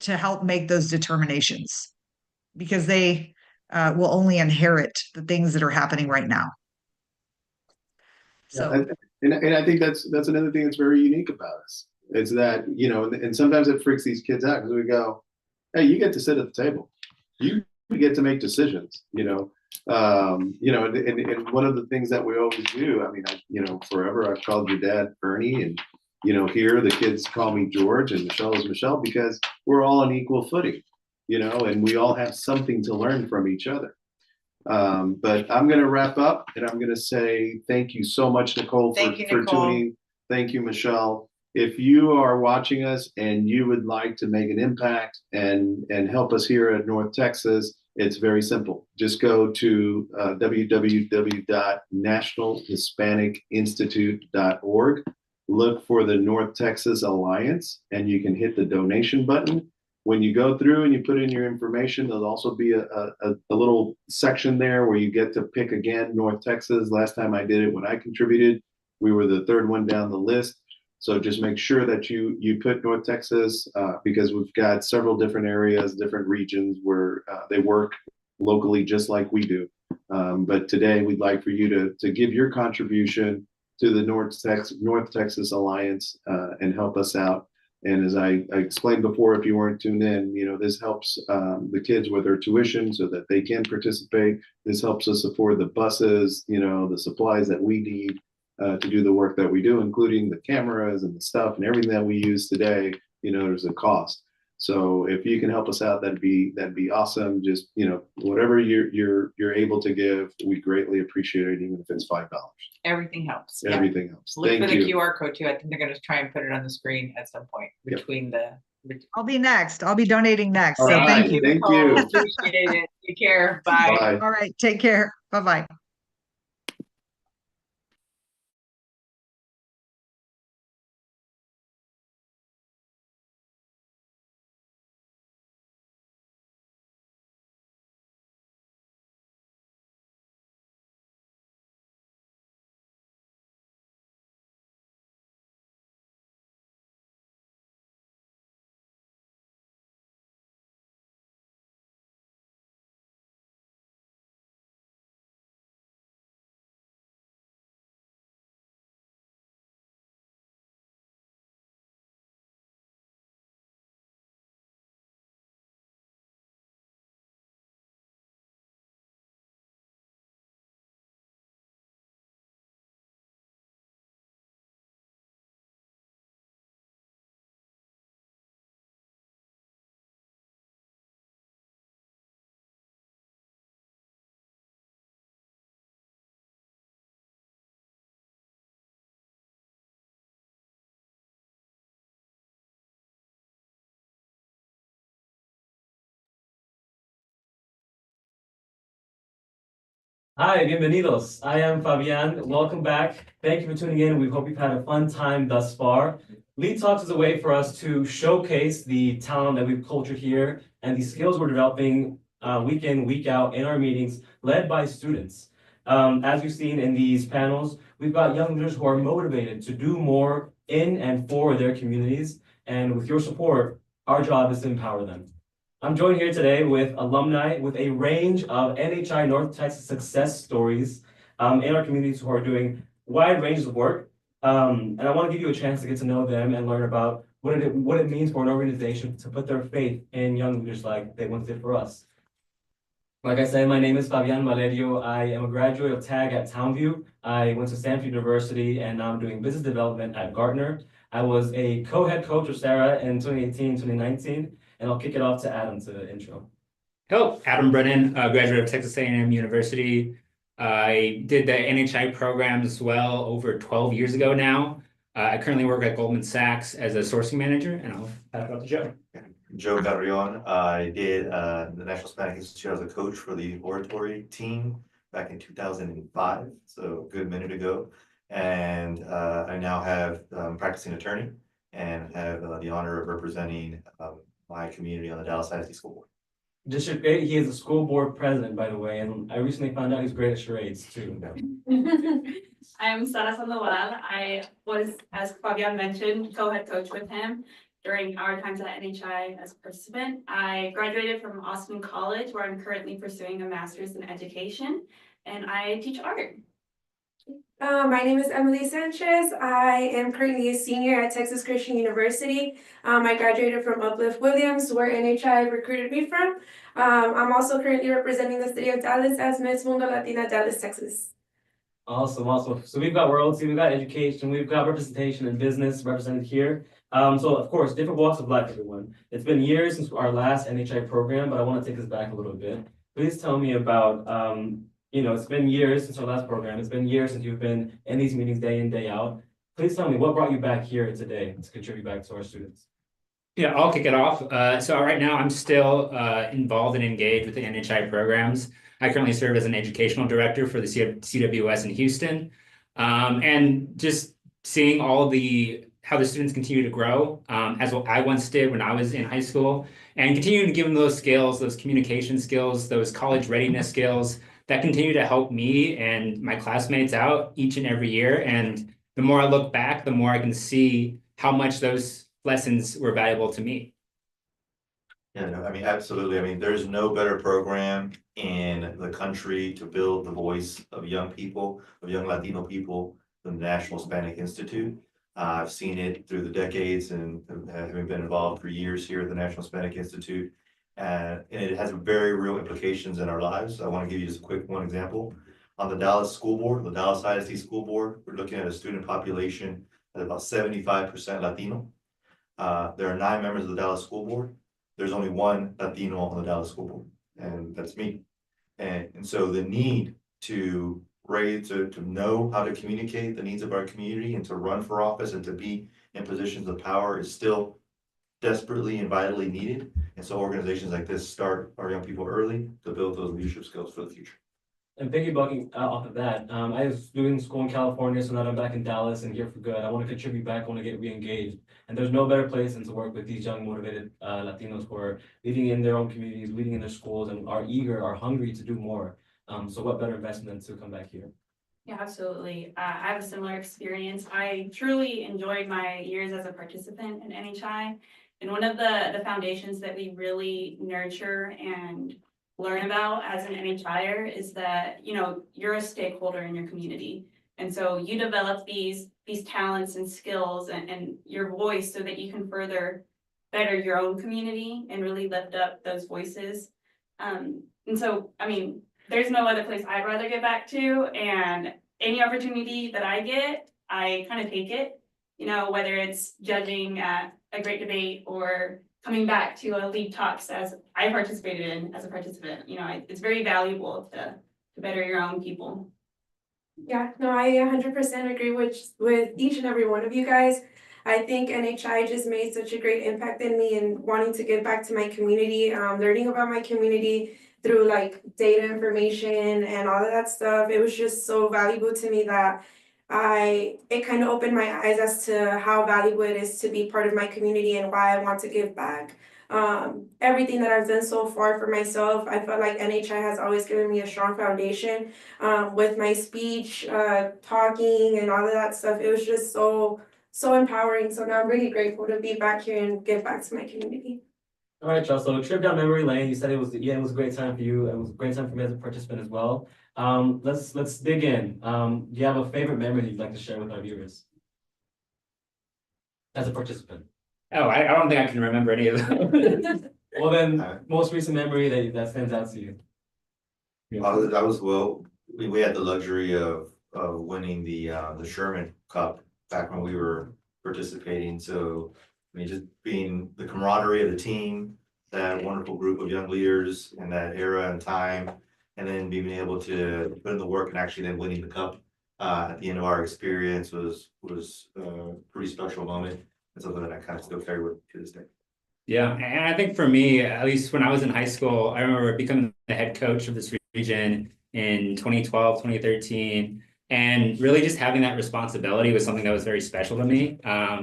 to help make those determinations, because they will only inherit the things that are happening right now. So, and I think that's another thing that's very unique about us. It's that, and sometimes it freaks these kids out because we go, hey, you get to sit at the table. You get to make decisions, and one of the things that we always do, forever I've called your dad Ernie, and, here the kids call me George and Michelle is Michelle, because we're all on equal footing, and we all have something to learn from each other. But I'm going to wrap up, and I'm going to say thank you so much, Nicole, for tuning. Thank you, Michelle. If you are watching us and you would like to make an impact and help us here at North Texas It's very simple. Just go to www.nationalhispanicinstitute.org, look for the North Texas Alliance, and you can hit the donation button. When you go through and you put in your information, there'll also be a little section there where you get to pick again North Texas. Last time I did it, when I contributed, we were the third one down the list. So just make sure that you put North Texas because we've got several different areas, different regions where they work locally just like we do. But today we'd like for you to give your contribution to the North Texas Alliance and help us out. And as I explained before, if you weren't tuned in, this helps the kids with their tuition so that they can participate. This helps us afford the buses, the supplies that we need to do the work that we do, including the cameras and the stuff and everything that we use today. There's a cost. So if you can help us out, that'd be awesome. Just whatever you're able to give, we greatly appreciate it, even if it's $5. Everything helps. Everything helps. Look Thank for the you. QR code too. I think they're going to try and put it on the screen at some point between the. I'll be next. I'll be donating next. All So right. thank you. Thank you. Appreciate it. Take care. Bye. Bye. All right. Take care. Bye-bye. Hi, bienvenidos. I am Fabian. Welcome back. Thank you for tuning in. We hope you've had a fun time thus far. Lead Talks is a way for us to showcase the talent that we've cultured here and the skills we're developing week in, week out in our meetings led by students. As you've seen in these panels, we've got young leaders who are motivated to do more in and for their communities. And with your support, our job is to empower them. I'm joined here today with alumni with a range of NHI North Texas success stories in our communities who are doing wide ranges of work. And I want to give you a chance to get to know them and learn about what it means for an organization to put their faith in young leaders like they once did for us. Like I said, my name is Fabian Valerio. I am a graduate of TAG at Townview. I went to Stanford University and now I'm doing business development at Gartner. I was a co-head coach of Sarah in 2018, 2019. And I'll kick it off to Adam to intro. Hello, Adam Brennan, graduate of Texas A&M University. I did the NHI program as well over 12 years ago now. I currently work at Goldman Sachs as a sourcing manager, and I'll pass it off to Joe. Joe Carrion. I did the National Hispanic Institute as a coach for the oratory team back in 2005, so a good minute ago. And I now have practicing attorney and have the honor of representing my community on the Dallas ISD School Board. District 8, he is a school board president, by the way, and I recently found out he's great at charades too. I am Sara Sandoval. I was, as Fabian mentioned, co-head coach with him during our times at NHI as a participant. I graduated from Austin College, where I'm currently pursuing a master's in education, and I teach art. My name is Emily Sanchez. I am currently a senior at Texas Christian University. I graduated from Uplift Williams, where NHI recruited me from. I'm also currently representing the city of Dallas as Miss Mundo Latina Dallas, Texas. Awesome, awesome. So we've got royalty, we've got education, we've got representation in business represented here. So of course, different walks of life, everyone. It's been years since our last NHI program, but I want to take us back a little bit. Please tell me about it's been years since our last program. It's been years since you've been in these meetings day in, day out. Please tell me what brought you back here today to contribute back to our students. Yeah, I'll kick it off. So right now I'm still involved and engaged with the NHI programs. I currently serve as an educational director for the CWS in Houston. And just seeing all how the students continue to grow, as I once did when I was in high school, and continuing to give them those skills, those communication skills, those college readiness skills that continue to help me and my classmates out each and every year. And the more I look back, the more I can see how much those lessons were valuable to me. Yeah, no, I mean, absolutely. I mean, there's no better program in the country to build the voice of young people, of young Latino people, than the National Hispanic Institute. I've seen it through the decades and having been involved for years here at the National Hispanic Institute. And it has very real implications in our lives. I want to give you just a quick one example. On the Dallas School Board, the Dallas ISD School Board, we're looking at a student population at about 75% Latino. There are 9 members of the Dallas School Board. There's only 1 Latino on the Dallas School Board, and that's me. And so the need to know how to communicate the needs of our community and to run for office and to be in positions of power is still desperately and vitally needed. And so organizations like this start our young people early to build those leadership skills for the future. And piggybacking off of that, I was doing school in California, so now I'm back in Dallas and here for good. I want to contribute back, I want to get re-engaged. And there's no better place than to work with these young, motivated Latinos who are leading in their own communities, leading in their schools, and are eager, are hungry to do more. So what better investment than to come back here? Yeah, absolutely. I have a similar experience. I truly enjoyed my years as a participant in NHI. And one of the foundations that we really nurture and learn about as an NHIer is that, you know, you're a stakeholder in your community. And so you develop these talents and skills and your voice so that you can further better your own community and really lift up those voices. And so, I mean, there's no other place I'd rather get back to, and any opportunity that I get, I kind of take it, you know, whether it's judging at a great debate or coming back to a LEAD talks as I participated in as a participant. You know, it's very valuable to better your own people. Yeah, no, I 100% agree with each and every one of you guys. I think NHI just made such a great impact in me and wanting to give back to my community, learning about my community through like data information and all of that stuff. It was just so valuable to me that it kind of opened my eyes as to how valuable it is to be part of my community and why I want to give back. Everything that I've done so far for myself, I felt like NHI has always given me a strong foundation with my speech, talking and all of that stuff. It was just so empowering. So now I'm really grateful to be back here and give back to my community. All right, y'all. So trip down memory lane. You said it was a great time for you. It was a great time for me as a participant as well. Let's dig in. Do you have a favorite memory that you'd like to share with our viewers as a participant? Oh, I don't think I can remember any of them. Well, then, most recent memory that stands out to you. We had the luxury of winning the Sherman Cup back when we were participating. So I mean, just being the camaraderie of the team, that wonderful group of young leaders in that era and time, and then being able to put in the work and actually then winning the cup at the end of our experience was a pretty special moment and something that I kind of still carry with to this day. Yeah, and I think for me, at least when I was in high school, I remember becoming the head coach of this region in 2012, 2013. And really just having that responsibility was something that was very special to me.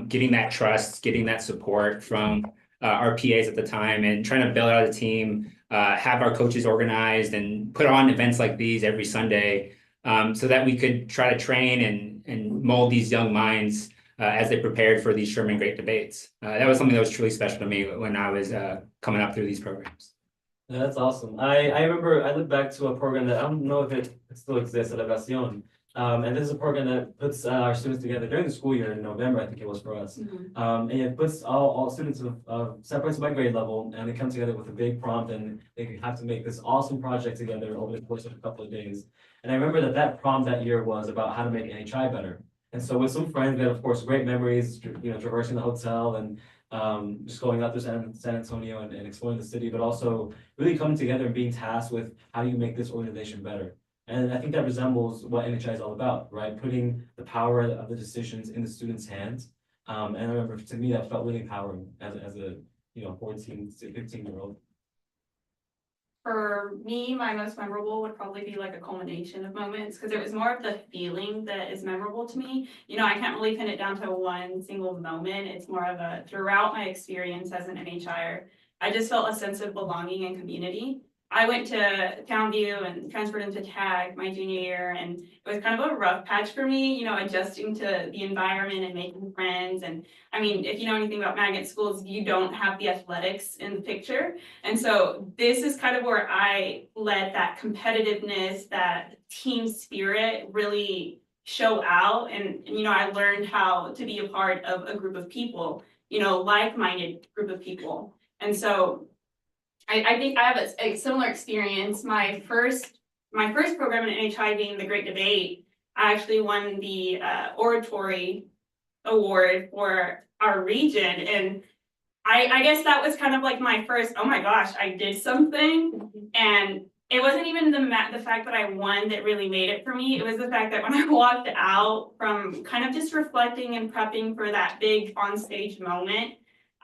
Getting that trust, getting that support from our PAs at the time and trying to build out a team, have our coaches organized and put on events like these every Sunday so that we could try to train and mold these young minds as they prepared for these Sherman Great Debates. That was something that was truly special to me when I was coming up through these programs. Yeah, that's awesome. I remember I look back to a program that I don't know if it still exists, Elevación. And this is a program that puts our students together during the school year in November, I think it was for us. And it puts all students separated by grade level, and they come together with a big prompt, and they have to make this awesome project together over the course of a couple of days. And I remember that prompt that year was about how to make NHI better. And so with some friends, we had, of course, great memories, you know, traversing the hotel and just going out to San Antonio and exploring the city, but also really coming together and being tasked with how do you make this organization better. And I think that resembles what NHI is all about, right? Putting the power of the decisions in the students' hands And I remember to me, that felt really empowering as a, 14 to 15-year-old. For me, my most memorable would probably be like a culmination of moments because it was more of the feeling that is memorable to me. I can't really pin it down to one single moment. It's more of a throughout my experience as an NHIer, I just felt a sense of belonging and community. I went to Townview and transferred into TAG my junior year, and it was kind of a rough patch for me, adjusting to the environment and making friends. And I mean, if you know anything about magnet schools, you don't have the athletics in the picture. And so this is kind of where I let that competitiveness, that team spirit really show out. And I learned how to be a part of a group of people, like-minded group of people. And so I think I have a similar experience. My first program in NHI being the Great Debate, I actually won the oratory award for our region. And I guess that was kind of like my first, oh my gosh, I did something. And it wasn't even the fact that I won that really made it for me. It was the fact that when I walked out from kind of just reflecting and prepping for that big on-stage moment,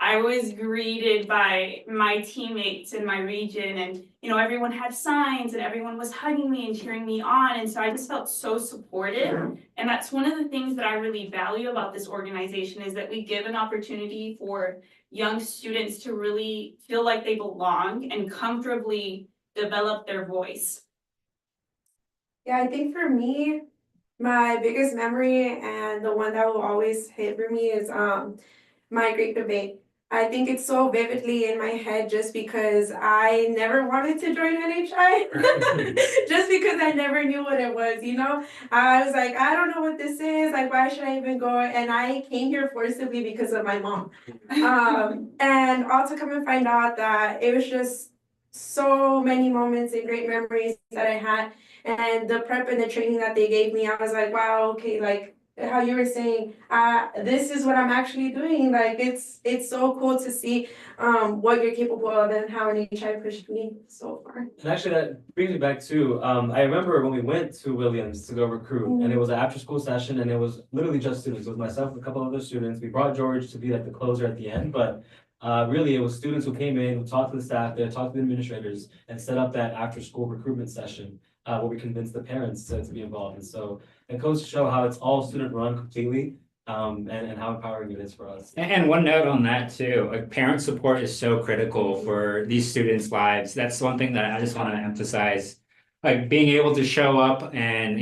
I was greeted by my teammates in my region, and everyone had signs and everyone was hugging me and cheering me on. And so I just felt so supported. And that's one of the things that I really value about this organization, is that we give an opportunity for young students to really feel like they belong and comfortably develop their voice. Yeah, I think for me, my biggest memory and the one that will always hit for me is my Great Debate. I think it's so vividly in my head just because I never wanted to join NHI, just because I never knew what it was, I was like, I don't know what this is, like, why should I even go? And I came here forcibly because of my mom. And also come and find out that it was just so many moments and great memories that I had. And the prep and the training that they gave me, I was like, wow, okay, like, how you were saying, this is what I'm actually doing. Like, it's so cool to see what you're capable of and how NHI pushed me so far. And actually, that brings me back to, I remember when we went to Williams to go recruit, and it was an after-school session, and it was literally just students. It was myself and a couple other students. We brought George to be like the closer at the end, but really, it was students who came in, who talked to the staff there, talked to the administrators, and set up that after-school recruitment session where we convinced the parents to be involved. And so it goes to show how it's all student-run completely, and how empowering it is for us. And one note on that too, like parent support is so critical for these students' lives. That's one thing that I just want to emphasize. Like being able to show up and,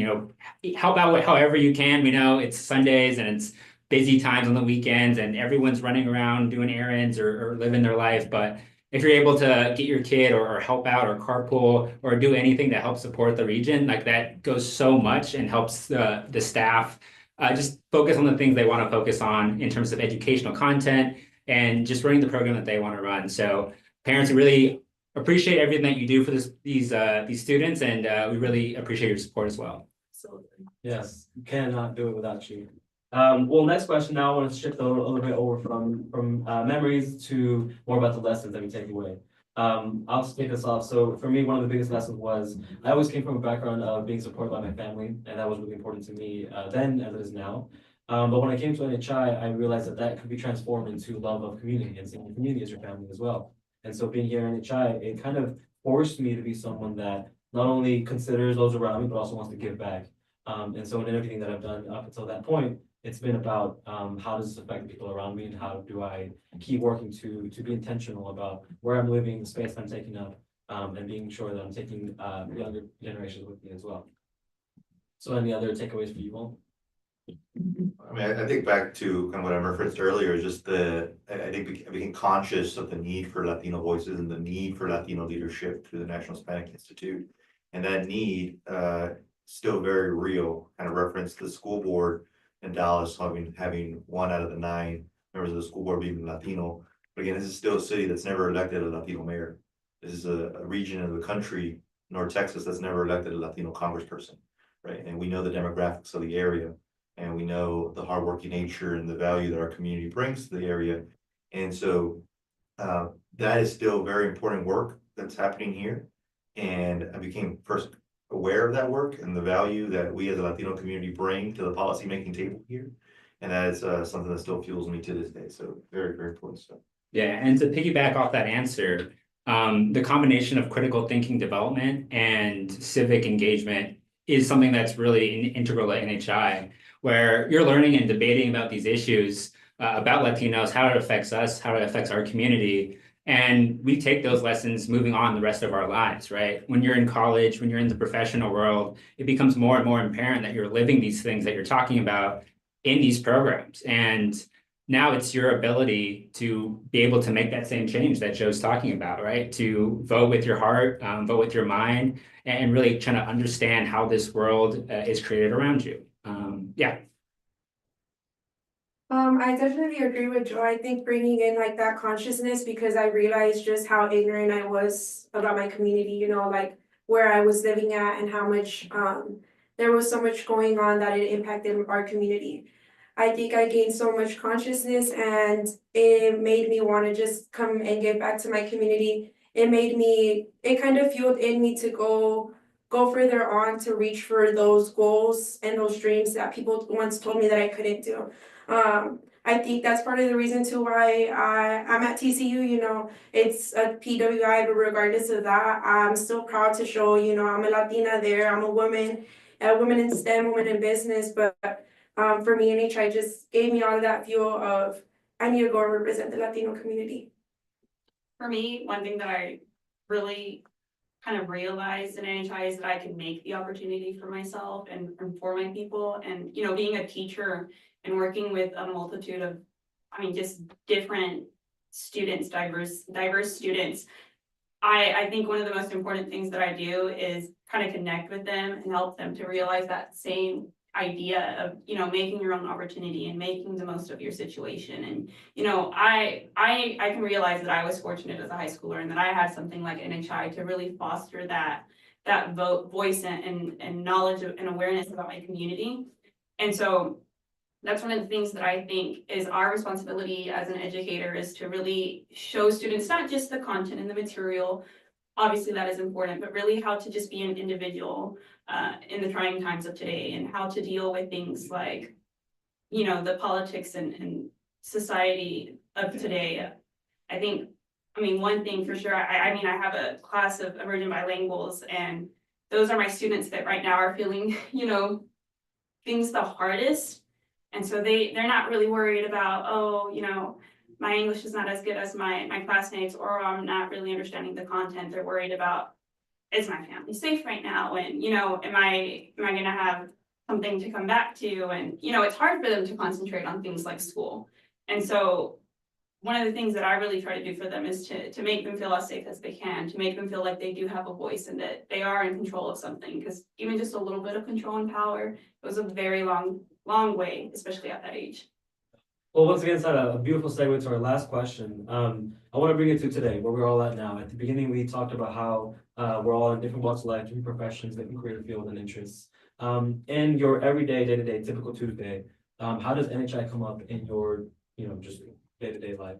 help out however you can. We know it's Sundays and it's busy times on the weekends and everyone's running around doing errands or living their life. But if you're able to get your kid or help out or carpool or do anything to help support the region, like that goes so much and helps the staff just focus on the things they want to focus on in terms of educational content and just running the program that they want to run. So parents, really appreciate everything that you do for these students, and we really appreciate your support as well. Absolutely. Yes, cannot do it without you. Well, next question now, I want to shift a little bit over from memories to more about the lessons that we take away. I'll just kick us off. So for me, one of the biggest lessons was I always came from a background of being supported by my family, and that was really important to me then as it is now. But when I came to NHI, I realized that could be transformed into love of community, and seeing the community as your family as well. And so being here in NHI, it kind of forced me to be someone that not only considers those around me, but also wants to give back. And so in everything that I've done up until that point, it's been about how does this affect people around me, and how do I keep working to be intentional about where I'm living, the space I'm taking up, and being sure that I'm taking younger generations with me as well. So any other takeaways for you all? I mean, I think back to kind of what I referenced earlier, just I think I became conscious of the need for Latino voices and the need for Latino leadership through the National Hispanic Institute. And that need still very real. Kind of referenced the school board in Dallas having 1 out of the 9 members of the school board being Latino. But again, this is still a city that's never elected a Latino mayor. This is a region of the country, North Texas, that's never elected a Latino congressperson, right? And we know the demographics of the area, and we know the hardworking nature and the value that our community brings to the area. And so that is still very important work that's happening here. And I became first aware of that work and the value that we as a Latino community bring to the policymaking table here. And that is something that still fuels me to this day. So very, very important stuff. Yeah, and to piggyback off that answer, the combination of critical thinking development and civic engagement is something that's really integral to NHI, where you're learning and debating about these issues about Latinos, how it affects us, how it affects our community. And we take those lessons moving on the rest of our lives, right? When you're in college, when you're in the professional world, it becomes more and more apparent that you're living these things that you're talking about in these programs. And now it's your ability to be able to make that same change that Joe's talking about, right? To vote with your heart, vote with your mind, and really trying to understand how this world is created around you. Yeah. I definitely agree with Joe. I think bringing in like that consciousness, because I realized just how ignorant I was about my community, you know, like where I was living at and how much there was so much going on that it impacted our community. I think I gained so much consciousness and it made me want to just come and give back to my community. It kind of fueled in me to go further on to reach for those goals and those dreams that people once told me that I couldn't do. I think that's part of the reason too why I'm at TCU, you know, it's a PWI, but regardless of that, I'm still proud to show, you know, I'm a Latina there, I'm a woman in STEM, woman in business, but for me, NHI just gave me all of that fuel of, I need to go and represent the Latino community. For me, one thing that I really kind of realized in NHI is that I can make the opportunity for myself and for my people. And, you know, being a teacher and working with a multitude of, I mean, just different students, diverse students. I think one of the most important things that I do is kind of connect with them and help them to realize that same idea of, you know, making your own opportunity and making the most of your situation. And, you know, I can realize that I was fortunate as a high schooler and that I had something like NHI to really foster that voice and knowledge and awareness about my community. And so that's one of the things that I think is our responsibility as an educator, is to really show students not just the content and the material, obviously that is important, but really how to just be an individual in the trying times of today, and how to deal with things like, you know, the politics and society of today. I think, I mean, one thing for sure, I mean, I have a class of emerging bilinguals, and those are my students that right now are feeling, you know, things the hardest. And so they're not really worried about, oh, you know, my English is not as good as my classmates, or I'm not really understanding the content. They're worried about, is my family safe right now? And, you know, am I gonna have something to come back to? And, you know, it's hard for them to concentrate on things like school. And so one of the things that I really try to do for them is to make them feel as safe as they can, to make them feel like they do have a voice and that they are in control of something. Because even just a little bit of control and power goes a very long way, especially at that age. Well, once again, it's a beautiful segue to our last question. I want to bring it to today, where we're all at now. At the beginning, we talked about how we're all in different walks of life, different professions, different career fields and interests. In your everyday, day-to-day, typical Tuesday, how does NHI come up in your, you know, just day-to-day life?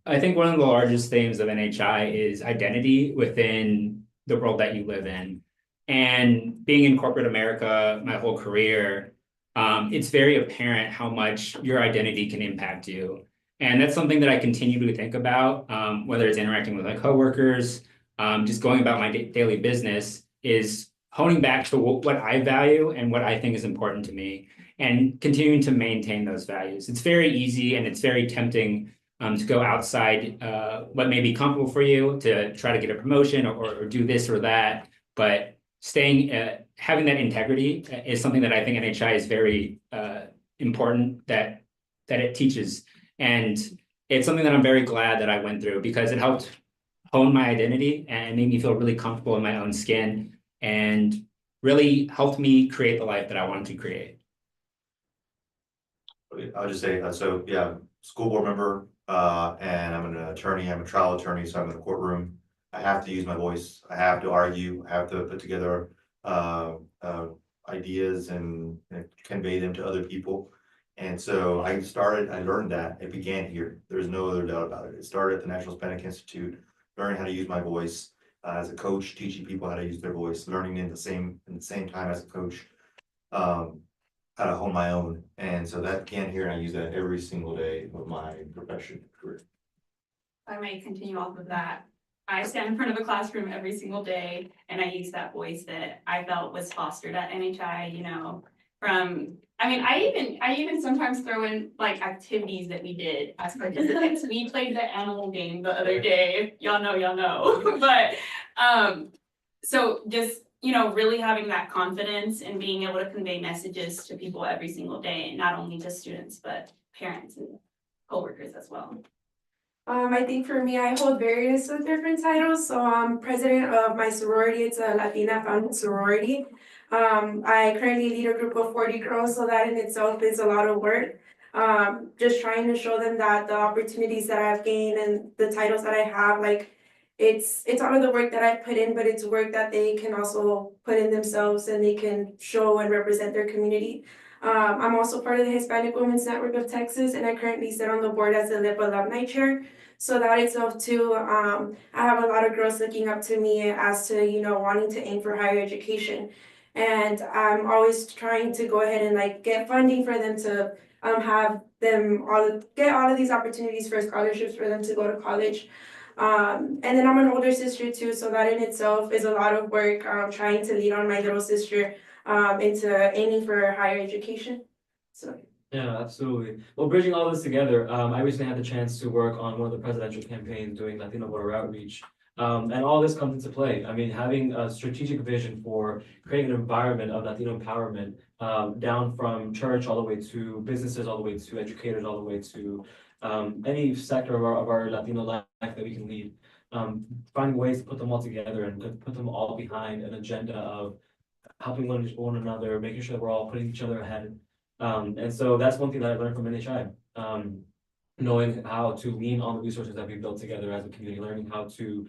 I think one of the largest themes of NHI is identity within the world that you live in. And being in corporate America my whole career, it's very apparent how much your identity can impact you. And that's something that I continue to think about, whether it's interacting with my coworkers, just going about my daily business, is honing back to what I value and what I think is important to me, and continuing to maintain those values. It's very easy and it's very tempting to go outside what may be comfortable for you to try to get a promotion or do this or that. But staying, having that integrity is something that I think NHI is very important that it teaches. And it's something that I'm very glad that I went through, because it helped hone my identity and made me feel really comfortable in my own skin, and really helped me create the life that I wanted to create. I'll just say, so yeah, school board member, and I'm an attorney, I'm a trial attorney, so I'm in the courtroom. I have to use my voice, I have to argue, I have to put together ideas and convey them to other people. And so I learned that, it began here. There's no other doubt about it. It started at the National Hispanic Institute, learning how to use my voice as a coach, teaching people how to use their voice, learning in the same time as a coach. how to hone my own. And so that again here, I use that every single day of my profession career. I might continue off of that. I stand in front of a classroom every single day and I use that voice that I felt was fostered at NHI, you know, I even sometimes throw in like activities that we did as participants. We played the animal game the other day. If y'all know. But so just, you know, really having that confidence and being able to convey messages to people every single day, and not only just students, but parents and coworkers as well. I think for me, I hold various different titles. So I'm president of my sorority. It's a Latina founded sorority. I currently lead a group of 40 girls, so that in itself is a lot of work. Just trying to show them that the opportunities that I've gained and the titles that I have, like it's all of the work that I've put in, but it's work that they can also put in themselves and they can show and represent their community. I'm also part of the Hispanic Women's Network of Texas, and I currently sit on the board as the L.E.A.D Alumni Chair. So that itself too, I have a lot of girls looking up to me as to, you know, wanting to aim for higher education. And I'm always trying to go ahead and like get funding for them to have them get all of these opportunities for scholarships for them to go to college. And then I'm an older sister too, so that in itself is a lot of work trying to lead on my little sister into aiming for higher education. So. Yeah, absolutely. Well, bridging all this together, I recently had the chance to work on one of the presidential campaigns doing Latino voter outreach. And all this comes into play. I mean, having a strategic vision for creating an environment of Latino empowerment, down from church all the way to businesses, all the way to educators, all the way to any sector of our Latino life that we can lead. Finding ways to put them all together and put them all behind an agenda of helping one another, making sure that we're all putting each other ahead. And so that's one thing that I learned from NHI. Knowing how to lean on the resources that we've built together as a community, learning how to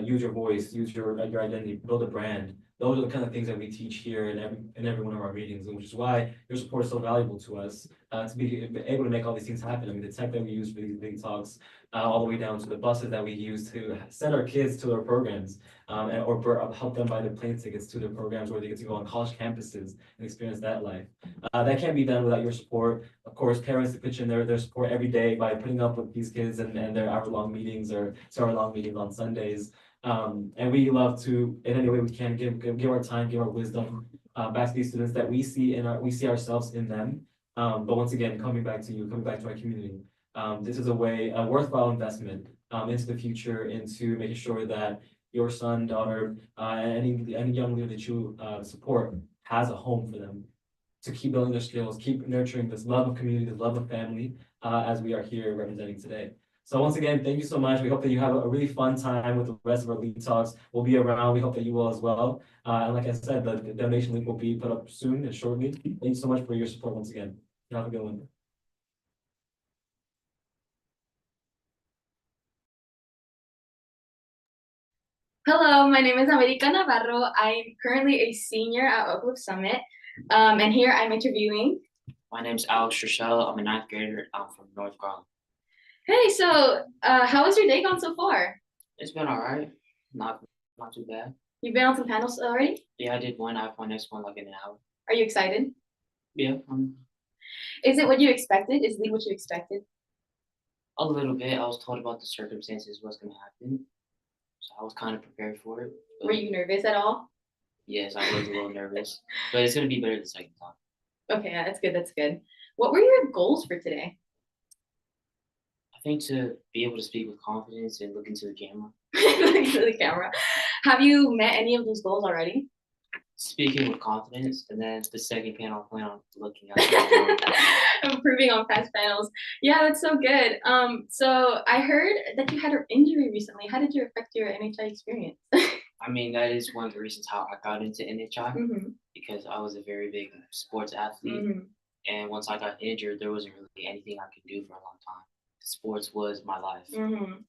use your voice, use your identity, build a brand. Those are the kind of things that we teach here in every one of our meetings, and which is why your support is so valuable to us to be able to make all these things happen. I mean, the tech that we use for these big talks, all the way down to the buses that we use to send our kids to their programs, or help them buy their plane tickets to their programs, where they get to go on college campuses and experience that life. That can't be done without your support. Of course, parents to pitch in their support every day by putting up with these kids and their hour-long meetings or hour-long meetings on Sundays. And we love to, in any way we can, give our time, give our wisdom back to these students that we see we see ourselves in them. But once again, coming back to you, coming back to our community. This is a worthwhile investment into the future, into making sure that your son, daughter, any young leader that you support has a home for them to keep building their skills, keep nurturing this love of community, this love of family, as we are here representing today. So once again, thank you so much. We hope that you have a really fun time with the rest of our L.E.A.D talks. We'll be around. We hope that you will as well. And like I said, the donation link will be put up soon and shortly. Thank you so much for your support once again. Have a good one. Hello, my name is America Navarro. I'm currently a senior at Uplift Summit, and here I'm interviewing. My name is Alex Rochelle. I'm a ninth grader. I'm from North Garland. Hey, so how has your day gone so far? It's been all right. Not too bad. You've been on some panels already? Yeah, I did one. I have my next one like in an hour. Are you excited? Yeah. Is it what you expected? Is it what you expected? A little bit. I was told about the circumstances, what's going to happen. So I was kind of prepared for it. Were you nervous at all? Yes, I was a little nervous, but it's going to be better the second time. Okay, yeah, that's good. That's good. What were your goals for today? I think to be able to speak with confidence and look into the camera. Look into the camera. Have you met any of those goals already? Speaking with confidence, and then the second panel, I plan on looking at improving on past panels. Yeah, that's so good. So I heard that you had an injury recently. How did it affect your NHI experience? I mean, that is one of the reasons how I got into NHI, because I was a very big sports athlete. And once I got injured, there wasn't really anything I could do for a long time. Sports was my life.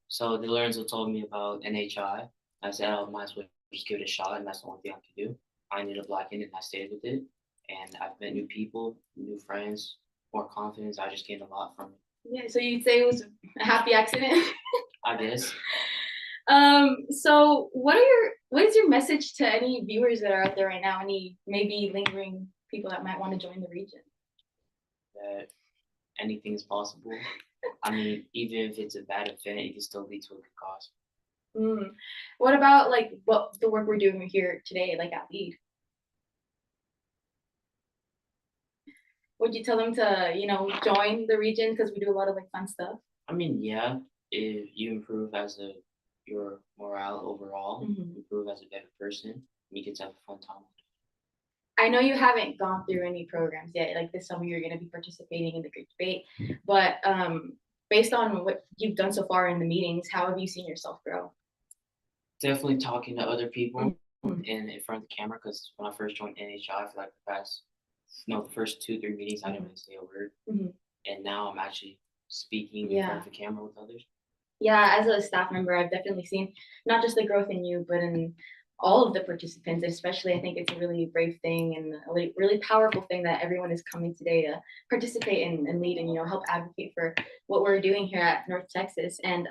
So the Lorenzo told me about NHI. I said, I might as well just give it a shot, and that's the only thing I could do. I ended up liking it, and I stayed with it. And I've met new people, new friends, more confidence. I just gained a lot from it. Yeah, so you'd say it was a happy accident? I guess. So what is your message to any viewers that are out there right now? Any maybe lingering people that might want to join the region? That anything is possible. I mean, even if it's a bad event, it can still lead to a good cause. What about like what the work we're doing here today, like at L.E.A.D? Would you tell them to, join the region because we do a lot of like fun stuff? I mean, yeah, if you improve your morale overall, improve as a better person, you get to have a fun time. I know you haven't gone through any programs yet. Like this summer, you're going to be participating in the Great Debate. But based on what you've done so far in the meetings, how have you seen yourself grow? Definitely talking to other people in front of the camera. Because when I first joined NHI, for like the first 2-3 meetings, I didn't really say a word. And now I'm actually speaking in front of the camera with others. Yeah, as a staff member, I've definitely seen not just the growth in you, but in all of the participants, especially. I think it's a really brave thing and a really powerful thing that everyone is coming today to participate and lead and, help advocate for what we're doing here at North Texas. And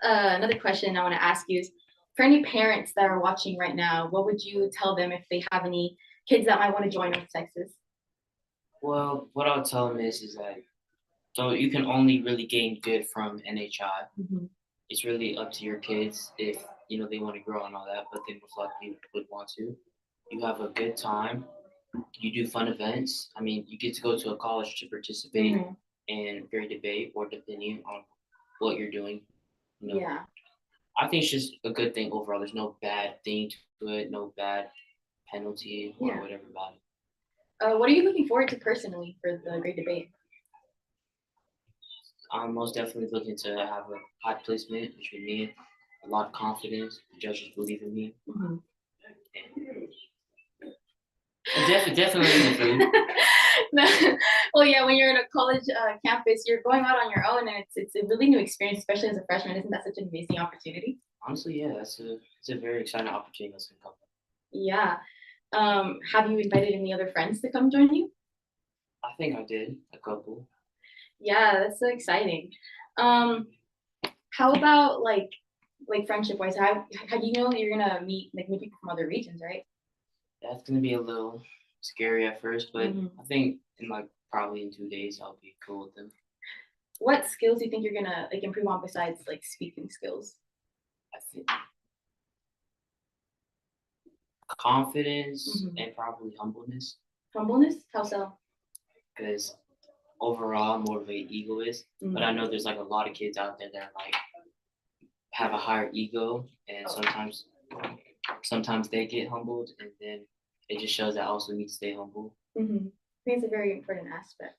another question I want to ask you is, for any parents that are watching right now, what would you tell them if they have any kids that might want to join North Texas? Well, what I would tell them is that so you can only really gain good from NHI. It's really up to your kids if they want to grow and all that, but they most likely would want to. You have a good time. You do fun events. I mean, you get to go to a college to participate in Great Debate, or depending on what you're doing. Yeah. I think it's just a good thing overall. There's no bad thing to it, no bad penalty or whatever about it. What are you looking forward to personally for the Great Debate? I'm most definitely looking to have a high placement, which would mean a lot of confidence. The judges believe in me. And definitely the food. Well, yeah, when you're in a college campus, you're going out on your own, and it's a really new experience, especially as a freshman. Isn't that such an amazing opportunity? Honestly, yeah, it's a very exciting opportunity that's gonna come. Yeah. Have you invited any other friends to come join you? I think I did a couple. Yeah, that's so exciting. How about like friendship wise? How do you know that you're gonna meet like new people from other regions, right? That's gonna be a little scary at first, but I think probably in 2 days I'll be cool with them. What skills do you think you're gonna like improve on besides like speaking skills? I think confidence and probably humbleness. Humbleness? How so? Because overall I'm more of an egoist, but I know there's like a lot of kids out there that like have a higher ego, and sometimes they get humbled, and then it just shows that I also need to stay humble. I think it's a very important aspect.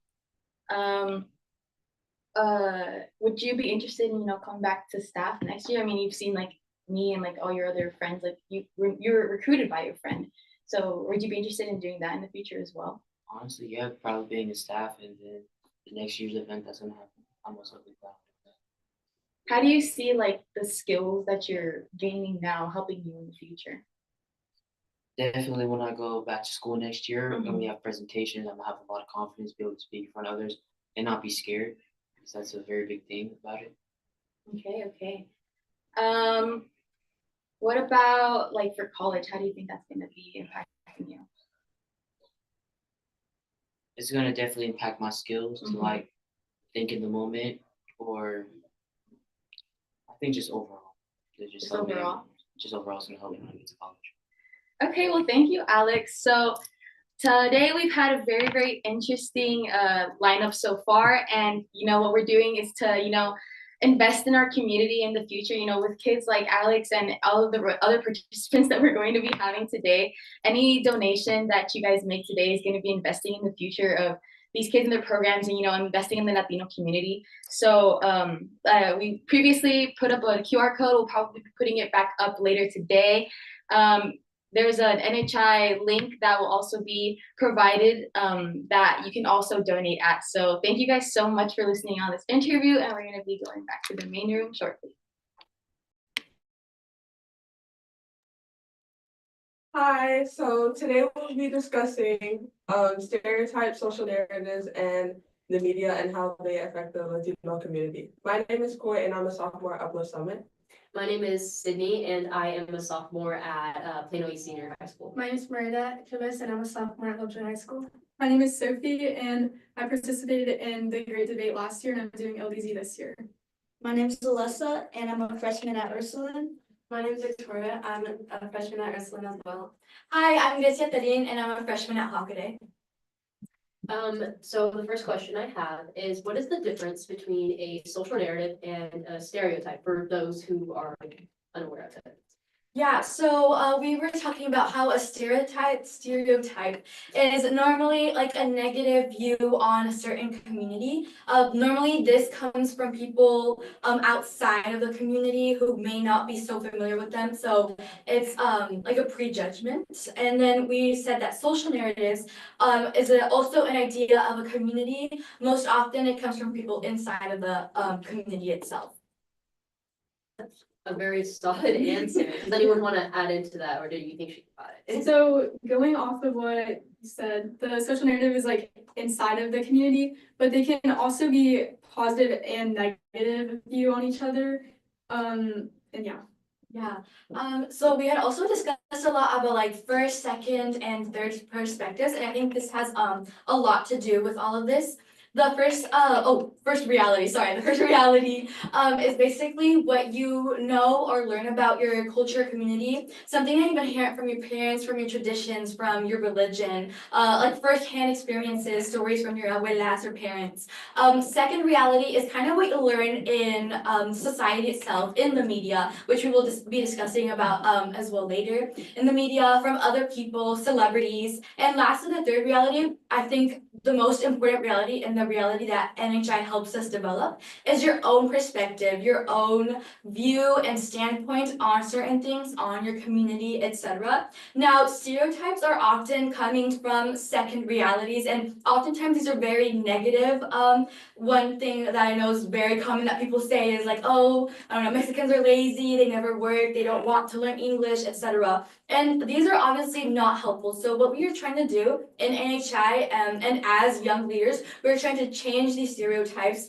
Would you be interested in coming back to staff next year? I mean, you've seen like me and like all your other friends, like you were recruited by your friend. So would you be interested in doing that in the future as well? Honestly, yeah, probably being a staff, and then the next year's event that's gonna happen, I'm most likely proud of that. How do you see like the skills that you're gaining now helping you in the future? Definitely when I go back to school next year and we have presentations, I'm gonna have a lot of confidence, be able to speak in front of others and not be scared, because that's a very big thing about it. Okay. What about like for college? How do you think that's gonna be impacting you? It's gonna definitely impact my skills to like think in the moment, or I think just overall. Just overall it's gonna help me when I get to college. Okay, well, thank you, Alex. So today we've had a very, very interesting lineup so far, and what we're doing is to invest in our community in the future. With kids like Alex and all of the other participants that we're going to be having today. Any donation that you guys make today is going to be investing in the future of these kids and their programs, and investing in the Latino community. So we previously put up a QR code. We'll probably be putting it back up later today. There's an NHI link that will also be provided that you can also donate at. So thank you guys so much for listening on this interview, and we're going to be going back to the main room shortly. Hi, so today we'll be discussing stereotypes, social narratives, and the media and how they affect the Latino community. My name is Koi and I'm a sophomore at Uplift Summit. My name is Sydney and I am a sophomore at Plano East Senior High School. My name is Marita Kibis and I'm a sophomore at Lovejoy High School. My name is Sophie and I participated in the Great Debate last year and I'm doing LDZ this year. My name is Alyssa and I'm a freshman at Ursuline. My name is Victoria. I'm a freshman at Ursuline as well. Hi, I'm Gesia Tadin and I'm a freshman at Hockaday. So the first question I have is, what is the difference between a social narrative and a stereotype for those who are unaware of it? Yeah, so we were talking about how a stereotype is normally like a negative view on a certain community. Normally this comes from people outside of the community who may not be so familiar with them. So it's like a prejudgment. And then we said that social narratives is also an idea of a community. Most often it comes from people inside of the community itself. A very solid answer. Does anyone want to add into that, or do you think she got it? So going off of what you said, the social narrative is like inside of the community, but they can also be positive and negative view on each other. And yeah. Yeah. So we had also discussed a lot about like first, second, and third perspectives, and I think this has a lot to do with all of this. The first reality, sorry. The first reality is basically what you know or learn about your culture, community, something that you've inherent from your parents, from your traditions, from your religion, like firsthand experiences, stories from your abuelas or parents. Second reality is kind of what you learn in society itself, in the media, which we will be discussing about as well later, in the media, from other people, celebrities. And lastly, the third reality, I think the most important reality and the reality that NHI helps us develop is your own perspective, your own view and standpoint on certain things, on your community, etc. Now, stereotypes are often coming from second realities, and oftentimes these are very negative. One thing that I know is very common that people say is like, oh, I don't know, Mexicans are lazy, they never work, they don't want to learn English, etc. And these are obviously not helpful. So what we are trying to do in NHI and as young leaders, we're trying to change these stereotypes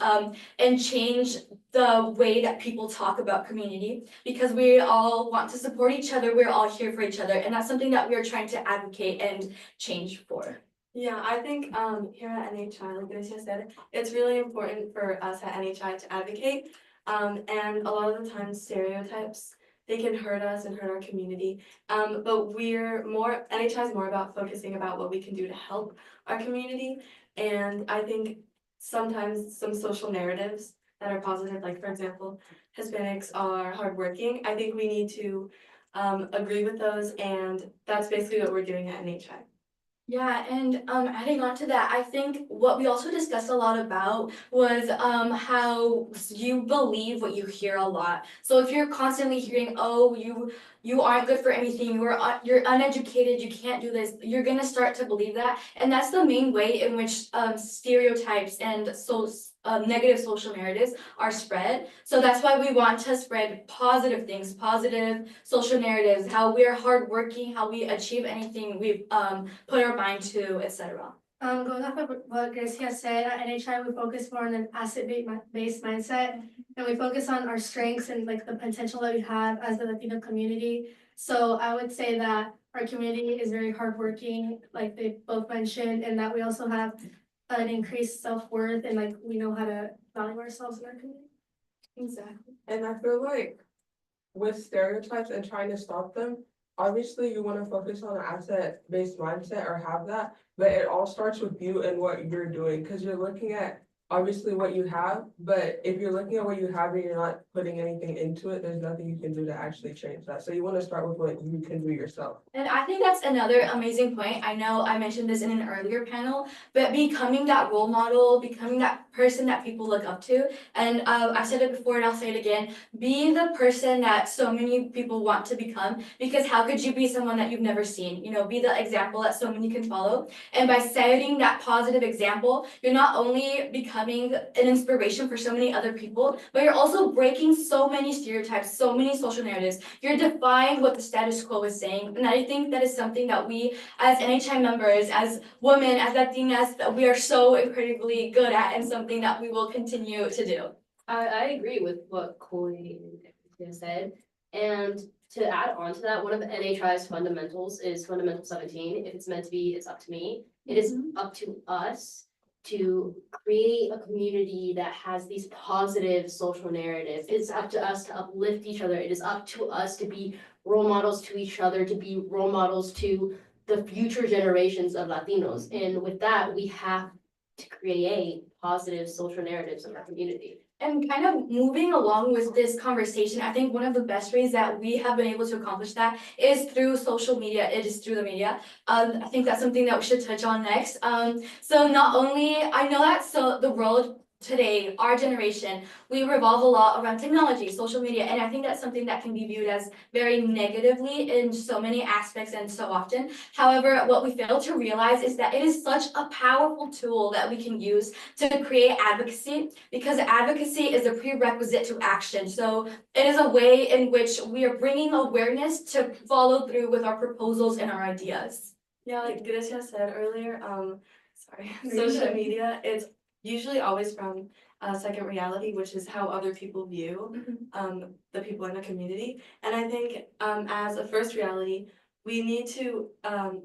and change the way that people talk about community, because we all want to support each other, we're all here for each other, and that's something that we are trying to advocate and change for. Yeah, I think here at NHI, like Gracia said, it's really important for us at NHI to advocate. And a lot of the times stereotypes, they can hurt us and hurt our community. But NHI is more about focusing about what we can do to help our community. And I think sometimes some social narratives that are positive, like for example, Hispanics are hardworking. I think we need to agree with those, and that's basically what we're doing at NHI. Yeah, and adding on to that, I think what we also discussed a lot about was how you believe what you hear a lot. So if you're constantly hearing, oh, you aren't good for anything, you're uneducated, you can't do this, you're gonna start to believe that, and that's the main way in which stereotypes and negative social narratives are spread. So that's why we want to spread positive things, positive social narratives, how we're hardworking, how we achieve anything we've put our mind to, etc. Going off of what Gracia said, at NHI we focus more on an asset-based mindset, and we focus on our strengths and like the potential that we have as the Latino community. So I would say that our community is very hardworking, like they both mentioned, and that we also have an increased self-worth and like we know how to value ourselves in our community. Exactly. And I feel like with stereotypes and trying to stop them, obviously you want to focus on an asset-based mindset or have that, but it all starts with you and what you're doing, because you're looking at obviously what you have, but if you're looking at what you have and you're not putting anything into it, there's nothing you can do to actually change that. So you want to start with what you can do yourself. And I think that's another amazing point. I know I mentioned this in an earlier panel, but becoming that role model, becoming that person that people look up to. And I've said it before and I'll say it again, be the person that so many people want to become, because how could you be someone that you've never seen? You know, be the example that so many can follow. And by setting that positive example, you're not only becoming becoming an inspiration for so many other people, but you're also breaking so many stereotypes, so many social narratives. You're defying what the status quo is saying. And I think that is something that we as NHI members, as women, as Latinas, that we are so incredibly good at and something that we will continue to do. I agree with what Coy said. And to add on to that, one of the NHI's fundamentals is Fundamental 17. If it's meant to be, it's up to me. It is up to us to create a community that has these positive social narratives. It's up to us to uplift each other. It is up to us to be role models to each other, to be role models to the future generations of Latinos. And with that, we have to create positive social narratives in our community. And kind of moving along with this conversation, I think one of the best ways that we have been able to accomplish that is through social media. It is through the media. I think that's something that we should touch on next. So not only, I know that the world today, our generation, we revolve a lot around technology, social media, and I think that's something that can be viewed as very negatively in so many aspects and so often. However, what we fail to realize is that it is such a powerful tool that we can use to create advocacy, because advocacy is a prerequisite to action. So it is a way in which we are bringing awareness to follow through with our proposals and our ideas. Yeah, like Gracia said earlier, social media, it's usually always from second reality, which is how other people view the people in a community. And I think as a first reality, we need to,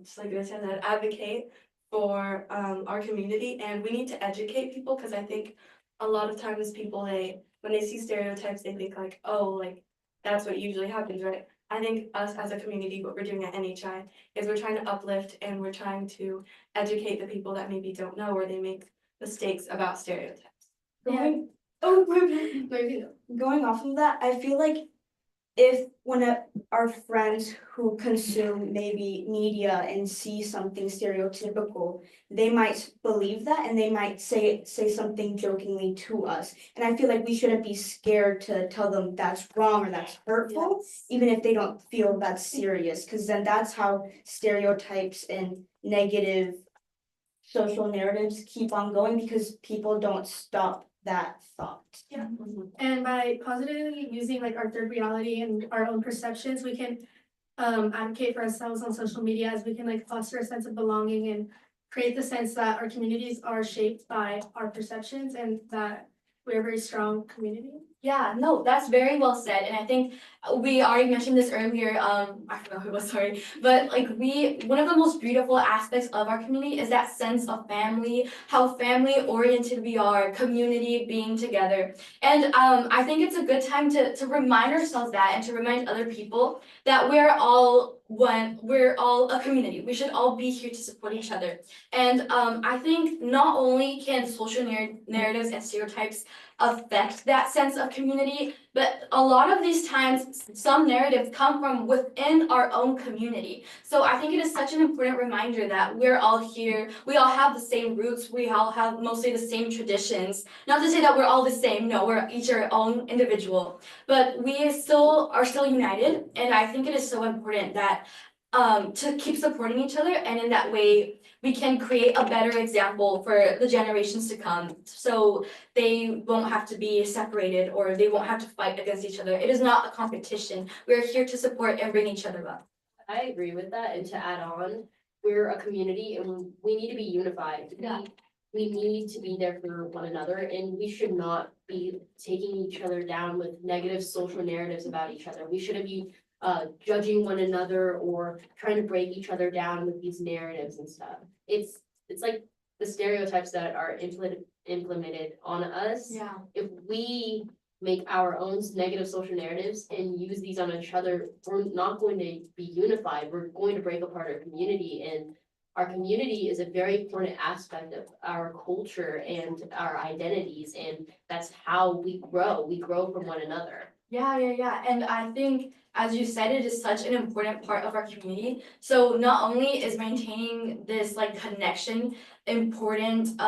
just like Gracia said, advocate for our community, and we need to educate people, because I think a lot of times people, when they see stereotypes, they think like, oh, like that's what usually happens, right? I think us as a community, what we're doing at NHI is we're trying to uplift and we're trying to educate the people that maybe don't know, or they make mistakes about stereotypes. Going off of that, I feel like if our friends who consume maybe media and see something stereotypical, they might believe that and they might say something jokingly to us. And I feel like we shouldn't be scared to tell them that's wrong or that's hurtful, even if they don't feel that's serious, because then that's how stereotypes and negative social narratives keep on going, because people don't stop that thought. Yeah, and by positively using like our third reality and our own perceptions, we can advocate for ourselves on social media, as we can like foster a sense of belonging and create the sense that our communities are shaped by our perceptions and that we're a very strong community. Yeah, no, that's very well said. And I think we already mentioned this earlier. I forgot who it was, sorry. But like one of the most beautiful aspects of our community is that sense of family, how family oriented we are, community, being together. And I think it's a good time to remind ourselves that, and to remind other people that we're all a community. We should all be here to support each other. And I think not only can social narratives and stereotypes affect that sense of community, but a lot of these times some narratives come from within our own community. So I think it is such an important reminder that we're all here, we all have the same roots, we all have mostly the same traditions. Not to say that we're all the same, no, we're each our own individual, but we are still united. And I think it is so important that to keep supporting each other, and in that way we can create a better example for the generations to come, so they won't have to be separated or they won't have to fight against each other. It is not a competition. We're here to support and bring each other up. I agree with that, and to add on, we're a community and we need to be unified. We need to be there for one another, and we should not be taking each other down with negative social narratives about each other. We shouldn't be judging one another or trying to break each other down with these narratives and stuff. It's like the stereotypes that are implemented on us. Yeah. If we make our own negative social narratives and use these on each other, we're not going to be unified. We're going to break apart our community, and our community is a very important aspect of our culture and our identities, and that's how we grow. We grow from one another. Yeah. And I think, as you said, it is such an important part of our community. So not only is maintaining this like connection important,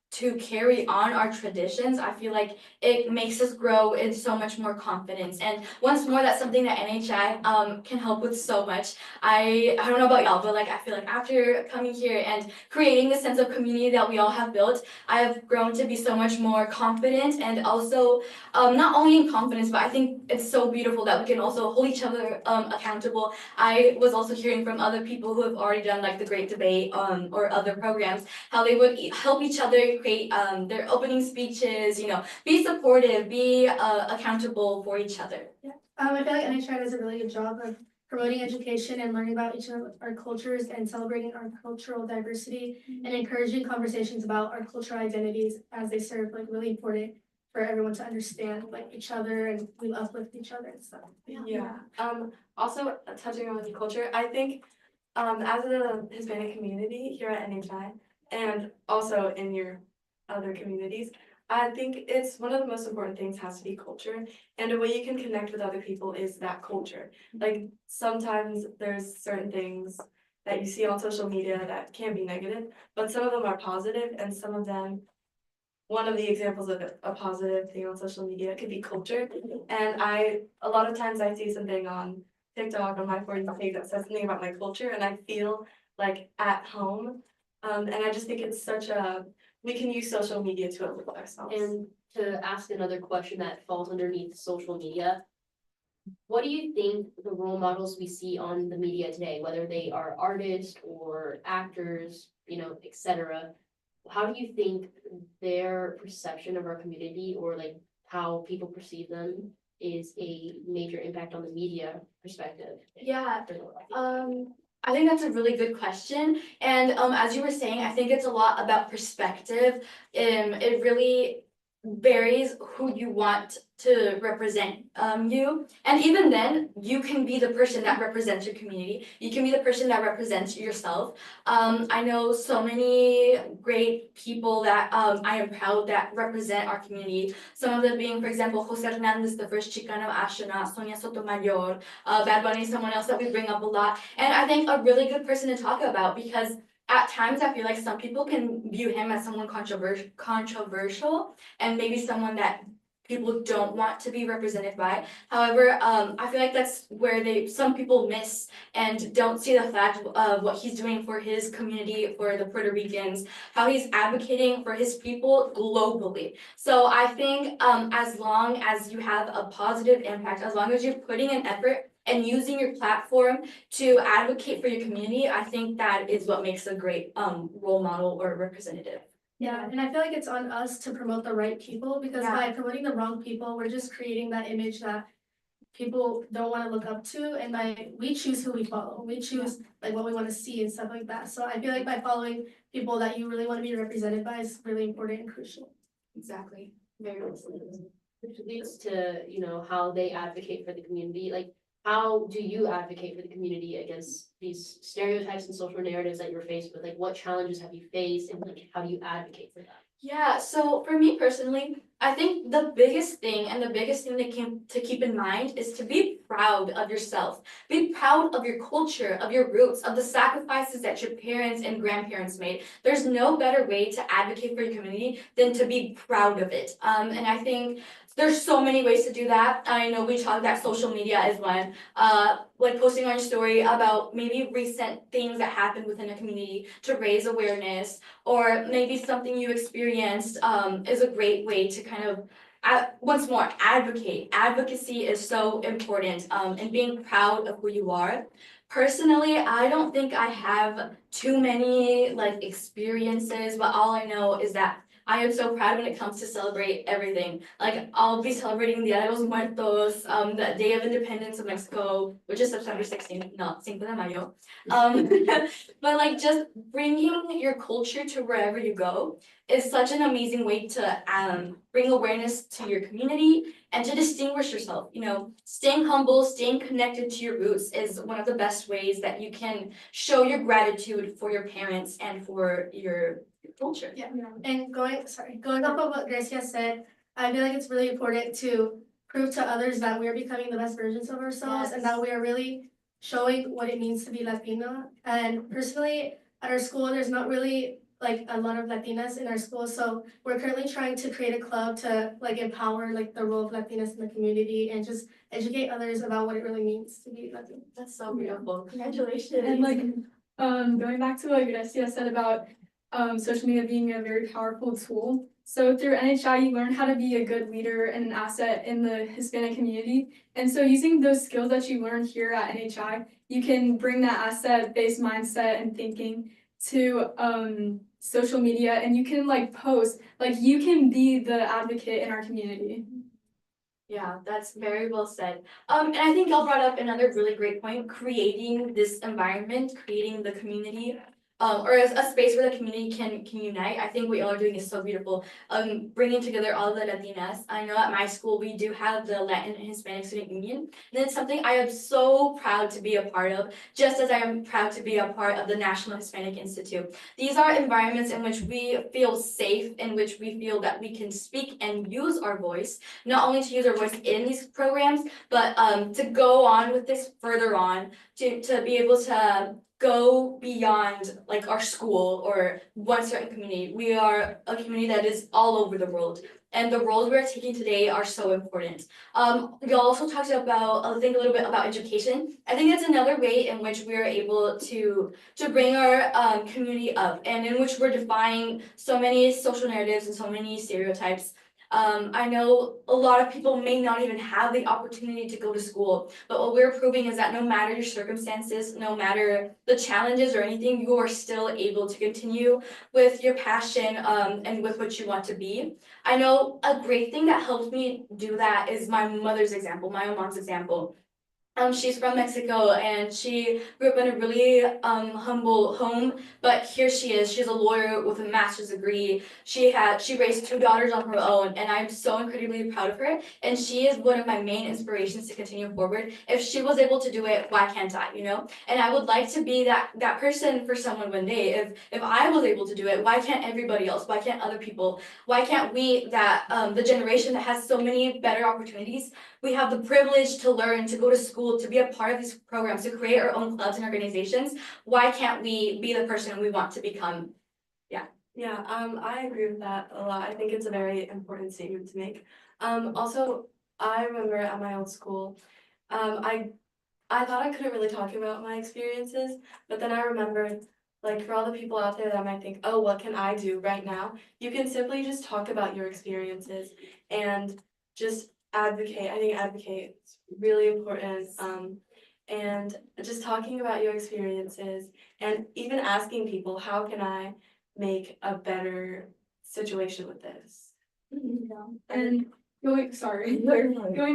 to carry on our traditions, I feel like it makes us grow in so much more confidence. And once more, that's something that NHI can help with so much. I don't know about y'all, but like I feel like after coming here and creating the sense of community that we all have built, I have grown to be so much more confident, and also not only in confidence, but I think it's so beautiful that we can also hold each other accountable. I was also hearing from other people who have already done like the Great Debate or other programs, how they would help each other create their opening speeches, you know, be supportive, be accountable for each other. Yeah. I feel like NHI does a really good job of promoting education and learning about each of our cultures and celebrating our cultural diversity and encouraging conversations about our cultural identities as they serve like really important for everyone to understand like each other, and we uplift each other and stuff. Yeah. Also touching on culture, I think as a Hispanic community here at NHI and also in your other communities, I think it's one of the most important things has to be culture. And a way you can connect with other people is that culture. Like sometimes there's certain things that you see on social media that can be negative, but some of them are positive, and some of them, one of the examples of a positive thing on social media could be culture. And a lot of times I see something on TikTok on my For You page that says something about my culture, and I feel like at home. And I just think it's we can use social media to uplift ourselves. And to ask another question that falls underneath social media, what do you think the role models we see on the media today, whether they are artists or actors, you know, etc., how do you think their perception of our community, or like how people perceive them, is a major impact on the media perspective? Yeah, I think that's a really good question. And as you were saying, I think it's a lot about perspective. It really varies who you want to represent you. And even then, you can be the person that represents your community. You can be the person that represents yourself. I know so many great people that I am proud that represent our community. Some of them being, for example, Jose Hernandez, the first Chicano astronaut, Sonia Sotomayor, Bad Bunny is someone else that we bring up a lot. And I think a really good person to talk about, because at times I feel like some people can view him as someone controversial and maybe someone that people don't want to be represented by. However, I feel like that's where some people miss and don't see the fact of what he's doing for his community, for the Puerto Ricans, how he's advocating for his people globally. So I think as long as you have a positive impact, as long as you're putting an effort and using your platform to advocate for your community, I think that is what makes a great role model or representative. Yeah, and I feel like it's on us to promote the right people, because by promoting the wrong people, we're just creating that image that people don't want to look up to, and we choose who we follow. We choose like what we want to see and stuff like that. So I feel like by following people that you really want to be represented by is really important and crucial. Exactly. Very well said. Which leads to, you know, how they advocate for the community. Like, how do you advocate for the community against these stereotypes and social narratives that you're faced with? Like, what challenges have you faced, and like, how do you advocate for that? Yeah, so for me personally, I think the biggest thing to keep in mind is to be proud of yourself. Be proud of your culture, of your roots, of the sacrifices that your parents and grandparents made. There's no better way to advocate for your community than to be proud of it. And I think there's so many ways to do that. I know we talked that social media is one. Like posting on your story about maybe recent things that happened within a community to raise awareness, or maybe something you experienced is a great way to kind of, once more, advocate. Advocacy is so important, and being proud of who you are. Personally, I don't think I have too many like experiences, but all I know is that I am so proud when it comes to celebrate everything. Like, I'll be celebrating Dia de los Muertos, the Day of Independence of Mexico, which is September 16th, not Cinco de Mayo. But like, just bringing your culture to wherever you go is such an amazing way to bring awareness to your community and to distinguish yourself. You know, staying humble, staying connected to your roots is one of the best ways that you can show your gratitude for your parents and for your culture. Yeah, and going off of what Gracia said, I feel like it's really important to prove to others that we're becoming the best versions of ourselves, and that we are really showing what it means to be Latino. And personally, at our school, there's not really like a lot of Latinas in our school. So we're currently trying to create a club to like empower like the role of Latinas in the community and just educate others about what it really means to be Latina. That's so beautiful. Congratulations. And like, going back to what Gracia said about social media being a very powerful tool. So through NHI, you learn how to be a good leader and an asset in the Hispanic community. And so using those skills that you learn here at NHI, you can bring that asset-based mindset and thinking to social media, and you can like post, like you can be the advocate in our community. Yeah, that's very well said. And I think y'all brought up another really great point, creating this environment, creating the community, or a space where the community can unite. I think what y'all are doing is so beautiful. Bringing together all of the Latinas. I know at my school, we do have the Latin and Hispanic Student Union, and it's something I am so proud to be a part of, just as I am proud to be a part of the National Hispanic Institute. These are environments in which we feel safe, in which we feel that we can speak and use our voice, not only to use our voice in these programs, but to go on with this further on, to be able to go beyond like our school or one certain community. We are a community that is all over the world, and the roles we're taking today are so important. We also talked about, I think, a little bit about education. I think that's another way in which we are able to bring our community up, and in which we're defying so many social narratives and so many stereotypes. I know a lot of people may not even have the opportunity to go to school, but what we're proving is that no matter your circumstances, no matter the challenges or anything, you are still able to continue with your passion and with what you want to be. I know a great thing that helps me do that is my mother's example, my own mom's example. She's from Mexico, and she grew up in a really humble home, but here she is. She's a lawyer with a master's degree. She raised 2 daughters on her own, and I'm so incredibly proud of her. And she is one of my main inspirations to continue forward. If she was able to do it, why can't I? You know? And I would like to be that person for someone one day. If I was able to do it, why can't everybody else? Why can't other people? Why can't we, the generation that has so many better opportunities? We have the privilege to learn, to go to school, to be a part of these programs, to create our own clubs and organizations. Why can't we be the person we want to become? Yeah, I agree with that a lot. I think it's a very important statement to make. Also, I remember at my old school, I thought I couldn't really talk about my experiences, but then I remembered, like, for all the people out there that might think, oh, what can I do right now? You can simply just talk about your experiences and just advocate. I think advocate is really important. And just talking about your experiences and even asking people, how can I make a better situation with this? And going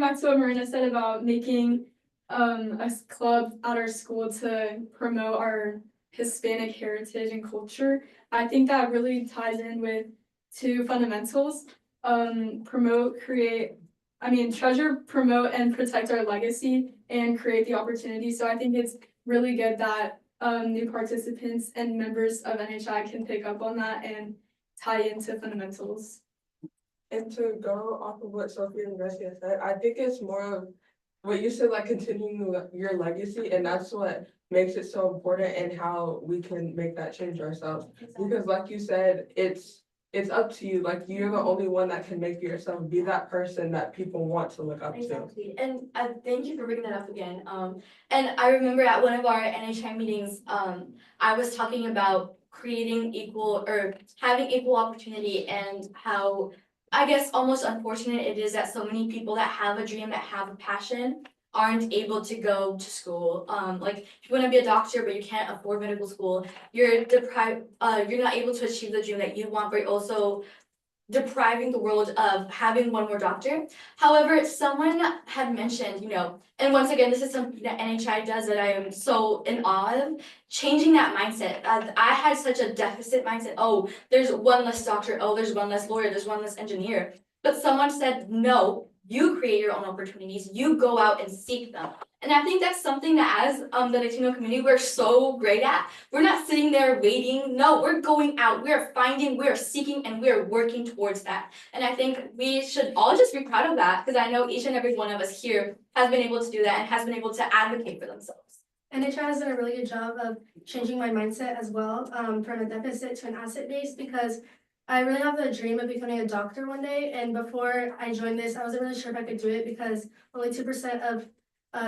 back to what Marina said about making a club at our school to promote our Hispanic heritage and culture, I think that really ties in with 2 fundamentals: treasure, promote, and protect our legacy and create the opportunity. So I think it's really good that new participants and members of NHI can pick up on that and tie into fundamentals. And to go off of what Sophie and Garcia said, I think it's more of what you said, like continuing your legacy, and that's what makes it so important and how we can make that change ourselves. Because like you said, it's up to you. Like, you're the only one that can make yourself be that person that people want to look up to. Exactly. And thank you for bringing that up again. And I remember at one of our NHI meetings, I was talking about creating having equal opportunity, and how, I guess, almost unfortunate it is that so many people that have a dream, that have a passion, aren't able to go to school. Like, if you want to be a doctor but you can't afford medical school, you're deprived. You're not able to achieve the dream that you want, but you're also depriving the world of having one more doctor. However, someone had mentioned, and once again, this is something that NHI does that I am so in awe of, changing that mindset. I had such a deficit mindset. Oh, there's one less doctor. Oh, there's one less lawyer. There's one less engineer. But someone said, no, you create your own opportunities. You go out and seek them. And I think that's something that as the Latino community, we're so great at. We're not sitting there waiting. No, we're going out. We're finding, we're seeking, and we're working towards that. And I think we should all just be proud of that, because I know each and every one of us here has been able to do that and has been able to advocate for themselves. NHI has done a really good job of changing my mindset as well, from a deficit to an asset base, because I really have the dream of becoming a doctor one day. And before I joined this, I wasn't really sure if I could do it because only 2% of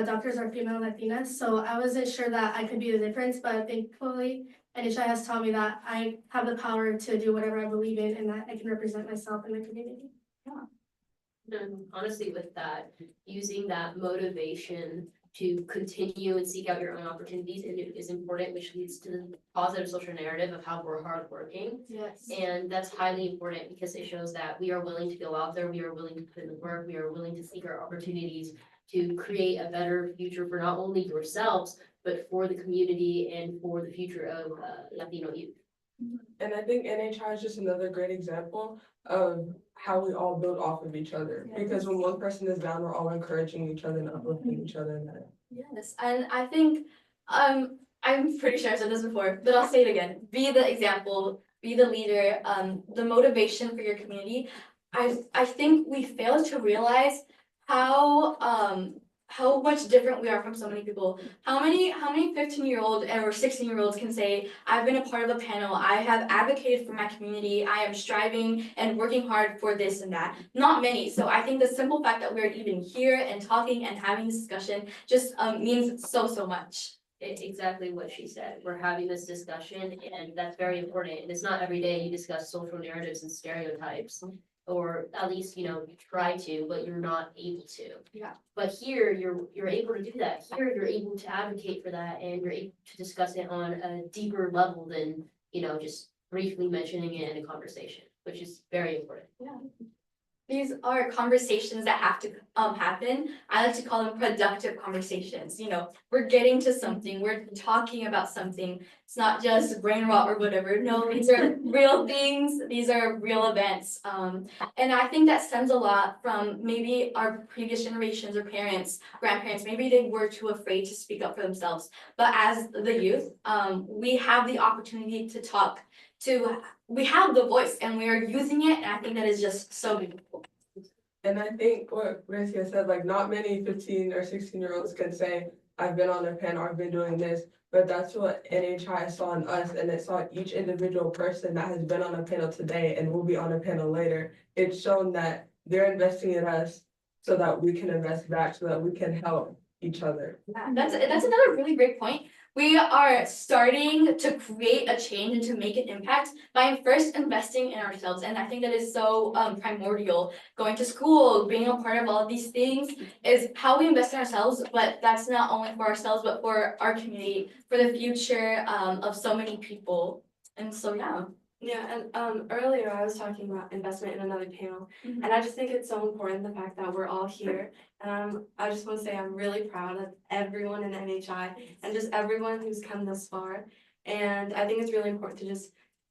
doctors are female Latinas. So I wasn't sure that I could be the difference, but thankfully NHI has taught me that I have the power to do whatever I believe in and that I can represent myself in the community. And honestly, with that, using that motivation to continue and seek out your own opportunities is important, which leads to the positive social narrative of how we're hardworking. Yes. And that's highly important because it shows that we are willing to go out there, we are willing to put in the work, we are willing to seek our opportunities to create a better future for not only yourselves, but for the community and for the future of Latino youth. And I think NHI is just another great example of how we all build off of each other. Yes. Because when one person is down, we're all encouraging each other and uplifting each other. In that. Yes, and I think, I'm pretty sure I've said this before, but I'll say it again. Be the example, be the leader, the motivation for your community. I think we fail to realize how much different we are from so many people. How many 15-year-old or 16-year-olds can say, I've been a part of the panel, I have advocated for my community, I am striving and working hard for this and that. Not many. So I think the simple fact that we're even here and talking and having this discussion just means so much. It's exactly what she said. We're having this discussion and that's very important. And it's not every day you discuss social narratives and stereotypes. Or at least, you try to, but you're not able to. Yeah. But here, you're able to do that. Here, you're able to advocate for that, and you're able to discuss it on a deeper level than, just briefly mentioning it in a conversation, which is very important. Yeah. These are conversations that have to happen. I like to call them productive conversations. We're getting to something, we're talking about something. It's not just brain rot or whatever. No, these are real things, these are real events. And I think that stems a lot from maybe our previous generations or parents, grandparents, maybe they were too afraid to speak up for themselves. But as the youth, we have the opportunity to talk, we have the voice and we are using it, and I think that is just so beautiful. And I think what Gracia said, like not many 15 or 16-year-olds can say, I've been on a panel or I've been doing this, but that's what NHI saw in us, and it saw each individual person that has been on a panel today and will be on a panel later. It's shown that they're investing in us so that we can invest back, so that we can help each other. Yeah, that's another really great point. We are starting to create a change and to make an impact by first investing in ourselves. And I think that is so primordial. Going to school, being a part of all of these things is how we invest in ourselves, but that's not only for ourselves, but for our community, for the future of so many people. And so, yeah. Yeah, and earlier I was talking about investment in another panel, and I just think it's so important the fact that we're all here. And I just want to say I'm really proud of everyone in NHI and just everyone who's come this far. And I think it's really important to just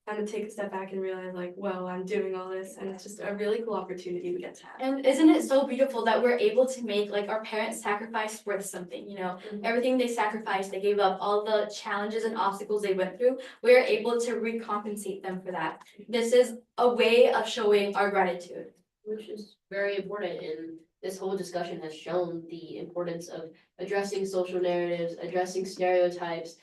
kind of take a step back and realize like, well, I'm doing all this, and it's just a really cool opportunity we get to have. And isn't it so beautiful that we're able to make like our parents' sacrifice worth something, everything they sacrificed, they gave up, all the challenges and obstacles they went through, we're able to recompensate them for that. This is a way of showing our gratitude. Which is very important, and this whole discussion has shown the importance of addressing social narratives, addressing stereotypes,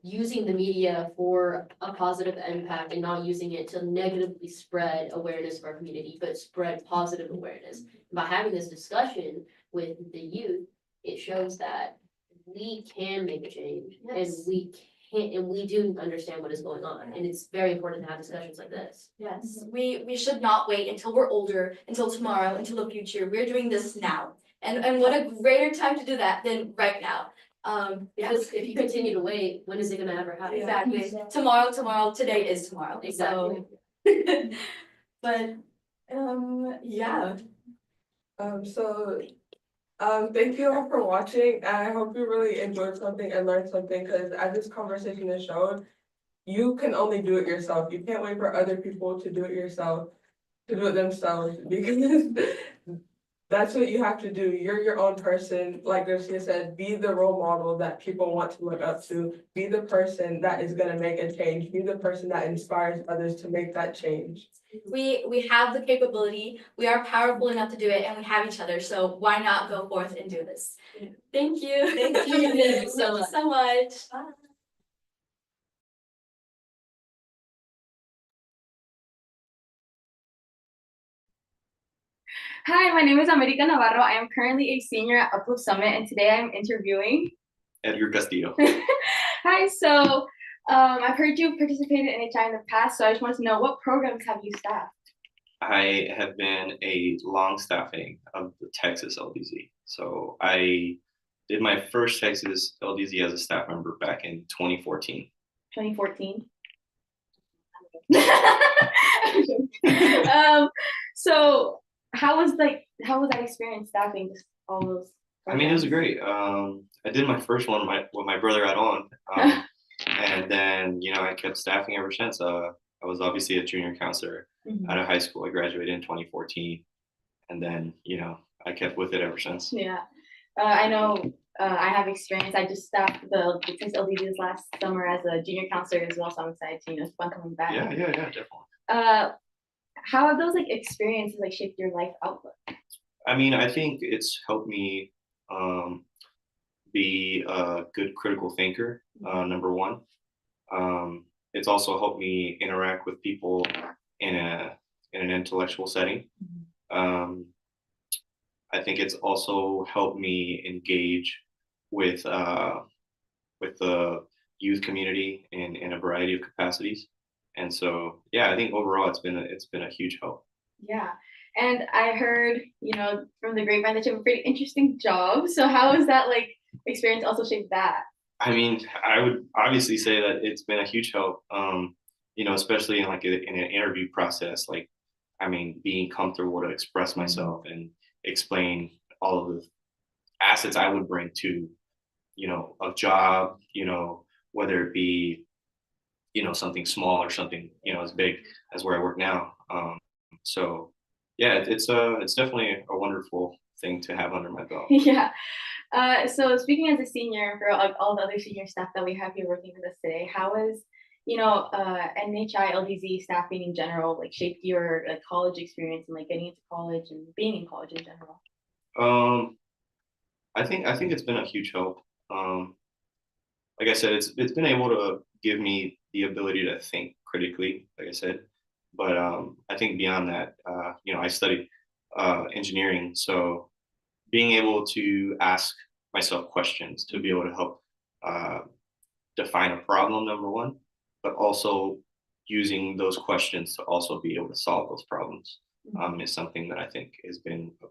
using the media for a positive impact and not using it to negatively spread awareness of our community, but spread positive awareness. By having this discussion with the youth, it shows that we can make a change. Yes. And we do understand what is going on, and it's very important to have discussions like this. Yes, we should not wait until we're older, until tomorrow, until the future. We're doing this now. And what a greater time to do that than right now. Because if you continue to wait, when is it gonna ever happen? Exactly. Tomorrow, today is tomorrow. Exactly. So, but yeah. Thank you all for watching. I hope you really enjoyed something and learned something, because as this conversation has shown, you can only do it yourself. You can't wait for other people to do it themselves, because that's what you have to do. You're your own person. Like Garcia said, be the role model that people want to look up to. Be the person that is gonna make a change. Be the person that inspires others to make that change. We have the capability, we are powerful enough to do it, and we have each other, so why not go forth and do this? Thank you. Thank you. Thank you so much. Bye. Hi, my name is America Navarro. I am currently a senior at Uplift Summit, and today I'm interviewing Edgar Castillo. Hi, so I've heard you participated in NHI in the past, so I just wanted to know what programs have you staffed? I have been a long staffing of the Texas LDZ. So I did my first Texas LDZ as a staff member back in 2014. 2014. So how was that experience staffing just all those I mean, it was great. I did my first one with my brother at on, and then I kept staffing ever since. I was obviously a junior counselor out of high school. I graduated in 2014, and then I kept with it ever since. Yeah, I know. I have experience. I just staffed the Texas LDZs last summer as a junior counselor as well, so I'm excited to it's fun coming back. Yeah, definitely. How have those experiences shaped your life outlook? I mean, I think it's helped me be a good critical thinker, number one. It's also helped me interact with people in an intellectual setting. I think it's also helped me engage with the youth community in a variety of capacities. And so, yeah, I think overall it's been a huge help. Yeah. And I heard, from the grapevine that you have a pretty interesting job. So how has that experience also shaped that? I mean, I would obviously say that it's been a huge help. Especially in in an interview process. Being comfortable to express myself and explain all of the assets I would bring to, a job. Whether it be, something small or something, as big as where I work now. So yeah, it's definitely a wonderful thing to have under my belt. Yeah. So speaking as a senior, for all the other senior staff that we have here working with us today, how has NHI LDZ staffing in general shaped your college experience and getting into college and being in college in general? I think it's been a huge help. Like I said, it's been able to give me the ability to think critically, like I said. But I think beyond that, I studied engineering, so being able to ask myself questions to be able to help define a problem, number one, but also using those questions to also be able to solve those problems is something that I think has been a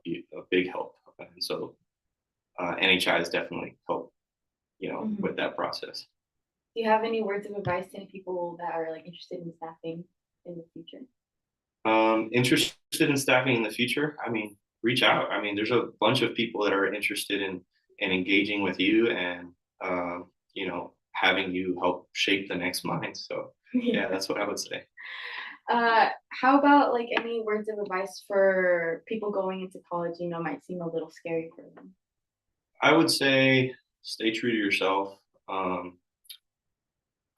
big help. And so NHI has definitely helped, with that process. Do you have any words of advice to any people that are interested in staffing in the future? Interested in staffing in the future? I mean, reach out. I mean, there's a bunch of people that are interested in engaging with you and having you help shape the next mind. So yeah, that's what I would say. How about any words of advice for people going into college, might seem a little scary for them? I would say stay true to yourself.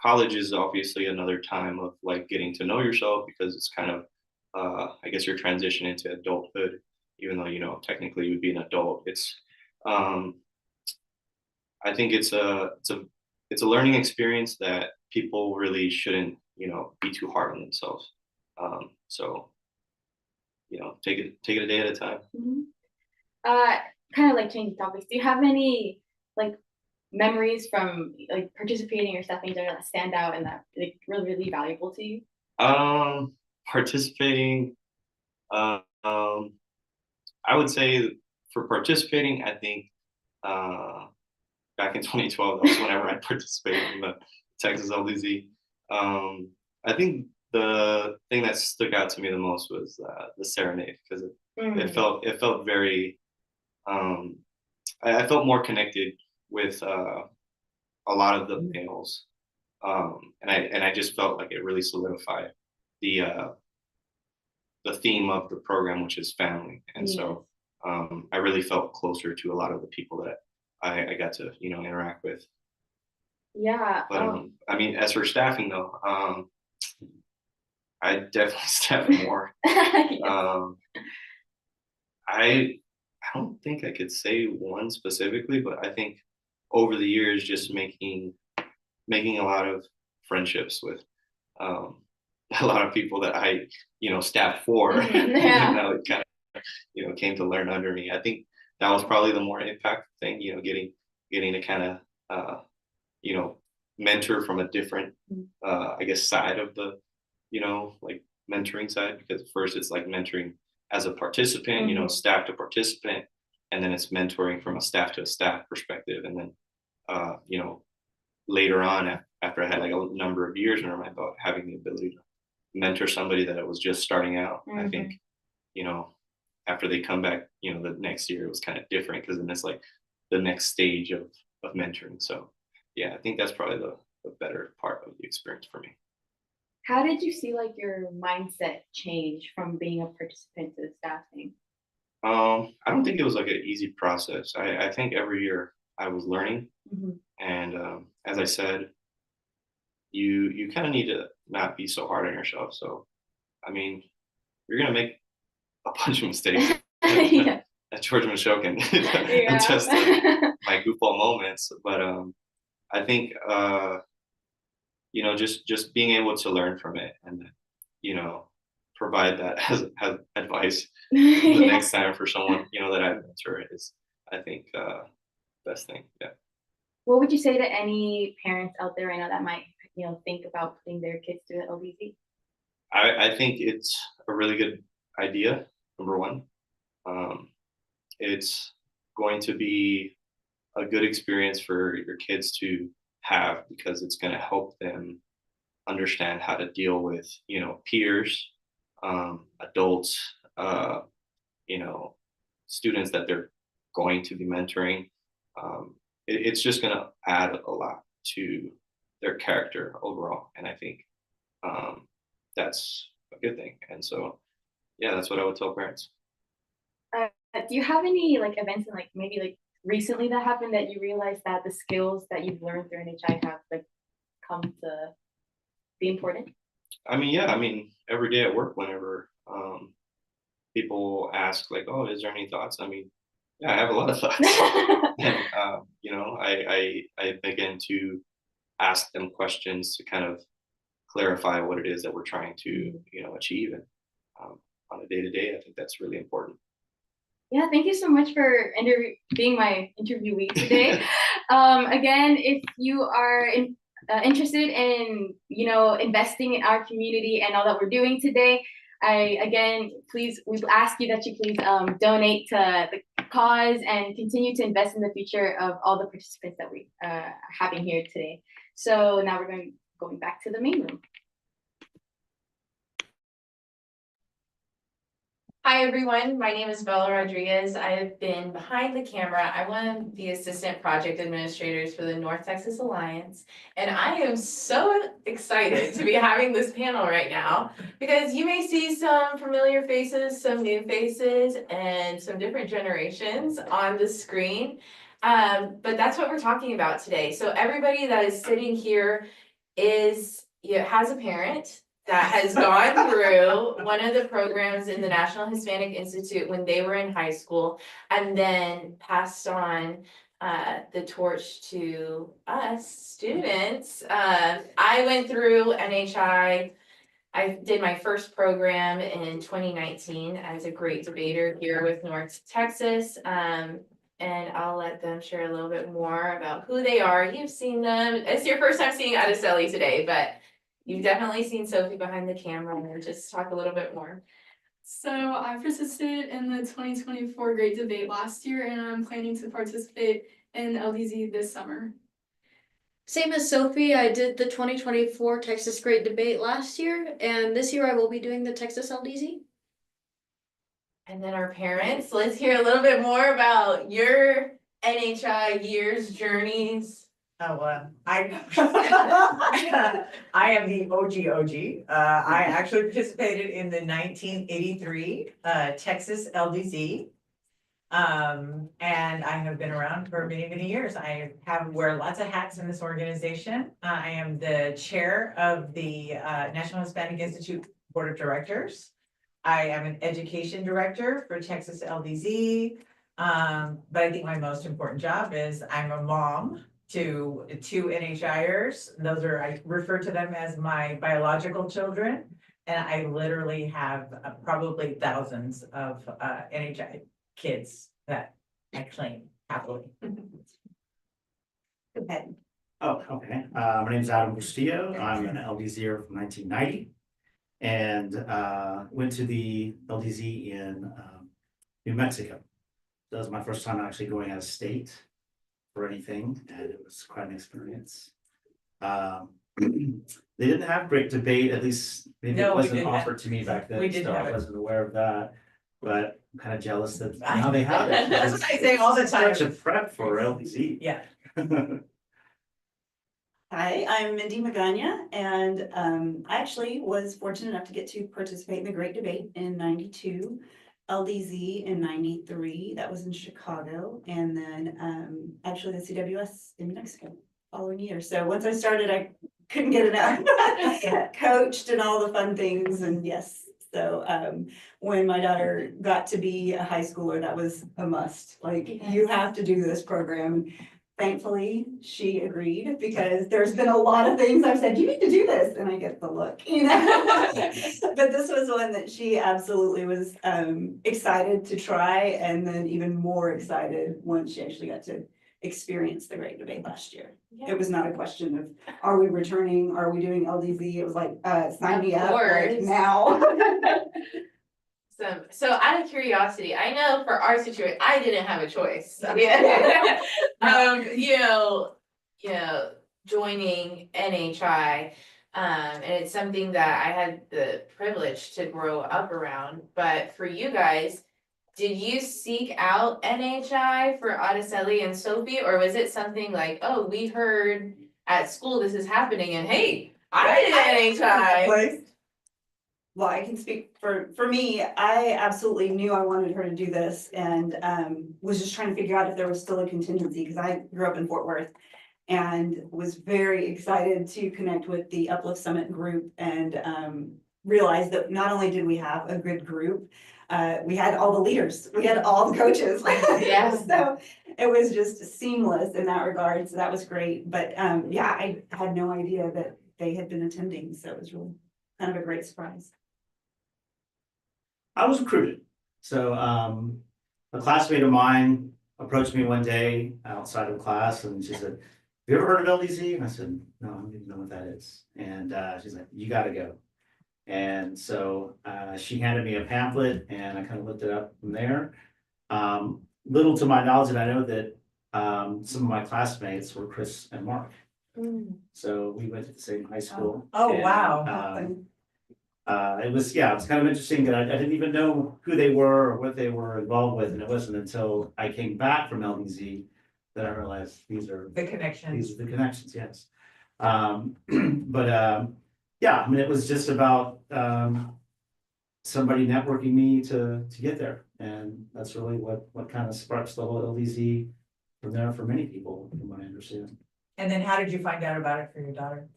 College is obviously another time of getting to know yourself because it's kind of I guess you're transitioning into adulthood, even though technically you would be an adult. It's I think it's a learning experience that people really shouldn't be too hard on themselves. So take it a day at a time. Kind of changing topics. Do you have any memories from participating or staffing there that stand out and that really valuable to you? Participating, I would say for participating, I think back in 2012, that was whenever I participated in the Texas LDZ. I think the thing that stuck out to me the most was the serenade because it felt very. I felt more connected with a lot of the males, and I just felt like it really solidified the theme of the program, which is family. And so I really felt closer to a lot of the people that I got to, interact with. Yeah. But I mean, as for staffing though, I definitely staff more. I don't think I could say one specifically, but I think over the years, just making a lot of friendships with um, a lot of people that I, staff for, Yeah. now it kind of, came to learn under me. I think that was probably the more impactful thing, getting to kind of, you know, mentor from a different, I guess, side of the, like mentoring side, because first it's like mentoring as a participant, staff to participant, and then it's mentoring from a staff to a staff perspective. And then, later on, after I had like a number of years under my belt, having the ability to mentor somebody that was just starting out, I think, after they come back, the next year it was kind of different because then it's like the next stage of mentoring. So yeah, I think that's probably the better part of the experience for me. How did you see like your mindset change from being a participant to staffing? I don't think it was like an easy process. I think every year I was learning, and as I said, you kind of need to not be so hard on yourself. So, I mean, you're gonna make a bunch of mistakes. Yeah. George Michelle can Yeah. attest to my goofball moments, but I think just being able to learn from it and provide that as advice the Yeah. next time for someone that I mentor is, I think, best thing. Yeah. What would you say to any parents out there right now that might think about putting their kids through the LDZ? I think it's a really good idea. Number one, it's going to be a good experience for your kids to have because it's going to help them understand how to deal with peers, adults, students that they're going to be mentoring. It's just going to add a lot to their character overall, and I think that's a good thing. And so, yeah, that's what I would tell parents. Do you have any like events and like maybe like recently that happened that you realized that the skills that you've learned through NHI have like come to be important? I mean, yeah, every day at work, whenever people ask like, "Oh, is there any thoughts?" I mean, yeah, I have a lot of thoughts, and I begin to ask them questions to kind of clarify what it is that we're trying to achieve, and on a day to day, I think that's really important. Yeah, thank you so much for being my interviewee today. Again, if you are interested in investing in our community and all that we're doing today, we ask you that you please donate to the cause and continue to invest in the future of all the participants that we are having here today. So now we're going back to the main room. Hi everyone, my name is Bella Rodriguez. I have been behind the camera. I'm one of the assistant project administrators for the North Texas Alliance. And I am so excited to be having this panel right now because you may see some familiar faces, some new faces, and some different generations on the screen. But that's what we're talking about today. So everybody that is sitting here has a parent that has gone through one of the programs in the National Hispanic Institute when they were in high school and then passed on the torch to us students. I went through NHI. I did my first program in 2019 as a great debater here with North Texas. And I'll let them share a little bit more about who they are. You've seen them. It's your first time seeing Adeseli today, but you've definitely seen Sophie behind the camera, and just talk a little bit more. So I participated in the 2024 Great Debate last year, and I'm planning to participate in LDZ this summer. Same as Sophie, I did the 2024 Texas Great Debate last year, and this year I will be doing the Texas LDZ. And then our parents, let's hear a little bit more about your NHI years, journeys. Oh, I am the OG. I actually participated in the 1983 Texas LDZ. And I have been around for many, many years. I wear lots of hats in this organization. I am the chair of the National Hispanic Institute Board of Directors. I am an education director for Texas LDZ. But I think my most important job is I'm a mom to two NHIers. Those are, I refer to them as my biological children. And I literally have probably thousands of NHI kids that I claim happily. Go ahead. Oh, okay. My name is Adam Castillo. I'm an LDZer from 1990 and went to the LDZ in New Mexico. That was my first time actually going out of state for anything, and it was quite an experience. They didn't have great debate, at least maybe it wasn't offered to me back then, so I wasn't aware of that. But I'm kind of jealous that now they have it. That's what I say all the time. Such a prep for LDZ. Yeah. Hi, I'm Mindy Magana, and I actually was fortunate enough to get to participate in the Great Debate in '92, LDZ in '93, that was in Chicago, and then actually the CWS in Mexico following year. So once I started, I couldn't get enough. Coached and all the fun things, and yes. So when my daughter got to be a high schooler, that was a must. Like, you have to do this program. Thankfully, she agreed because there's been a lot of things I've said, you need to do this, and I get the look, you know. But this was one that she absolutely was excited to try, and then even more excited once she actually got to experience the Great Debate last year. It was not a question of, are we returning, are we doing LDZ? It was like, sign me up like now. So out of curiosity, I know for our situation, I didn't have a choice. You know, joining NHI, and it's something that I had the privilege to grow up around. But for you guys, did you seek out NHI for Araceli and Sophie, or was it something like, oh, we heard at school this is happening, and hey, I did NHI. Well, I can speak for me. I absolutely knew I wanted her to do this, and was just trying to figure out if there was still a contingency, because I grew up in Fort Worth and was very excited to connect with the Uplift Summit group, and realized that not only did we have a good group, we had all the leaders, we had all the coaches. Yeah. So it was just seamless in that regard. So that was great. But yeah, I had no idea that they had been attending. So it was really kind of a great surprise. I was recruited. So a classmate of mine approached me one day outside of class, and she said, have you ever heard of LDZ? And I said, no, I don't even know what that is. And she's like, you got to go. And so she handed me a pamphlet, and I kind of looked it up from there. Little to my knowledge, and I know that some of my classmates were Chris and Mark. So we went to the same high school. Oh, and, wow. It was kind of interesting that I didn't even know who they were or what they were involved with, and it wasn't until I came back from LDZ that I realized these are the connections. These are the connections, yes. Yeah, I mean, it was just about somebody networking me to get there, and that's really what kind of sparks the whole LDZ from there for many people, from what I understand. And then how did you find out about it for your daughter?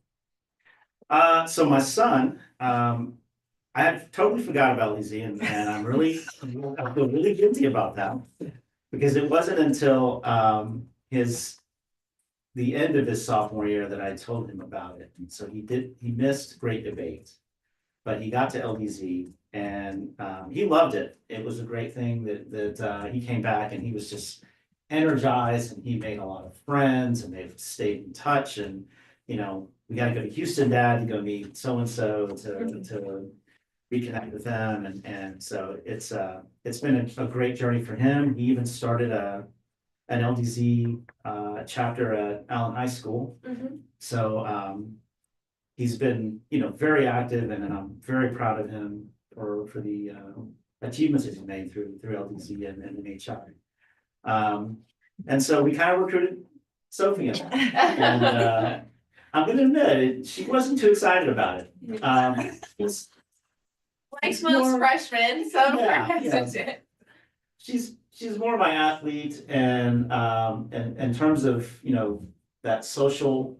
So my son, I had totally forgot about LDZ, and I feel really guilty about that, because it wasn't until the end of his sophomore year that I told him about it. And so he missed Great Debate, but he got to LDZ, and he loved it. It was a great thing that he came back, and he was just energized, and he made a lot of friends, and they've stayed in touch. And you know, we got to go to Houston, Dad, to go meet so and so to reconnect with them, and so it's been a great journey for him. He even started an LDZ chapter at Allen High School. So he's been, very active, and I'm very proud of him for the achievements that he's made through LDZ and NHI. And so we kind of recruited Sophie, and I'm going to admit she wasn't too excited about it. Like most freshmen, so yeah. She's she's more my athlete and in terms of, that social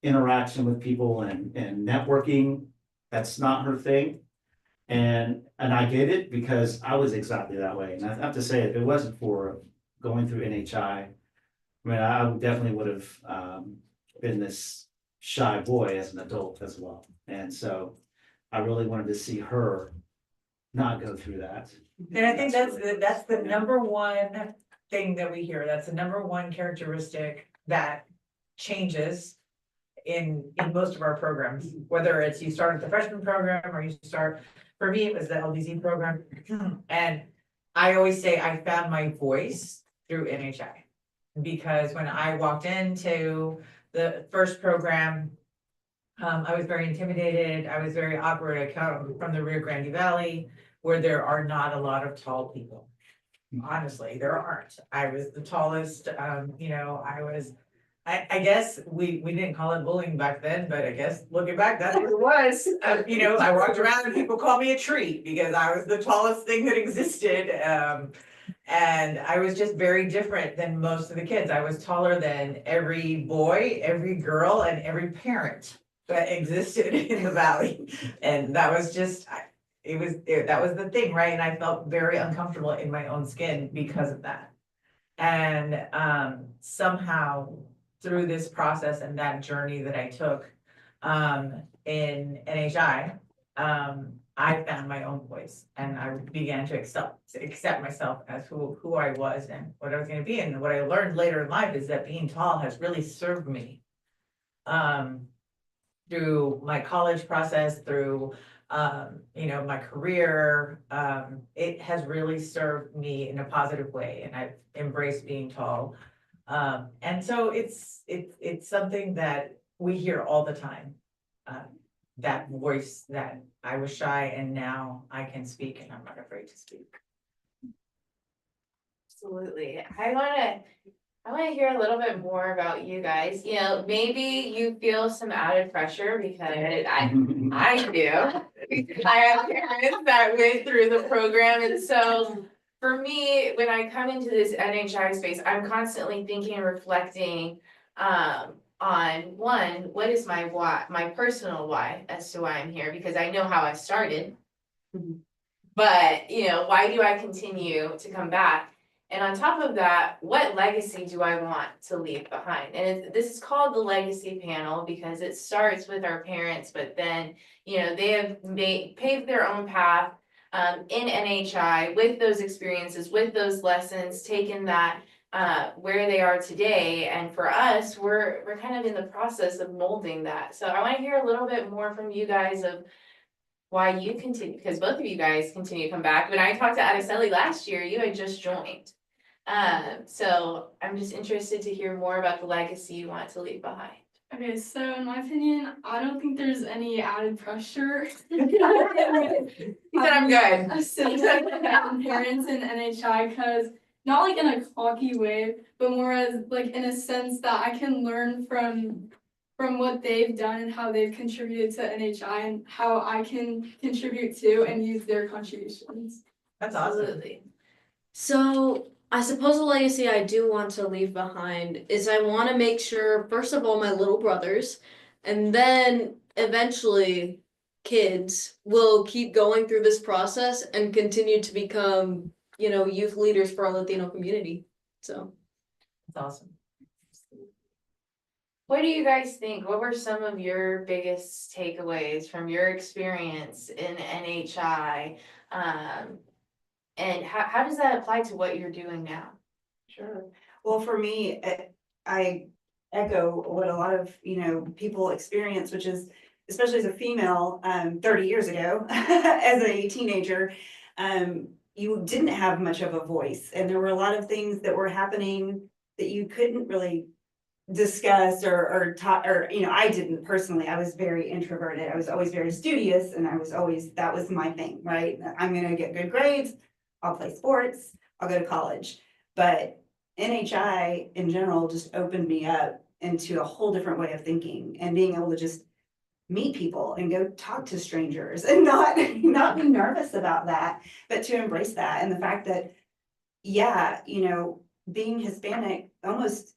interaction with people and networking, that's not her thing. And I get it because I was exactly that way. And I have to say, if it wasn't for going through NHI, I mean, I definitely would have been this shy boy as an adult as well. And so I really wanted to see her not go through that. And I think that's the number one thing that we hear. That's the number one characteristic that changes in most of our programs, whether it's you start at the freshman program or you start, for me, it was the LDZ program. And I always say I found my voice through NHI. Because when I walked into the first program, I was very intimidated. I was very awkward. I come from the Rio Grande Valley, where there are not a lot of tall people. Honestly, there aren't. I was the tallest, I guess we didn't call it bullying back then, but I guess looking back, that's what it was. I walked around and people called me a tree because I was the tallest thing that existed. And I was just very different than most of the kids. I was taller than every boy, every girl, and every parent that existed in the valley. And that was just, that was the thing, right? And I felt very uncomfortable in my own skin because of that. And somehow through this process and that journey that I took in NHI, I found my own voice and I began to accept myself as who I was and what I was going to be. And what I learned later in life is that being tall has really served me through my college process, through my career. It has really served me in a positive way, and I've embraced being tall. And so it's something that we hear all the time. That voice that I was shy and now I can speak and I'm not afraid to speak. Absolutely. I wanna hear a little bit more about you guys. Maybe you feel some added pressure because I do. I have parents that went through the program, and so for me, when I come into this NHI space, I'm constantly thinking and reflecting on one, what is my why, my personal why as to why I'm here, because I know how I started. But why do I continue to come back? And on top of that, what legacy do I want to leave behind? And this is called the legacy panel because it starts with our parents, but then they have paved their own path in NHI with those experiences, with those lessons, taken that where they are today. And for us, we're kind of in the process of molding that. So I want to hear a little bit more from you guys of why you continue, because both of you guys continue to come back. When I talked to Adeseli last year, you had just joined. So I'm just interested to hear more about the legacy you want to leave behind. Okay, so in my opinion, I don't think there's any added pressure. He said I'm good. Having parents in NHI, because not like in a cocky way, but more as like in a sense that I can learn from what they've done and how they've contributed to NHI and how I can contribute to and use their contributions. That's awesome. Absolutely. So I suppose the legacy I do want to leave behind is I want to make sure, first of all, my little brothers, and then eventually kids will keep going through this process and continue to become, youth leaders for our Latino community. So that's awesome. What do you guys think? What were some of your biggest takeaways from your experience in NHI? And how does that apply to what you're doing now? Sure. Well, for me, I echo what a lot of, people experience, which is, especially as a female, 30 years ago, as a teenager, you didn't have much of a voice. And there were a lot of things that were happening that you couldn't really discuss or talk, or, I didn't personally. I was very introverted. I was always very studious, and that was my thing, right? I'm going to get good grades. I'll play sports, I'll go to college. But NHI in general just opened me up into a whole different way of thinking and being able to just meet people and go talk to strangers and not be nervous about that, but to embrace that. And the fact that, yeah, being Hispanic, almost,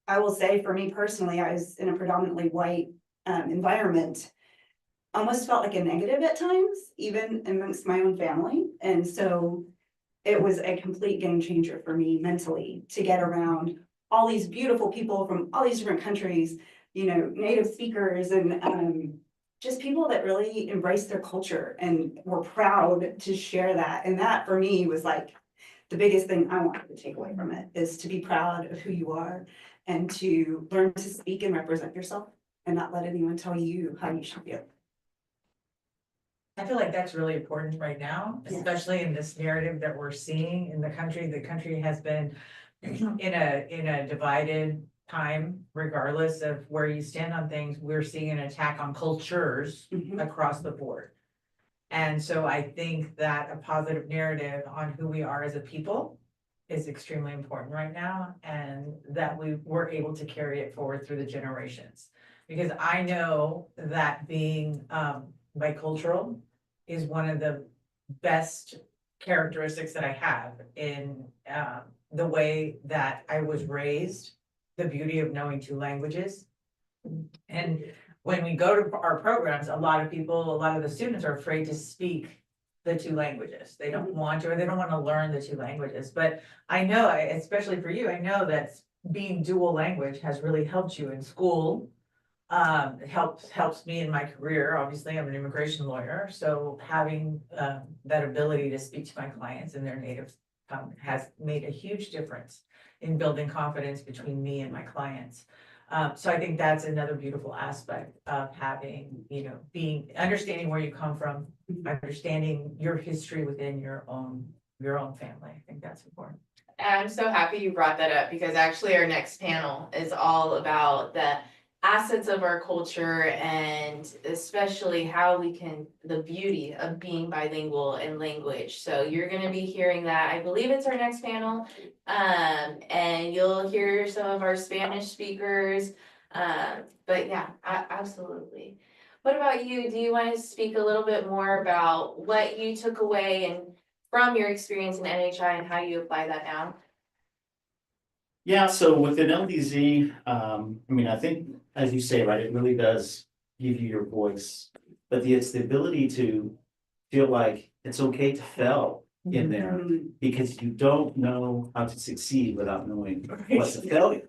I will say for me personally, I was in a predominantly white environment, almost felt like a negative at times, even amongst my own family. And so it was a complete game changer for me mentally to get around all these beautiful people from all these different countries, native speakers and just people that really embrace their culture and were proud to share that. And that for me was like the biggest thing I wanted to take away from it, is to be proud of who you are and to learn to speak and represent yourself and not let anyone tell you how you should feel. I feel like that's really important right now, especially in this narrative that we're seeing in the country. The country has been in a divided time, regardless of where you stand on things. We're seeing an attack on cultures across the board. And so I think that a positive narrative on who we are as a people is extremely important right now, and that we were able to carry it forward through the generations. Because I know that being bicultural is one of the best characteristics that I have in the way that I was raised, the beauty of knowing two languages. And when we go to our programs, a lot of the students are afraid to speak the two languages. They don't want to, or they don't want to learn the two languages. But I know, especially for you, I know that being dual language has really helped you in school. It helps me in my career. Obviously, I'm an immigration lawyer, so having that ability to speak to my clients in their native tongue has made a huge difference in building confidence between me and my clients. So I think that's another beautiful aspect of having, understanding where you come from, understanding your history within your own family. I think that's important. And I'm so happy you brought that up, because actually our next panel is all about the assets of our culture, and especially how the beauty of being bilingual in language. So you're going to be hearing that. I believe it's our next panel. And you'll hear some of our Spanish speakers. But yeah, absolutely. What about you? Do you want to speak a little bit more about what you took away and from your experience in NHI and how you apply that now? Yeah, so within LDZ, I think, as you say, right, it really does give you your voice, but it's the ability to feel like it's okay to fail in there, because you don't know how to succeed without knowing what's a failure,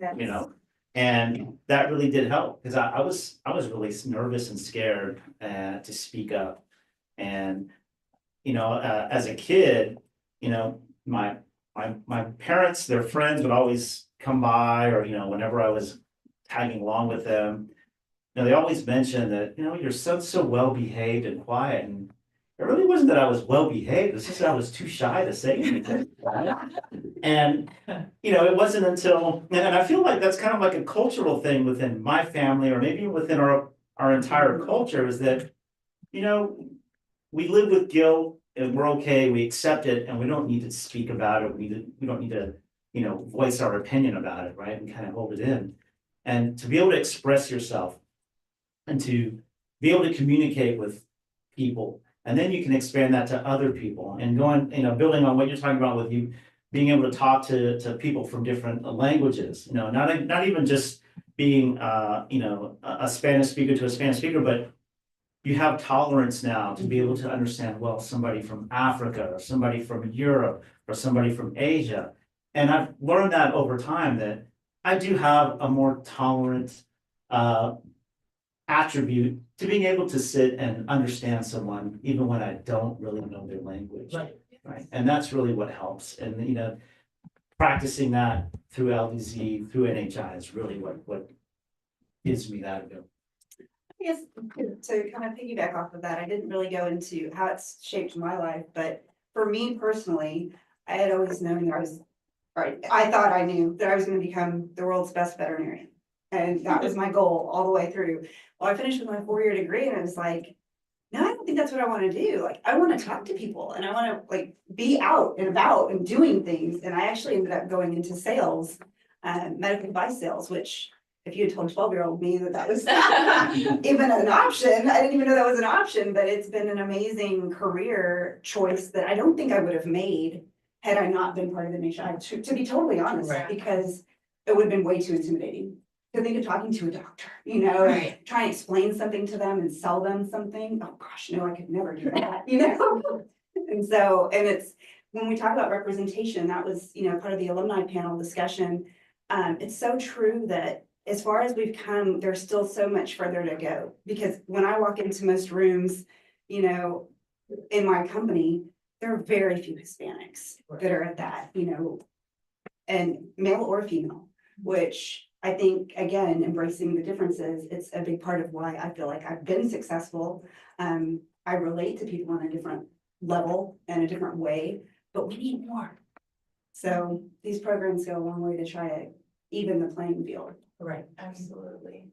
and that really did help, because I was really nervous and scared to speak up. And as a kid, my parents, their friends would always come by, or whenever I was tagging along with them, they always mentioned that your son's so well behaved and quiet, and it really wasn't that I was well behaved, it's just that I was too shy to say anything. And it wasn't until, and I feel like that's kind of like a cultural thing within my family, or maybe within our entire culture, is that we live with guilt and we're okay, we accept it, and we don't need to speak about it. We don't need to, voice our opinion about it, right? And kind of hold it in. And to be able to express yourself and to be able to communicate with people, and then you can expand that to other people, and going, building on what you're talking about with you being able to talk to people from different languages, not even just being, a Spanish speaker to a Spanish speaker, but you have tolerance now to be able to understand, well, somebody from Africa, or somebody from Europe, or somebody from Asia. And I've learned that over time, that I do have a more tolerant attribute to being able to sit and understand someone, even when I don't really know their language. Right. And that's really what helps. And, practicing that through LDZ, through NHI is really what gives me that ability. I guess to kind of piggyback off of that, I didn't really go into how it's shaped my life, but for me personally, I had always known I thought I knew that I was going to become the world's best veterinarian. And that was my goal all the way through. Well, I finished with my 4-year degree, and I was like, no, I don't think that's what I want to do. Like, I want to talk to people, and I want to be out and about and doing things. And I actually ended up going into sales, medical device sales, which, if you had told 12-year-old me that was even an option, I didn't even know that was an option, but it's been an amazing career choice that I don't think I would have made had I not been part of the NHI, to be totally honest, Right. because it would have been way too intimidating. To think of talking to a doctor, you know, and Right. try and explain something to them and sell them something. Oh gosh, no, I could never do that, you know? And so, and it's, when we talk about representation, that was, you know, part of the alumni panel discussion. It's so true that as far as we've come, there's still so much further to go. Because when I walk into most rooms, you know, in my company, there are very few Hispanics that are at that, you know, and male or female, which I think, again, embracing the differences, it's a big part of why I feel like I've been successful. I relate to people on a different level and a different way, but we need more. So these programs go a long way to try to even the playing field. Right. Absolutely.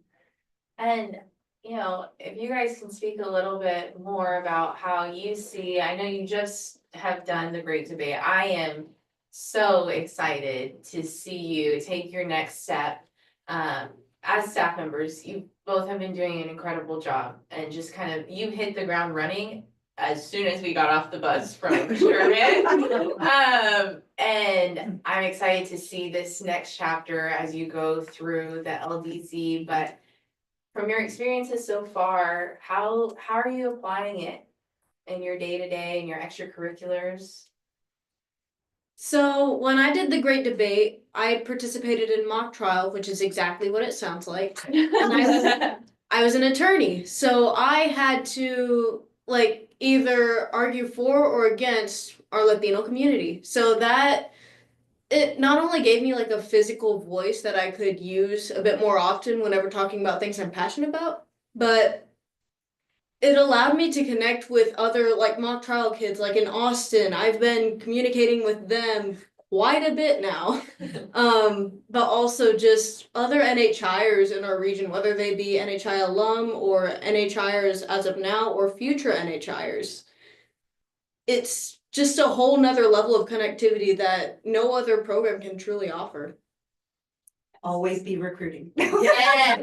And, you know, if you guys can speak a little bit more about how you see, I know you just have done the Great Debate. I am so excited to see you take your next step. As staff members, you both have been doing an incredible job and just kind of, you hit the ground running as soon as we got off the bus from Sherman. And I'm excited to see this next chapter as you go through the LDZ, but from your experiences so far, how are you applying it in your day-to-day and your extracurriculars? So when I did the Great Debate, I participated in mock trial, which is exactly what it sounds like. And I was an attorney, so I had to like either argue for or against our Latino community. So that it not only gave me like a physical voice that I could use a bit more often whenever talking about things I'm passionate about, but it allowed me to connect with other like mock trial kids like in Austin. I've been communicating with them quite a bit now. But also just other NHIers in our region, whether they be NHI alum or NHIers as of now or future NHIers. It's just a whole nother level of connectivity that no other program can truly offer. Always be recruiting. Yes.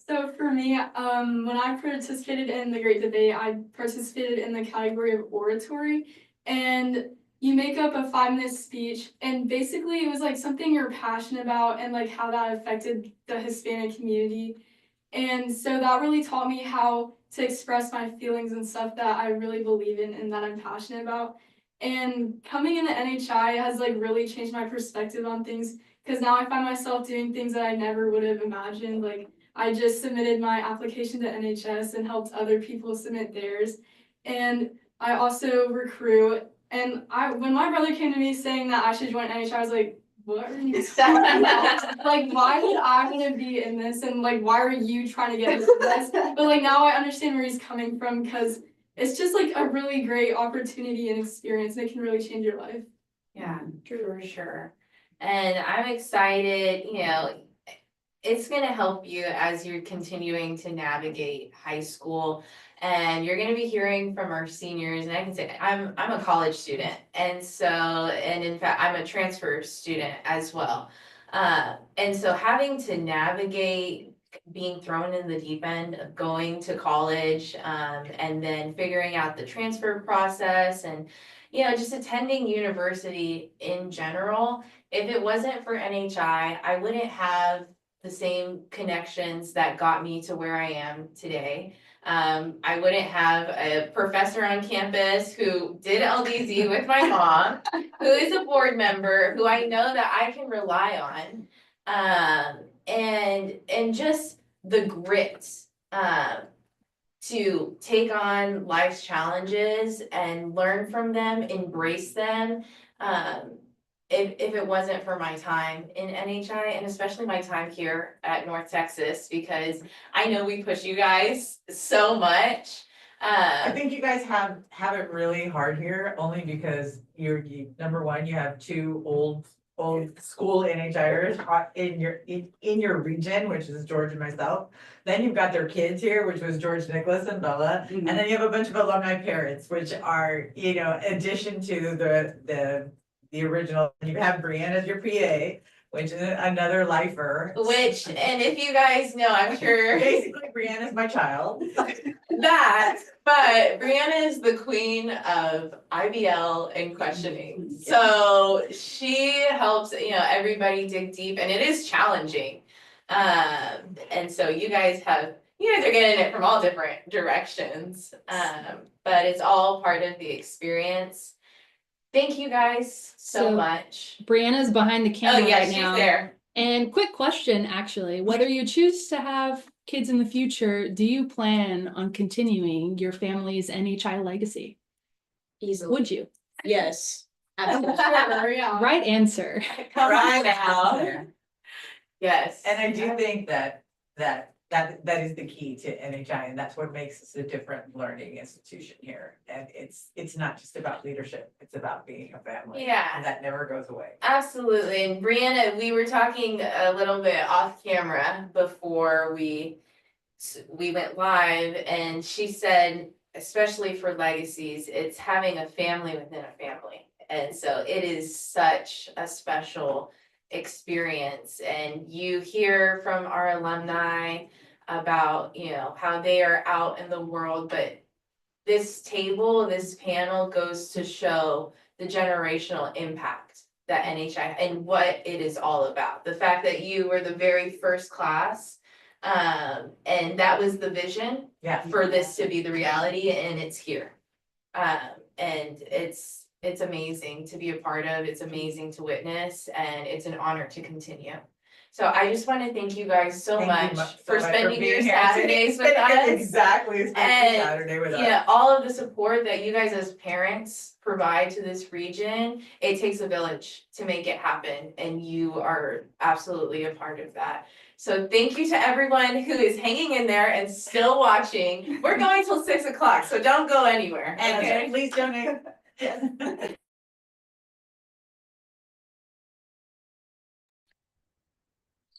So for me, when I participated in the Great Debate, I participated in the category of oratory, and you make up a 5-minute speech, and basically it was like something you're passionate about and like how that affected the Hispanic community. And so that really taught me how to express my feelings and stuff that I really believe in and that I'm passionate about. And coming into NHI has like really changed my perspective on things, because now I find myself doing things that I never would have imagined. Like I just submitted my application to NHS and helped other people submit theirs. And I also recruit. And when my brother came to me saying that I should join NHI, I was like, what are you talking about? Like, why would I want to be in this? And like, why are you trying to get into this? But like, now I understand where he's coming from, because it's just like a really great opportunity and experience that can really change your life. Yeah, for sure. And I'm excited, you know, it's gonna help you as you're continuing to navigate high school. And you're gonna be hearing from our seniors, and I can say I'm a college student, and so, and in fact, I'm a transfer student as well. And so having to navigate being thrown in the deep end of going to college, and then figuring out the transfer process and, you know, just attending university in general. If it wasn't for NHI, I wouldn't have the same connections that got me to where I am today. I wouldn't have a professor on campus who did LDZ with my mom, who is a board member, who I know that I can rely on. And just the grit to take on life's challenges and learn from them, embrace them. If it wasn't for my time in NHI, and especially my time here at North Texas, because I know we push you guys so much. I think you guys have it really hard here, only because you number one, you have two old school NHIers in your region, which is George and myself. Then you've got their kids here, which was George, Nicholas, and Bella. And then you have a bunch of alumni parents, which are, you know, addition to the original. You have Brianne as your PA, which is another lifer. Which, and if you guys know, I'm sure. Basically, Brianna's my child. But Brianna is the queen of IBL and questioning. So she helps, everybody dig deep, and it is challenging. And so you guys are getting it from all different directions. But it's all part of the experience. Thank you guys so much. Brianna's behind the camera yeah, right she's now. there. And quick question, actually, whether you choose to have kids in the future, do you plan on continuing your family's NHI legacy? Easily. Would you? Yes. Absolutely. Right answer. Right now. Yes. And I do think that is the key to NHI, and that's what makes us a different learning institution here. And it's not just about leadership, it's about being a family. Yeah. And that never goes away. Absolutely. And Brianna, we were talking a little bit off camera before we went live, and she said, especially for legacies, it's having a family within a family. And so it is such a special experience. And you hear from our alumni about, how they are out in the world, but this panel goes to show the generational impact that NHI and what it is all about. The fact that you were the very first class, and that was the vision for this to be the reality, and it's here. And it's amazing to be a part of, it's amazing to witness, and it's an honor to continue. So I just want to thank you guys so much for spending your Saturdays with us. Exactly, spending your Saturday with us. Yeah, all of the support that you guys as parents provide to this region, it takes a village to make it happen, and you are absolutely a part of that. So thank you to everyone who is hanging in there and still watching. We're going till 6 o'clock, so don't go anywhere. And please donate.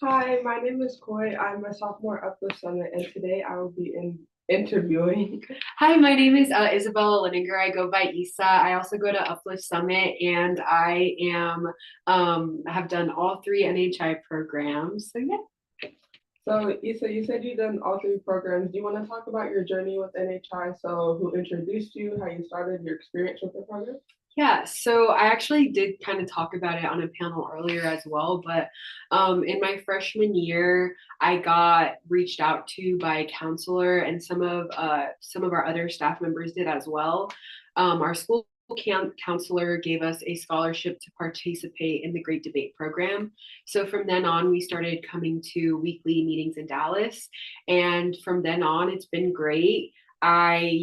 Hi, my name is Koi. I'm a sophomore at the Summit, and today I will be interviewing. Hi, my name is Isabella Lininger. I go by Isa. I also go to Uplift Summit, and I have done all 3 NHI programs. So yeah. So Isa, you said you've done all 3 programs. Do you want to talk about your journey with NHI? So who introduced you, how you started, your experience with the program? Yeah, so I actually did kind of talk about it on a panel earlier as well, but in my freshman year, I got reached out to by a counselor, and some of our other staff members did as well. Our school counselor gave us a scholarship to participate in the Great Debate program. So from then on, we started coming to weekly meetings in Dallas, and from then on, it's been great. I,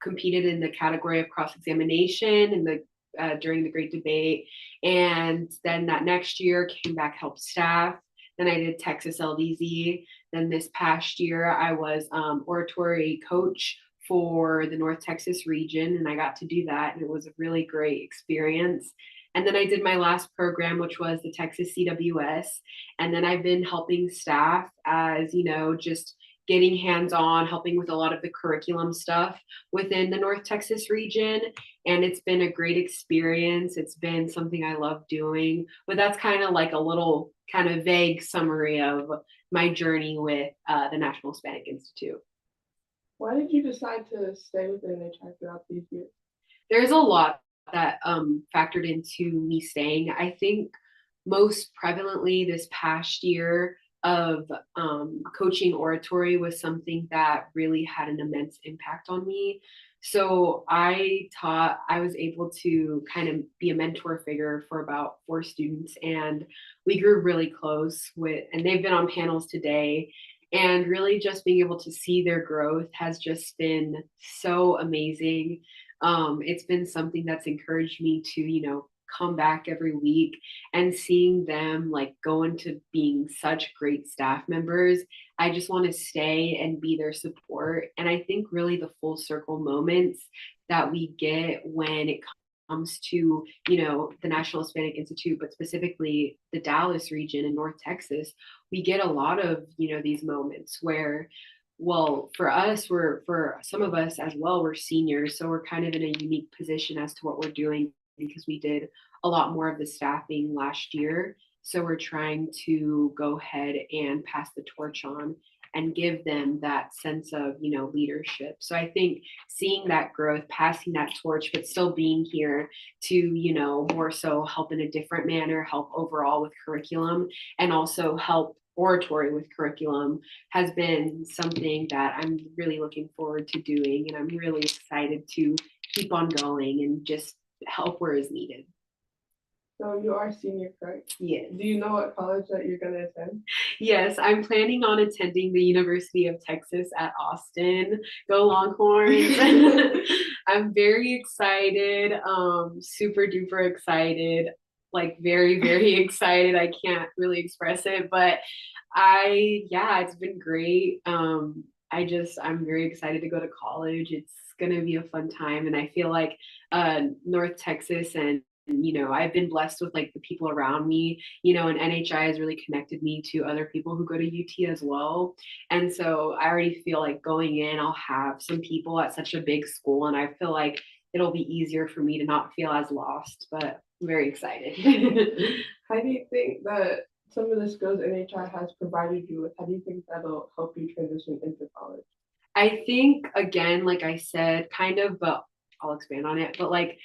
competed in the category of cross-examination during the Great Debate. And then that next year came back, helped staff. Then I did Texas LDZ. Then this past year, I was oratory coach for the North Texas region, and I got to do that. And it was a really great experience. And then I did my last program, which was the Texas CWS. And then I've been helping staff as, just getting hands-on, helping with a lot of the curriculum stuff within the North Texas region. And it's been a great experience. It's been something I love doing, but that's kind of like a little kind of vague summary of my journey with the National Hispanic Institute. Why did you decide to stay with NHI throughout these years? There's a lot that factored into me staying. I think most prevalently this past year of coaching oratory was something that really had an immense impact on me. So I was able to kind of be a mentor figure for about 4 students, and we grew really close and they've been on panels today, and really just being able to see their growth has just been so amazing. It's been something that's encouraged me to, come back every week, and seeing them like go into being such great staff members. I just want to stay and be their support. And I think really the full circle moments that we get when it comes to, the National Hispanic Institute, but specifically the Dallas region in North Texas, we get a lot of, these moments where, well, for some of us as well, we're seniors. So we're kind of in a unique position as to what we're doing, because we did a lot more of the staffing last year. So we're trying to go ahead and pass the torch on and give them that sense of, leadership. So I think seeing that growth, passing that torch, but still being here to, more so help in a different manner, help overall with curriculum, and also help oratory with curriculum has been something that I'm really looking forward to doing. And I'm really excited to keep on going and just help where is needed. So you are a senior, correct? Yes. Do you know what college that you're gonna attend? Yes, I'm planning on attending the University of Texas at Austin. Go Longhorns. I'm very excited, super duper excited, like very, very excited. I can't really express it, but it's been great. I'm very excited to go to college. It's gonna be a fun time, and I feel like North Texas and I've been blessed with like the people around me, and NHI has really connected me to other people who go to UT as well. And so I already feel like going in, I'll have some people at such a big school, and I feel like it'll be easier for me to not feel as lost, but I'm very excited. How do you think that some of the skills NHI has provided you with, how do you think that'll help you transition into college? I think, again, like I said, kind of, but I'll expand on it, but like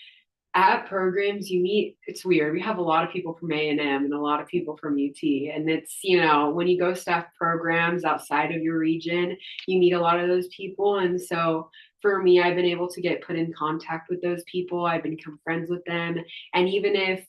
at programs you meet, it's weird, we have a lot of people from A&M and a lot of people from UT, and it's when you go staff programs outside of your region, you meet a lot of those people. And so for me, I've been able to get put in contact with those people, I've become friends with them, and even if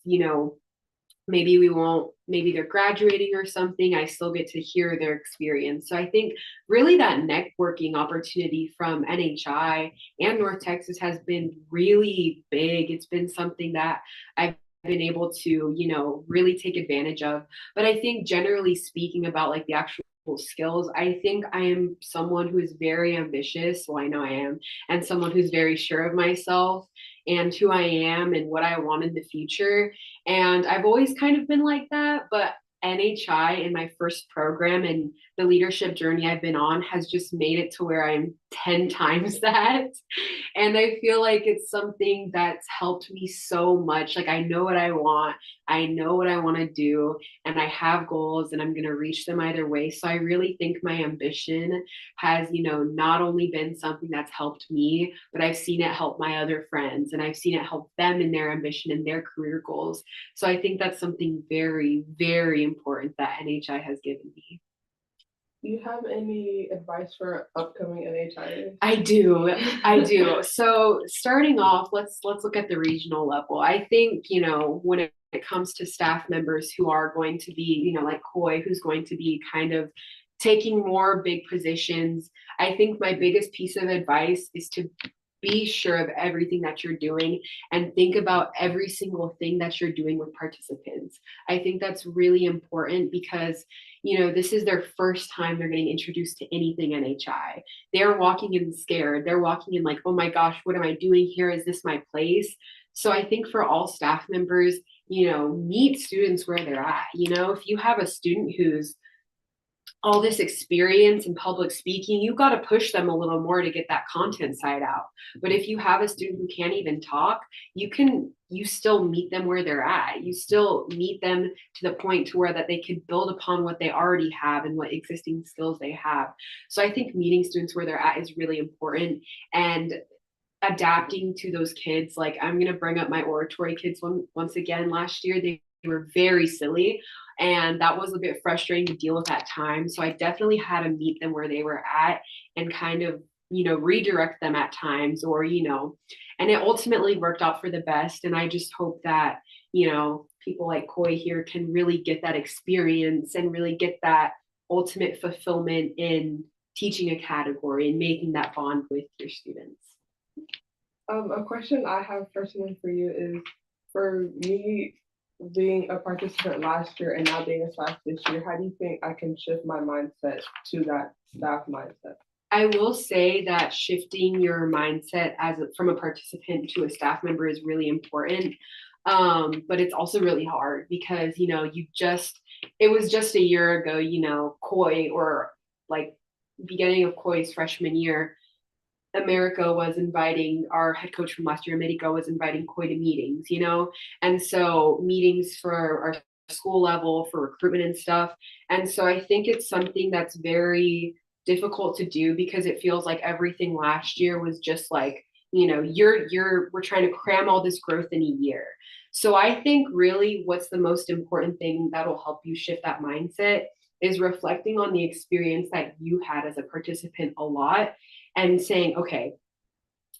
maybe they're graduating or something, I still get to hear their experience. So I think really that networking opportunity from NHI and North Texas has been really big. It's been something that I've been able to, really take advantage of. But I think generally speaking about like the actual skills, I think I am someone who is very ambitious. Well, I know I am, and someone who's very sure of myself and who I am and what I want in the future. And I've always kind of been like that, but NHI in my first program and the leadership journey I've been on has just made it to where I'm 10 times that. And I feel like it's something that's helped me so much. Like I know what I want to do, and I have goals and I'm going to reach them either way. So I really think my ambition has, not only been something that's helped me, but I've seen it help my other friends, and I've seen it help them in their ambition and their career goals. So I think that's something very, very important that NHI has given me. Do you have any advice for upcoming NHIers? I do. So starting off, let's look at the regional level. I think, when it comes to staff members who are going to be, like Coy, who's going to be kind of taking more big positions, I think my biggest piece of advice is to be sure of everything that you're doing and think about every single thing that you're doing with participants. I think that's really important because, this is their first time they're getting introduced to anything NHI. They're walking in scared. They're walking in like, oh my gosh, what am I doing here? Is this my place? So I think for all staff members, meet students where they're at. If you have a student who's all this experience in public speaking, you got to push them a little more to get that content side out. But if you have a student who can't even talk, you still meet them where they're at. You still meet them to the point to where that they could build upon what they already have and what existing skills they have. So I think meeting students where they're at is really important, and adapting to those kids. Like I'm going to bring up my oratory kids once again. Last year, they were very silly, and that was a bit frustrating to deal with at times. So I definitely had to meet them where they were at and kind of, redirect them at times, or, and it ultimately worked out for the best. And I just hope that, people like Coy here can really get that experience and really get that ultimate fulfillment in teaching a category and making that bond with your students. A question I have personally for you is, for me being a participant last year and now being a staff this year, how do you think I can shift my mindset to that staff mindset? I will say that shifting your mindset from a participant to a staff member is really important. But it's also really hard because, it was just a year ago, Coy, or like beginning of Coy's freshman year, our head coach from last year, America, was inviting Coy to meetings, and so meetings for our school level for recruitment and stuff. And so I think it's something that's very difficult to do because it feels like everything last year was just like, we're trying to cram all this growth in a year. So I think really what's the most important thing that'll help you shift that mindset is reflecting on the experience that you had as a participant a lot and saying, okay,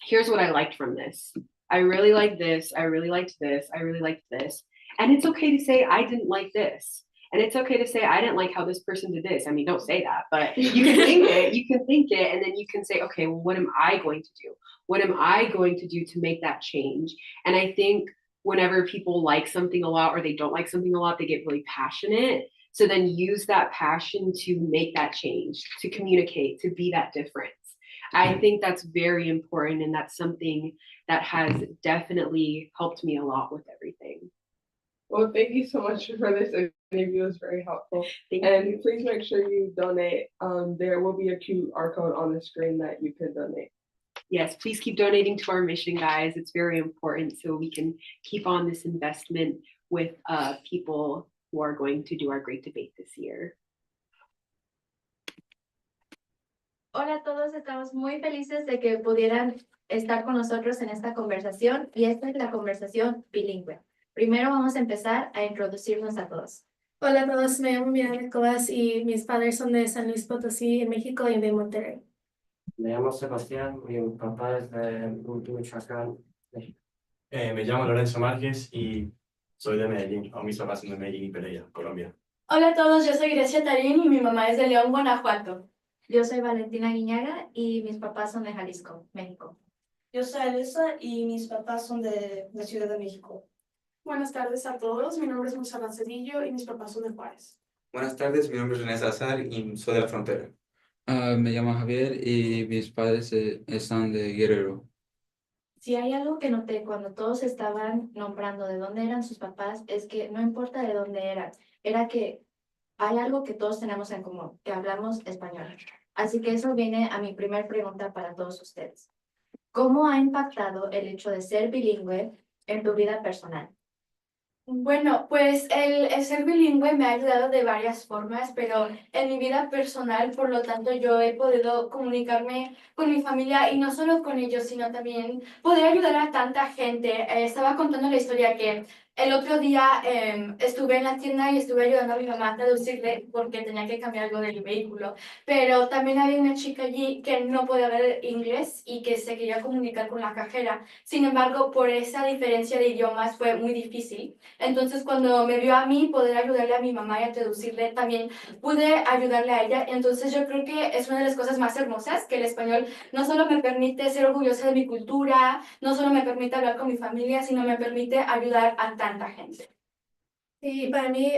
here's what I liked from this. I really like this. I really liked this. I really liked this. And it's okay to say, I didn't like this. And it's okay to say, I didn't like how this person did this. I mean, don't say that, but you can think it, and then you can say, okay, well, what am I going to do? What am I going to do to make that change? And I think whenever people like something a lot or they don't like something a lot, they get really passionate. So then use that passion to make that change, to communicate, to be that difference. I think that's very important, and that's something that has definitely helped me a lot with everything. Well, thank you so much for this interview. It was very helpful. And please make sure you donate. There will be a QR code on the screen that you can donate. Yes, please keep donating to our mission, guys. It's very important so we can keep on this investment with people who are going to do our great debate this year. Hola a todos, estamos muy felices de que pudieran estar con nosotros en esta conversación y esta es la conversación bilingüe. Primero vamos a empezar a introducirnos a todos. Hola a todos, me llamo Miranda Cobas y mis padres son de San Luis Potosí, en México y de Monterrey. Me llamo Sebastián, mi papá es de Michoacán, México. Me llamo Lorenzo Márquez y soy de Medellín, o mis papás son de Medellín y Pereira, Colombia. Hola a todos, yo soy Grecia Tarín y mi mamá es de León, Guanajuato. Yo soy Valentina Guiñaga y mis papás son de Jalisco, México. Yo soy Alisa y mis papás son de la Ciudad de México. Buenas tardes a todos, mi nombre es Monserrat Cedillo y mis papás son de Juárez. Buenas tardes, mi nombre es René Salazar y soy de la frontera. Me llamo Javier y mis padres están de Guerrero. Si hay algo que noté cuando todos estaban nombrando de dónde eran sus papás, es que no importa de dónde eran, era que hay algo que todos tenemos en común, que hablamos español. Así que eso viene a mi primer pregunta para todos ustedes. ¿Cómo ha impactado el hecho de ser bilingüe en tu vida personal? Bueno, pues el ser bilingüe me ha ayudado de varias formas, pero en mi vida personal, por lo tanto, yo he podido comunicarme con mi familia y no solo con ellos, sino también poder ayudar a tanta gente. Estaba contando la historia que el otro día estuve en la tienda y estuve ayudando a mi mamá a traducirle porque tenía que cambiar algo del vehículo, pero también había una chica allí que no podía hablar inglés y que se quería comunicar con la cajera. Sin embargo, por esa diferencia de idiomas fue muy difícil. Entonces, cuando me vio a mí poder ayudarle a mi mamá y a traducirle, también pude ayudarle a ella. Entonces, yo creo que es una de las cosas más hermosas, que el español no solo me permite ser orgullosa de mi cultura, no solo me permite hablar con mi familia, sino me permite ayudar a tanta gente. Y para mí,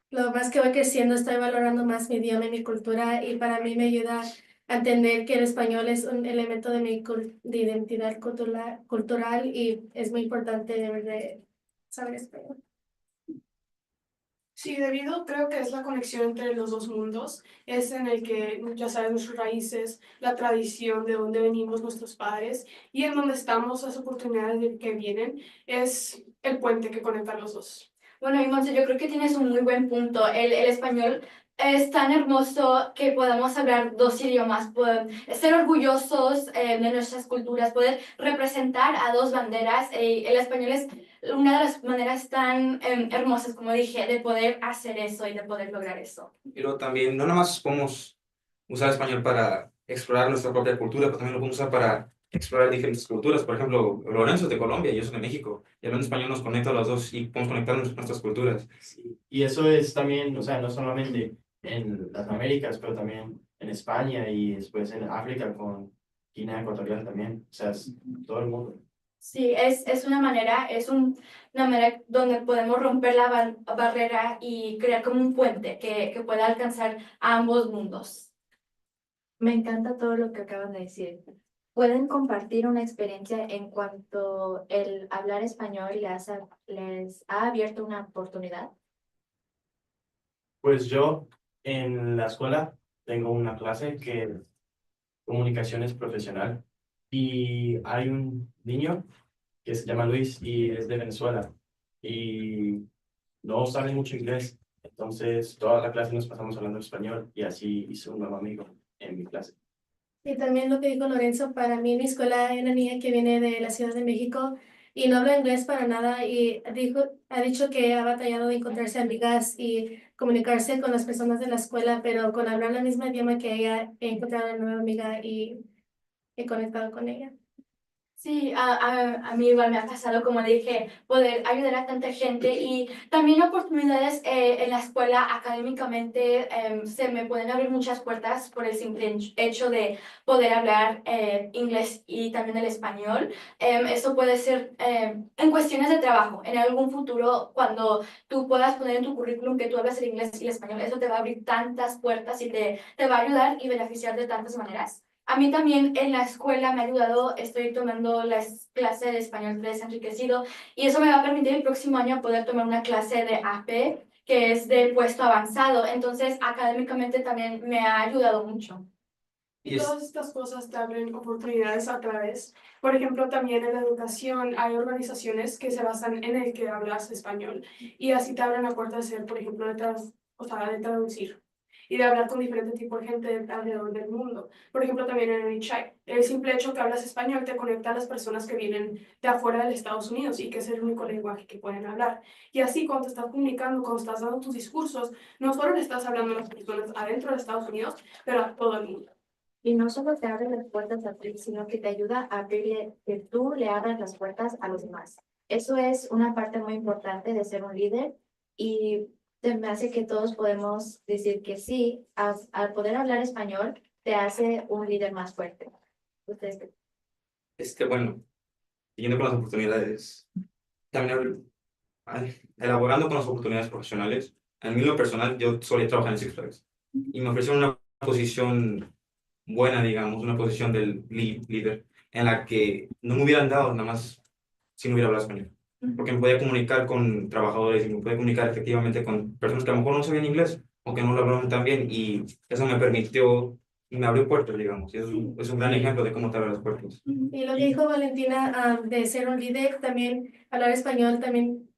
lo más que voy creciendo, estoy valorando más mi idioma y mi cultura, y para mí me ayuda a entender que el español es un elemento de mi de identidad cultural y es muy importante de saber español. Sí, debido creo que es la conexión entre los dos mundos, es en el que ya sabes nuestras raíces, la tradición de dónde venimos nuestros padres y en donde estamos, las oportunidades que vienen, es el puente que conecta a los dos. Bueno, y Monse, yo creo que tienes un muy buen punto. El español es tan hermoso que podamos hablar dos idiomas, ser orgullosos de nuestras culturas, poder representar a dos banderas. El español es una de las maneras tan hermosas, como dije, de poder hacer eso y de poder lograr eso. Pero también no nada más podemos usar el español para explorar nuestra propia cultura, pero también lo podemos usar para explorar diferentes culturas. Por ejemplo, Lorenzo es de Colombia y yo soy de México. Y hablando español nos conecta a los dos y podemos conectar nuestras culturas. Sí. Y eso es también, o sea, no solamente en las Américas, pero también en España y después en África con Guinea Ecuatorial también. O sea, es todo el mundo. Sí, es una manera, una manera donde podemos romper la barrera y crear como un puente que pueda alcanzar a ambos mundos. Me encanta todo lo que acaban de decir. ¿Pueden compartir una experiencia en cuanto el hablar español les ha abierto una oportunidad? Pues yo en la escuela tengo una clase que comunicación es profesional y hay un niño que se llama Luis y es de Venezuela y no saben mucho inglés, entonces toda la clase nos pasamos hablando español y así hice un nuevo amigo en mi clase. Y también lo que dijo Lorenzo, para mí en mi escuela hay una niña que viene de la Ciudad de México y no habla inglés para nada y ha dicho que ha batallado de encontrarse amigas y comunicarse con las personas de la escuela, pero con hablar la misma idioma que ella, he encontrado una nueva amiga y he conectado con ella. Sí, a mí igual me ha pasado, como dije, poder ayudar a tanta gente y también oportunidades en la escuela académicamente se me pueden abrir muchas puertas por el simple hecho de poder hablar inglés y también el español. Eso puede ser en cuestiones de trabajo, en algún futuro cuando tú puedas poner en tu currículum que tú hablas el inglés y el español, eso te va a abrir tantas puertas y te va a ayudar y beneficiar de tantas maneras. A mí también en la escuela me ha ayudado, estoy tomando las clases de español 3 enriquecido y eso me va a permitir el próximo año poder tomar una clase de AP que es de puesto avanzado. Entonces, académicamente también me ha ayudado mucho. Y todas estas cosas te abren oportunidades a través. Por ejemplo, también en la educación hay organizaciones que se basan en el que hablas español y así te abren la puerta de ser, por ejemplo, o sea, de traducir y de hablar con diferentes tipos de gente alrededor del mundo. Por ejemplo, también en L.E.A.D. El simple hecho que hablas español te conecta a las personas que vienen de afuera de Estados Unidos y que es el único lenguaje que pueden hablar. Y así cuando te estás comunicando, cuando estás dando tus discursos, no solo le estás hablando a las personas adentro de Estados Unidos, pero a todo el mundo. Y no solo te abre las puertas a ti, sino que te ayuda a abrirle, que tú le abras las puertas a los demás. Eso es una parte muy importante de ser un líder y se me hace que todos podemos decir que sí, al poder hablar español, te hace un líder más fuerte. ¿Ustedes qué? Bueno, siguiendo con las oportunidades, también elaborando con las oportunidades profesionales. A mí, en lo personal, yo solía trabajar en Six Flags y me ofrecieron una posición buena, digamos, una posición del líder, en la que no me hubieran dado nada más si no hubiera hablado español. Porque me podía comunicar con trabajadores y me podía comunicar efectivamente con personas que a lo mejor no sabían inglés o que no lo hablaban tan bien y eso me permitió y me abrió puertas, digamos. Y es un gran ejemplo de cómo te abre las puertas. Y lo que dijo Valentina, de ser un líder, también hablar español, también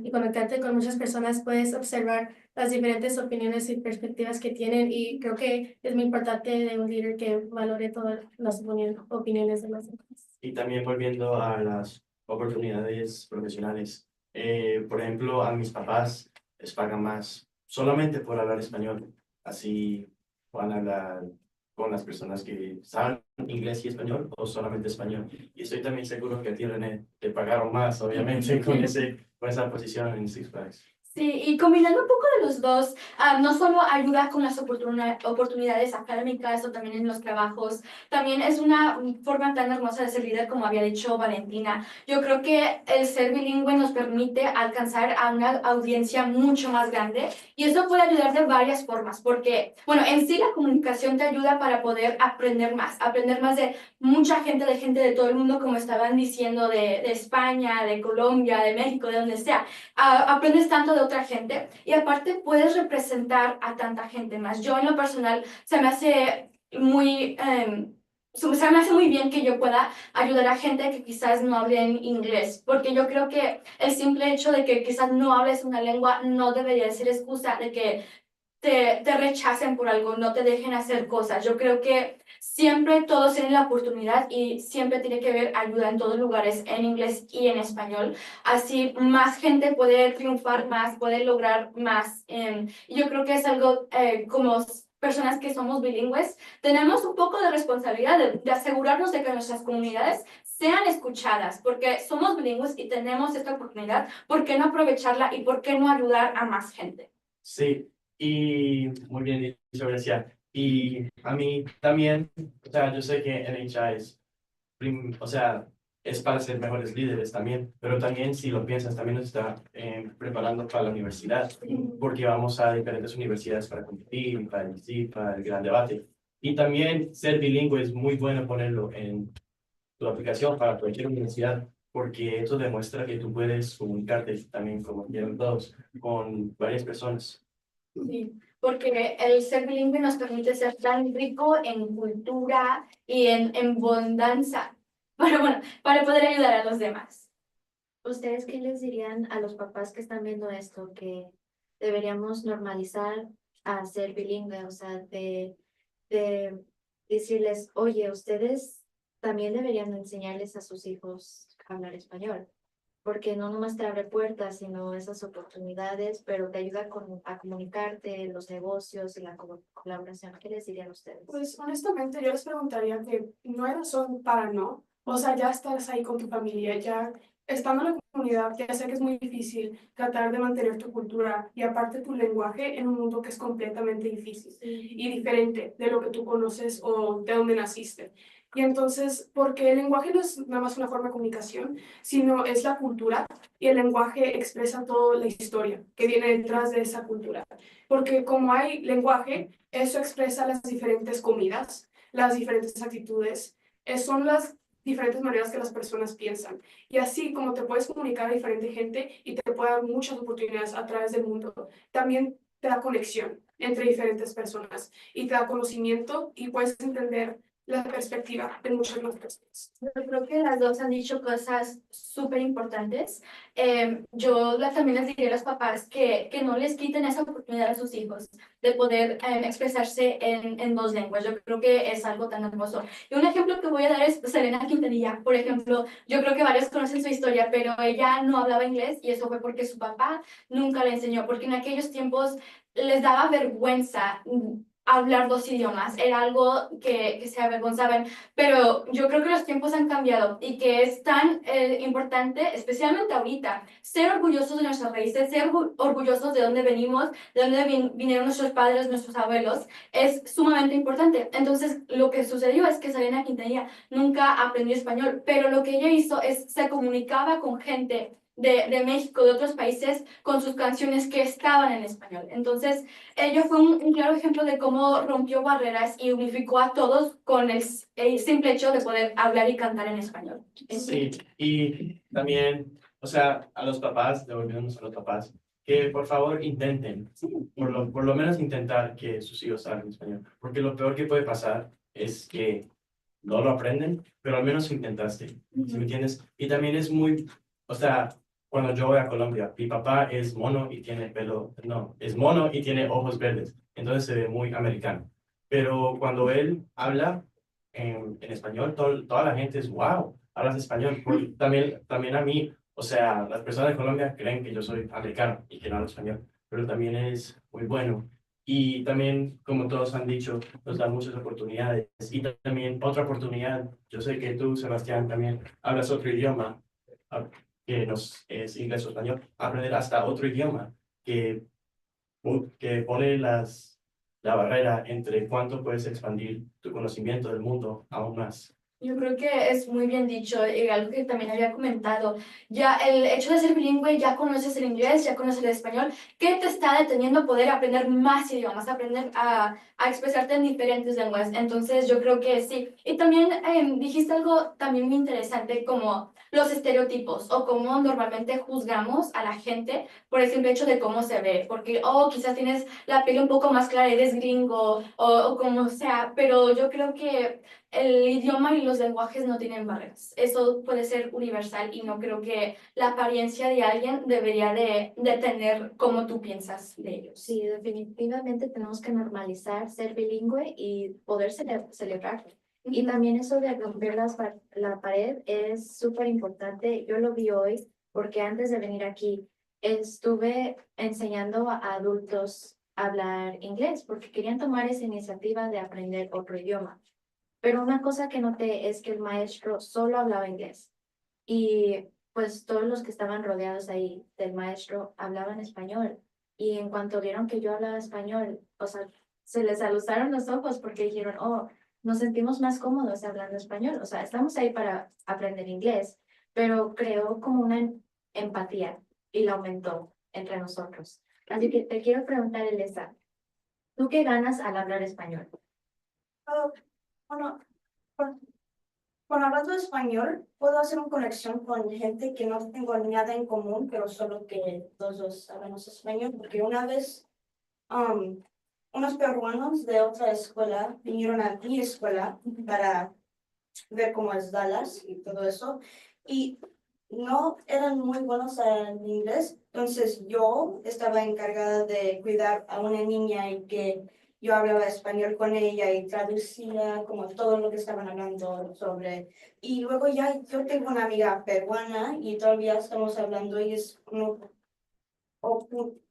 y conectarte con muchas personas, puedes observar las diferentes opiniones y perspectivas que tienen y creo que es muy importante de un líder que valore todas las opiniones de los demás. Y también volviendo a las oportunidades profesionales, por ejemplo, a mis papás les pagan más solamente por hablar español, así van a hablar con las personas que saben inglés y español o solamente español. Y estoy también seguro que a ti, René, te pagaron más, obviamente, con esa posición en Six Flags. Sí, y combinando un poco de los dos, no solo ayuda con las oportunidades académicas o también en los trabajos, también es una forma tan hermosa de ser líder como había dicho Valentina. Yo creo que el ser bilingüe nos permite alcanzar a una audiencia mucho más grande y eso puede ayudar de varias formas, porque, bueno, en sí la comunicación te ayuda para poder aprender más de mucha gente, de todo el mundo, como estaban diciendo, de España, de Colombia, de México, de donde sea. Aprendes tanto de otra gente y aparte puedes representar a tanta gente más. Yo en lo personal se me hace muy bien que yo pueda ayudar a gente que quizás no hable en inglés, porque yo creo que el simple hecho de que quizás no hables una lengua no debería ser excusa de que te rechacen por algo, no te dejen hacer cosas. Yo creo que siempre todos tienen la oportunidad y siempre tiene que haber ayuda en todos lugares, en inglés y en español. Así más gente puede triunfar más, puede lograr más. Y yo creo que es algo como personas que somos bilingües, tenemos un poco de responsabilidad de asegurarnos de que nuestras comunidades sean escuchadas, porque somos bilingües y tenemos esta oportunidad. ¿Por qué no aprovecharla y por qué no ayudar a más gente? Sí, y muy bien dicho, Grecia. Y a mí también, o sea, yo sé que NHA es, o sea, es para ser mejores líderes también, pero también si lo piensas, también nos está preparando para la universidad, porque vamos a diferentes universidades para competir, para el gran debate. Y también ser bilingüe es muy bueno ponerlo en tu aplicación para cualquier universidad, porque eso demuestra que tú puedes comunicarte también, como quieren todos, con varias personas. Sí, porque el ser bilingüe nos permite ser tan rico en cultura y en bonanza, para poder ayudar a los demás. ¿Ustedes qué les dirían a los papás que están viendo esto? Que deberíamos normalizar a ser bilingüe, o sea, de decirles, oye, ustedes también deberían enseñarles a sus hijos a hablar español, porque no nomás te abre puertas, sino esas oportunidades, pero te ayuda a comunicarte, los negocios y la colaboración. ¿Qué les dirían ustedes? Pues honestamente yo les preguntaría que no hay razón para no. O sea, ya estás ahí con tu familia, ya estando en la comunidad, ya sé que es muy difícil tratar de mantener tu cultura y aparte tu lenguaje en un mundo que es completamente difícil y diferente de lo que tú conoces o de donde naciste. Y entonces, porque el lenguaje no es nada más una forma de comunicación, sino es la cultura y el lenguaje expresa toda la historia que viene detrás de esa cultura. Porque como hay lenguaje, eso expresa las diferentes comidas, las diferentes actitudes, son las diferentes maneras que las personas piensan. Y así como te puedes comunicar a diferente gente y te puede dar muchas oportunidades a través del mundo, también te da conexión entre diferentes personas y te da conocimiento y puedes entender la perspectiva de muchas más personas. Yo creo que las dos han dicho cosas súper importantes. También les diría a los papás que no les quiten esa oportunidad a sus hijos de poder expresarse en dos lenguas. Yo creo que es algo tan hermoso. Y un ejemplo que voy a dar es Selena Quintanilla. Por ejemplo, yo creo que varios conocen su historia, pero ella no hablaba inglés y eso fue porque su papá nunca le enseñó, porque en aquellos tiempos les daba vergüenza hablar dos idiomas, era algo que se avergonzaban, pero yo creo que los tiempos han cambiado y que es tan importante, especialmente ahorita, ser orgullosos de nuestras raíces, ser orgullosos de dónde venimos, de dónde vinieron nuestros padres, nuestros abuelos, es sumamente importante. Entonces, lo que sucedió es que Selena Quintanilla nunca aprendió español, pero lo que ella hizo es se comunicaba con gente de México, de otros países, con sus canciones que estaban en español. Entonces, ella fue un claro ejemplo de cómo rompió barreras y unificó a todos con el simple hecho de poder hablar y cantar en español. Sí, y también, o sea, a los papás, devolviéndonos a los papás, que por favor intenten, por lo menos intentar que sus hijos hablen español, porque lo peor que puede pasar es que no lo aprenden, pero al menos intentaste, ¿sí me entiendes? Y también es muy, o sea, cuando yo voy a Colombia, mi papá es mono y tiene pelo, no, es mono y tiene ojos verdes, entonces se ve muy americano. Pero cuando él habla en español, toda la gente es, wow, hablas español. Porque también a mí, o sea, las personas de Colombia creen que yo soy americano y que no hablo español, pero también es muy bueno. Y también, como todos han dicho, nos da muchas oportunidades. Y también otra oportunidad, yo sé que tú, Sebastián, también hablas otro idioma, ah, que nos es inglés o español, aprender hasta otro idioma que, que pone la barrera entre cuánto puedes expandir tu conocimiento del mundo aún más. Yo creo que es muy bien dicho y algo que también había comentado. Ya el hecho de ser bilingüe, ya conoces el inglés, ya conoces el español. ¿Qué te está deteniendo a poder aprender más idiomas, aprender a expresarte en diferentes lenguas? Entonces yo creo que sí. Y también dijiste algo también muy interesante como los estereotipos o cómo normalmente juzgamos a la gente por el simple hecho de cómo se ve. Porque, oh, quizás tienes la piel un poco más clara, eres gringo o como sea, pero yo creo que el idioma y los lenguajes no tienen barreras. Eso puede ser universal y no creo que la apariencia de alguien debería de tener como tú piensas de ellos. Sí, definitivamente tenemos que normalizar ser bilingüe y poder celebrarlo. Y también eso de romper la pared es súper importante. Yo lo vi hoy porque antes de venir aquí estuve enseñando a adultos a hablar inglés porque querían tomar esa iniciativa de aprender otro idioma. Pero una cosa que noté es que el maestro solo hablaba inglés y pues todos los que estaban rodeados ahí del maestro hablaban español. Y en cuanto vieron que yo hablaba español, o sea, se les alusaron los ojos porque dijeron, oh, nos sentimos más cómodos hablando español. O sea, estamos ahí para aprender inglés, pero creó como una empatía y la aumentó entre nosotros. Así que te quiero preguntar, Elisa, ¿tú qué ganas al hablar español? Bueno, con, con hablando español, puedo hacer una conexión con gente que no tengo nada en común, pero solo que los dos hablamos español, porque una vez unos peruanos de otra escuela vinieron a mi escuela para ver cómo es Dallas y todo eso, y no eran muy buenos en inglés, entonces yo estaba encargada de cuidar a una niña y que yo hablaba español con ella y traducía como todo lo que estaban hablando sobre. Y luego ya yo tengo una amiga peruana y todavía estamos hablando y es una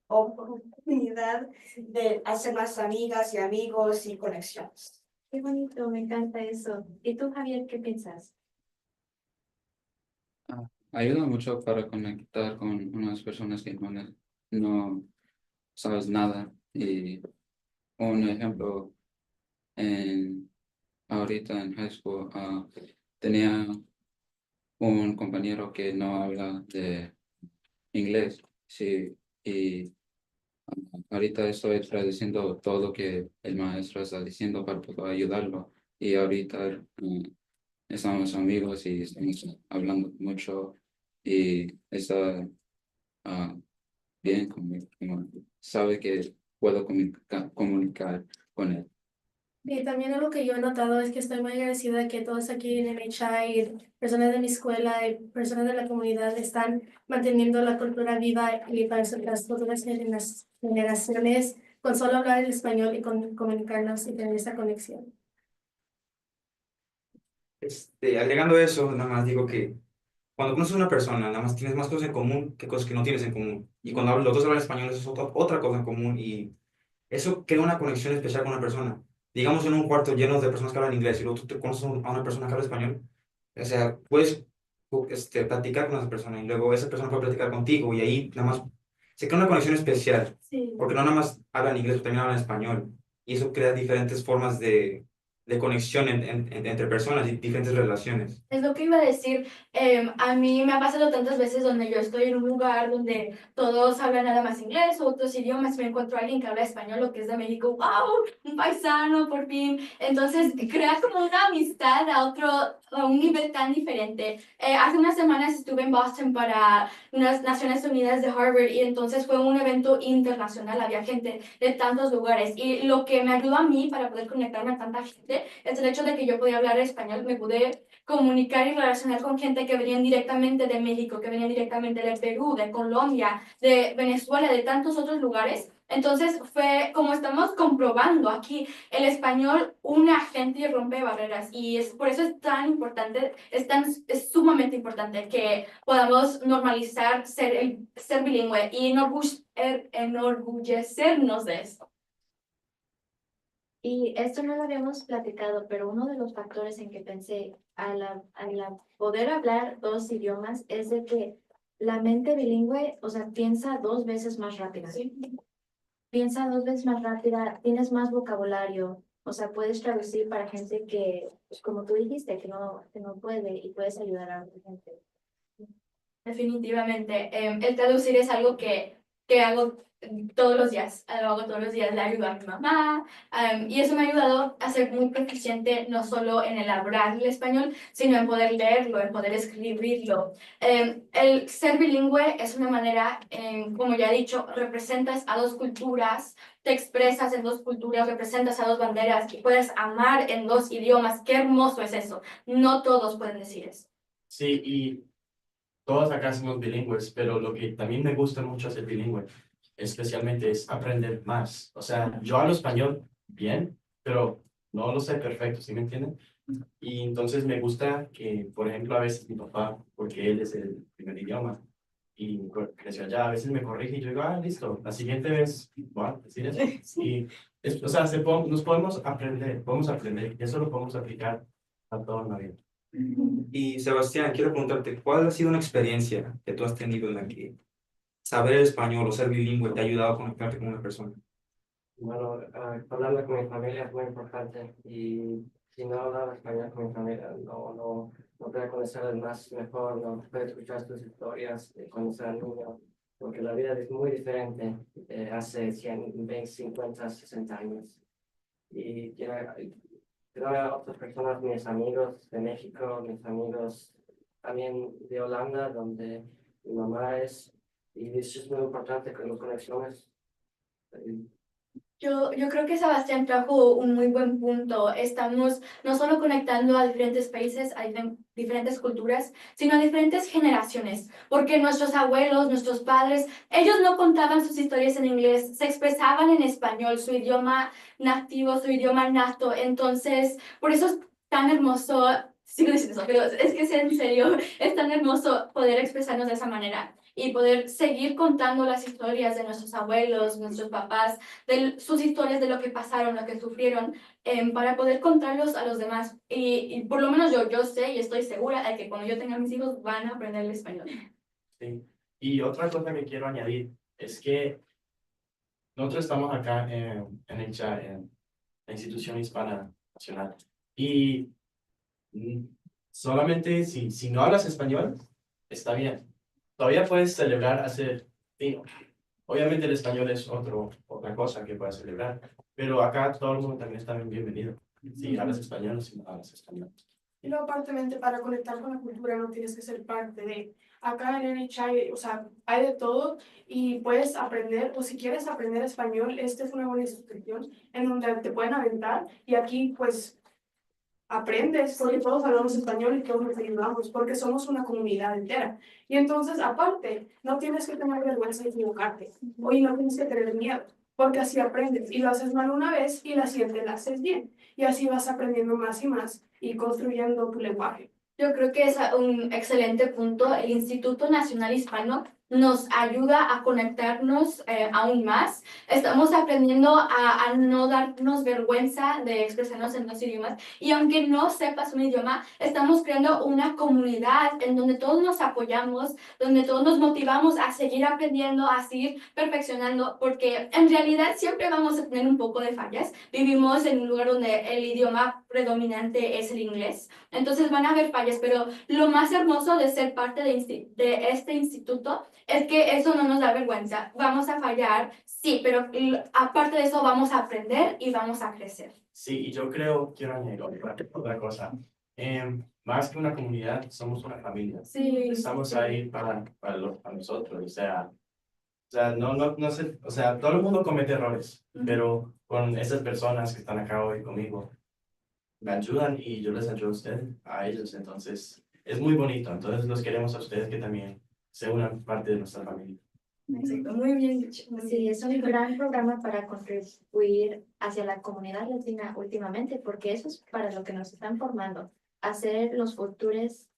oportunidad de hacer más amigas y amigos y conexiones. Qué bonito, me encanta eso. ¿Y tú, Javier, qué piensas? Ayuda mucho para conectar con unas personas que no sabes nada. Y un ejemplo, ahorita en high school, tenía un compañero que no habla de inglés, sí, y ahorita estoy traduciendo todo lo que el maestro está diciendo para poder ayudarlo. Y ahorita estamos amigos y estamos hablando mucho y está ah, bien conmigo, sabe que puedo comunicar con él. Y también algo que yo he notado es que estoy muy agradecida que todos aquí en MHI, y personas de mi escuela y personas de la comunidad están manteniendo la cultura viva y para las futuras generaciones con solo hablar el español y con comunicarnos y tener esa conexión. Agregando eso, nada más digo que cuando conoces a una persona, nada más tienes más cosas en común que cosas que no tienes en común. Y cuando los dos hablan español, eso es otra cosa en común y eso crea una conexión especial con una persona. Digamos en un cuarto lleno de personas que hablan inglés y luego tú te conoces a una persona que habla español. O sea, puedes platicar con esa persona y luego esa persona puede platicar contigo y ahí nada más se crea una conexión especial. Sí. Porque no nada más hablan inglés, también hablan español. Y eso crea diferentes formas de conexión entre personas y diferentes relaciones. Es lo que iba a decir. A mí me ha pasado tantas veces donde yo estoy en un lugar donde todos hablan nada más inglés o otros idiomas, me encuentro a alguien que habla español o que es de México, ¡wow! Un paisano, por fin. Entonces, crea como una amistad a un nivel tan diferente. Hace unas semanas estuve en Boston para unas Naciones Unidas de Harvard y entonces fue un evento internacional, había gente de tantos lugares y lo que me ayudó a mí para poder conectarme a tanta gente es el hecho de que yo podía hablar español, me pude comunicar y relacionar con gente que venían directamente de México, que venían directamente de Perú, de Colombia, de Venezuela, de tantos otros lugares. Entonces fue como estamos comprobando aquí, el español une a gente y rompe barreras y por eso es tan importante, es sumamente importante que podamos normalizar ser bilingüe y enorgullecernos de eso. Y esto no lo habíamos platicado, pero uno de los factores en que pensé poder hablar dos idiomas es de que la mente bilingüe, o sea, piensa dos veces más rápida. ¿Sí? Piensa dos veces más rápida, tienes más vocabulario, o sea, puedes traducir para gente que, pues, como tú dijiste, que no puede y puedes ayudar a otra gente. Definitivamente. El traducir es algo que hago todos los días. Lo hago todos los días, le ayudo a mi mamá. Y eso me ha ayudado a ser muy proficiente, no solo en el hablar el español, sino en poder leerlo, en poder escribirlo. El ser bilingüe es una manera, como ya he dicho, representas a dos culturas, te expresas en dos culturas, representas a dos banderas y puedes amar en dos idiomas. Qué hermoso es eso. No todos pueden decir eso. Sí, y todos acá somos bilingües, pero lo que también me gusta mucho hacer bilingüe, especialmente es aprender más. O sea, yo hablo español bien, pero no lo sé perfecto, ¿sí me entienden? Y entonces me gusta que, por ejemplo, a veces mi papá, porque él es el primer idioma, y creció allá, a veces me corrige y yo digo, listo, la siguiente vez voy a decir eso. Y, o sea, nos podemos aprender, y eso lo podemos aplicar a toda la vida. Y Sebastián, quiero preguntarte, ¿cuál ha sido una experiencia que tú has tenido en la que saber el español o ser bilingüe te ha ayudado a conectarte con una persona? Bueno, hablarlo con mi familia es muy importante y si no hablaba español con mi familia no puedo conocer más mejor, no puedo escuchar tus historias de cuando era niño, porque la vida es muy diferente hace 100, 20, 50, 60 años. Y quiero a otras personas, mis amigos de México, mis amigos también de Holanda, donde mi mamá es, y es muy importante con las conexiones. Yo creo que Sebastián trajo un muy buen punto. Estamos no solo conectando a diferentes países, a diferentes culturas, sino a diferentes generaciones, porque nuestros abuelos, nuestros padres, ellos no contaban sus historias en inglés, se expresaban en español, su idioma nativo, su idioma nato. Entonces, por eso es tan hermoso, sigo diciendo eso, pero es que es en serio, es tan hermoso poder expresarnos de esa manera y poder seguir contando las historias de nuestros abuelos, nuestros papás, de sus historias, de lo que pasaron, lo que sufrieron, para poder contarlos a los demás. Y por lo menos yo sé y estoy segura de que cuando yo tenga mis hijos van a aprender el español. Sí. Y otra cosa que quiero añadir es que nosotros estamos acá en la institución hispana nacional y mm, solamente si no hablas español, está bien. Todavía puedes celebrar hacer vino. Obviamente el español es otra cosa que puedes celebrar, pero acá todo el mundo también está bienvenido. Si hablas español o si no hablas español. Y luego, aparentemente, para conectar con la cultura no tienes que ser parte de. Acá en NHI, o sea, hay de todo y puedes aprender, o si quieres aprender español, esta es una buena institución en donde te pueden aventar y aquí, pues, aprendes, porque todos hablamos español y todos nos ayudamos, porque somos una comunidad entera. Y entonces, aparte, no tienes que tener vergüenza de equivocarte, y no tienes que tener miedo, porque así aprendes, y lo haces mal una vez, y la siguiente la haces bien, y así vas aprendiendo más y más, y construyendo tu lenguaje. Yo creo que es un excelente punto. El Instituto Nacional Hispano nos ayuda a conectarnos aún más. Estamos aprendiendo a no darnos vergüenza de expresarnos en los idiomas. Y aunque no sepas un idioma, estamos creando una comunidad en donde todos nos apoyamos, donde todos nos motivamos a seguir aprendiendo, a seguir perfeccionando, porque en realidad siempre vamos a tener un poco de fallas. Vivimos en un lugar donde el idioma predominante es el inglés. Entonces van a haber fallas, pero lo más hermoso de ser parte de este instituto es que eso no nos da vergüenza. Vamos a fallar, sí, pero aparte de eso vamos a aprender y vamos a crecer. Sí, y yo quiero añadir otra cosa. Más que una comunidad, somos una familia. Sí, Estamos sí. ahí para nosotros, no sé, o sea, todo el mundo comete errores, pero con esas personas que están acá hoy conmigo, me ayudan y yo les ayudo a ellos, entonces es muy bonito, entonces los queremos a ustedes que también se unan parte de nuestra familia. Exacto, muy bien dicho. Sí, es un gran programa para contribuir hacia la comunidad latina últimamente, porque eso es para lo que nos están formando, hacer los futuros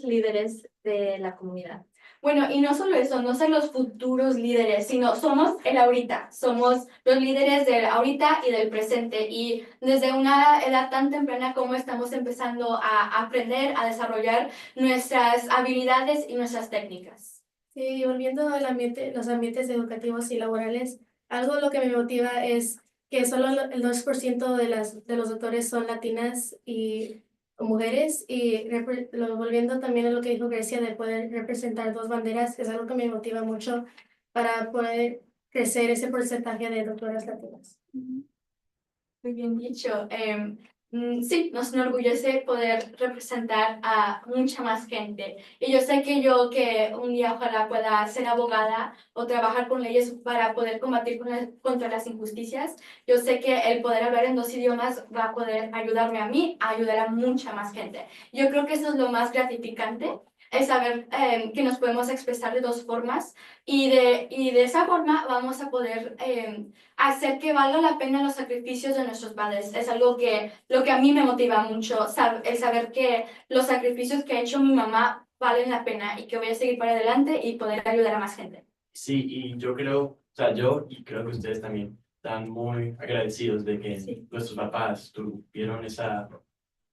líderes de la comunidad. Bueno, y no solo eso, no ser los futuros líderes, sino somos el ahorita, somos los líderes del ahorita y del presente. Y desde una edad tan temprana como estamos empezando a aprender, a desarrollar nuestras habilidades y nuestras técnicas. Sí, volviendo al ambiente, los ambientes educativos y laborales, algo lo que me motiva es que solo el 2% de los doctores son latinas y mujeres y volviendo también a lo que dijo Grecia de poder representar dos banderas, es algo que me motiva mucho para poder crecer ese porcentaje de doctoras latinas. Muy bien dicho. Sí, nos enorgullece poder representar a mucha más gente. Y yo sé que que un día ojalá pueda ser abogada o trabajar con leyes para poder combatir contra las injusticias. Yo sé que el poder hablar en dos idiomas va a poder ayudarme a mí, a ayudar a mucha más gente. Yo creo que eso es lo más gratificante, es saber que nos podemos expresar de dos formas y de esa forma vamos a poder hacer que valga la pena los sacrificios de nuestros padres. Es algo lo que a mí me motiva mucho, el saber que los sacrificios que ha hecho mi mamá valen la pena y que voy a seguir para adelante y poder ayudar a más gente. Sí, y yo creo, o sea, yo y creo que ustedes también están muy agradecidos de que nuestros papás tuvieron esa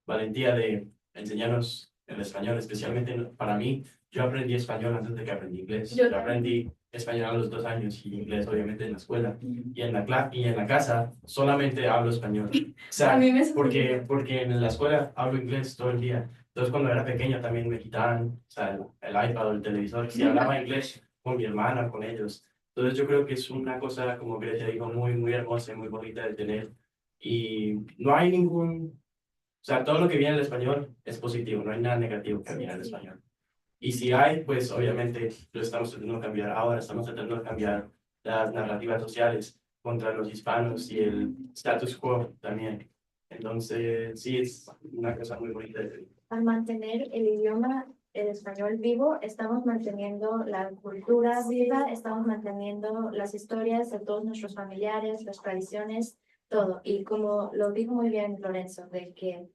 valentía de enseñarnos el español, especialmente para mí. Yo aprendí español antes de que aprendí inglés. Yo aprendí español a los 2 años y inglés obviamente en la escuela. Y en la casa solamente hablo español. O sea, A mí me porque en la escuela hablo inglés todo el día. Entonces cuando era pequeño también me quitaban, o sea, el iPad o el televisor. Si hablaba inglés con mi hermana, con ellos. Entonces yo creo que es una cosa, como Grecia dijo, muy hermosa y muy bonita de tener. Y no hay o sea, todo lo que viene del español es positivo, no hay nada negativo que viene del español. Y si hay, pues obviamente lo estamos tratando de cambiar ahora, estamos tratando de cambiar las narrativas sociales contra los hispanos y el status quo también. Entonces, sí, es una cosa muy bonita. Al mantener el idioma, el español vivo, estamos manteniendo la cultura viva, estamos manteniendo las historias de todos nuestros familiares, las tradiciones, todo. Y como lo dijo muy bien Lorenzo, de que,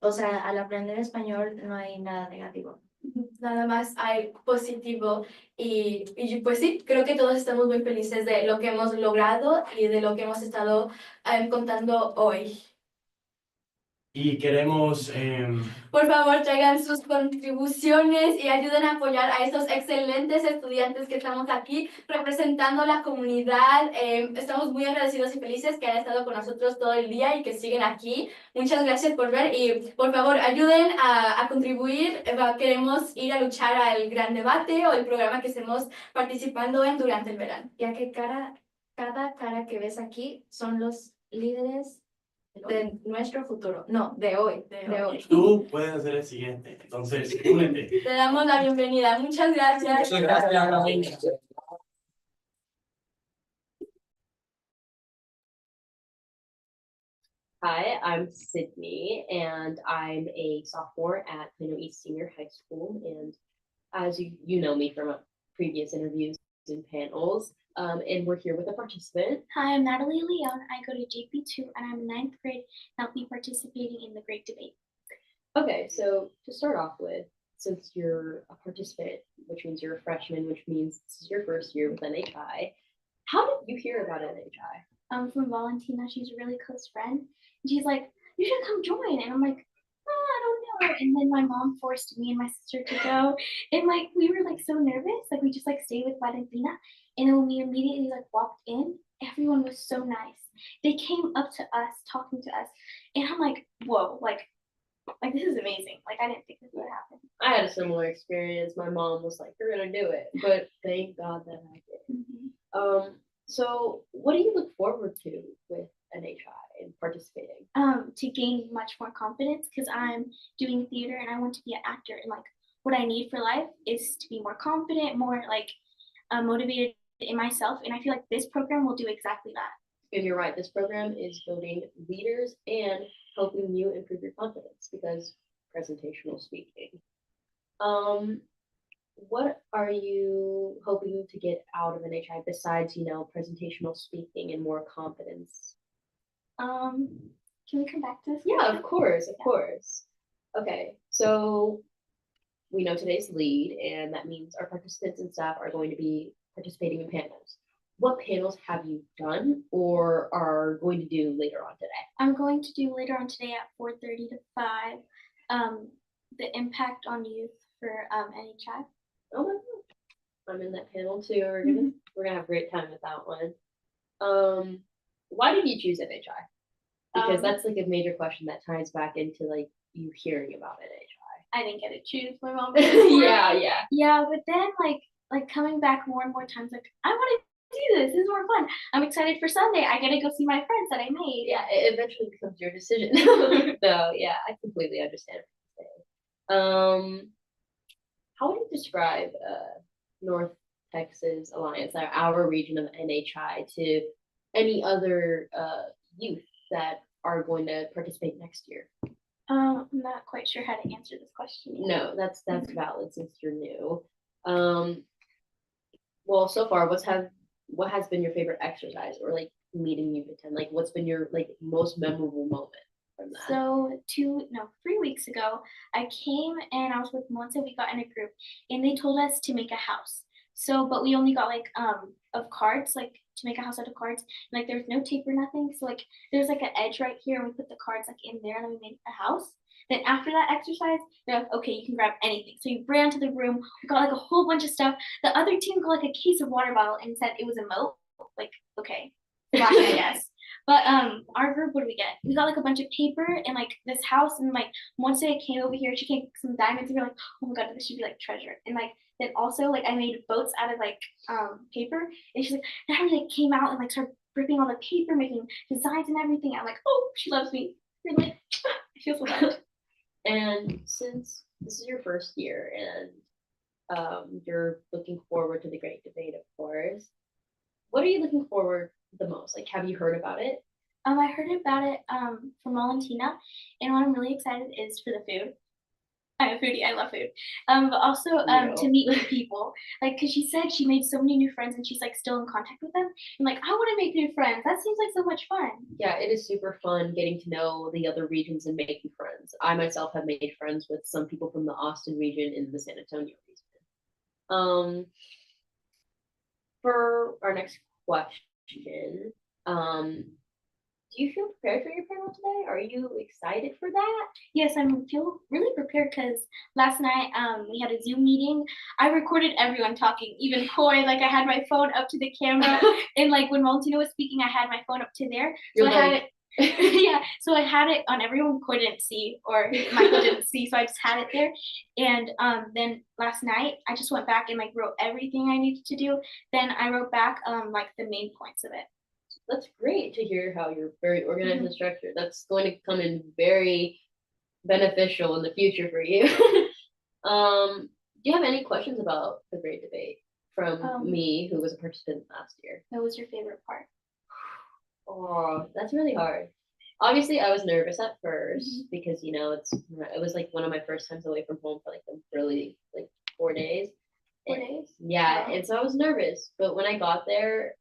o sea, al aprender español no hay nada negativo. Nada más hay positivo y pues sí, creo que todos estamos muy felices de lo que hemos logrado y de lo que hemos estado contando hoy. Y queremos Por favor, traigan sus contribuciones y ayuden a apoyar a estos excelentes estudiantes que estamos aquí representando la comunidad. Estamos muy agradecidos y felices que han estado con nosotros todo el día y que siguen aquí. Muchas gracias por ver y por favor ayuden a contribuir. Queremos ir a luchar al gran debate o el programa que estemos participando en durante el verano. Ya que cada cara que ves aquí son los líderes de nuestro futuro, no, de hoy, de hoy. Tú puedes hacer el siguiente, entonces, únete. Te damos la bienvenida. Muchas gracias. Muchas gracias. Hi, I'm Sydney, and I'm a sophomore at Plano East Senior High School. And as you know me from previous interviews and panels, and we're here with a participant. Hi, I'm Natalie Leon. I go to JP2 and I'm in ninth grade and I'll be participating in the Great Debate. Okay, so to start off with, since you're a participant, which means you're a freshman, which means this is your first year with NHI, how did you hear about NHI? From Valentina, she's a really close friend. And she's like, you should come join. And I'm like, oh, I don't know. And then my mom forced me and my sister to go. And like, we were like so nervous. Like we just like stayed with Valentina. And then when we immediately like walked in, everyone was so nice. They came up to us, talking to us. And I'm like, whoa, like this is amazing. Like I didn't think this would happen. I had a similar experience. My mom was like, you're gonna do it. But thank God that I did. Mm-hmm. So what do you look forward to with NHI and participating? To gain much more confidence because I'm doing theater and I want to be an actor. And like what I need for life is to be more confident, more like motivated in myself. And I feel like this program will do exactly that. Because you're right, this program is building leaders and helping you improve your confidence because presentational speaking. What are you hoping to get out of NHI besides, presentational speaking and more confidence? Can we come back to this? Yeah, of course. Okay, so we know today's lead, and that means our participants and staff are going to be participating in panels. What panels have you done or are going to do later on today? I'm going to do later on today at 4:30 to 5, the impact on youth for NHI. Oh my God. I'm in that panel too. We're gonna have a great time with that one. Why did you choose NHI? Because that's like a major question that ties back into like you hearing about NHI. I didn't get to choose. My mom. Yeah. But then like coming back more and more times, like I want to do this. This is more fun. I'm excited for Sunday. I get to go see my friends that I made. Yeah, it eventually becomes your decision. So yeah, I completely understand what you're saying. How would you describe North Texas Alliance, our region of NHI, to any other youth that are going to participate next year? I'm not quite sure how to answer this question yet. No, that's valid since you're new. Well, so far, what has been your favorite exercise or like meeting you've attended? Like, what's been your like most memorable moment from that? So 3 weeks ago, I came and I was with Monse. We got in a group, and they told us to make a house. So, but we only got like of cards, like to make a house out of cards. And, like there was no tape or nothing. So like there's like an edge right here, and we put the cards like in there, and then we made a house. Then after that exercise, they're like, okay, you can grab anything. So you ran to the room, we got like a whole bunch of stuff. The other team got like a case of water bottle and said it was a moat. Like, okay, flashing, I guess. But our group, what did we get? We got like a bunch of paper and like this house, and like once they came over here, she came with some diamonds, and we're like, oh my god, this should be like treasure. And like then also like I made boats out of like paper, and she's like, now we like came out and like started ripping all the paper, making designs and everything. I'm like, oh, she loves me. You're like, I feel so bad. And since this is your first year and you're looking forward to the great debate, of course, what are you looking forward the most? Like, have you heard about it? I heard about it from Valentina, and what I'm really excited is for the food. I'm a foodie. I love food. But also to meet new people. Like, cause she said she made so many new friends, and she's like still in contact with them. I'm like, I want to make new friends. That seems like so much fun. Yeah, it is super fun getting to know the other regions and making friends. I myself have made friends with some people from the Austin region and the San Antonio region. For our next question, do you feel prepared for your panel today? Are you excited for that? Yes, I feel really prepared because last night we had a Zoom meeting. I recorded everyone talking, even Coy. Like I had my phone up to the camera, and like when Valentina was speaking, I had my phone up to there. So I had it. Yeah, so I had it on everyone. Coy didn't see, or Michael didn't see, so I just had it there. And then last night I just went back and like wrote everything I needed to do. Then I wrote back like the main points of it. That's great to hear how you're very organized and structured. That's going to come in very beneficial in the future for you. Do you have any questions about the great debate from me, who was a participant last year? What was your favorite part? Oh, that's really hard. Obviously, I was nervous at 1st because you know it was like one of my first times away from home for like a really like 4 days. 4 days? Yeah, Wow. and so I was nervous, but when I got there,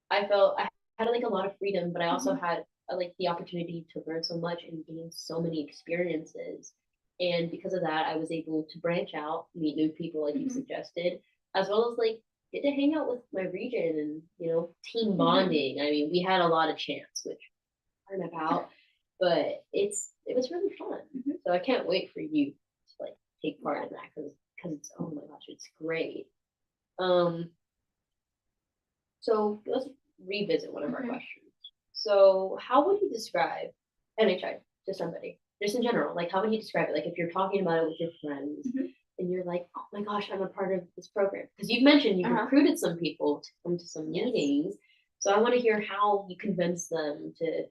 I felt I had like a lot of freedom, but I also had like the opportunity to learn so much and gain so many experiences. And because of that, I was able to branch out, meet new people like you suggested, as well as like get to hang out with my region and team bonding. I mean, we had a lot of chants, which aren't about, but it was really fun. So I can't wait for you to like take part in that because it's oh my gosh, it's great. So let's revisit one of our questions. So how would you describe NHI to somebody, just in general? Like, how would you describe it? Like, if you're talking about it with your friends and you're like, oh my gosh, I'm a part of this program. Because you've mentioned you've recruited some people to come to some meetings. So I want to hear how you convince them to,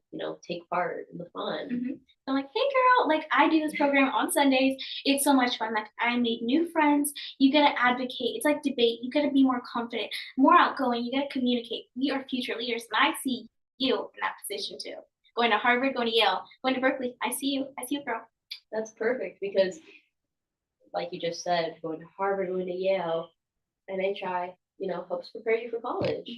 take part in the fun. I'm like, hey girl, like I do this program on Sundays. It's so much fun. Like I made new friends. You gotta advocate. It's like debate. You gotta be more confident, more outgoing. You gotta communicate. We are future leaders, and I see you in that position too. Going to Harvard, going to Yale, going to Berkeley. I see you. I see you, girl. That's perfect because, like you just said, going to Harvard, going to Yale, NHI, helps prepare you for college.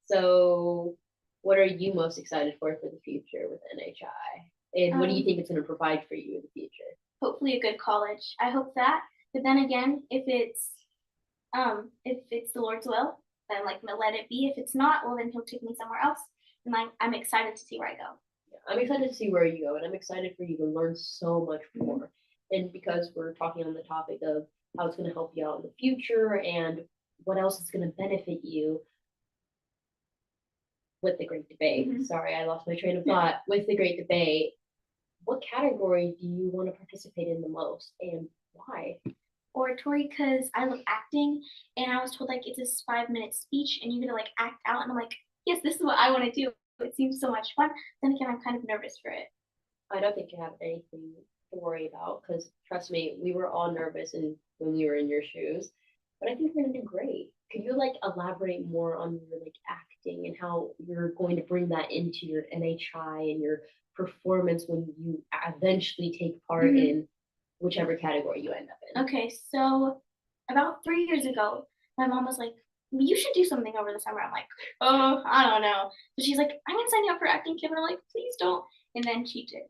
So, what are you most excited for the future with NHI? And what do you think it's going to provide for you in the future? Hopefully a good college. I hope that. But then again, if it's the Lord's will, then like let it be. If it's not, well then he'll take me somewhere else. And I'm excited to see where I go. Yeah, I'm excited to see where you go, and I'm excited for you to learn so much more. And because we're talking on the topic of how it's going to help you out in the future and what else is going to benefit you with the great debate. Sorry, I lost my train of thought. With the great debate, what category do you want to participate in the most and why? Oratory, because I love acting, and I was told like it's a 5-minute speech and you're gonna like act out, and I'm like, yes, this is what I want to do. It seems so much fun. Then again, I'm kind of nervous for it. I don't think you have anything to worry about because trust me, we were all nervous when we were in your shoes, but I think we're gonna do great. Could you like elaborate more on your like acting and how you're going to bring that into your NHI and your performance when you eventually take part in whichever category you end up in? Okay, so about 3 years ago, my mom was like, you should do something over the summer. I'm like, oh, I don't know. So she's like, I'm gonna sign you up for acting camp. And I'm like, please don't. And then she did.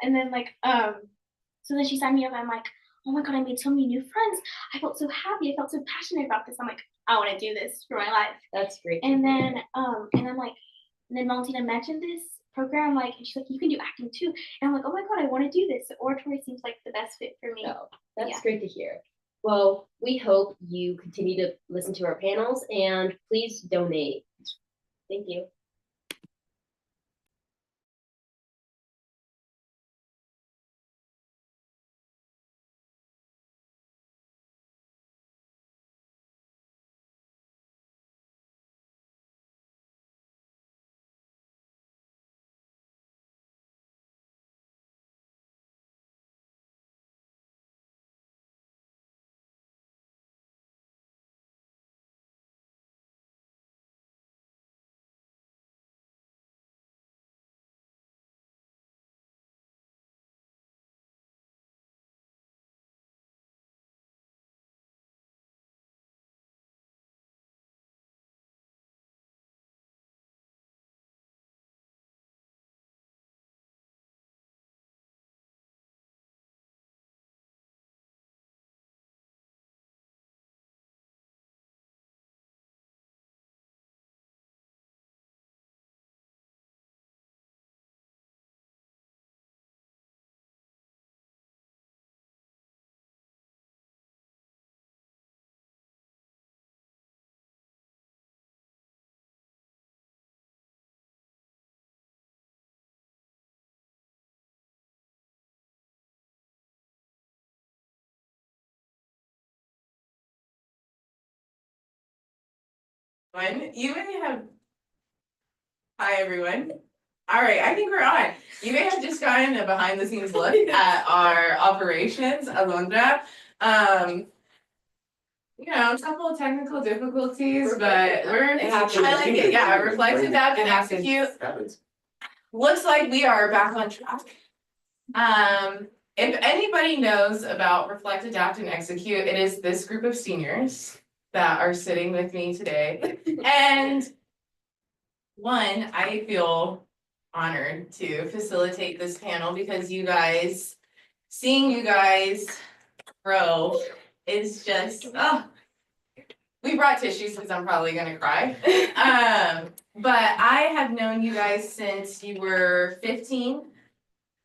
And then like, so then she signed me up. And I'm like, oh my God, I made so many new friends. I felt so happy. I felt so passionate about this. I'm like, I want to do this for my life. That's great. And then, and I'm like, and then Valentina mentioned this program, like, and she's like, you can do acting too. And I'm like, oh my God, I want to do this. So oratory seems like the best fit for me. No, that's great to hear. Well, we hope you continue to listen to our panels and please donate. Thank you. You may have. Hi, everyone. All right, I think we're on. You may have just gotten a behind the scenes look at our operations, Alumni. A couple of technical difficulties, but we're, I like it, yeah, reflect, adapt, and execute. Looks like we are back on track. If anybody knows about reflect, adapt, and execute, it is this group of seniors that are sitting with me today. And one, I feel honored to facilitate this panel because seeing you guys grow is just, we brought tissues because I'm probably gonna cry. But I have known you guys since you were 15.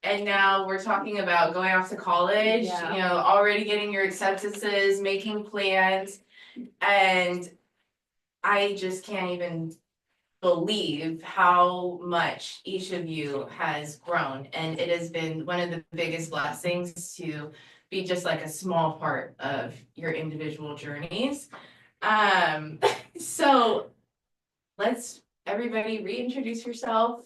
And now we're talking about going off to college, already getting your acceptances, making plans. And I just can't even believe how much each of you has grown. And it has been one of the biggest blessings to be just like a small part of your individual journeys. So let's everybody reintroduce yourself.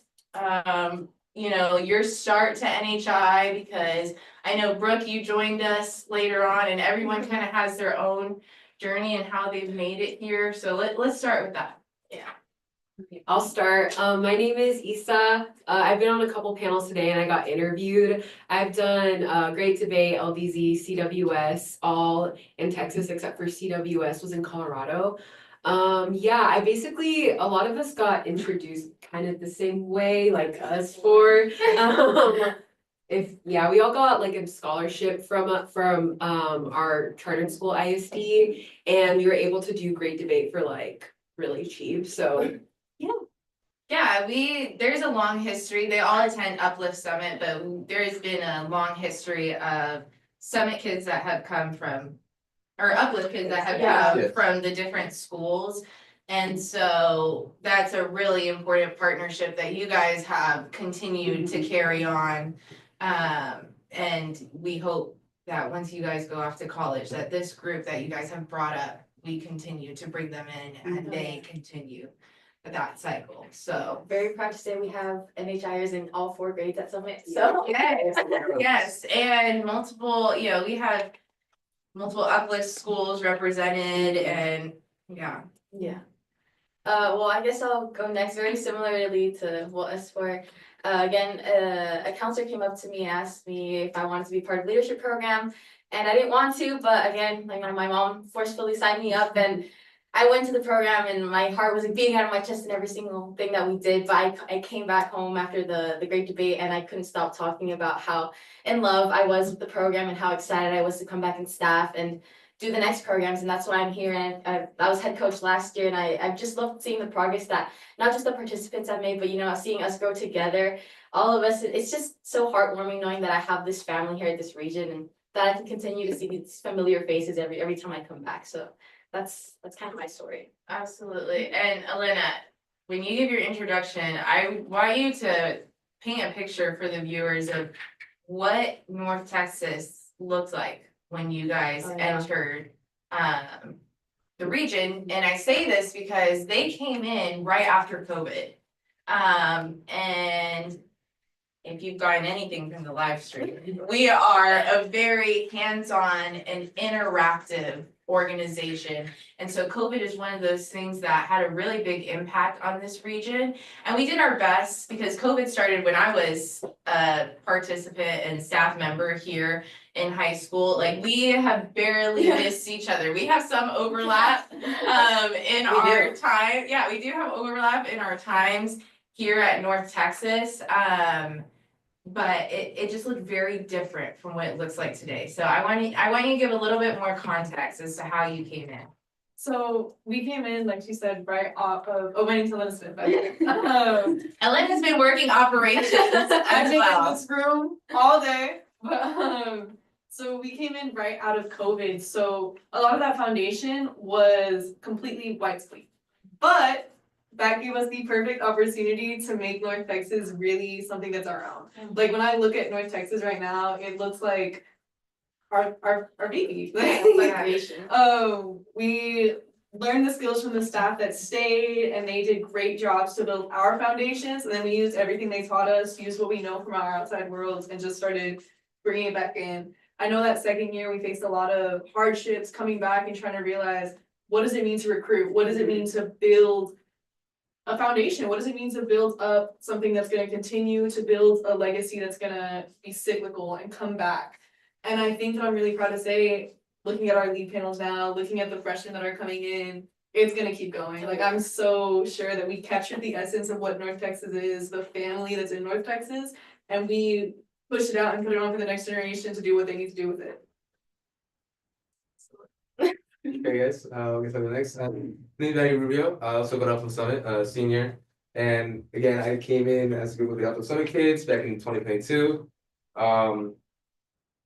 Your start to NHI, because I know Brooke, you joined us later on, and everyone kind of has their own journey and how they've made it here. So let's start with that. Yeah. Okay, I'll start. My name is Issa. I've been on a couple panels today and I got interviewed. I've done Great Debate, LDZ, CWS, all in Texas except for CWS was in Colorado. I basically, a lot of us got introduced kind of the same way, like us four. We all got like a scholarship from our chartered school ISD, and we were able to do Great Debate for like really cheap. So yeah, there's a long history. They all attend Uplift Summit, but there has been a long history of Summit kids that have come from, or Uplift kids that have come from the different schools. And so that's a really important partnership that you guys have continued to carry on. And we hope that once you guys go off to college, that this group that you guys have brought up, we continue to bring them in and they continue that cycle. So Very proud to say we have NHIers in all 4 grades at Summit. So yes, and multiple, we have multiple Uplift schools represented, and yeah. Well, I guess I'll go next. Very similarly to what S4. Again, a counselor came up to me and asked me if I wanted to be part of the leadership program, and I didn't want to, but again, my mom forcefully signed me up, and I went to the program, and my heart was beating out of my chest in every single thing that we did. But I came back home after the Great Debate, and I couldn't stop talking about how in love I was with the program and how excited I was to come back and staff and do the next programs. And that's why I'm here. And I was head coach last year, and I've just loved seeing the progress that not just the participants have made, but seeing us grow together, all of us. It's just so heartwarming knowing that I have this family here at this region, and that I can continue to see these familiar faces every time I come back. So that's kind of my story. Absolutely. And Elena, when you give your introduction, I want you to paint a picture for the viewers of what North Texas looked like when you guys entered the region. And I say this because they came in right after COVID. And if you've gotten anything from the live stream, we are a very hands-on and interactive organization. And so COVID is one of those things that had a really big impact on this region. And we did our best because COVID started when I was a participant and staff member here in high school. Like, we have barely missed each other. We have some overlap in our time. Yeah, we do have overlap in our times here at North Texas. But it just looked very different from what it looks like today. So I want you to give a little bit more context as to how you came in. So we came in, like she said, right off of, my name's Elena Smith. Elena's been working operations as well. In this room all day. But so we came in right out of COVID. So a lot of that foundation was completely wiped clean. But that gave us the perfect opportunity to make North Texas really something that's our own. Like, when I look at North Texas right now, it looks like our baby. We learned the skills from the staff that stayed, and they did great jobs to build our foundations, and then we used everything they taught us, used what we know from our outside worlds, and just started bringing it back in. I know that second year we faced a lot of hardships coming back and trying to realize, what does it mean to recruit? What does it mean to build a foundation? What does it mean to build up something that's gonna continue to build a legacy that's gonna be cyclical and come back? And I think that I'm really proud to say, looking at our lead panels now, looking at the freshmen that are coming in, it's gonna keep going. Like, I'm so sure that we captured the essence of what North Texas is, the family that's in North Texas, and we push it out and put it on for the next generation to do what they need to do with it. Hey guys, we'll get to the next. My name is Danny Rubio. I also got Uplift Summit, senior. And again, I came in as a group of the Uplift Summit kids back in 2022.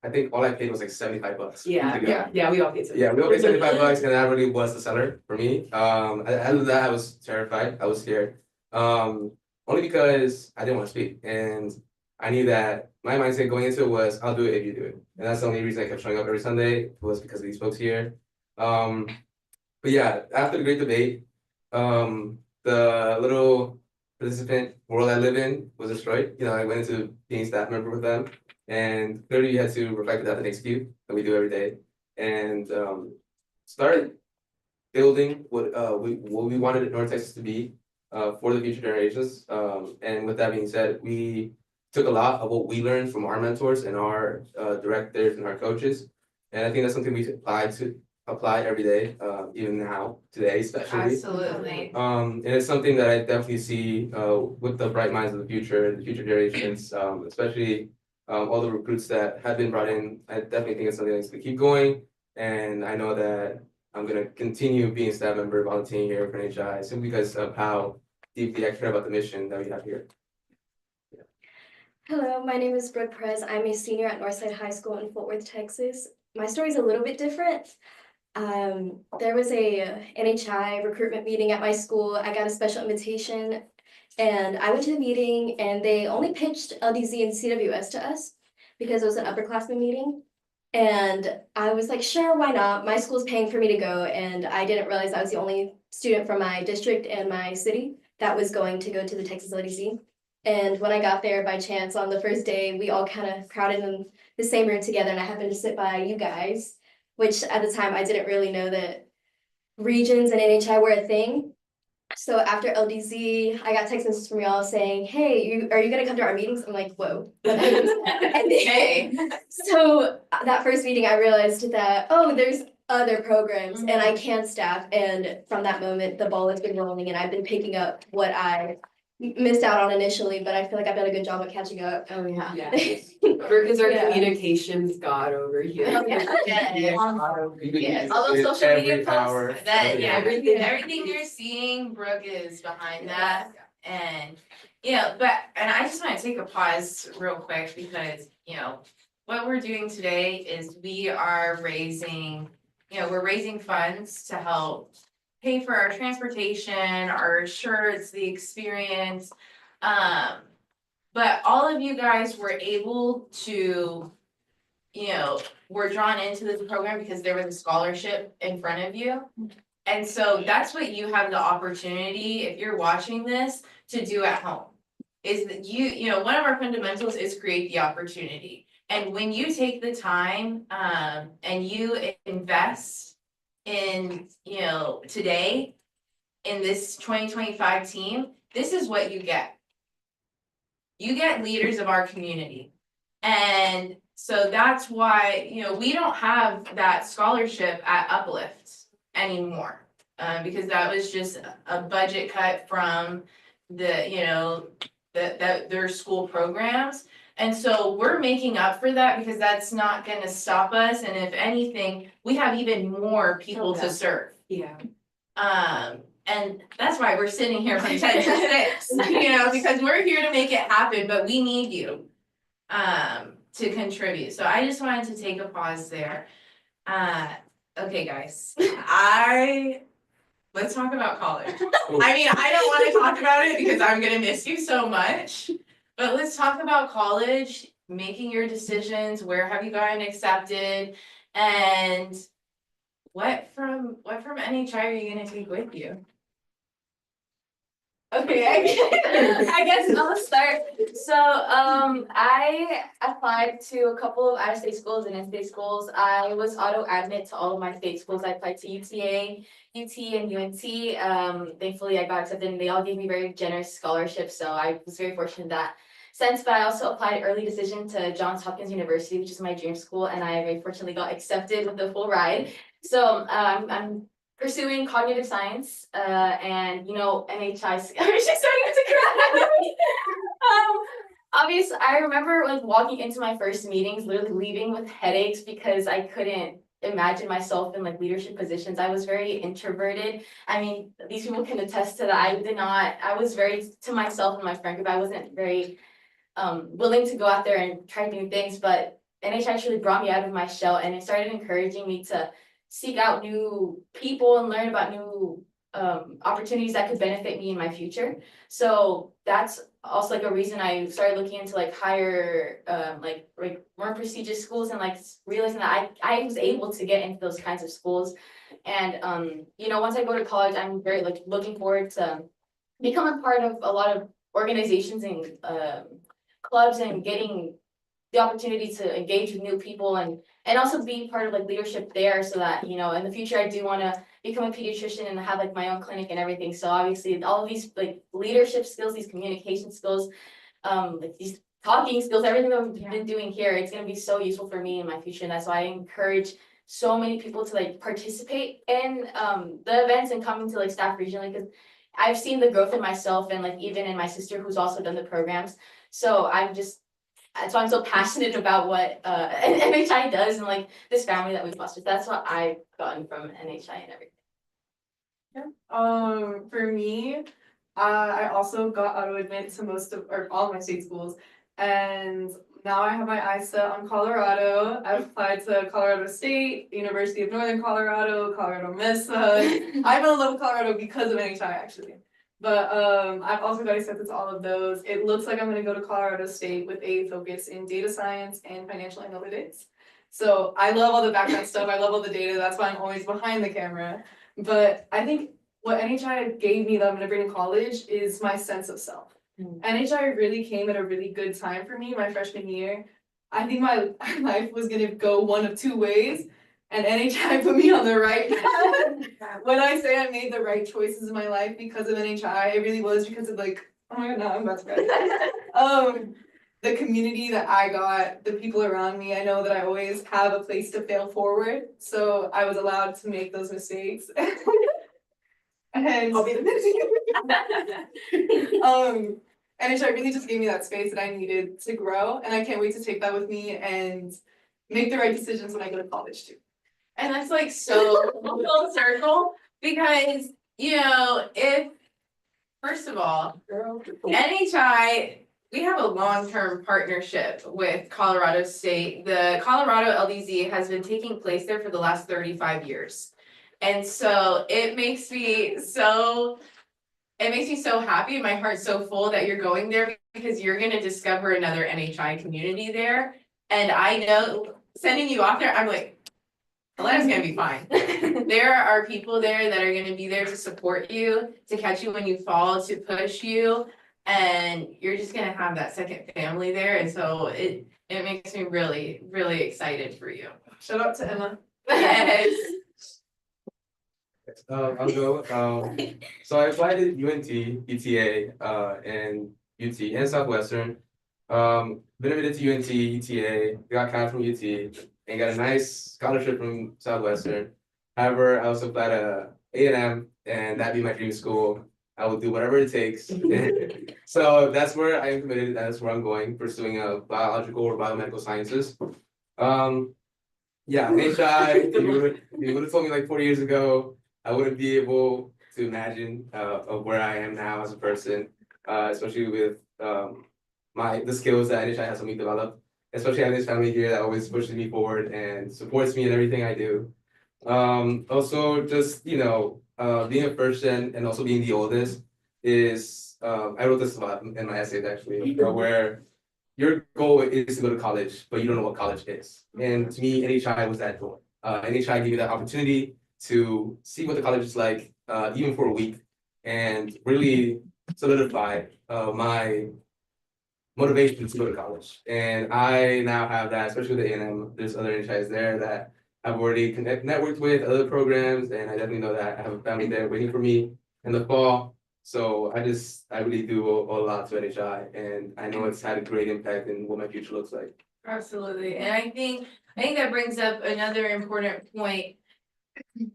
I think all I paid was like $75. Yeah, to go. yeah, we all paid Yeah, we all paid $75, and that really was the seller for me. After that, I was terrified. I was scared. Only because I didn't want to speak, and I knew that my mindset going into it was, I'll do it if you do it, and that's the only reason I kept showing up every Sunday was because of these folks here. But yeah, after the great debate, the little participant world I live in was destroyed. You know, I went into being staff member with them, and clearly you had to reflect that and execute that we do every day, and started building what we wanted North Texas to be for the future generations. And with that being said, we took a lot of what we learned from our mentors and our directors and our coaches, and I think that's something we apply every day, even now, today especially. Absolutely. And it's something that I definitely see with the bright minds of the future generations, especially all the recruits that have been brought in. I definitely think it's something that needs to keep going. And I know that I'm gonna continue being a staff member, volunteering here for NHI, simply because of how deeply I care about the mission that we have here. Hello, my name is Brooke Perez. I'm a senior at Northside High School in Fort Worth, Texas. My story is a little bit different. There was a NHI recruitment meeting at my school. I got a special invitation and I went to the meeting and they only pitched LDZ and CWS to us because it was an upperclassmen meeting. And I was like, sure, why not? My school's paying for me to go. And I didn't realize I was the only student from my district and my city that was going to go to the Texas LDZ. And when I got there by chance on the first day, we all kind of crowded in the same room together and I happened to sit by you guys, which at the time I didn't really know that regions and NHI were a thing. So after LDZ, I got text messages from y'all saying, hey, are you gonna come to our meetings? I'm like, whoa. And then, so that first meeting, I realized that, oh, there's other programs and I can staff. And from that moment, the ball has been rolling and I've been picking up what I missed out on initially, but I feel like I've done a good job at catching up. Oh, yeah. Because our Yeah. communications god over here. Oh, yeah. Yes. All those social media posts that, yeah, everything you're seeing, Brooke is behind that. And, and I just want to take a pause real quick because, what we're doing today is we're raising funds to help pay for our transportation, our shirts, the experience. But all of you guys were able to, were drawn into this program because there was a scholarship in front of you. And so that's what you have the opportunity, if you're watching this, to do at home. Is that one of our fundamentals is create the opportunity. And when you take the time and you invest in, today in this 2025 team, this is what you get. You get leaders of our community. And so that's why, we don't have that scholarship at Uplift anymore. Because that was just a budget cut from their school programs. And so we're making up for that because that's not gonna stop us. And if anything, we have even more people to serve. Yeah. And that's why we're sitting here from 10 to 6, because we're here to make it happen, but we need you to contribute. So I just wanted to take a pause there. Okay, guys, let's talk about college. I mean, I don't want to talk about it because I'm gonna miss you so much, but let's talk about college, making your decisions, where have you gotten accepted, and What from NHI are you gonna take with you? Okay, I guess I'll start. So, I applied to a couple of out-of-state schools and in-state schools. I was auto-admit to all of my state schools. I applied to UTA, UT, and UNT. Thankfully, I got accepted, and they all gave me very generous scholarships, so I was very fortunate in that sense. But I also applied early decision to Johns Hopkins University, which is my dream school, and I very fortunately got accepted with the full ride. So, I'm pursuing cognitive science, and NHI. She's starting to cry. Obviously, I remember like walking into my first meetings, literally leaving with headaches because I couldn't imagine myself in like leadership positions. I was very introverted. I mean, these people can attest to that. I was very to myself and my friend group. I wasn't very willing to go out there and try new things, but NH actually brought me out of my shell, and it started encouraging me to seek out new people and learn about new opportunities that could benefit me in my future. So that's also like a reason I started looking into like higher like more prestigious schools, and like realizing that I was able to get into those kinds of schools. And once I go to college, I'm very like looking forward to becoming part of a lot of organizations and clubs, and getting the opportunity to engage with new people, and also be part of like leadership there, so that in the future I do want to become a pediatrician and have like my own clinic and everything. So obviously all of these like leadership skills, these communication skills, like these talking skills, everything that we've been doing here, it's going to be so useful for me in my future. And that's why I encourage so many people to like participate in the events and coming to like staff regionally, because I've seen the growth in myself, and like even in my sister who's also done the programs. So that's why I'm so passionate about what NHI does, and like this family that we fostered. That's what I've gotten from NHI and everything. For me, I also got auto-admit to most of, or all of my state schools, and now I have my eyes set on Colorado. I've applied to Colorado State, University of Northern Colorado, Colorado Mesa. I fell in love with Colorado because of NHI actually. But I've also got accepted to all of those. It looks like I'm gonna go to Colorado State with a focus in data science and financial analytics. So I love all the background stuff, I love all the data, that's why I'm always behind the camera. But I think what NHI gave me that I'm gonna bring to college is my sense of self. NHI really came at a really good time for me my freshman year. I think my life was gonna go one of two ways, and NHI put me on the right path. When I say I made the right choices in my life because of NHI, it really was because of like, oh my god, no, I'm about to cry. The community that I got, the people around me, I know that I always have a place to fail forward, so I was allowed to make those mistakes. And I'll be the NHI really just gave me that space that I needed to grow, and I can't wait to take that with me and make the right decisions when I go to college too. And that's like so full circle, because if first of all, NHI, we have a long-term partnership with Colorado State. The Colorado LDZ has been taking place there for the last 35 years. And so it makes me so happy, and my heart's so full that you're going there, because you're gonna discover another NHI community there. And I know sending you off there, I'm like, Atlanta's gonna be fine. There are people there that are gonna be there to support you, to catch you when you fall, to push you, and you're just gonna have that second family there. And so it makes me really, really excited for you. Shout out to Emma. Yes. I'll go. So I applied to UNT, UTA, and UT and Southwestern. Been admitted to UNT, UTA, got cast from UT, and got a nice scholarship from Southwestern. However, I also applied to A&M, and that'd be my dream school. I will do whatever it takes. So that's where I am committed. That's where I'm going, pursuing a biological or biomedical sciences. Yeah, NHI, you would have told me like 4 years ago, I wouldn't be able to imagine of where I am now as a person, especially with the skills that NHI has helped me develop, especially having this family here that always pushes me forward and supports me in everything I do. Also just, being a first gen and also being the oldest is, I wrote this a lot in my essays actually, where your goal is to go to college, but you don't know what college is. And to me, NHI was that door. NHI gave me that opportunity to see what the college is like, even for a week, and really solidify my motivation to go to college. And I now have that, especially with the A&M. There's other NHIs there that I've already networked with, other programs, and I definitely know that I have a family there waiting for me in the fall. So I really do owe a lot to NHI, and I know it's had a great impact in what my future looks like. Absolutely, and I think that brings up another important point.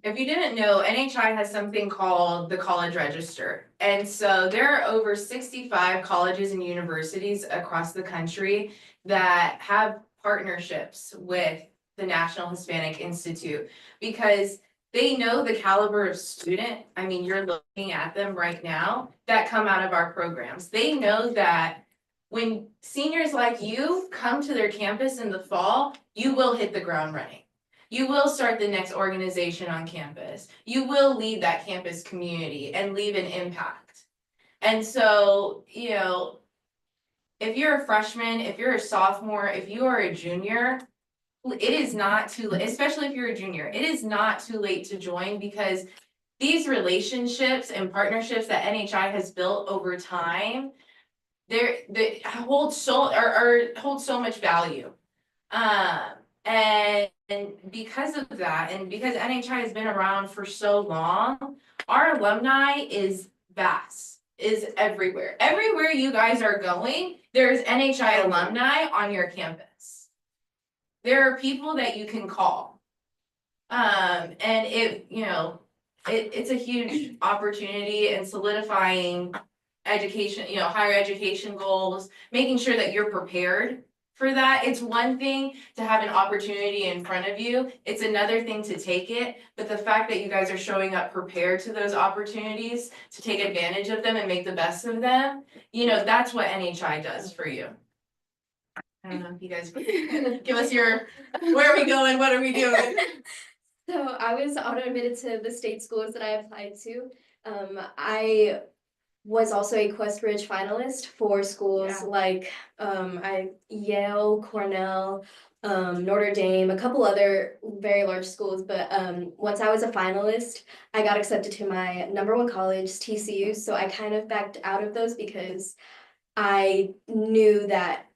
If you didn't know, NHI has something called the College Register. And so there are over 65 colleges and universities across the country that have partnerships with the National Hispanic Institute because they know the caliber of student, I mean, you're looking at them right now, that come out of our programs. They know that when seniors like you come to their campus in the fall, you will hit the ground running. You will start the next organization on campus. You will lead that campus community and leave an impact. And so, you know, if you're a freshman, if you're a sophomore, if you are a junior, it is not too late, especially if you're a junior, it is not too late to join because these relationships and partnerships that NHI has built over time, they hold so much value. And because of that, and because NHI has been around for so long, our alumni is vast, is everywhere. Everywhere you guys are going, there's NHI alumni on your campus. There are people that you can call. And it's a huge opportunity in solidifying education, higher education goals, making sure that you're prepared for that. It's one thing to have an opportunity in front of you. It's another thing to take it. But the fact that you guys are showing up prepared to those opportunities to take advantage of them and make the best of them, that's what NHI does for you. I don't know if you guys give us your, where are we going? What are we doing? So I was auto-admitted to the state schools that I applied to. I was also a Questbridge finalist for schools like Yale, Cornell, Notre Dame, a couple other very large schools. But once I was a finalist, I got accepted to my #1 college, TCU. So I kind of backed out of those because I knew that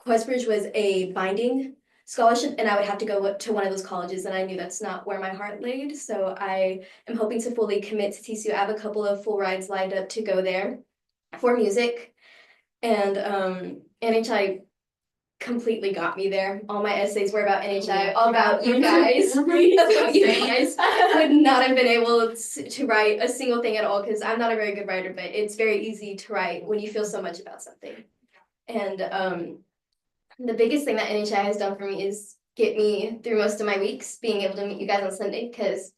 Questbridge was a binding scholarship and I would have to go to one of those colleges, and I knew that's not where my heart laid. So I am hoping to fully commit to TCU. I have a couple of full rides lined up to go there for music, and NHI completely got me there. All my essays were about NHI, all about you guys. About you guys. I would not have been able to write a single thing at all because I'm not a very good writer, but it's very easy to write when you feel so much about something. And the biggest thing that NHI has done for me is get me through most of my weeks, being able to meet you guys on Sunday, because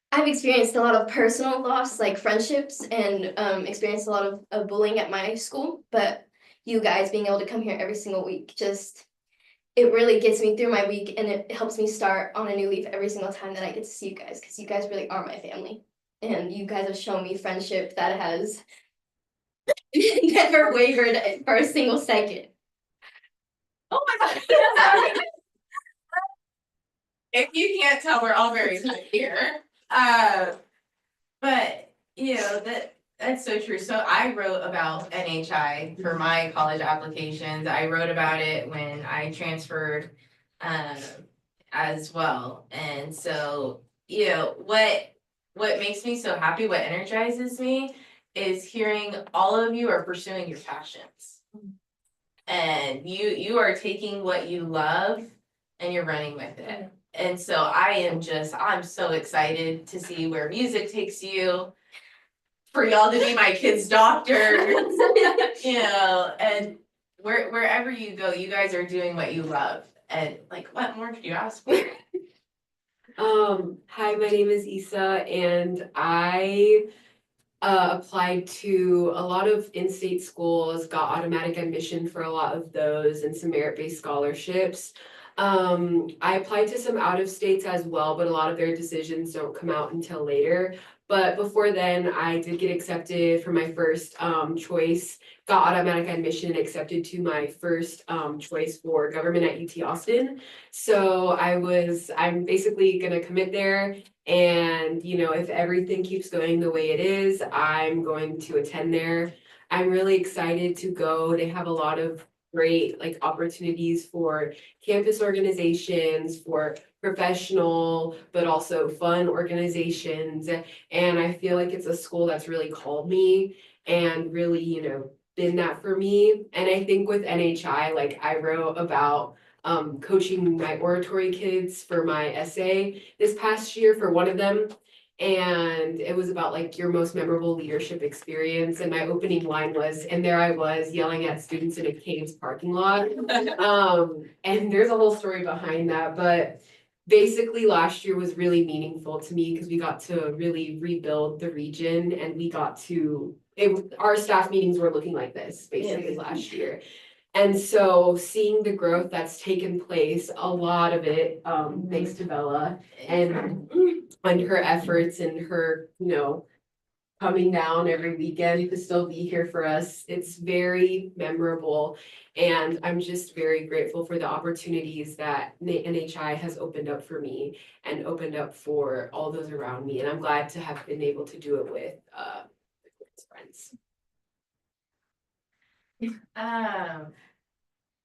I've experienced a lot of personal loss, like friendships, and experienced a lot of bullying at my school. But you guys being able to come here every single week, it really gets me through my week, and it helps me start on a new leaf every single time that I get to see you guys, because you guys really are my family. And you guys have shown me friendship that has never wavered for a single second. Oh my God. If you can't tell, we're all very good here. But that's so true. So I wrote about NHI for my college applications. I wrote about it when I transferred as well. And so, what makes me so happy, what energizes me is hearing all of you are pursuing your passions. And you are taking what you love and you're running with it. And so I'm so excited to see where music takes you, for y'all to be my kid's doctor, and wherever you go, you guys are doing what you love. And what more could you ask for? Hi, my name is Isa, and I applied to a lot of in-state schools, got automatic admission for a lot of those and some merit-based scholarships. I applied to some out of states as well, but a lot of their decisions don't come out until later. But before then, I did get accepted for my first choice, got automatic admission and accepted to my first choice for government at UT Austin. So I'm basically gonna commit there. And, you know, if everything keeps going the way it is, I'm going to attend there. I'm really excited to go. They have a lot of great like opportunities for campus organizations, for professional, but also fun organizations. And I feel like it's a school that's really called me and really, you know, been that for me. And I think with NHI, like I wrote about coaching my oratory kids for my essay this past year for one of them. And it was about like your most memorable leadership experience. And my opening line was, and there I was yelling at students in a Caves parking lot. And there's a whole story behind that, but basically last year was really meaningful to me because we got to really rebuild the region and we got to, our staff meetings were looking like this basically last year. And so seeing the growth that's taken place, a lot of it, thanks to Bella and her efforts and her, you know, coming down every weekend to still be here for us. It's very memorable. And I'm just very grateful for the opportunities that NHI has opened up for me and opened up for all those around me. And I'm glad to have been able to do it with friends.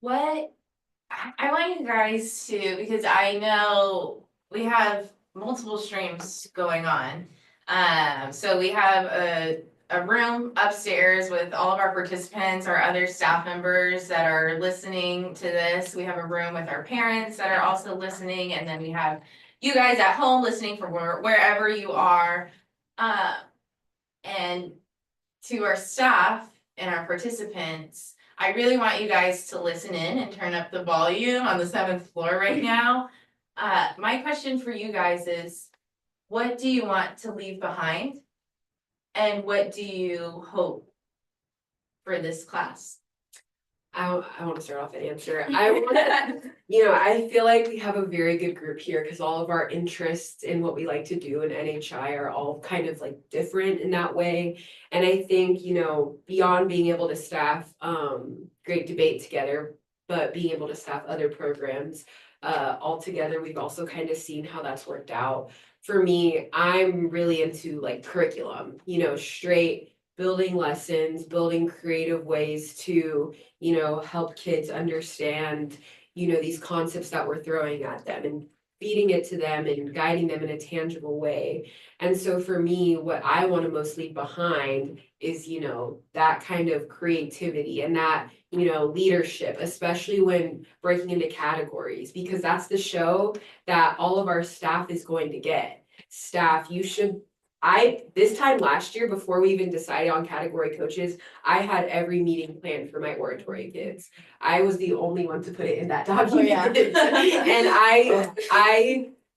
What I want you guys to, because I know we have multiple streams going on. So we have a room upstairs with all of our participants, our other staff members that are listening to this. We have a room with our parents that are also listening, and then we have you guys at home listening from wherever you are. And to our staff and our participants, I really want you guys to listen in and turn up the volume on the 7th floor right now. My question for you guys is, what do you want to leave behind? And what do you hope for this class? I want to start off an answer. I want to, you know, I feel like we have a very good group here because all of our interests in what we like to do in NHI are all kind of like different in that way. And I think, you know, beyond being able to staff great debate together, but being able to staff other programs all together, we've also kind of seen how that's worked out. For me, I'm really into like curriculum, you know, straight building lessons, building creative ways to, you know, help kids understand, you know, these concepts that we're throwing at them and feeding it to them and guiding them in a tangible way. And so for me, what I want to most leave behind is, you know, that kind of creativity and that, you know, leadership, especially when breaking into categories, because that's the show that all of our staff is going to get. Staff, you should this time last year, before we even decided on category coaches, I had every meeting planned for my oratory kids. I was the only one to put it in that document. And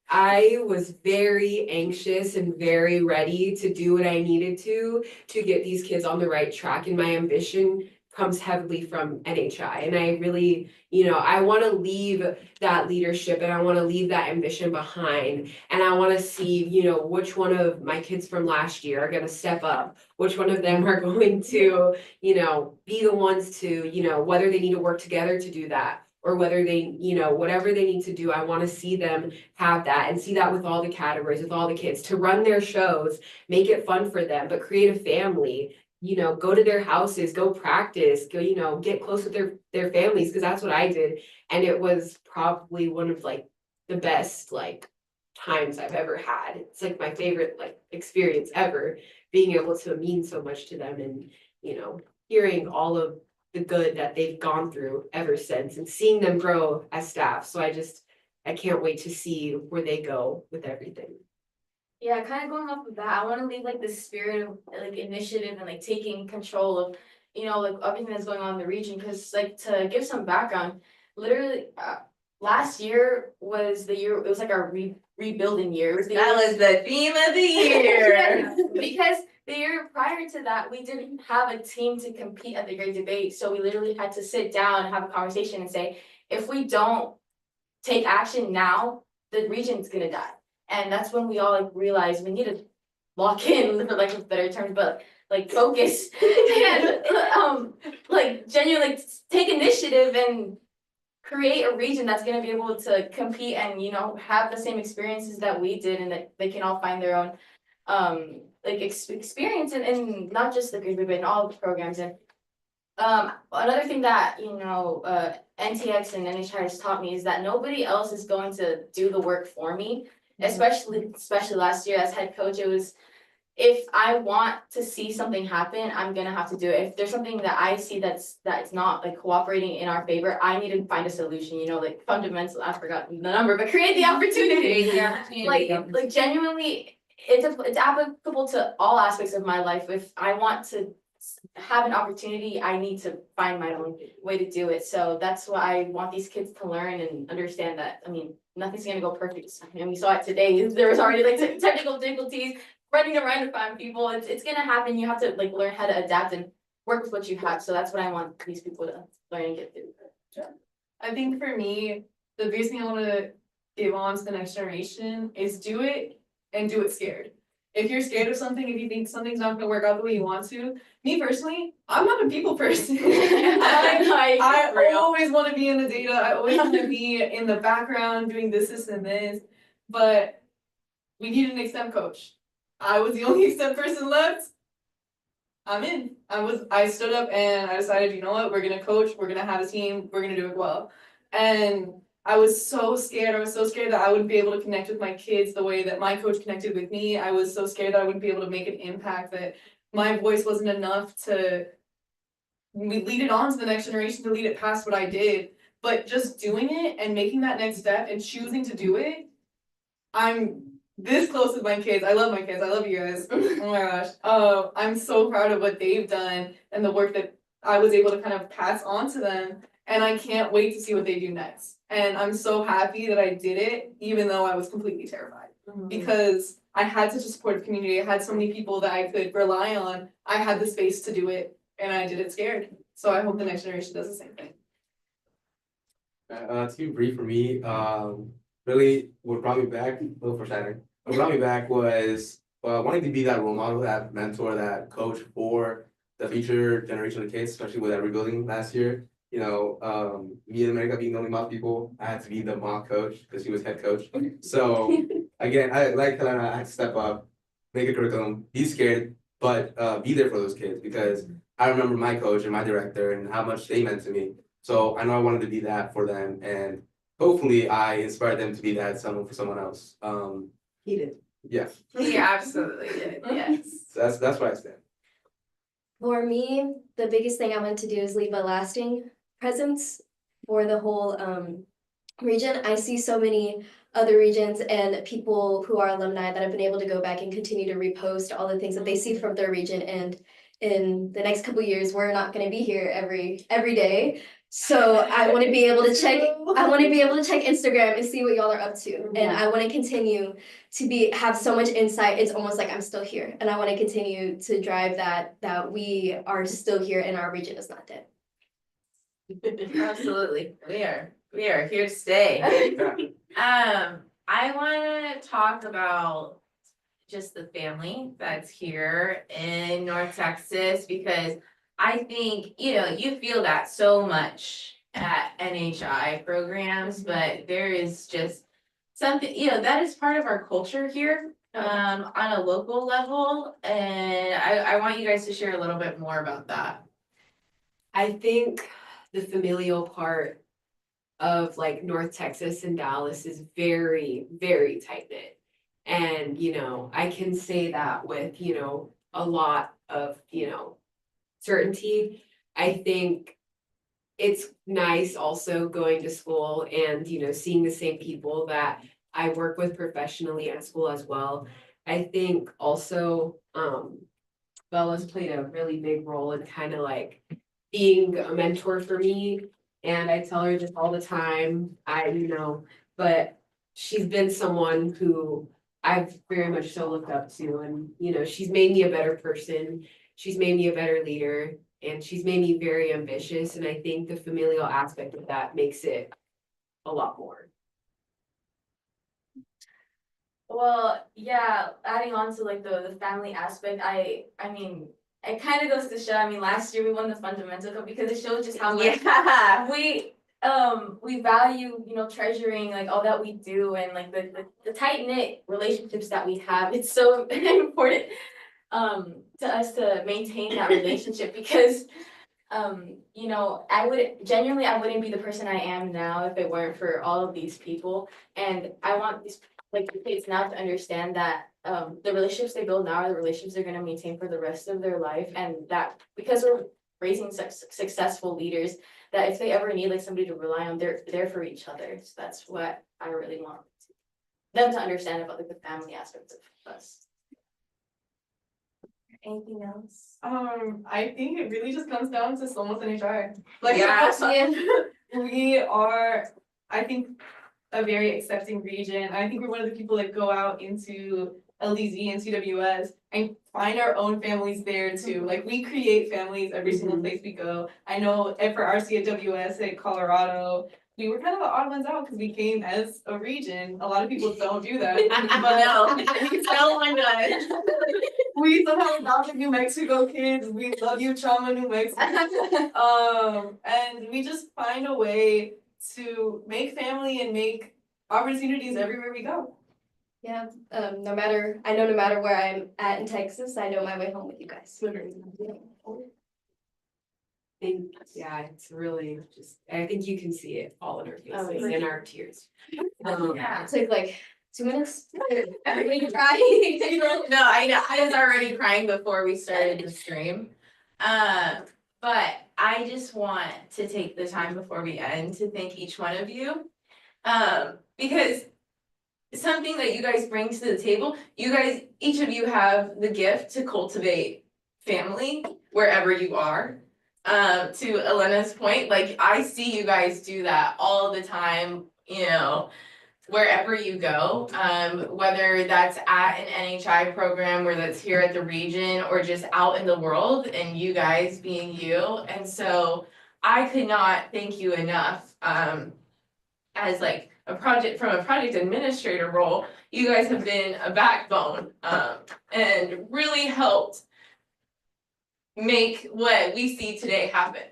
I was very anxious and very ready to do what I needed to get these kids on the right track. And my ambition comes heavily from NHI. And I really, you know, I want to leave that leadership and I want to leave that ambition behind. And I want to see, you know, which one of my kids from last year are going to step up, which one of them are going to, you know, be the ones to, you know, whether they need to work together to do that or whether they, you know, whatever they need to do, I want to see them have that and see that with all the categories, with all the kids, to run their shows, make it fun for them, but create a family. You know, go to their houses, go practice, go, you know, get close with their families, because that's what I did. And it was probably one of like the best like times I've ever had. It's like my favorite like experience ever, being able to mean so much to them and, you know, hearing all of the good that they've gone through ever since and seeing them grow as staff. So I can't wait to see where they go with everything. Yeah, kind of going off of that, I want to leave like the spirit of like initiative and like taking control of, you know, like everything that's going on in the region. Because like to give some background, literally last year was the year, it was like our rebuilding year. It was the That was the theme of the year. Because the year prior to that, we didn't have a team to compete at the great debate. So we literally had to sit down and have a conversation and say, if we don't take action now, the region's gonna die. And that's when we all like realized we needed lock in, for lack of better terms, but like focus and like genuinely like, take initiative and create a region that's gonna be able to compete and, you know, have the same experiences that we did, and that they can all find their own like experience in not just the Grizzly, but in all the programs. And another thing that, you know, NTX and NHI has taught me is that nobody else is going to do the work for me. Especially last year as head coach, it was, if I want to see something happen, I'm gonna have to do it. If there's something that I see that's not like cooperating in our favor, I need to find a solution, you know, like fundamental, I forgot the number, but create the opportunity. Like genuinely, it's applicable to all aspects of my life. If I want to have an opportunity, I need to find my own way to do it. So that's why I want these kids to learn and understand that, I mean, nothing's gonna go perfect. And we saw it today, there was already like technical difficulties, running around to find people. It's gonna happen. You have to like learn how to adapt and work with what you have. So that's what I want these people to learn and get through. I think for me, the biggest thing I wanna give on to the next generation is do it and do it scared. If you're scared of something, if you think something's not gonna work out the way you want to, me personally, I'm not a people person. I always wanna be in the data, I always wanna be in the background doing this, and this, but we need an extem coach. I was the only extem person left. I'm in. I stood up and I decided, you know what, we're gonna coach, we're gonna have a team, we're gonna do it well. And I was so scared. I was so scared that I wouldn't be able to connect with my kids the way that my coach connected with me. I was so scared that I wouldn't be able to make an impact, that my voice wasn't enough to lead it on to the next generation, to lead it past what I did. But just doing it and making that next step and choosing to do it, I'm this close with my kids. I love my kids. I love you guys. Oh my gosh. I'm so proud of what they've done and the work that I was able to kind of pass on to them. And I can't wait to see what they do next. And I'm so happy that I did it, even though I was completely terrified. Because I had such a supportive community. I had so many people that I could rely on. I had the space to do it, and I did it scared. So I hope the next generation does the same thing. To be brief for me, really what brought me back, a little foreshadowing. What brought me back was wanting to be that role model, that mentor, that coach for the future generation of kids, especially with that rebuilding last year. You know, me and America being the only mock people, I had to be the mock coach because she was head coach. So again, I like Helena, I had to step up, make a curriculum, be scared, but be there for those kids, because I remember my coach and my director and how much they meant to me. So I know I wanted to be that for them, and hopefully I inspired them to be that someone for someone else. He did. Yeah. He absolutely did, yes. So that's where I stand. For me, the biggest thing I want to do is leave a lasting presence for the whole region. I see so many other regions and people who are alumni that have been able to go back and continue to repost all the things that they see from their region. And in the next couple of years, we're not going to be here every day. So I want to be able to check. I want to be able to check Instagram and see what y'all are up to, and I want to continue to have so much insight. It's almost like I'm still here, and I want to continue to drive that we are still here and our region is not dead. Absolutely, we are here to stay. I want to talk about just the family that's here in North Texas, because I think, you know, you feel that so much at NHI programs, but there is just something, you know, that is part of our culture here on a local level. And I want you guys to share a little bit more about that. I think the familial part of like North Texas and Dallas is very, very tight knit. And, you know, I can say that with, you know, a lot of, you know, certainty. I think it's nice also going to school and, you know, seeing the same people that I work with professionally at school as well. I think also Bella's played a really big role in kind of like being a mentor for me. And I tell her this all the time, but she's been someone who I've very much so looked up to, and, you know, she's made me a better person. She's made me a better leader, and she's made me very ambitious. And I think the familial aspect of that makes it a lot more. Well, yeah, adding on to like the family aspect, I mean, it kind of goes to show, I mean, last year we won the fundamental cup because it shows just how much Yeah. we value, treasuring like all that we do and like the tight knit relationships that we have. It's so important to us to maintain that relationship because I wouldn't be the person I am now if it weren't for all of these people. And I want these like the kids now to understand that the relationships they build now are the relationships they're gonna maintain for the rest of their life. And that because we're raising successful leaders, that if they ever need like somebody to rely on, they're there for each other. So that's what I really want them to understand about like the family aspects of us. Anything else? I think it really just comes down to Somos in HR. Like, Yeah. we are, I think, a very accepting region. I think we're one of the people that go out into LDZ and CWS and find our own families there too. Like, we create families every single place we go. I know for our CWS at Colorado, we were kind of the odd ones out because we came as a region. A lot of people don't do that. But No one does. we somehow adopted New Mexico kids. We love you, Trauma, New Mexico. And we just find a way to make family and make opportunities everywhere we go. Yeah, no matter where I'm at in Texas, I know my way home with you guys. Yeah, it's really just, I think you can see it all in our Oh, faces and our tears. It took like 2 minutes. Everybody cry. No, I know. I was already crying before we started the stream. But I just want to take the time before we end to thank each one of you. Because something that you guys bring to the table, each of you have the gift to cultivate family wherever you are. To Elena's point, like I see you guys do that all the time, wherever you go, whether that's at an NHI program, where that's here at the region, or just out in the world, and you guys being you. And so I could not thank you enough, as like a project administrator role, you guys have been a backbone, and really helped make what we see today happen.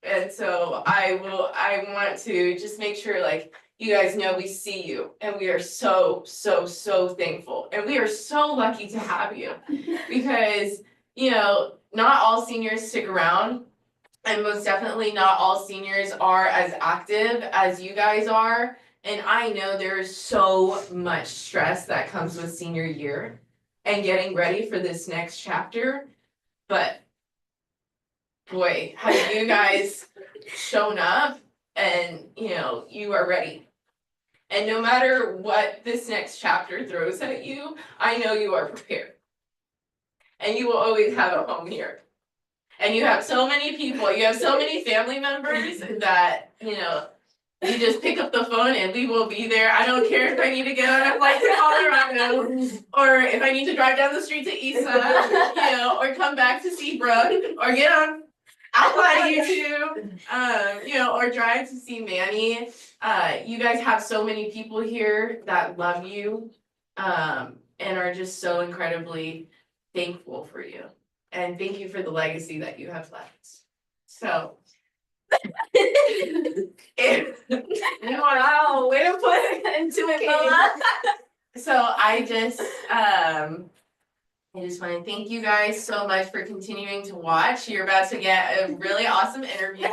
And so I want to just make sure like you guys know we see you and we are so thankful. And we are so lucky to have you because, not all seniors stick around, and most definitely not all seniors are as active as you guys are. And I know there's so much stress that comes with senior year and getting ready for this next chapter. But boy, have you guys shown up and you are ready. And no matter what this next chapter throws at you, I know you are prepared. And you will always have a home here. And you have so many people, you have so many family members that, you just pick up the phone and we will be there. I don't care if I need to get on a flight to Colorado or if I need to drive down the street to Isa, or come back to Seabrook or get on outside of YouTube, or drive to see Manny. You guys have so many people here that love you, and are just so incredibly thankful for you. And thank you for the legacy that you have left. So, wow, way to put it into it, Bella. So I just want to thank you guys so much for continuing to watch. You're about to get a really awesome interview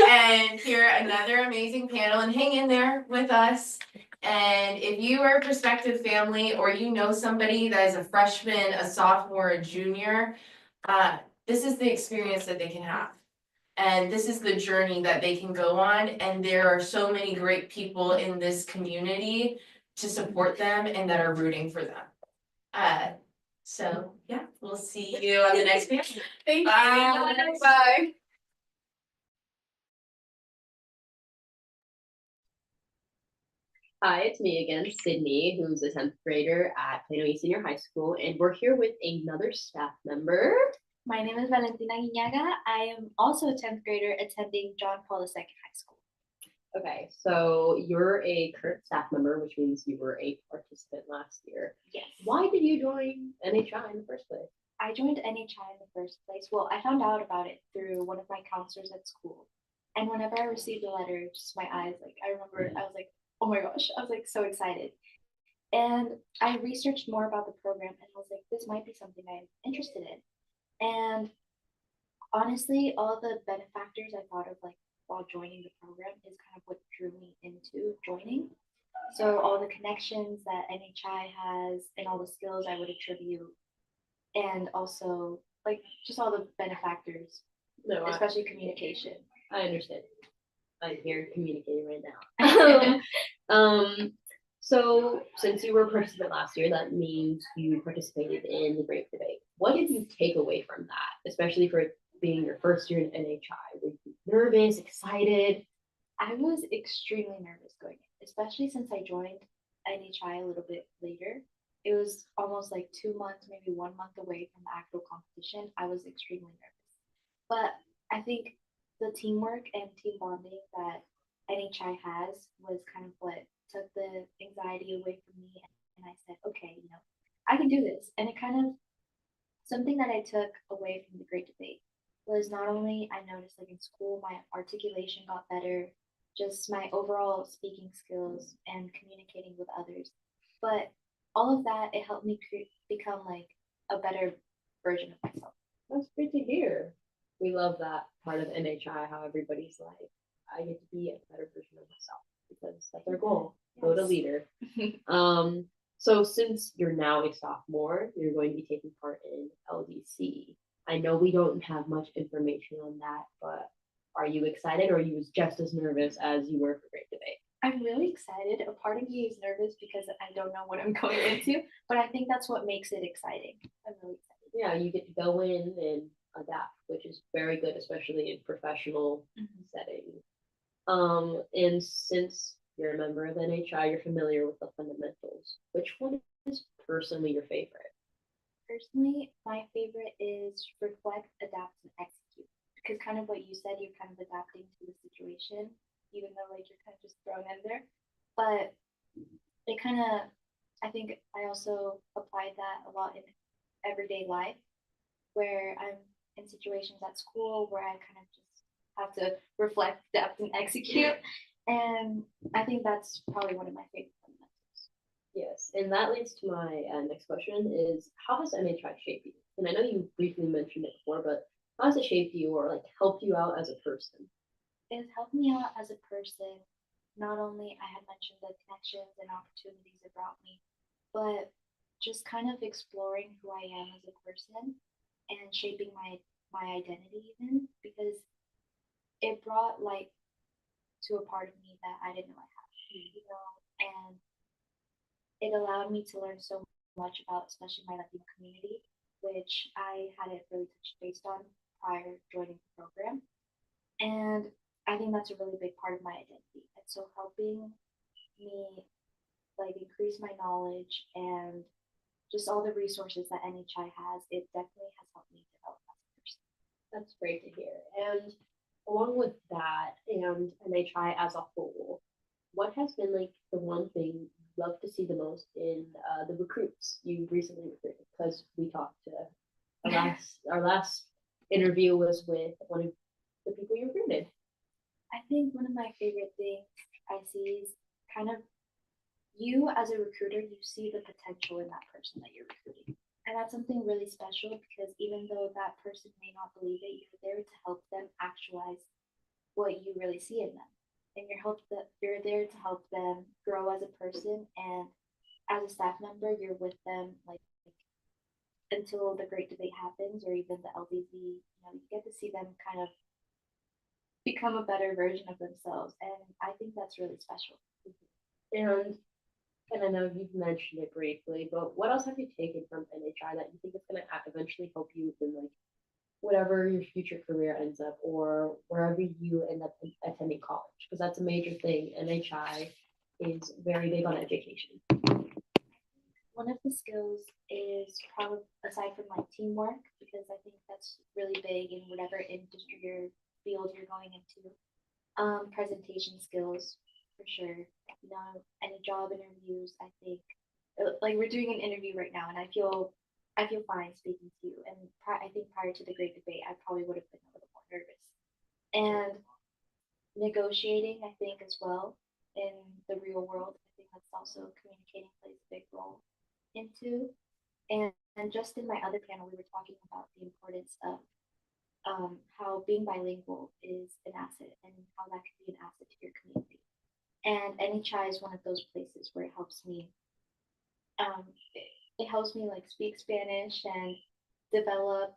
and hear another amazing panel, and hang in there with us. And if you are a prospective family or you know somebody that is a freshman, a sophomore, a junior, this is the experience that they can have. And this is the journey that they can go on. And there are so many great people in this community to support them and that are rooting for them. So yeah, we'll see you on the next panel. Thank Bye. you. Bye. Hi, it's me again, Sydney, who's a 10th grader at Plano East Senior High School, and we're here with another staff member. My name is Valentina Guiñaga. I am also a 10th grader attending John Paul II High School. Okay, so you're a current staff member, which means you were a participant last year. Yes. Why did you join NHI in the first place? I joined NHI in the first place. Well, I found out about it through one of my counselors at school. And whenever I received the letter, just my eyes, like I remember I was like, oh my gosh, I was like so excited. And I researched more about the program and I was like, this might be something I'm interested in. And honestly, all the benefactors I thought of like while joining the program is kind of what drew me into joining. So all the connections that NHI has and all the skills I would attribute, and also like just all the benefactors, No, especially communication. I understand. I'm here communicating right now. So since you were a participant last year, that means you participated in the Great Debate. What did you take away from that, especially for it being your first year in NHI? Were you nervous, excited? I was extremely nervous going in, especially since I joined NHI a little bit later. It was almost like 2 months, maybe 1 month away from the actual competition. I was extremely nervous. But I think the teamwork and team bonding that NHI has was kind of what took the anxiety away from me. And I said, okay, I can do this. And it kind of, something that I took away from the Great Debate was not only I noticed like in school, my articulation got better, just my overall speaking skills and communicating with others. But all of that, it helped me become like a better version of myself. That's great to hear. We love that part of NHI, how everybody's like, I get to be a better version of myself because that's our goal. Go to leader. So since you're now a sophomore, you're going to be taking part in LDC. I know we don't have much information on that, but are you excited or are you just as nervous as you were for Great Debate? I'm really excited. A part of me is nervous because I don't know what I'm going into, but I think that's what makes it exciting. I'm really excited. Yeah, you get to go in and adapt, which is very good, especially in professional settings. And since you're a member of NHI, you're familiar with the fundamentals. Which one is personally your favorite? Personally, my favorite is reflect, adapt, and execute. Because kind of what you said, you're kind of adapting to the situation, even though like you're kind of just thrown in there. But it kind of, I think I also applied that a lot in everyday life, where I'm in situations at school where I kind of just have to reflect, adapt, and execute. And I think that's probably one of my favorite fundamentals. Yes, and that leads to my next question is, how has NHI shaped you? And I know you briefly mentioned it before, but how has it shaped you or like helped you out as a person? It has helped me out as a person. Not only I had mentioned the connections and opportunities it brought me, but just kind of exploring who I am as a person and shaping my identity even, because it brought light to a part of me that I didn't know I had, and it allowed me to learn so much about especially my Latino community, which I hadn't really touched base on prior joining the program. And I think that's a really big part of my identity. And so helping me like increase my knowledge and just all the resources that NHI has, it definitely has helped me develop as a person. That's great to hear. And along with that and NHI as a whole, what has been like the one thing you love to see the most in the recruits you recently recruited? Because we talked to our last interview was with one of the people you recruited. I think one of my favorite things I see is kind of you as a recruiter, you see the potential in that person that you're recruiting. And that's something really special because even though that person may not believe it, you're there to help them actualize what you really see in them. And you're there to help them grow as a person, and as a staff member, you're with them like until the Great Debate happens or even the LDZ. You get to see them kind of become a better version of themselves, and I think that's really special. And I know you've mentioned it briefly, but what else have you taken from NHI that you think is going to eventually help you in like whatever your future career ends up or wherever you end up attending college? Because that's a major thing. NHI is very big on education. One of the skills is probably, aside from like teamwork, because I think that's really big in whatever industry or field you're going into, Presentation skills, for sure. You know, any job interviews, I think, like we're doing an interview right now, and I feel fine speaking to you. And I think prior to the great debate, I probably would have been a little more nervous. And negotiating, I think, as well, in the real world, I think that's also communicating plays a big role into. And just in my other panel, we were talking about the importance of how being bilingual is an asset and how that can be an asset to your community. And NHI is one of those places where it helps me. It helps me like speak Spanish and develop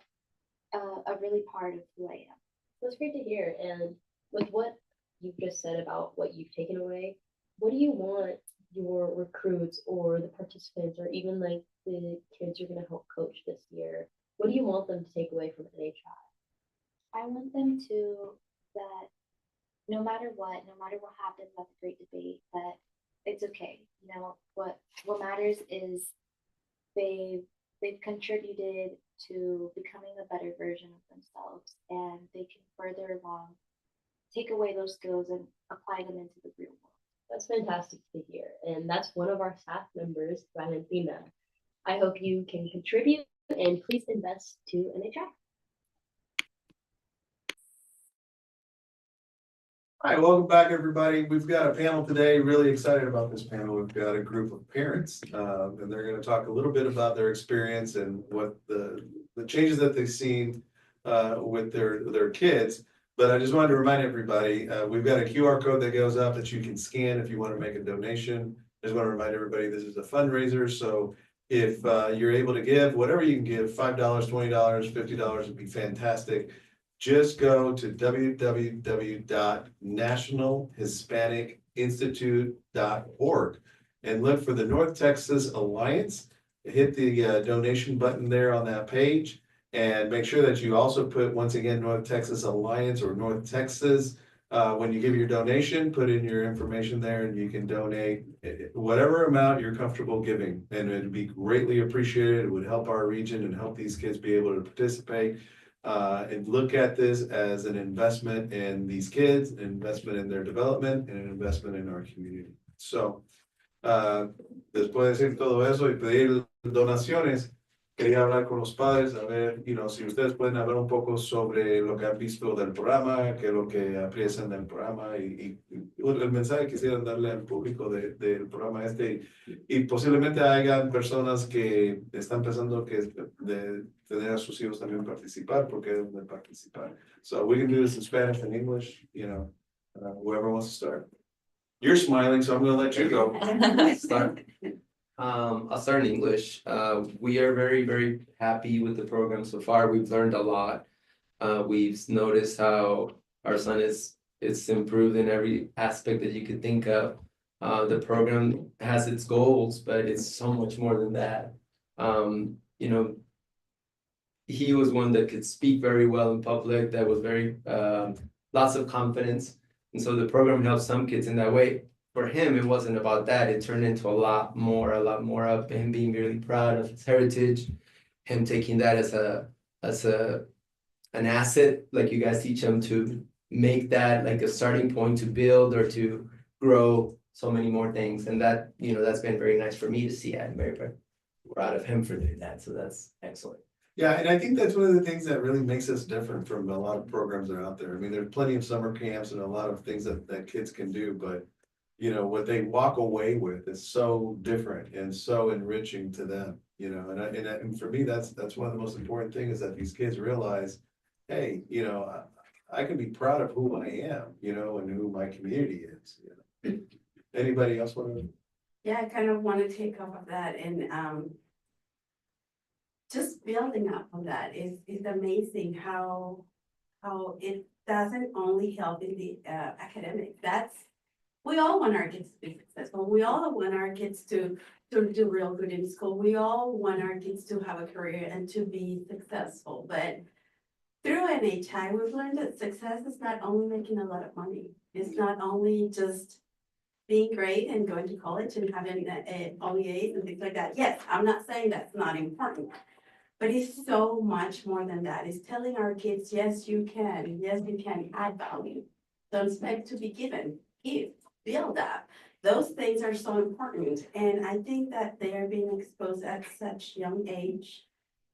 a really part of who I am. That's great to hear. And with what you've just said about what you've taken away, what do you want your recruits or the participants or even like the kids you're going to help coach this year, what do you want them to take away from NHI? I want them to that no matter what happens at the great debate, that it's okay. You know, what matters is they've contributed to becoming a better version of themselves, and they can further along take away those skills and apply them into the real world. That's fantastic to hear. And that's one of our staff members, Valentina. I hope you can contribute and please invest to NHI. Hi, welcome back, everybody. We've got a panel today, really excited about this panel. We've got a group of parents, and they're going to talk a little bit about their experience and what the changes that they've seen with their kids. But I just wanted to remind everybody, we've got a QR code that goes up that you can scan if you want to make a donation. I just want to remind everybody this is a fundraiser, so if you're able to give, whatever you can give, $5, $20, $50 would be fantastic. Just go to www.nationalhispanicinstitute.org and look for the North Texas Alliance. Hit the donation button there on that page and make sure that you also put, once again, North Texas Alliance or North Texas. When you give your donation, put in your information there and you can donate whatever amount you're comfortable giving. And it'd be greatly appreciated. It would help our region and help these kids be able to participate. And look at this as an investment in these kids, an investment in their development, and an investment in our community. So, después de decir todo eso y pedir donaciones, quería hablar con los padres, a ver, si ustedes pueden hablar un poco sobre lo que han visto del programa, qué es lo que aprecian del programa y el mensaje que quisieran darle al público del programa y posiblemente hayan personas que están pensando que de tener a sus hijos también participar, porque deben de participar. So we can do this in Spanish and English, whoever wants to start. You're smiling, so I'm going to let you go. Start. I'll start in English. We are very, very happy with the program so far. We've learned a lot. We've noticed how our son is improved in every aspect that you could think of. The program has its goals, but it's so much more than that. He was one that could speak very well in public, that was very, lots of confidence. And so the program helps some kids in that way. For him, it wasn't about that. It turned into a lot more of him being really proud of his heritage, him taking that as an asset, like you guys teach him to make that like a starting point to build or to grow so many more things. And that, that's been very nice for me to see. I'm very, very proud of him for doing that. So that's excellent. Yeah, and I think that's one of the things that really makes us different from a lot of programs that are out there. I mean, there's plenty of summer camps and a lot of things that kids can do, but what they walk away with is so different and so enriching to them, and for me, that's one of the most important things is that these kids realize, hey, I can be proud of who I am, and who my community is. Anybody else want to? Yeah, I kind of want to take off of that and just building up on that is amazing how it doesn't only help in the academic. We all want our kids to be successful. We all want our kids to do real good in school. We all want our kids to have a career and to be successful. But through NHI, we've learned that success is not only making a lot of money. It's not only just being great and going to college and having all A's and things like that. Yes, I'm not saying that's not important. But it's so much more than that. It's telling our kids, yes, you can. Yes, you can add value. don't expect to be given, give, build up. Those things are so important, and I think that they are being exposed at such young age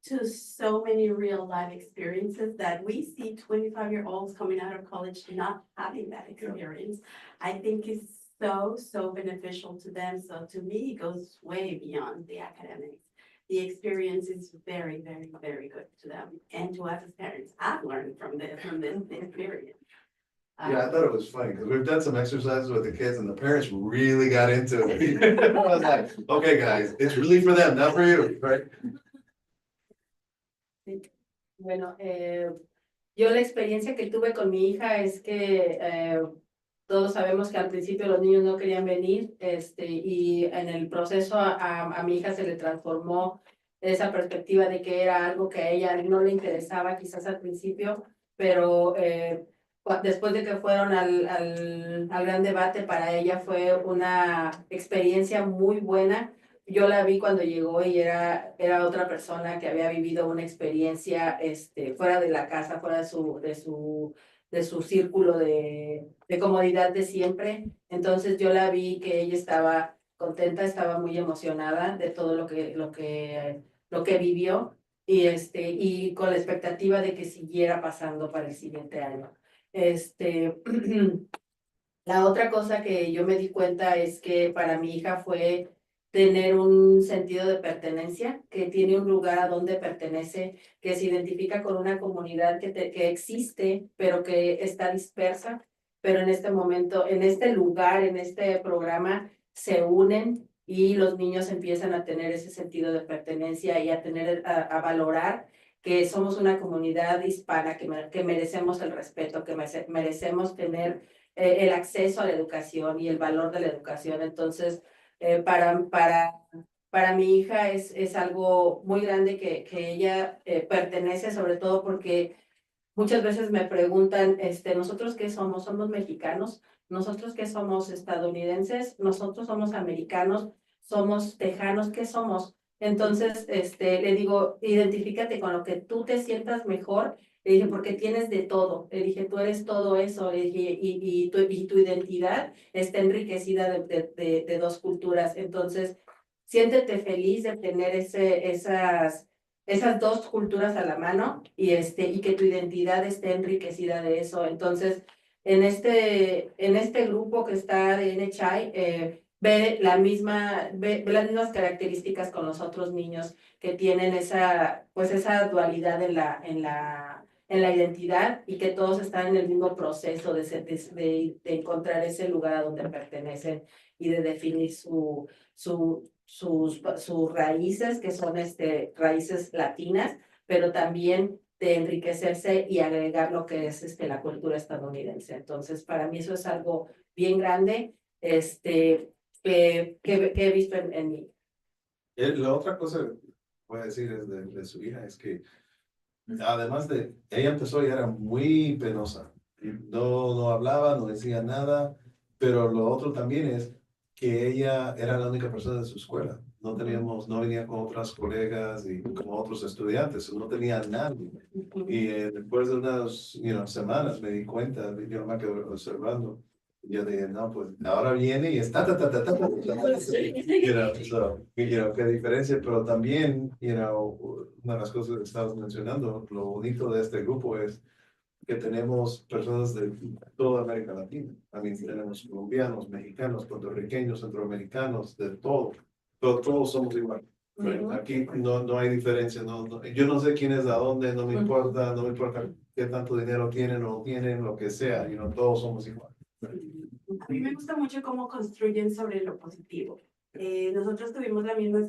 to so many real life experiences that we see 25-year-olds coming out of college not having that experience. I think it's so beneficial to them. So to me, it goes way beyond the academics. The experience is very good to them and to us as parents. I've learned from this experience. Yeah, I thought it was funny, because we've done some exercises with the kids and the parents really got into it. I was like, okay, guys, it's really for them, not for you, right? Bueno, yo la experiencia que tuve con mi hija es que todos sabemos que al principio los niños no querían venir, y en el proceso a mi hija se le transformó esa perspectiva de que era algo que a ella no le interesaba quizás al principio, pero después de que fueron al gran debate, para ella fue una experiencia muy buena. Yo la vi cuando llegó y era otra persona que había vivido una experiencia fuera de la casa, fuera de su círculo de comodidad de siempre. Entonces yo la vi que ella estaba contenta, estaba muy emocionada de todo lo que vivió y con la expectativa de que siguiera pasando para el siguiente año. La otra cosa que yo me di cuenta es que para mi hija fue tener un sentido de pertenencia, que tiene un lugar a donde pertenece, que se identifica con una comunidad que existe, pero que está dispersa, pero en este momento, en este lugar, en este programa, se unen y los niños empiezan a tener ese sentido de pertenencia y a valorar que somos una comunidad hispana, que merecemos el respeto, que merecemos tener el acceso a la educación y el valor de la educación. Entonces, para mi hija es algo muy grande que ella pertenece, sobre todo porque muchas veces me preguntan, ¿nosotros qué somos? ¿Somos mexicanos? ¿Nosotros qué somos? ¿Estadounidenses? ¿Nosotros somos americanos? ¿Somos tejanos? ¿Qué somos? Entonces, le digo, identifícate con lo que tú te sientas mejor. Le dije, porque tienes de todo. Le dije, tú eres todo eso. Le dije, y tu identidad está enriquecida de dos culturas. Entonces, siéntete feliz de tener esas dos culturas a la mano y que tu identidad esté enriquecida de eso. Entonces, en este grupo que está de NHI, ve las mismas características con los otros niños que tienen esa dualidad en la identidad y que todos están en el mismo proceso de encontrar ese lugar a donde pertenecen y de definir sus raíces, que son raíces latinas, pero también de enriquecerse y agregar lo que es la cultura estadounidense. Entonces, para mí eso es algo bien grande que he visto en mí. La otra cosa que voy a decir es de su hija, es que además de, ella empezó y era muy penosa, no hablaba, no decía nada, pero lo otro también es que ella era la única persona de su escuela. No venía con otras colegas y como otros estudiantes, no tenía nadie. Y después de unas semanas me di cuenta, yo me quedé observando. Yo dije, no, pues ahora viene y está, qué diferencia, pero también, una de las cosas que estabas mencionando, lo bonito de este grupo es que tenemos personas de toda América Latina. También tenemos colombianos, mexicanos, puertorriqueños, centroamericanos, de todo. Todos somos iguales. Aquí no hay diferencia. Yo no sé quién es de dónde, no me importa qué tanto dinero tienen o no tienen, lo que sea. Todos somos iguales. A mí me gusta mucho cómo construyen sobre lo positivo. Nosotros tuvimos la misma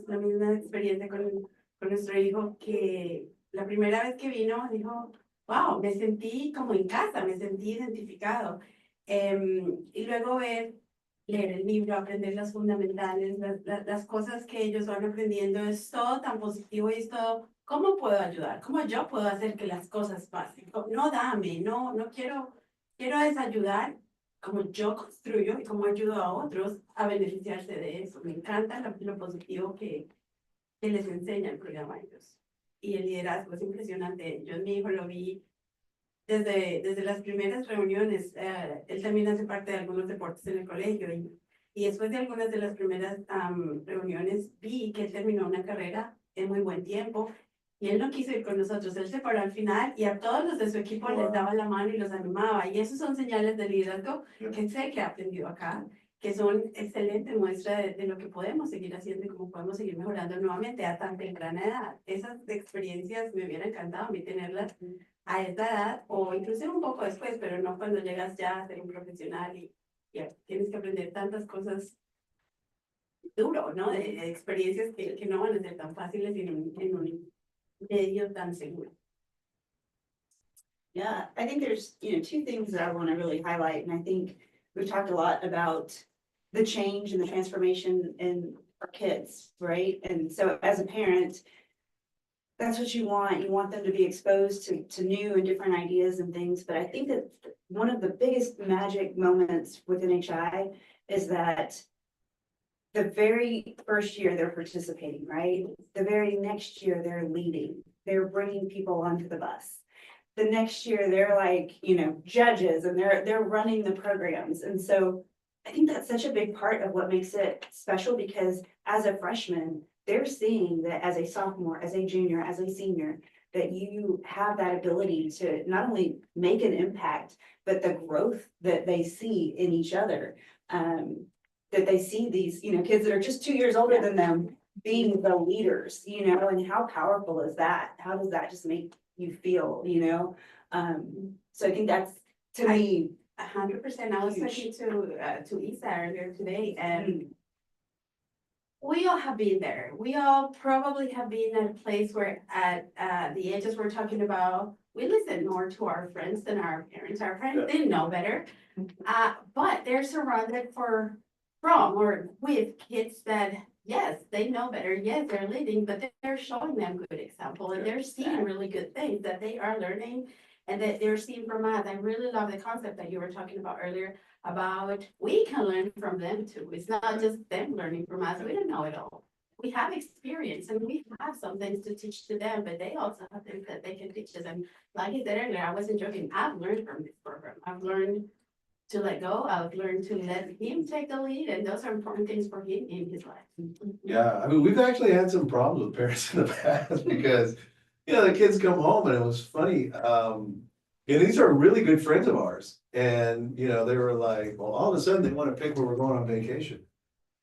experiencia con nuestro hijo, que la primera vez que vino dijo, wow, me sentí como en casa, me sentí identificado. Y luego leer el libro, aprender las fundamentales, las cosas que ellos van aprendiendo, es todo tan positivo y es todo, ¿cómo puedo ayudar? ¿Cómo yo puedo hacer que las cosas pasen? No dame, no quiero ayudar como yo construyo y cómo ayudo a otros a beneficiarse de eso. Me encanta lo positivo que les enseña el programa a ellos. Y el liderazgo es impresionante. Yo en mi hijo lo vi desde las primeras reuniones, él también hace parte de algunos deportes en el colegio y después de algunas de las primeras reuniones vi que él terminó una carrera en muy buen tiempo y él no quiso ir con nosotros, él se paró al final y a todos los de su equipo les daba la mano y los animaba y esos son señales de liderazgo que sé que ha aprendido acá, que son excelente muestra de lo que podemos seguir haciendo y cómo podemos seguir mejorando nuevamente a tan temprana edad. Esas experiencias me hubiera encantado a mí tenerlas a esta edad o incluso un poco después, pero no cuando llegas ya a ser un profesional y ya tienes que aprender tantas cosas duro, ¿no? De experiencias que no van a ser tan fáciles en un medio tan seguro. Yeah, I think there's, two things that I want to really highlight, and I think we've talked a lot about the change and the transformation in our kids, right? And so as a parent, that's what you want. You want them to be exposed to new and different ideas and things. But I think that one of the biggest magic moments with NHI is that the very first year they're participating, right? The very next year they're leading, they're bringing people onto the bus. The next year they're like, judges and they're running the programs. And so I think that's such a big part of what makes it special because as a freshman, they're seeing that as a sophomore, as a junior, as a senior, that you have that ability to not only make an impact, but the growth that they see in each other. That they see these, kids that are just 2 years older than them being the leaders, and how powerful is that? How does that just make you feel, So I think that's, to me, 100%. I was talking to Isa earlier today, and we all have been there. We all probably have been at a place where at the ages we're talking about, we listen more to our friends than our parents. Our parents didn't know better, but they're surrounded from or with kids that, yes, they know better. Yes, they're leading, but they're showing them good example and they're seeing really good things that they are learning and that they're seeing from us. I really love the concept that you were talking about earlier about we can learn from them too. It's not just them learning from us. We don't know it all. We have experience and we have some things to teach to them, but they also have things that they can teach us. And like I said earlier, I wasn't joking. I've learned from this program. I've learned to let go. I've learned to let him take the lead, and those are important things for him in his life. Yeah, I mean, we've actually had some problems with parents in the past because, the kids come home and it was funny. These are really good friends of ours. And, they were like, well, all of a sudden they want to pick where we're going on vacation.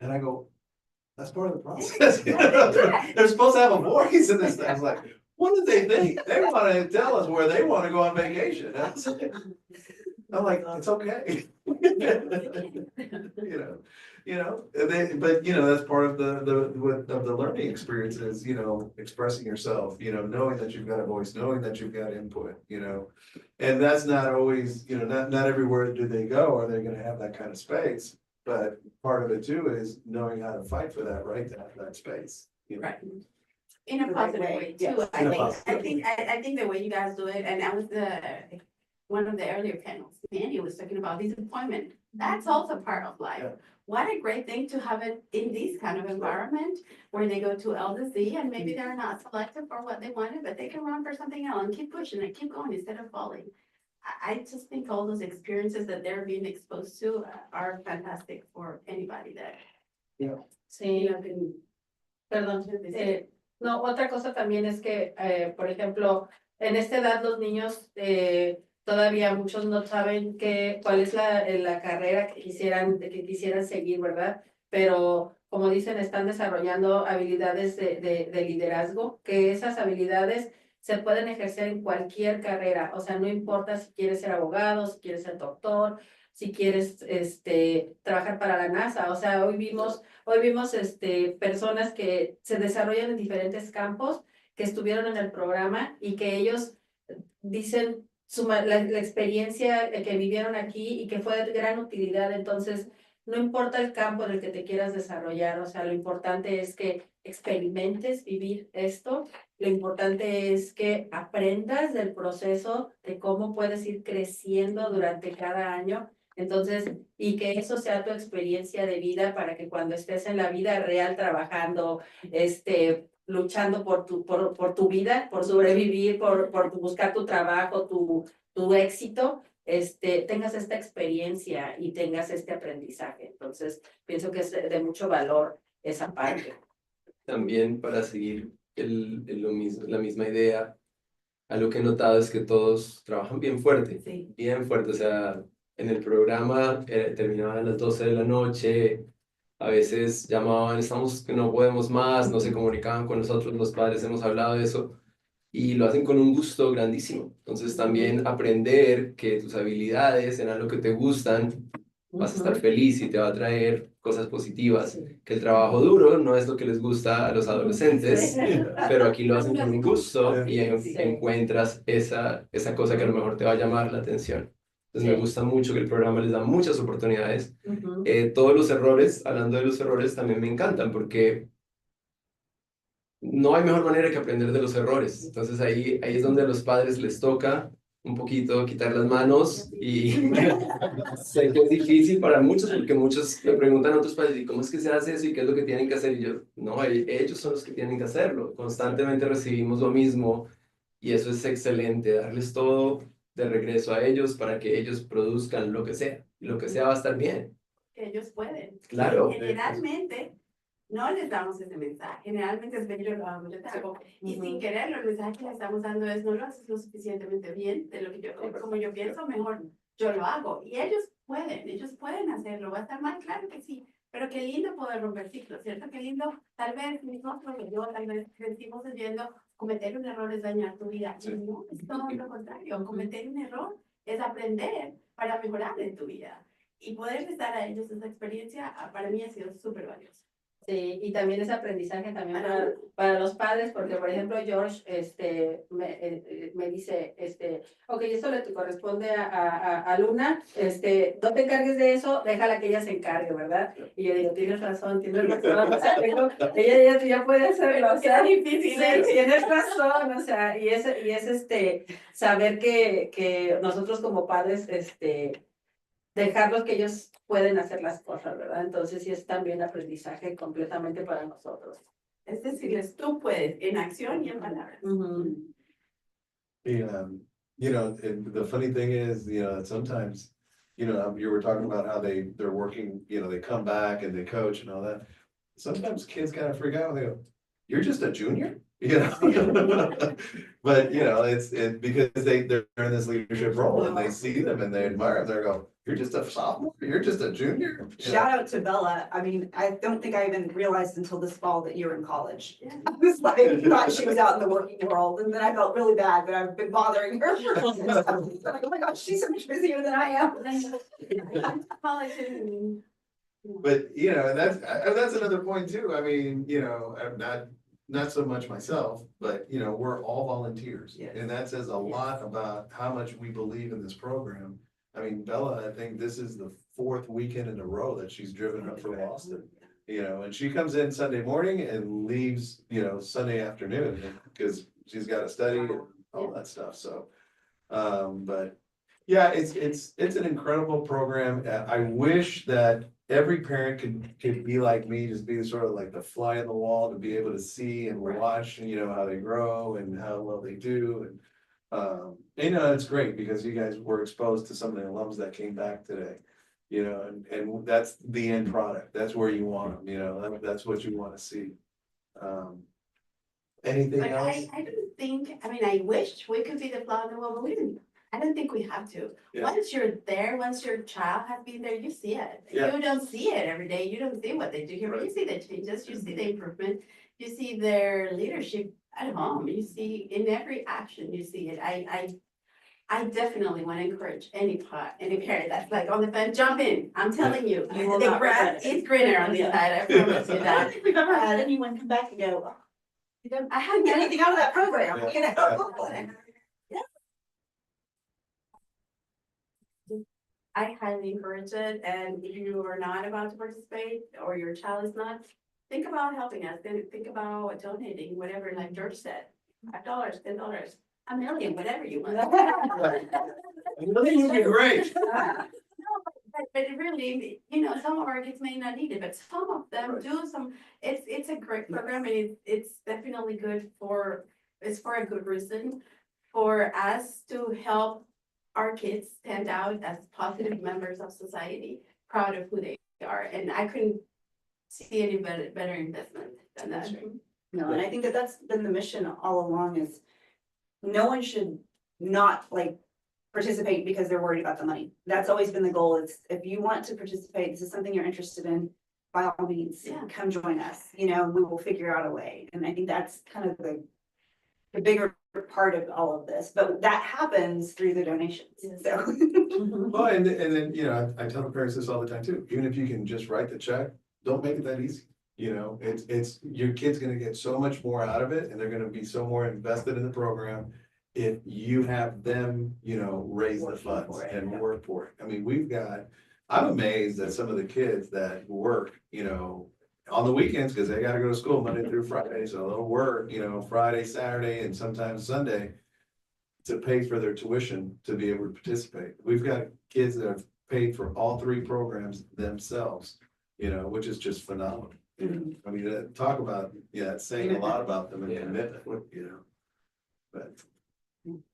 And I go, that's part of the process. They're supposed to have a voice in this thing. I was like, what do they think? They want to tell us where they want to go on vacation. I'm like, it's okay. That's part of the learning experience is, expressing yourself, knowing that you've got a voice, knowing that you've got input, and that's not always, not everywhere do they go, are they gonna have that kind of space, but part of it too is knowing how to fight for that right to have that space. Right. In a positive way too. Yes. I think the way you guys do it, and that was one of the earlier panels, Mandy was talking about disappointment. That's also part of life. Yeah. What a great thing to have it in this kind of environment where they go to L.E.A.D and maybe they're not selected for what they wanted, but they can run for something else and keep pushing and keep going instead of falling. I just think all those experiences that they're being exposed to are fantastic for anybody that. Yeah. Sí. Perdón. No, otra cosa también es que, por ejemplo, en esta edad los niños todavía muchos no saben cuál es la carrera que quisieran seguir, ¿verdad? Pero como dicen, están desarrollando habilidades de liderazgo, que esas habilidades se pueden ejercer en cualquier carrera. O sea, no importa si quieres ser abogado, si quieres ser doctor, si quieres trabajar para la NASA. O sea, hoy vimos personas que se desarrollan en diferentes campos, que estuvieron en el programa y que ellos dicen la experiencia que vivieron aquí y que fue de gran utilidad. Entonces, no importa el campo en el que te quieras desarrollar, o sea, lo importante es que experimentes vivir esto, lo importante es que aprendas del proceso de cómo puedes ir creciendo durante cada año. Entonces, y que eso sea tu experiencia de vida para que cuando estés en la vida real trabajando, luchando por tu vida, por sobrevivir, por buscar tu trabajo, tu éxito, tengas esta experiencia y tengas este aprendizaje. Entonces, pienso que es de mucho valor esa parte. También para seguir la misma idea, algo que he notado es que todos trabajan bien fuerte, bien fuerte, o sea, en el programa terminaban a las 12 de la noche, a veces llamaban, estamos que no podemos más, no se comunicaban con nosotros, los padres hemos hablado de eso, y lo hacen con un gusto grandísimo. Entonces también aprender que tus habilidades en algo que te gustan, vas a estar feliz y te va a traer cosas positivas, que el trabajo duro no es lo que les gusta a los adolescentes, pero aquí lo hacen con un gusto y encuentras esa cosa que a lo mejor te va a llamar la atención. Entonces me gusta mucho que el programa les da muchas oportunidades. Todos los errores, hablando de los errores, también me encantan porque no hay mejor manera que aprender de los errores. Entonces ahí es donde a los padres les toca un poquito quitar las manos y sé que es difícil para muchos porque muchos me preguntan a otros padres, ¿y cómo es que se hace eso y qué es lo que tienen que hacer? Y yo, no, ellos son los que tienen que hacerlo. Constantemente recibimos lo mismo y eso es excelente, darles todo de regreso a ellos para que ellos produzcan lo que sea. Y lo que sea va a estar bien. Que ellos pueden. Claro. Generalmente no les damos ese mensaje. Generalmente es ven, yo lo hago, yo te hago. Y sin quererlo, el mensaje que le estamos dando es no lo haces lo suficientemente bien de lo que yo, como yo pienso, mejor yo lo hago. Y ellos pueden hacerlo. Va a estar mal, claro que sí. Pero qué lindo poder romper ciclos, ¿cierto? Qué lindo, tal vez nosotros, yo, tal vez crecimos viendo cometer un error es dañar tu vida. Y no, es todo lo contrario. Cometer un error es aprender para mejorar en tu vida. Y poder dar a ellos esa experiencia, para mí ha sido súper valioso. Sí, y también ese aprendizaje también para los padres, porque por ejemplo George me dice, ok, esto le corresponde a Luna, no te encargues de eso, déjala que ella se encargue, ¿verdad? Y yo digo, tienes razón, o sea, ella ya puede hacerlo, o sea, difícil, sí, tienes razón, o sea, y es saber que nosotros como padres, dejarlos que ellos pueden hacer las cosas, ¿verdad? Entonces sí es también aprendizaje completamente para nosotros. Es decirles, tú puedes, en acción y en palabras. The funny thing is, sometimes, you were talking about how they're working, they come back and they coach and all that. Sometimes kids kind of freak out and they go, you're just a junior? But, it's because they're in this leadership role and they see them and they admire them. They go, you're just a sophomore, you're just a junior. Shout out to Bella. I mean, I don't think I even realized until this fall that you're in college. I was like, thought she was out in the working world, and then I felt really bad that I've been bothering her. Like, oh my gosh, she's so much busier than I am. But, that's another point too. I mean, I'm not so much myself, but, we're all volunteers. Yes. And that says a lot about how much we believe in this program. I mean, Bella, I think this is the 4th weekend in a row that she's driven up from Boston. And she comes in Sunday morning and leaves, Sunday afternoon because she's got to study and all that stuff. So, but yeah, it's an incredible program. I wish that every parent could be like me, just be sort of like the fly on the wall to be able to see and watch, how they grow and how well they do. And it's great because you guys were exposed to some of the alums that came back today, and that's the end product. That's where you want them, that's what you want to see. Anything But else? I don't think, I wish we could be the fly on the wall, but we didn't. I don't think we have to. Yeah. Once you're there, once your child has been there, you see it. Yeah. You don't see it every day. You don't see what they do here, but you see the changes, you see the improvement, you see their leadership at home. You see in every action, you see it. I definitely want to encourage any parent that's like on the fence, jump in. I'm telling you, You will the not grass regret it. is greener on the Yeah. side. I promise you that. We've never had anyone come back and go, "Oh, I hadn't got anything out of that program, Yeah. I highly encourage it, and if you are not about to participate, or your child is not, think about helping us, then think about donating, whatever, like George said, $5, $10, $1 million, whatever you want. You'd be great. but it really, some of our kids may not need it, but some of them do some, it's a great program and it's definitely good it's for a good reason. For us to help our kids stand out as positive members of society, proud of who they are. And I couldn't see any better investment than that. No, and I think that that's been the mission all along is no one should not like participate because they're worried about the money. That's always been the goal. It's if you want to participate, this is something you're interested in, by all means, come join us. We will figure out a way. And I think that's kind of the bigger part of all of this, but that happens through the donations. So. Well, and then, I tell the parents this all the time too, even if you can just write the check, don't make it that easy. It's your kid's gonna get so much more out of it and they're gonna be so more invested in the program if you have them, raise the funds and work for it. I mean, I'm amazed at some of the kids that work, on the weekends, because they gotta go to school Monday through Friday, so they'll work, Friday, Saturday, and sometimes Sunday to pay for their tuition to be able to participate. We've got kids that have paid for all 3 programs themselves, which is just phenomenal. I mean, talk about, it's saying a lot about them and commitment, but.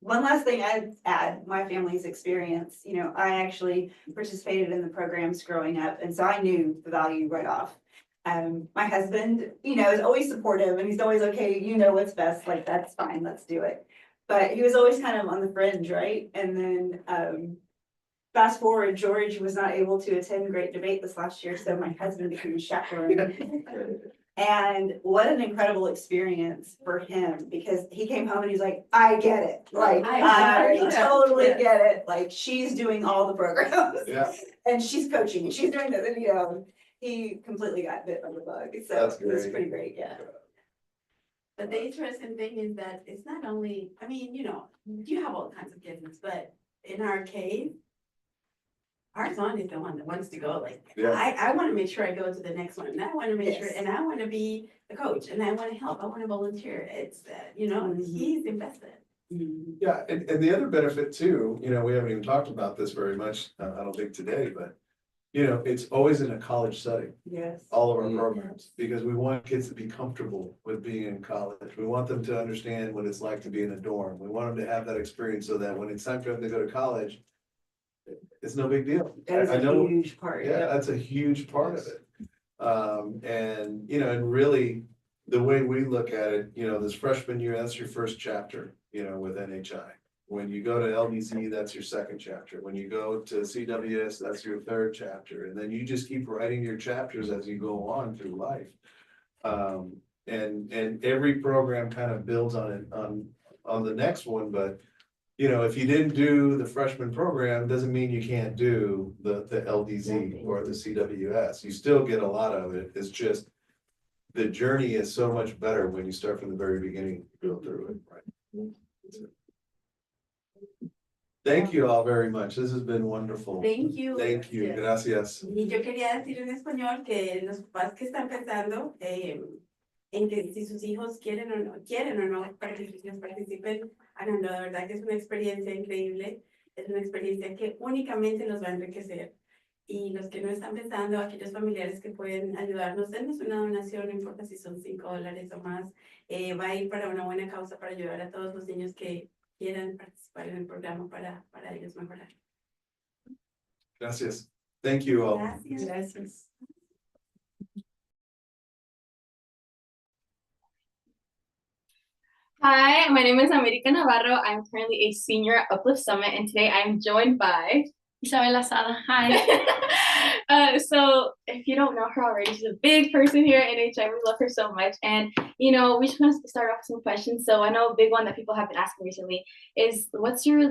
One last thing I'd add, my family's experience, I actually participated in the programs growing up, and so I knew the value right off. My husband, is always supportive and he's always, okay, what's best, like, that's fine, let's do it. But he was always kind of on the fringe, right? And then, fast forward, George was not able to attend Great Debate this last year, so my husband became a chaperone. And what an incredible experience for him, because he came home and he's like, I get it, like, I totally get it, like, she's doing all the programs. And she's coaching and she's doing this, and he completely got bit by the bug, so it was pretty great, But the interesting thing is that it's not only, I mean, you have all kinds of kids, but in our case, our son is the one that wants to go, like, I wanna make sure I go to the next one, and I wanna make sure, and I wanna be the coach, and I wanna help, I wanna volunteer, it's, he's invested. Yeah, and the other benefit too, we haven't even talked about this very much, I don't think today, but it's always in a college setting. Yes. All of our programs, because we want kids to be comfortable with being in college. We want them to understand what it's like to be in a dorm. We want them to have that experience so that when it's time for them to go to college, it's no big deal. That's I know, a huge part. yeah, that's a huge part of it. And and really the way we look at it, this freshman year, that's your first chapter, with NHI. When you go to LDC, that's your second chapter. When you go to CWS, that's your third chapter. And then you just keep writing your chapters as you go on through life. And every program kind of builds on it on the next one, but if you didn't do the freshman program, doesn't mean you can't do the LDZ or the CWS. You still get a lot of it. It's just the journey is so much better when you start from the very beginning, go through it, right? Thank you all very much. This has been wonderful. Thank you. Thank you. Gracias. Y yo quería decir en español que los papás que están pensando en que si sus hijos quieren o no para que sus hijos participen, háganlo, de verdad que es una experiencia increíble, es una experiencia que únicamente los va a enriquecer. Y los que no están pensando, aquellos familiares que pueden ayudarnos, dennos una donación, no importa si son $5 o más, va a ir para una buena causa para ayudar a todos los niños que quieran participar en el programa para ellos mejorar. Gracias. Thank you all. Gracias. Gracias. Hi, my name is America Navarro. I'm currently a senior at Uplift Summit, and today I'm joined by Isabella Sada. Hi. So if you don't know her already, she's a big person here at NHI. We love her so much. And, we just want to start off with some questions. So I know a big one that people have been asking recently is what's your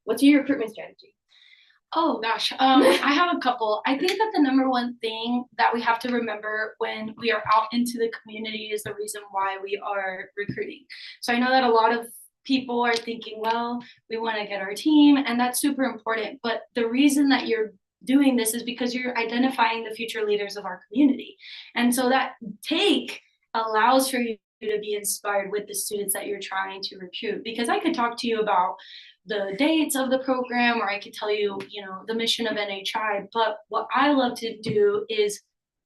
what's your recruitment strategy? Oh gosh, I have a couple. I think that the number one thing that we have to remember when we are out into the community is the reason why we are recruiting. So I know that a lot of people are thinking, well, we want to get our team, and that's super important. But the reason that you're doing this is because you're identifying the future leaders of our community. And so that take allows for you to be inspired with the students that you're trying to recruit. Because I could talk to you about the dates of the program, or I could tell you, you know, the mission of NHI. But what I love to do is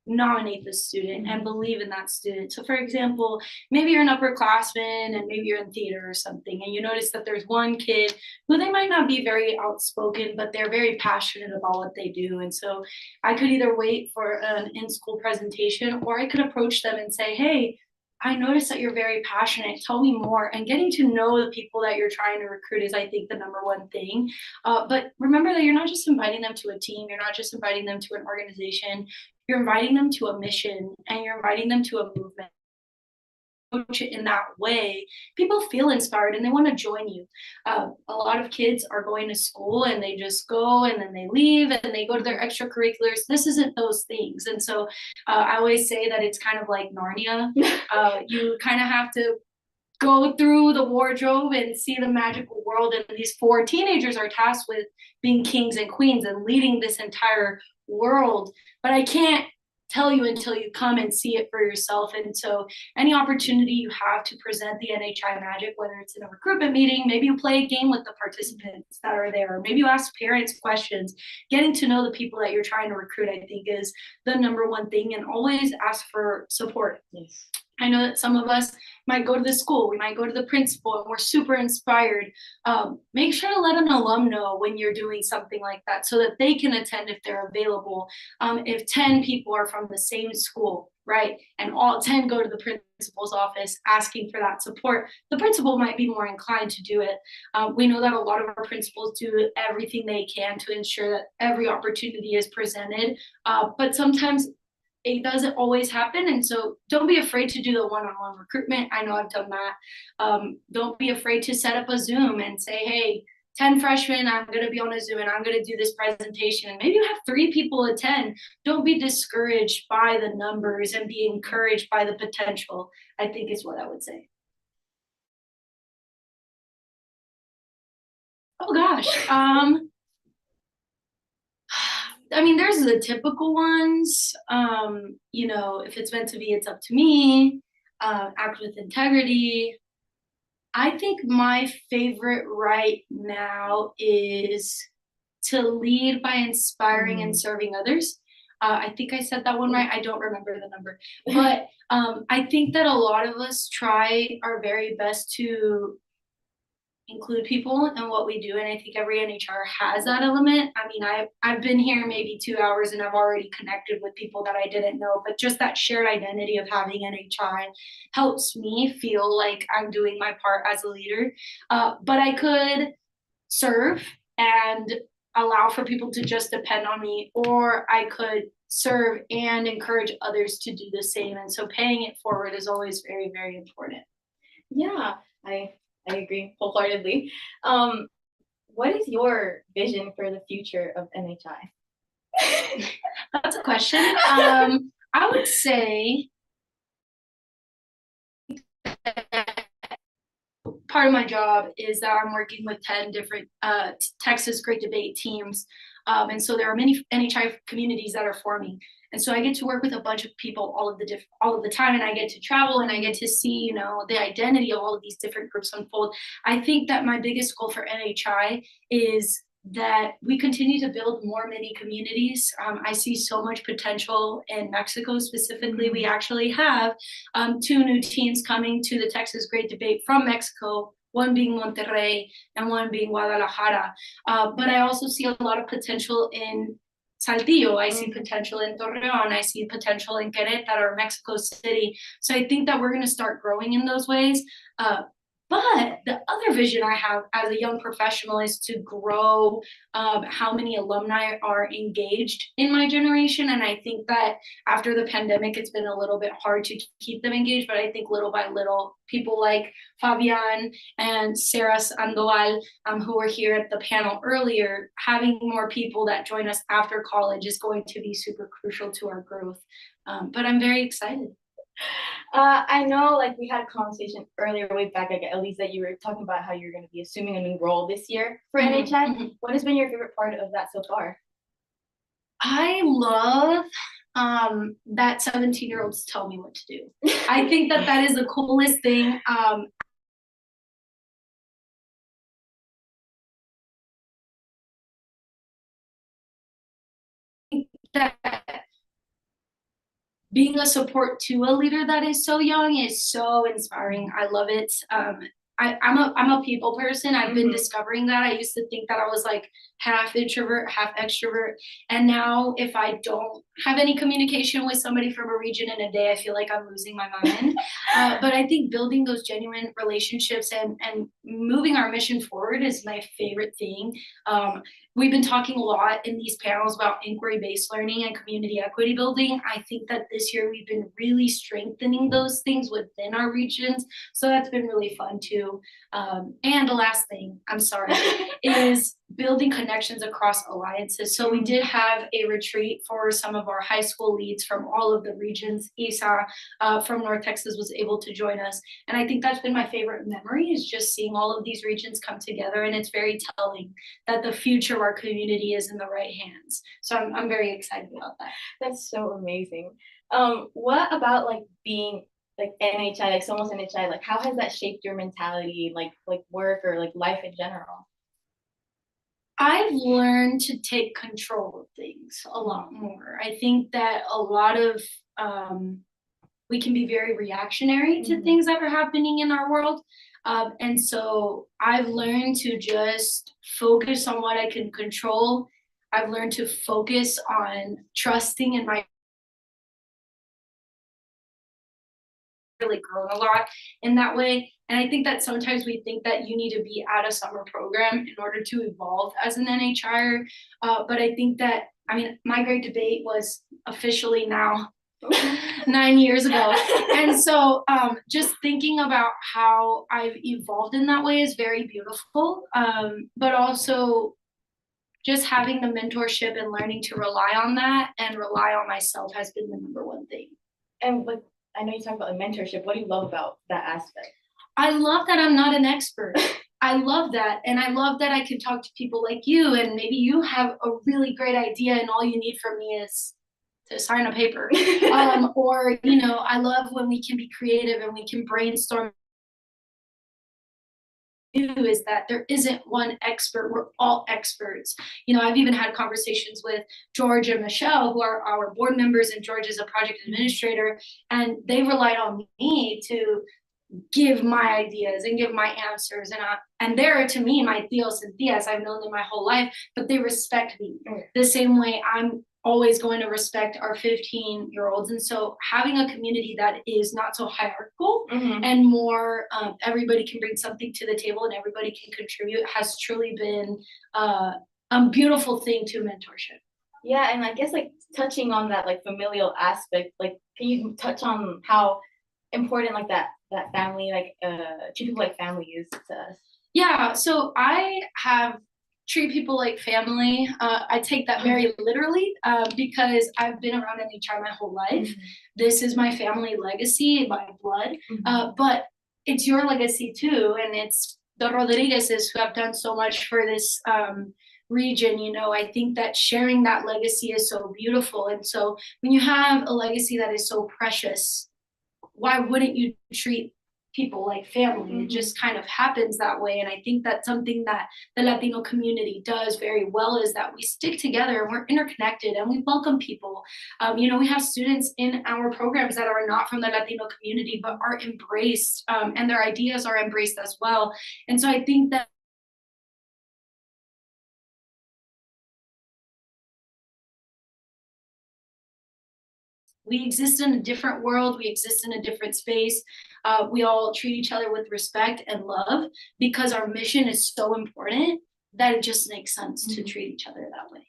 nominate the student and believe in that student. So for example, maybe you're an upperclassman and maybe you're in theater or something, and you notice that there's one kid who they might not be very outspoken, but they're very passionate about what they do. And so I could either wait for an in-school presentation, or I could approach them and say, hey, I noticed that you're very passionate. Tell me more. And getting to know the people that you're trying to recruit is, I think, the number one thing. But remember that you're not just inviting them to a team. You're not just inviting them to an organization. You're inviting them to a mission, and you're inviting them to a movement. Approach it in that way, people feel inspired and they want to join you. A lot of kids are going to school and they just go and then they leave and they go to their extracurriculars. This isn't those things. And so I always say that it's kind of like Narnia. You kind of have to go through the wardrobe and see the magical world. And these 4 teenagers are tasked with being kings and queens and leading this entire world. But I can't tell you until you come and see it for yourself. And so any opportunity you have to present the NHI magic, whether it's in a recruitment meeting, maybe you play a game with the participants that are there, or maybe you ask parents questions, getting to know the people that you're trying to recruit, I think is the number one thing. And always ask for support. Yes. I know that some of us might go to the school, we might go to the principal, and we're super inspired. Make sure to let an alum know when you're doing something like that so that they can attend if they're available. If 10 people are from the same school, right, and all 10 go to the principal's office asking for that support, the principal might be more inclined to do it. We know that a lot of our principals do everything they can to ensure that every opportunity is presented, but sometimes it doesn't always happen. And so don't be afraid to do the one-on-one recruitment. I know I've done that. Don't be afraid to set up a Zoom and say, hey, 10 freshmen, I'm going to be on a Zoom and I'm going to do this presentation. And maybe you have 3 people attend. Don't be discouraged by the numbers and be encouraged by the potential, I think is what I would say. Oh gosh. I mean, there's the typical ones. You know, if it's meant to be, it's up to me. Act with integrity. I think my favorite right now is to lead by inspiring and serving others. I think I said that one right. I don't remember the number, but I think that a lot of us try our very best to include people in what we do, and I think every NHR has that element. I mean, I've been here maybe 2 hours and I've already connected with people that I didn't know, but just that shared identity of having NHI helps me feel like I'm doing my part as a leader. But I could serve and allow for people to just depend on me, or I could serve and encourage others to do the same. And so paying it forward is always very, very important. Yeah, I agree wholeheartedly. What is your vision for the future of NHI? That's a question. I would say part of my job is that I'm working with 10 different Texas Great Debate teams. And so there are many NHI communities that are forming. And so I get to work with a bunch of people all of the time, and I get to travel and I get to see, you know, the identity of all of these different groups unfold. I think that my biggest goal for NHI is that we continue to build more mini communities. I see so much potential in Mexico specifically. We actually have 2 new teams coming to the Texas Great Debate from Mexico, one being Monterrey and one being Guadalajara. But I also see a lot of potential in Saltillo. I see potential in Torreon. I see potential in Querétaro, Mexico City. So I think that we're going to start growing in those ways. But the other vision I have as a young professional is to grow how many alumni are engaged in my generation. And I think that after the pandemic, it's been a little bit hard to keep them engaged. But I think little by little, people like Fabian and Sarah Sandoval, who were here at the panel earlier, having more people that join us after college is going to be super crucial to our growth. But I'm very excited. I know, like, we had a conversation earlier way back, like, at least that you were talking about how you're going to be assuming a new role this year for NHI. What has been your favorite part of that so far? I love that 17-year-olds tell me what to do. I think that is the coolest thing. that being a support to a leader that is so young is so inspiring. I love it. I'm a people person. I've been discovering that. I used to think that I was like half introvert, half extrovert. And now if I don't have any communication with somebody from a region in a day, I feel like I'm losing my mind. But I think building those genuine relationships and moving our mission forward is my favorite thing. We've been talking a lot in these panels about inquiry-based learning and community equity building. I think that this year we've been really strengthening those things within our regions. So that's been really fun too. And the last thing, I'm sorry, is building connections across alliances. So we did have a retreat for some of our high school leads from all of the regions. Isa from North Texas was able to join us. And I think that's been my favorite memory, is just seeing all of these regions come together. And it's very telling that the future of our community is in the right hands. So I'm very excited about that. That's so amazing. What about like being like NHI, like Somos NHI, like how has that shaped your mentality, like work or like life in general? I've learned to take control of things a lot more. I think that a lot of we can be very reactionary to things that are happening in our world. And so I've learned to just focus on what I can control. I've learned to focus on trusting in my really grown a lot in that way. And I think that sometimes we think that you need to be at a summer program in order to evolve as an NHIer. But I think that, I mean, my great debate was officially now 9 years ago. And so just thinking about how I've evolved in that way is very beautiful. But also just having the mentorship and learning to rely on that and rely on myself has been the number one thing. And like, I know you talk about the mentorship. What do you love about that aspect? I love that I'm not an expert. I love that. And I love that I can talk to people like you, and maybe you have a really great idea and all you need from me is to sign a paper. Or, you know, I love when we can be creative and we can brainstorm. Is that there isn't one expert, we're all experts. You know, I've even had conversations with George and Michelle, who are our board members, and George is a project administrator, and they rely on me to give my ideas and give my answers, and they're to me my tios and tias. I've known them my whole life, but they respect me the same way I'm always going to respect our 15-year-olds. And so having a community that is not so hierarchical and more everybody can bring something to the table and everybody can contribute has truly been a beautiful thing to mentorship. Yeah, and I guess like touching on that like familial aspect, like can you touch on how important like that family, like treat people like family is to us? Yeah, so I have treat people like family. I take that very literally because I've been around NHI my whole life. This is my family legacy, my blood, but it's your legacy too. And it's the Rodriguezes who have done so much for this region. You know, I think that sharing that legacy is so beautiful. And so when you have a legacy that is so precious, why wouldn't you treat people like family? It just kind of happens that way. And I think that's something that the Latino community does very well, is that we stick together and we're interconnected and we welcome people. You know, we have students in our programs that are not from the Latino community but are embraced, and their ideas are embraced as well. And so I think that we exist in a different world, we exist in a different space. We all treat each other with respect and love because our mission is so important that it just makes sense to treat each other that way.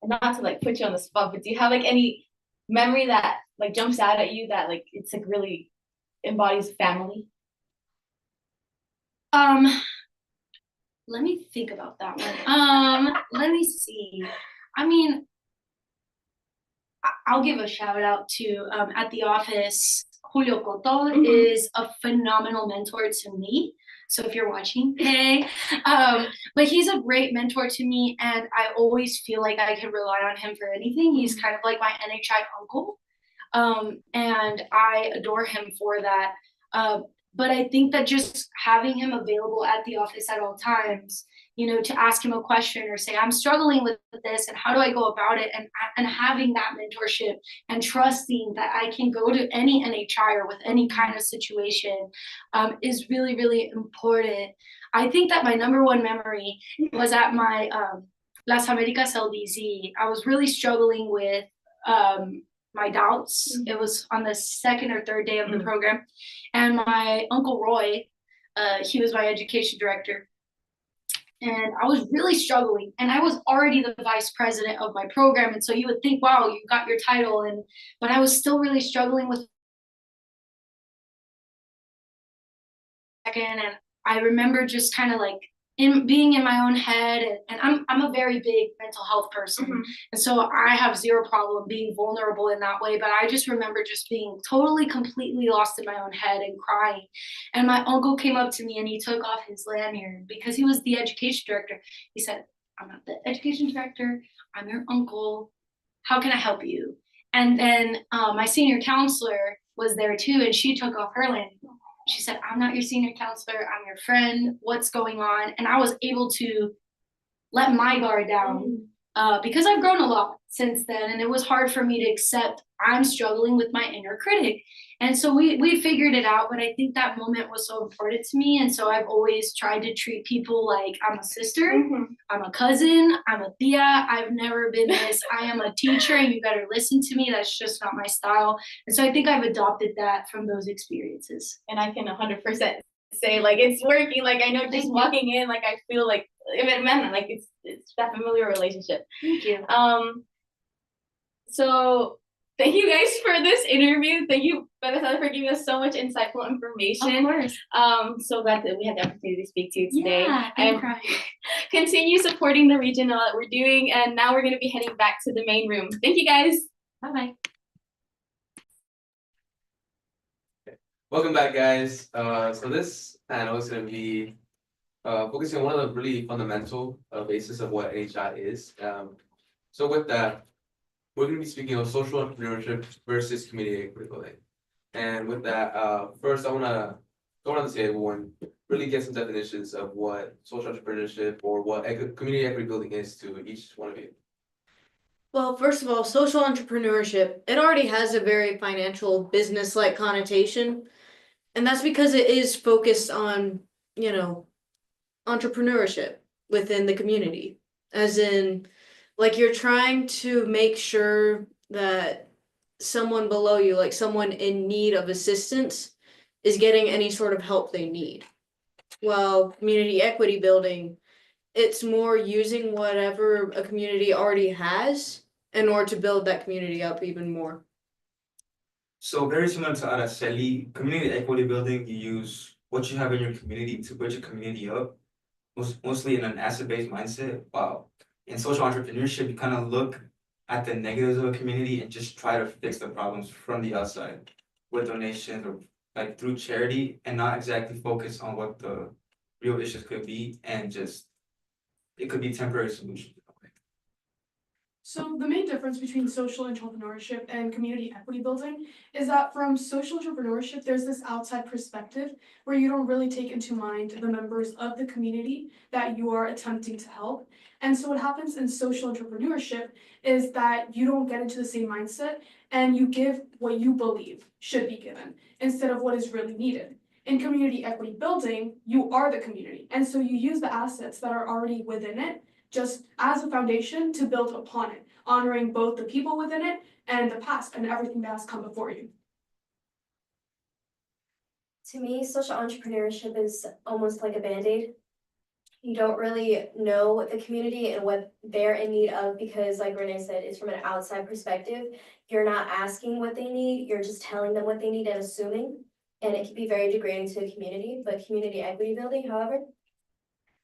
And not to like put you on the spot, but do you have like any memory that like jumps out at you that like it's like really embodies family? Let me think about that one. Let me see. I mean, I'll give a shout out to at the office, Julio Cotto is a phenomenal mentor to me. So if you're watching, hey, but he's a great mentor to me, and I always feel like I can rely on him for anything. He's kind of like my NHI uncle, and I adore him for that. But I think that just having him available at the office at all times, to ask him a question or say, I'm struggling with this and how do I go about it? And having that mentorship and trusting that I can go to any NHI or with any kind of situation is really, really important. I think that my number one memory was at my Las Americas LDZ. I was really struggling with my doubts. It was on the second or third day of the program. And my Uncle Roy, he was my education director. And I was really struggling. And I was already the vice president of my program. And so you would think, wow, you got your title. But I was still really struggling with and I remember just kind of like being in my own head, and I'm a very big mental health person, and so I have zero problem being vulnerable in that way. But I just remember just being totally, completely lost in my own head and crying. And my uncle came up to me and he took off his lanyard because he was the education director. He said, "I'm not the education director. I'm your uncle. How can I help you?" And then my senior counselor was there too, and she took off her lanyard. She said, "I'm not your senior counselor, I'm your friend. What's going on?" And I was able to let my guard down because I've grown a lot since then. And it was hard for me to accept I'm struggling with my inner critic. And so we figured it out, but I think that moment was so important to me. And so I've always tried to treat people like I'm a sister, I'm a cousin, I'm a tia. I've never been this, I am a teacher and you better listen to me. That's just not my style. And so I think I've adopted that from those experiences. And I can 100% say like it's working. Like I know just walking in, like I feel like like it's that familiar relationship. Thank you. So thank you guys for this interview. Thank you, Vanessa, for giving us so much insightful information. Of course. So glad that we had the opportunity to speak to you today. Yeah, and continue supporting the region and all that we're doing. And now we're going to be heading back to the main room. Thank you guys. Bye-bye. Welcome back, guys. So this panel is going to be focusing on one of the really fundamental basis of what NHI is. So with that, we're going to be speaking of social entrepreneurship versus community equity building. And with that, first I want to go around the table and really get some definitions of what social entrepreneurship or what community equity building is to each one of you. Well, first of all, social entrepreneurship, it already has a very financial business-like connotation. And that's because it is focused on, entrepreneurship within the community. As in, like you're trying to make sure that someone below you, like someone in need of assistance, is getting any sort of help they need. Well, community equity building, it's more using whatever a community already has in order to build that community up even more. So very similar to Araceli, community equity building, you use what you have in your community to build your community up, mostly in an asset-based mindset. Wow. In social entrepreneurship, you kind of look at the negatives of a community and just try to fix the problems from the outside with donations or like through charity, and not exactly focus on what the real issues could be, and just it could be temporary solutions. So the main difference between social entrepreneurship and community equity building is that from social entrepreneurship, there's this outside perspective where you don't really take into mind the members of the community that you are attempting to help. And so what happens in social entrepreneurship is that you don't get into the same mindset and you give what you believe should be given instead of what is really needed. In community equity building, you are the community. And so you use the assets that are already within it just as a foundation to build upon it, honoring both the people within it and the past and everything that has come before you. To me, social entrepreneurship is almost like a Band-Aid. You don't really know the community and what they're in need of because, like Renee said, it's from an outside perspective. You're not asking what they need, you're just telling them what they need and assuming. And it can be very degrading to the community, but community equity building, however,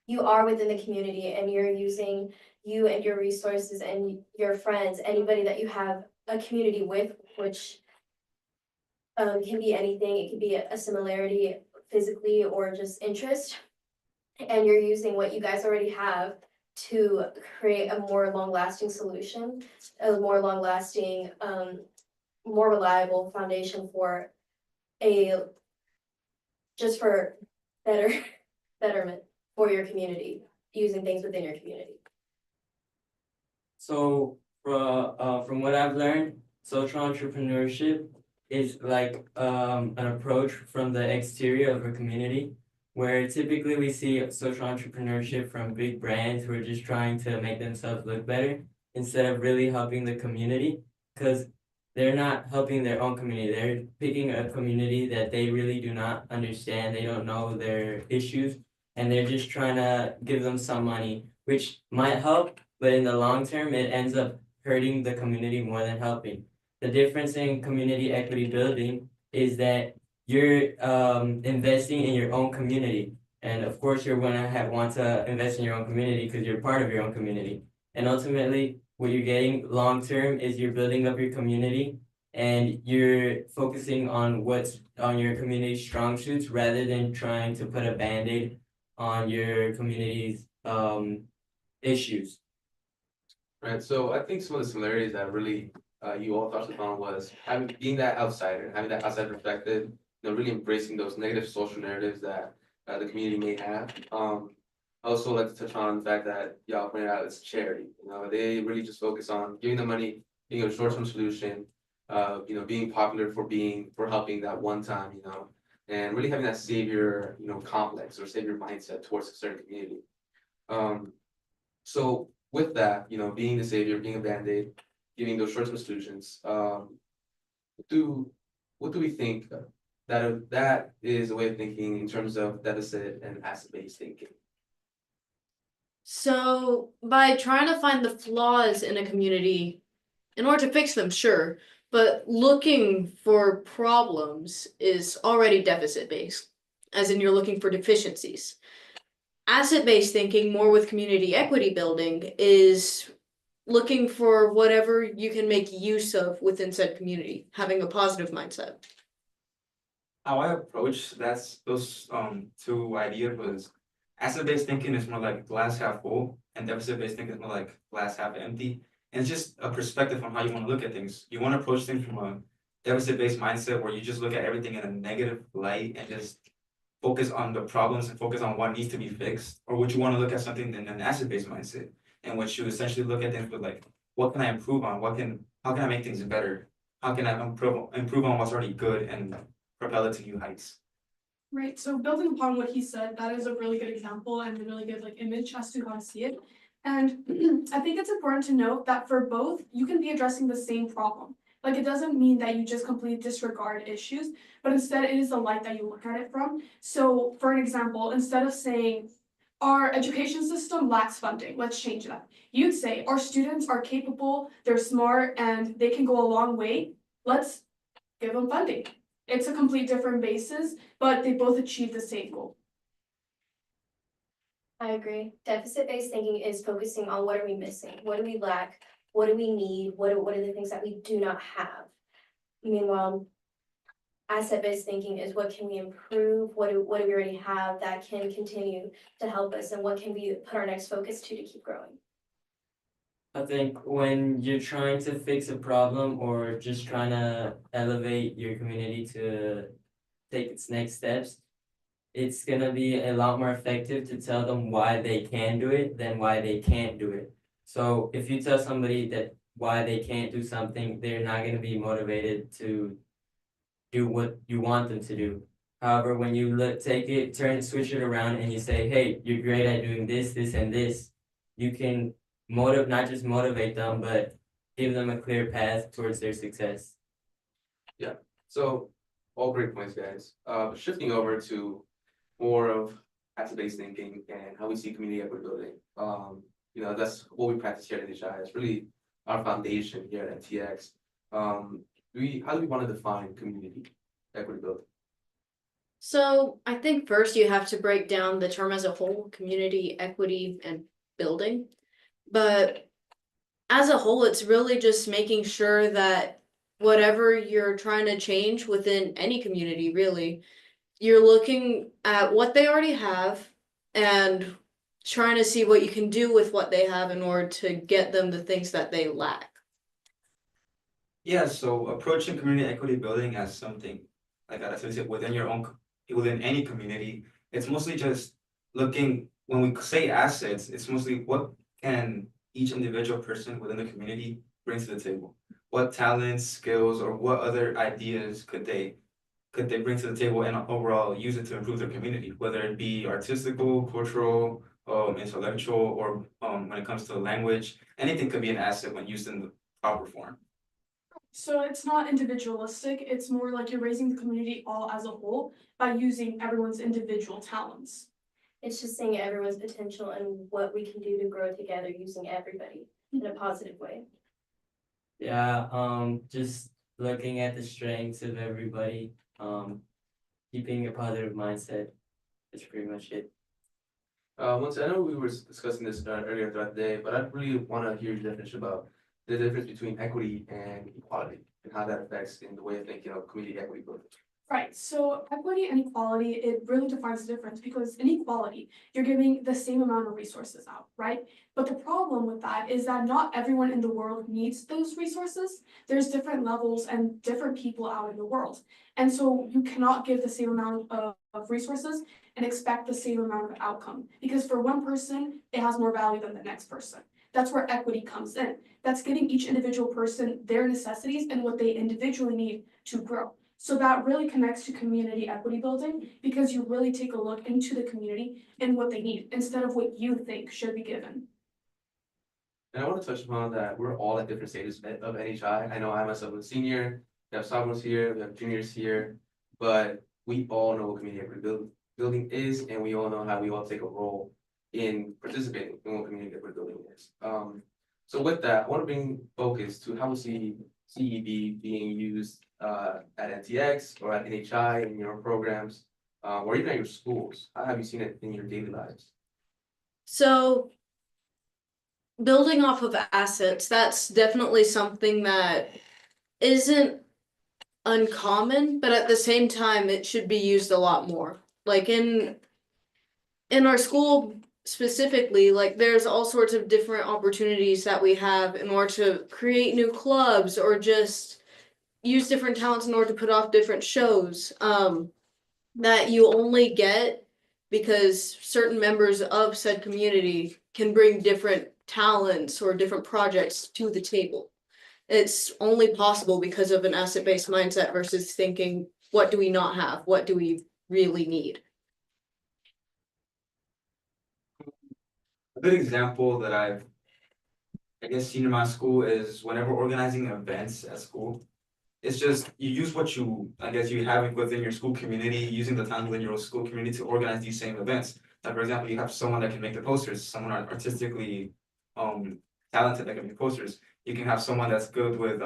you are within the community and you're using you and your resources and your friends, anybody that you have a community with, which can be anything. It could be a similarity physically or just interest. And you're using what you guys already have to create a more long-lasting solution, a more long-lasting, more reliable foundation for just for betterment for your community. using things within your community. So, from what I've learned, social entrepreneurship is like an approach from the exterior of a community, where typically we see social entrepreneurship from big brands who are just trying to make themselves look better instead of really helping the community, because they're not helping their own community. They're picking a community that they really do not understand. They don't know their issues, and they're just trying to give them some money, which might help, but in the long term, it ends up hurting the community more than helping. The difference in community equity building is that you're investing in your own community. And of course, you're gonna want to invest in your own community because you're part of your own community. And ultimately, what you're getting long term is you're building up your community and you're focusing on what's on your community's strong suits rather than trying to put a band-aid on your community's issues. Right, so I think some of the similarities that really you all touched upon was being that outsider, having that outside perspective, really embracing those negative social narratives that the community may have. I also like to touch on the fact that y'all pointed out it's charity. They really just focus on giving the money, being a short-term solution, being popular for helping that one time, and really having that savior, complex or savior mindset towards a certain community. So with that, being the savior, being a band-aid, giving those short-term solutions, what do we think that is a way of thinking in terms of deficit and asset-based thinking? So by trying to find the flaws in a community in order to fix them, sure, but looking for problems is already deficit-based, as in you're looking for deficiencies. Asset-based thinking, more with community equity building, is looking for whatever you can make use of within said community, having a positive mindset. How I approach those two ideas was asset-based thinking is more like glass half full, and deficit-based thinking is more like glass half empty. And it's just a perspective on how you want to look at things. You want to approach things from a deficit-based mindset where you just look at everything in a negative light and just focus on the problems and focus on what needs to be fixed, or would you want to look at something in an asset-based mindset, in which you essentially look at things with like, what can I improve on? How can I make things better? How can I improve on what's already good and propel it to new heights? Right, so building upon what he said, that is a really good example and a really good image as to how to see it. And I think it's important to note that for both, you can be addressing the same problem. Like, it doesn't mean that you just completely disregard issues, but instead it is the light that you look at it from. So for an example, instead of saying, our education system lacks funding, let's change that. You'd say, our students are capable, they're smart, and they can go a long way. Let's give them funding. It's a complete different basis, but they both achieve the same goal. I agree. Deficit-based thinking is focusing on what are we missing? What do we lack? What do we need? What are the things that we do not have? Meanwhile, asset-based thinking is what can we improve? What do we already have that can continue to help us? And what can we put our next focus to keep growing? I think when you're trying to fix a problem or just trying to elevate your community to take its next steps, it's gonna be a lot more effective to tell them why they can do it than why they can't do it. So if you tell somebody that why they can't do something, they're not gonna be motivated to do what you want them to do. However, when you switch it around and you say, hey, you're great at doing this, this, and this, you can not just motivate them, but give them a clear path towards their success. Yeah, so all great points, guys. Shifting over to more of asset-based thinking and how we see community equity building. That's what we practice here at HI. It's really our foundation here at TX. How do we want to define community equity building? So I think first you have to break down the term as a whole, community equity and building. But as a whole, it's really just making sure that whatever you're trying to change within any community, really, you're looking at what they already have and trying to see what you can do with what they have in order to get them the things that they lack. Yeah, so approaching community equity building as something like that, within any community, it's mostly just looking when we say assets, it's mostly what can each individual person within the community bring to the table? What talents, skills, or what other ideas could they bring to the table and overall use it to improve their community, whether it be artistical, cultural, intellectual, or when it comes to language, anything could be an asset when used in the proper form. So it's not individualistic, it's more like you're raising the community all as a whole by using everyone's individual talents. It's just seeing everyone's potential and what we can do to grow together using everybody in a positive way. Yeah, just looking at the strengths of everybody, keeping a positive mindset. That's pretty much it. Once I know we were discussing this earlier throughout the day, but I really want to hear your definition about the difference between equity and equality and how that affects in the way of thinking of community equity building. Right, so equity and equality, it really defines the difference because in equality, you're giving the same amount of resources out, right? But the problem with that is that not everyone in the world needs those resources. There's different levels and different people out in the world. And so you cannot give the same amount of resources and expect the same amount of outcome because for one person, it has more value than the next person. That's where equity comes in. That's giving each individual person their necessities and what they individually need to grow. So that really connects to community equity building because you really take a look into the community and what they need instead of what you think should be given. And I want to touch upon that we're all at different stages of NHI. I know I myself am a senior, we have sophomores here, we have juniors here, but we all know what community equity building is, and we all know how we all take a role in participating in what community equity building is. So with that, I want to bring focus to how we see CEB being used at NTX or at NHI in your programs, or even at your schools. How have you seen it in your daily lives? So building off of assets, that's definitely something that isn't uncommon, but at the same time, it should be used a lot more. Like in our school specifically, like there's all sorts of different opportunities that we have in order to create new clubs or just use different talents in order to put off different shows that you only get because certain members of said community can bring different talents or different projects to the table. It's only possible because of an asset-based mindset versus thinking, what do we not have? What do we really need? A good example that I guess seen in my school is whenever organizing events at school, it's just you use what you have within your school community, using the time within your school community to organize these same events. Like for example, you have someone that can make the posters, someone artistically talented that can make posters. You can have someone that's good with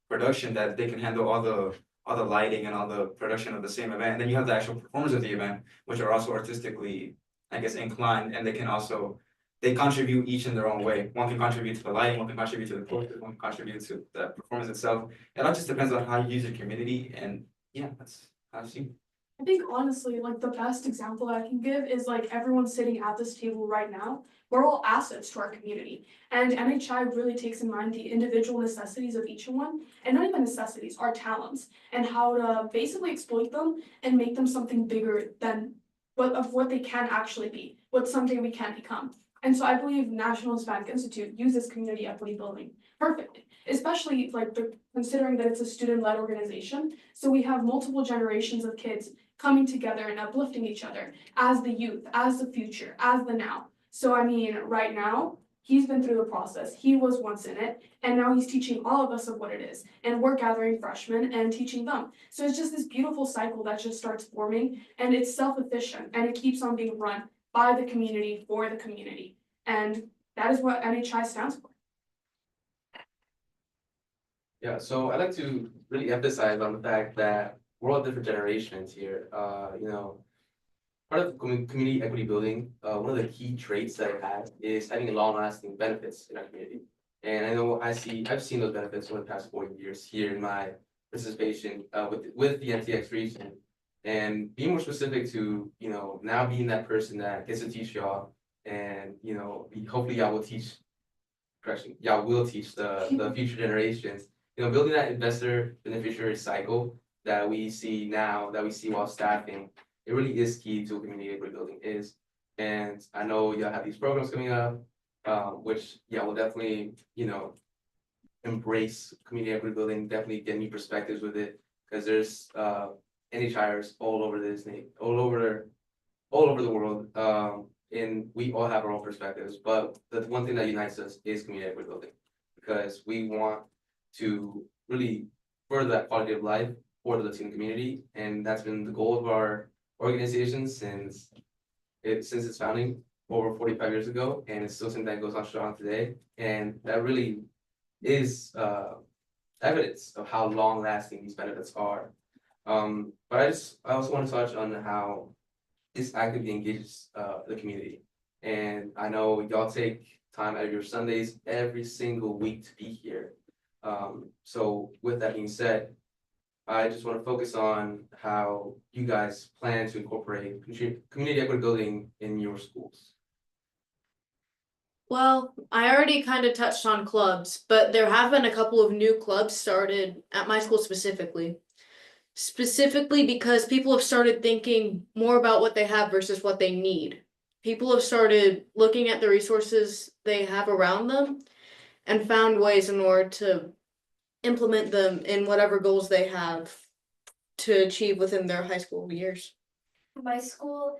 production that they can handle all the lighting and all the production of the same event. And then you have the actual performers of the event, which are also artistically, I guess, inclined, and they contribute each in their own way. One can contribute to the lighting, one can contribute to the posters, one can contribute to the performance itself. It all just depends on how you use your community, and yeah, that's how I've seen. I think honestly, like the best example I can give is like everyone sitting at this table right now, we're all assets to our community. And NHI really takes in mind the individual necessities of each one, and not even necessities, our talents, and how to basically exploit them and make them something bigger than what they can actually be, what someday we can become. And so I believe National Hispanic Institute uses community equity building perfectly, especially like considering that it's a student-led organization. So we have multiple generations of kids coming together and uplifting each other as the youth, as the future, as the now. So I mean, right now, he's been through the process. He was once in it, and now he's teaching all of us of what it is. And we're gathering freshmen and teaching them. So it's just this beautiful cycle that just starts forming, and it's self-efficient, and it keeps on being run by the community for the community. And that is what NHI stands for. Yeah, so I like to really emphasize on the fact that we're all different generations here. Part of community equity building, one of the key traits that it has is having long-lasting benefits in our community. And I know I've seen those benefits over the past 4 years here in my participation with the NTX region. And being more specific to, now being that person that gets to teach y'all, and hopefully y'all will teach the future generations. Building that investor beneficiary cycle that we see now, that we see while staffing, it really is key to what community equity building is. And I know y'all have these programs coming up, which, yeah, will definitely, embrace community equity building, definitely get new perspectives with it. Because there's NHIers all over all over the world. And we all have our own perspectives, but the one thing that unites us is community equity building. Because we want to really further that quality of life for the Latino community, and that's been the goal of our organization since its founding over 45 years ago, and it's still something that goes on strong today. And that really is evidence of how long lasting these benefits are. But I also want to touch on how this actively engages the community. And I know y'all take time out of your Sundays every single week to be here. So with that being said, I just want to focus on how you guys plan to incorporate community equity building in your schools. Well, I already kind of touched on clubs, but there have been a couple of new clubs started at my school specifically. Specifically because people have started thinking more about what they have versus what they need. People have started looking at the resources they have around them and found ways in order to implement them in whatever goals they have to achieve within their high school years. My school,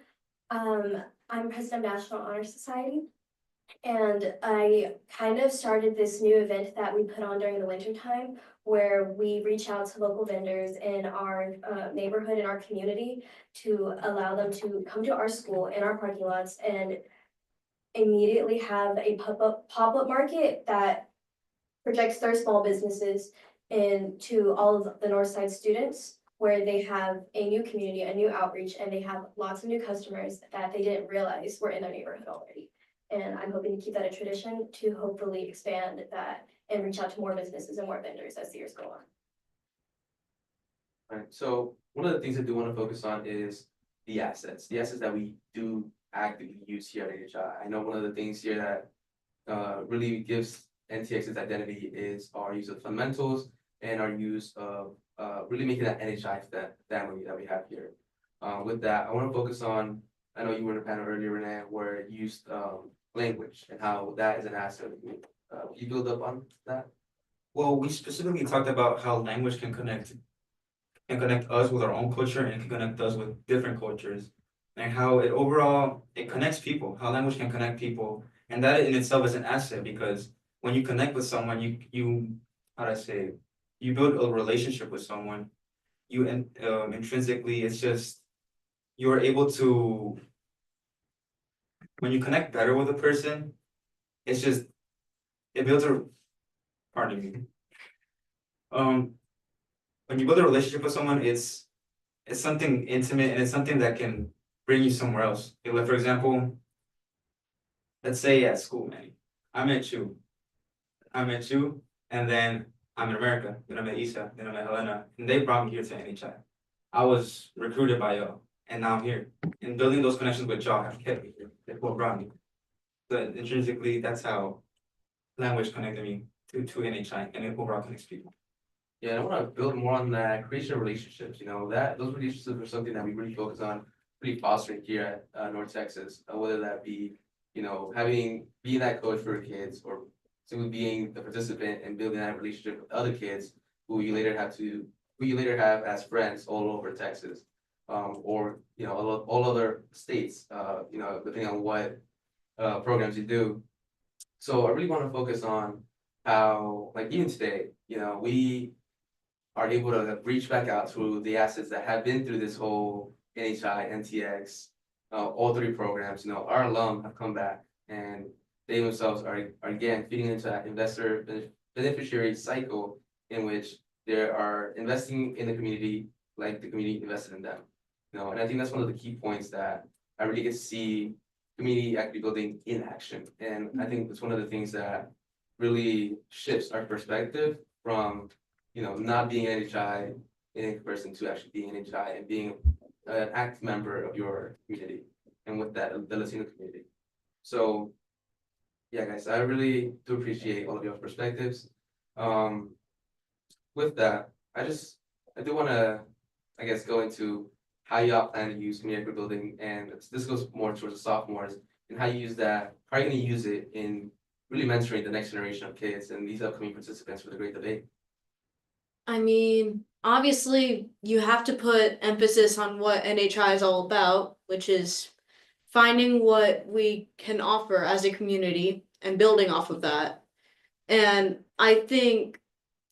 I'm president of National Honor Society. And I kind of started this new event that we put on during the winter time where we reach out to local vendors in our neighborhood, in our community, to allow them to come to our school in our parking lots and immediately have a pop-up market that projects their small businesses into all of the Northside students, where they have a new community, a new outreach, and they have lots of new customers that they didn't realize were in their neighborhood already. And I'm hoping to keep that a tradition to hopefully expand that and reach out to more businesses and more vendors as the years go on. Right, so one of the things I do want to focus on is the assets that we do actively use here at NHI. I know one of the things here that really gives NTX its identity is our use of fundamentals and our use of really making that NHI family that we have here. With that, I want to focus on, I know you were in a panel earlier, Renee, where you used language and how that is an asset. You build up on that? Well, we specifically talked about how language can connect us with our own culture and can connect us with different cultures, and how it connects people, how language can connect people, and that in itself is an asset, because when you connect with someone, you how do I say it? You build a relationship with someone, you intrinsically, it's just you're able to, when you connect better with a person, it's just it builds a, pardon me, when you build a relationship with someone, it's something intimate, and it's something that can bring you somewhere else. Like, for example, let's say at school, man, I met you, and then I'm in America, then I met Isa, then I met Helena, and they brought me here to NHI. I was recruited by y'all, and now I'm here. And building those connections with y'all have kept me here. That's what brought me. But intrinsically, that's how language connected me to NHI, and it overall connects people. Yeah, I want to build more on that creation of relationships. Those relationships are something that we really focus on, really fostering here at North Texas. Whether that be, being that coach for kids, or simply being the participant and building that relationship with other kids who you later have as friends all over Texas, or all other states. Depending on what programs you do. So I really want to focus on how, like even today, we are able to reach back out to the assets that have been through this whole NHI, NTX, all three programs. Our alum have come back, and they themselves are again feeding into that investor beneficiary cycle in which they are investing in the community like the community invested in them. And I think that's one of the key points that I really get to see community equity building in action. And I think it's one of the things that really shifts our perspective from not being NHI in comparison to actually being NHI and being an active member of your community, and with that, the Latino community. So yeah, guys, I really do appreciate all of your perspectives. With that, I do want to, I guess, go into how y'all plan to use community equity building, and this goes more towards the sophomores, and how you use that, how are you gonna use it in really mentoring the next generation of kids and these upcoming participants for the great debate? I mean, obviously, you have to put emphasis on what NHI is all about, which is finding what we can offer as a community and building off of that. And I think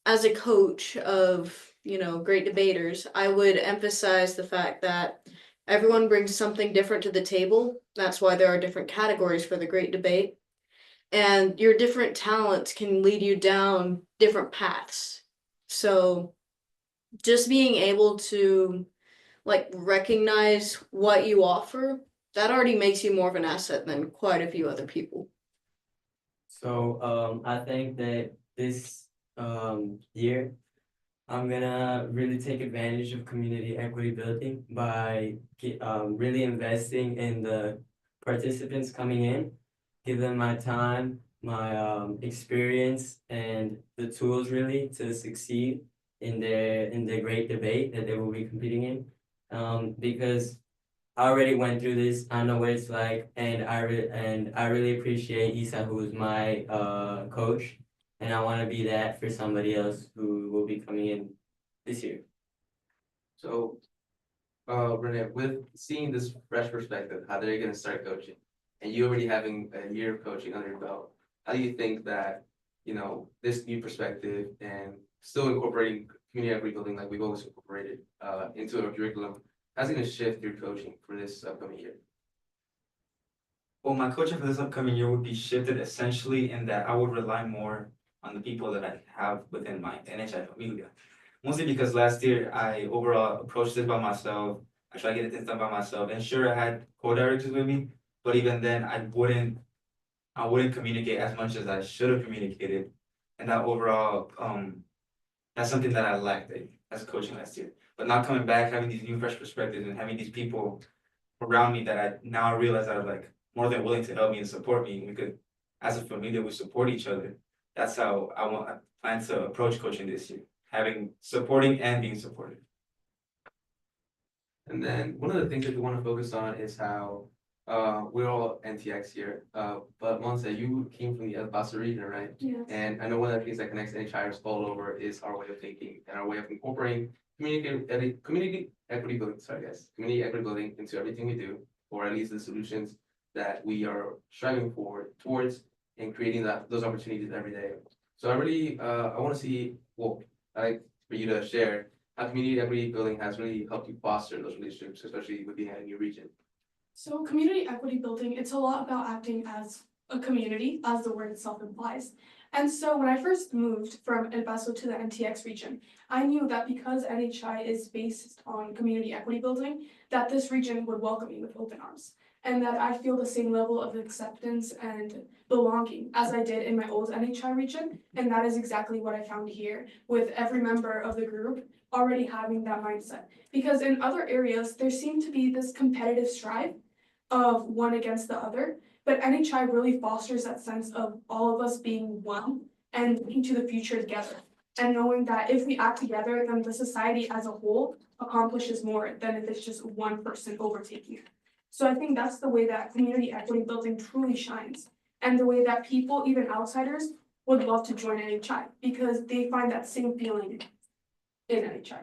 as a coach of, great debaters, I would emphasize the fact that everyone brings something different to the table. That's why there are different categories for the great debate. And your different talents can lead you down different paths. So just being able to recognize what you offer, that already makes you more of an asset than quite a few other people. So I think that this year I'm gonna really take advantage of community equity building by really investing in the participants coming in, give them my time, my experience, and the tools really to succeed in their great debate that they will be competing in. Because I already went through this. I know what it's like, and I really appreciate Isa, who is my coach, and I want to be that for somebody else who will be coming in this year. So, Renee, with seeing this fresh perspective, how they're gonna start coaching, and you already having a year of coaching under your belt, how do you think that, this new perspective and still incorporating community equity building like we've always incorporated into our curriculum, how's it gonna shift your coaching for this upcoming year? Well, my coaching for this upcoming year would be shifted essentially in that I would rely more on the people that I have within my NHI familia. Mostly because last year I overall approached this by myself. I tried to get things done by myself, and sure I had co-directors with me, but even then I wouldn't communicate as much as I should have communicated. And that overall, that's something that I lacked as a coaching last year. But now coming back, having these new fresh perspectives and having these people around me that I now realize are like more than willing to help me and support me. We could, as a familia, we support each other. That's how I plan to approach coaching this year, having supporting and being supported. And then one of the things that we want to focus on is how we're all NTX here. But Monse, you came from the El Paso region, right? Yes. And I know one of the things that connects NHIers all over is our way of thinking and our way of incorporating community equity building, community equity building into everything we do, or at least the solutions that we are striving towards and creating those opportunities every day. So I really I want to see, I'd like for you to share how community equity building has really helped you foster those relationships, especially with being in a new region. So community equity building, it's a lot about acting as a community, as the word itself implies. And so when I first moved from El Paso to the NTX region, I knew that because NHI is based on community equity building, that this region would welcome me with open arms. And that I feel the same level of acceptance and belonging as I did in my old NHI region. And that is exactly what I found here, with every member of the group already having that mindset. Because in other areas, there seemed to be this competitive strive of one against the other, but NHI really fosters that sense of all of us being one and looking to the future together. And knowing that if we act together, then the society as a whole accomplishes more than if it's just one person overtaking it. So I think that's the way that community equity building truly shines, and the way that people, even outsiders, would love to join NHI because they find that same feeling in NHI.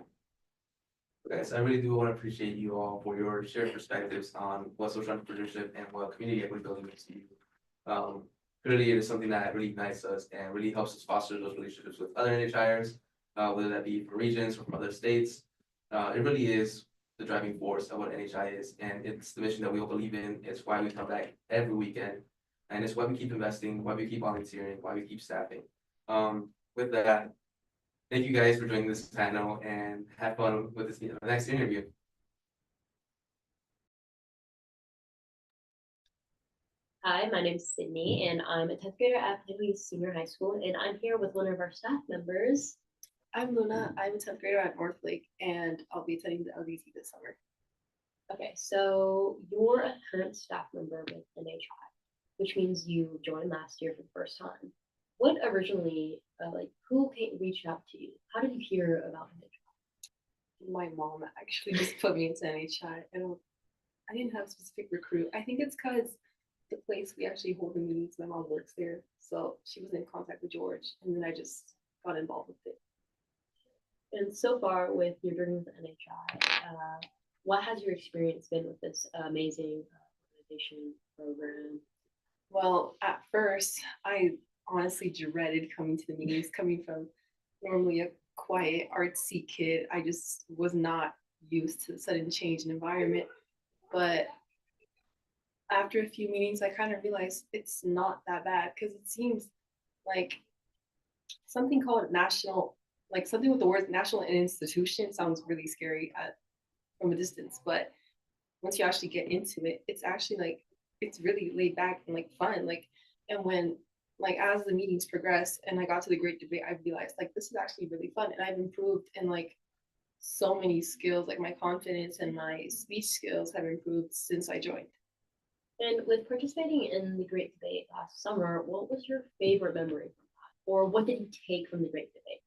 Guys, I really do want to appreciate you all for your shared perspectives on what social entrepreneurship and what community equity building means to you. Clearly, it is something that really unites us and really helps us foster those relationships with other NHIers, whether that be from regions or from other states. It really is the driving force of what NHI is, and it's the mission that we all believe in. It's why we come back every weekend, and it's why we keep investing, why we keep volunteering, why we keep staffing. With that, thank you guys for joining this panel and have fun with this next interview. Hi, my name is Sydney, and I'm a 10th grader at Penway Senior High School, and I'm here with one of our staff members. I'm Luna. I'm a 10th grader at North Lake, and I'll be attending the LDT this summer. Okay, so you're a current staff member with NHI, which means you joined last year for the first time. What originally, who reached out to you? How did you hear about NHI? My mom actually just put me into NHI. I didn't have a specific recruit. I think it's because the place we actually hold the meetings, my mom works there. So she was in contact with George, and then I just got involved with it. And so far with your journey with NHI, what has your experience been with this amazing organization program? Well, at first, I honestly dreaded coming to the meetings, coming from normally a quiet, artsy kid. I just was not used to the sudden change in environment. But after a few meetings, I kind of realized it's not that bad because it seems like something called national, like something with the words national and institution sounds really scary from a distance. But once you actually get into it, it's actually like, it's really laid back and like fun. Like, and when, like, as the meetings progressed and I got to the great debate, I realized like, this is actually really fun. And I've improved in like so many skills, like my confidence and my speech skills have improved since I joined. And with participating in the Great Debate last summer, what was your favorite memory from that? Or what did you take from the Great Debate?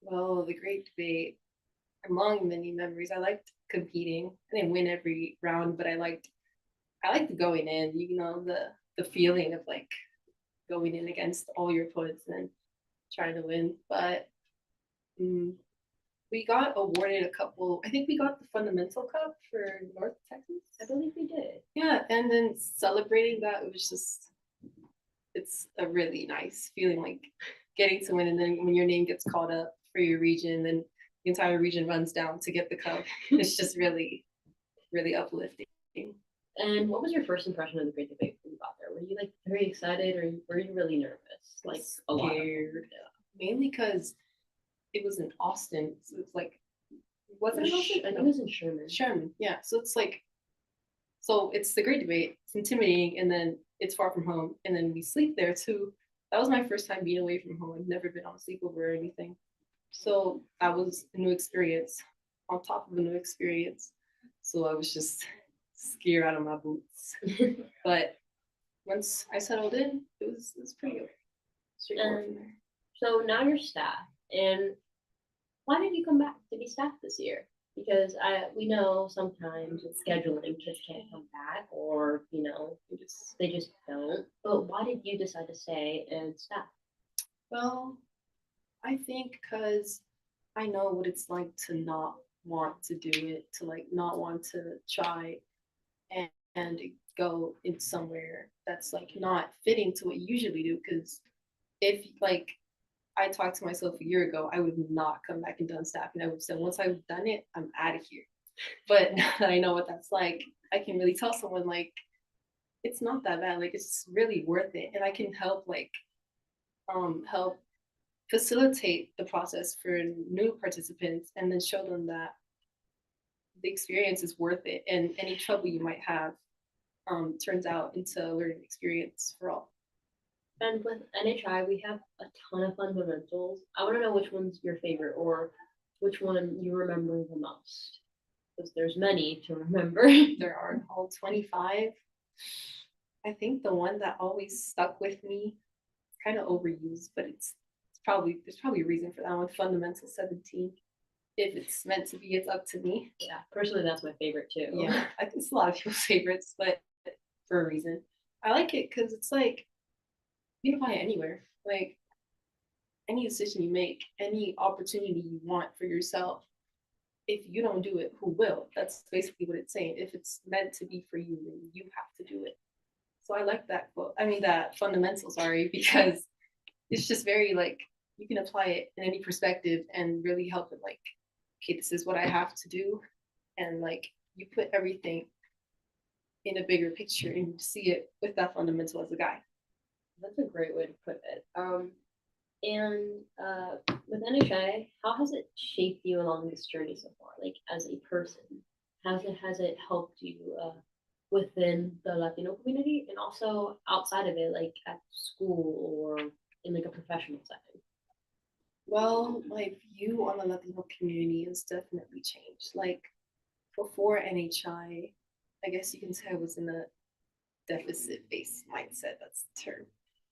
Well, the Great Debate, among many memories, I liked competing. I didn't win every round, but I liked going in, you know, the feeling of like going in against all your opponents and trying to win. But we got awarded a couple, I think we got the Fundamental Cup for North Texas. I believe we did. Yeah, and then celebrating that, it was just, it's a really nice feeling, like getting to win. And then when your name gets called up for your region, then the entire region runs down to get the cup. It's just really, really uplifting. And what was your first impression of the Great Debate when you got there? Were you like very excited or were you really nervous? Like a lot. Scared. Mainly because it was in Austin. So it's like, wasn't it Austin? I think it was in Sherman. Sherman, yeah. So it's like, so it's the Great Debate. It's intimidating, and then it's far from home, and then we sleep there too. That was my first time being away from home. I've never been on a sleepover or anything. So that was a new experience on top of a new experience. So I was just scared out of my boots. But once I settled in, it was pretty good. Straightforward from there. So now you're staff, and why did you come back to be staff this year? Because we know sometimes with scheduling, kids can't come back, or you know, they just don't. But why did you decide to stay and staff? Well, I think because I know what it's like to not want to do it, to like not want to try and go in somewhere that's like not fitting to what you usually do. Because if like I talked to myself a year ago, I would have not come back and done staffing. I would have said, once I've done it, I'm out of here. But now that I know what that's like, I can really tell someone like, it's not that bad. Like, it's really worth it. And I can help like, help facilitate the process for new participants and then show them that the experience is worth it. And any trouble you might have turns out into a learning experience for all. And with NHI, we have a ton of fundamentals. I want to know which one's your favorite or which one you remember the most. Because there's many to remember. There are all 25. I think the one that always stuck with me, kind of overused, but there's probably a reason for that one. Fundamental 17. If it's meant to be, it's up to me. Yeah, personally, that's my favorite too. Yeah, I think it's a lot of people's favorites, but for a reason. I like it because it's like, you can apply it anywhere. Like any decision you make, any opportunity you want for yourself, if you don't do it, who will? That's basically what it's saying. If it's meant to be for you, then you have to do it. So I like that quote. I mean that fundamental, sorry, because it's just very like you can apply it in any perspective and really help it like, okay, this is what I have to do. And like you put everything in a bigger picture and you see it with that fundamental as a guide. That's a great way to put it. With NHI, how has it shaped you along this journey so far? Like as a person, has it helped you within the Latino community and also outside of it, like at school or in like a professional setting? Well, my view on the Latino community has definitely changed. Like before NHI, I guess you can say I was in a deficit-based mindset. That's the term.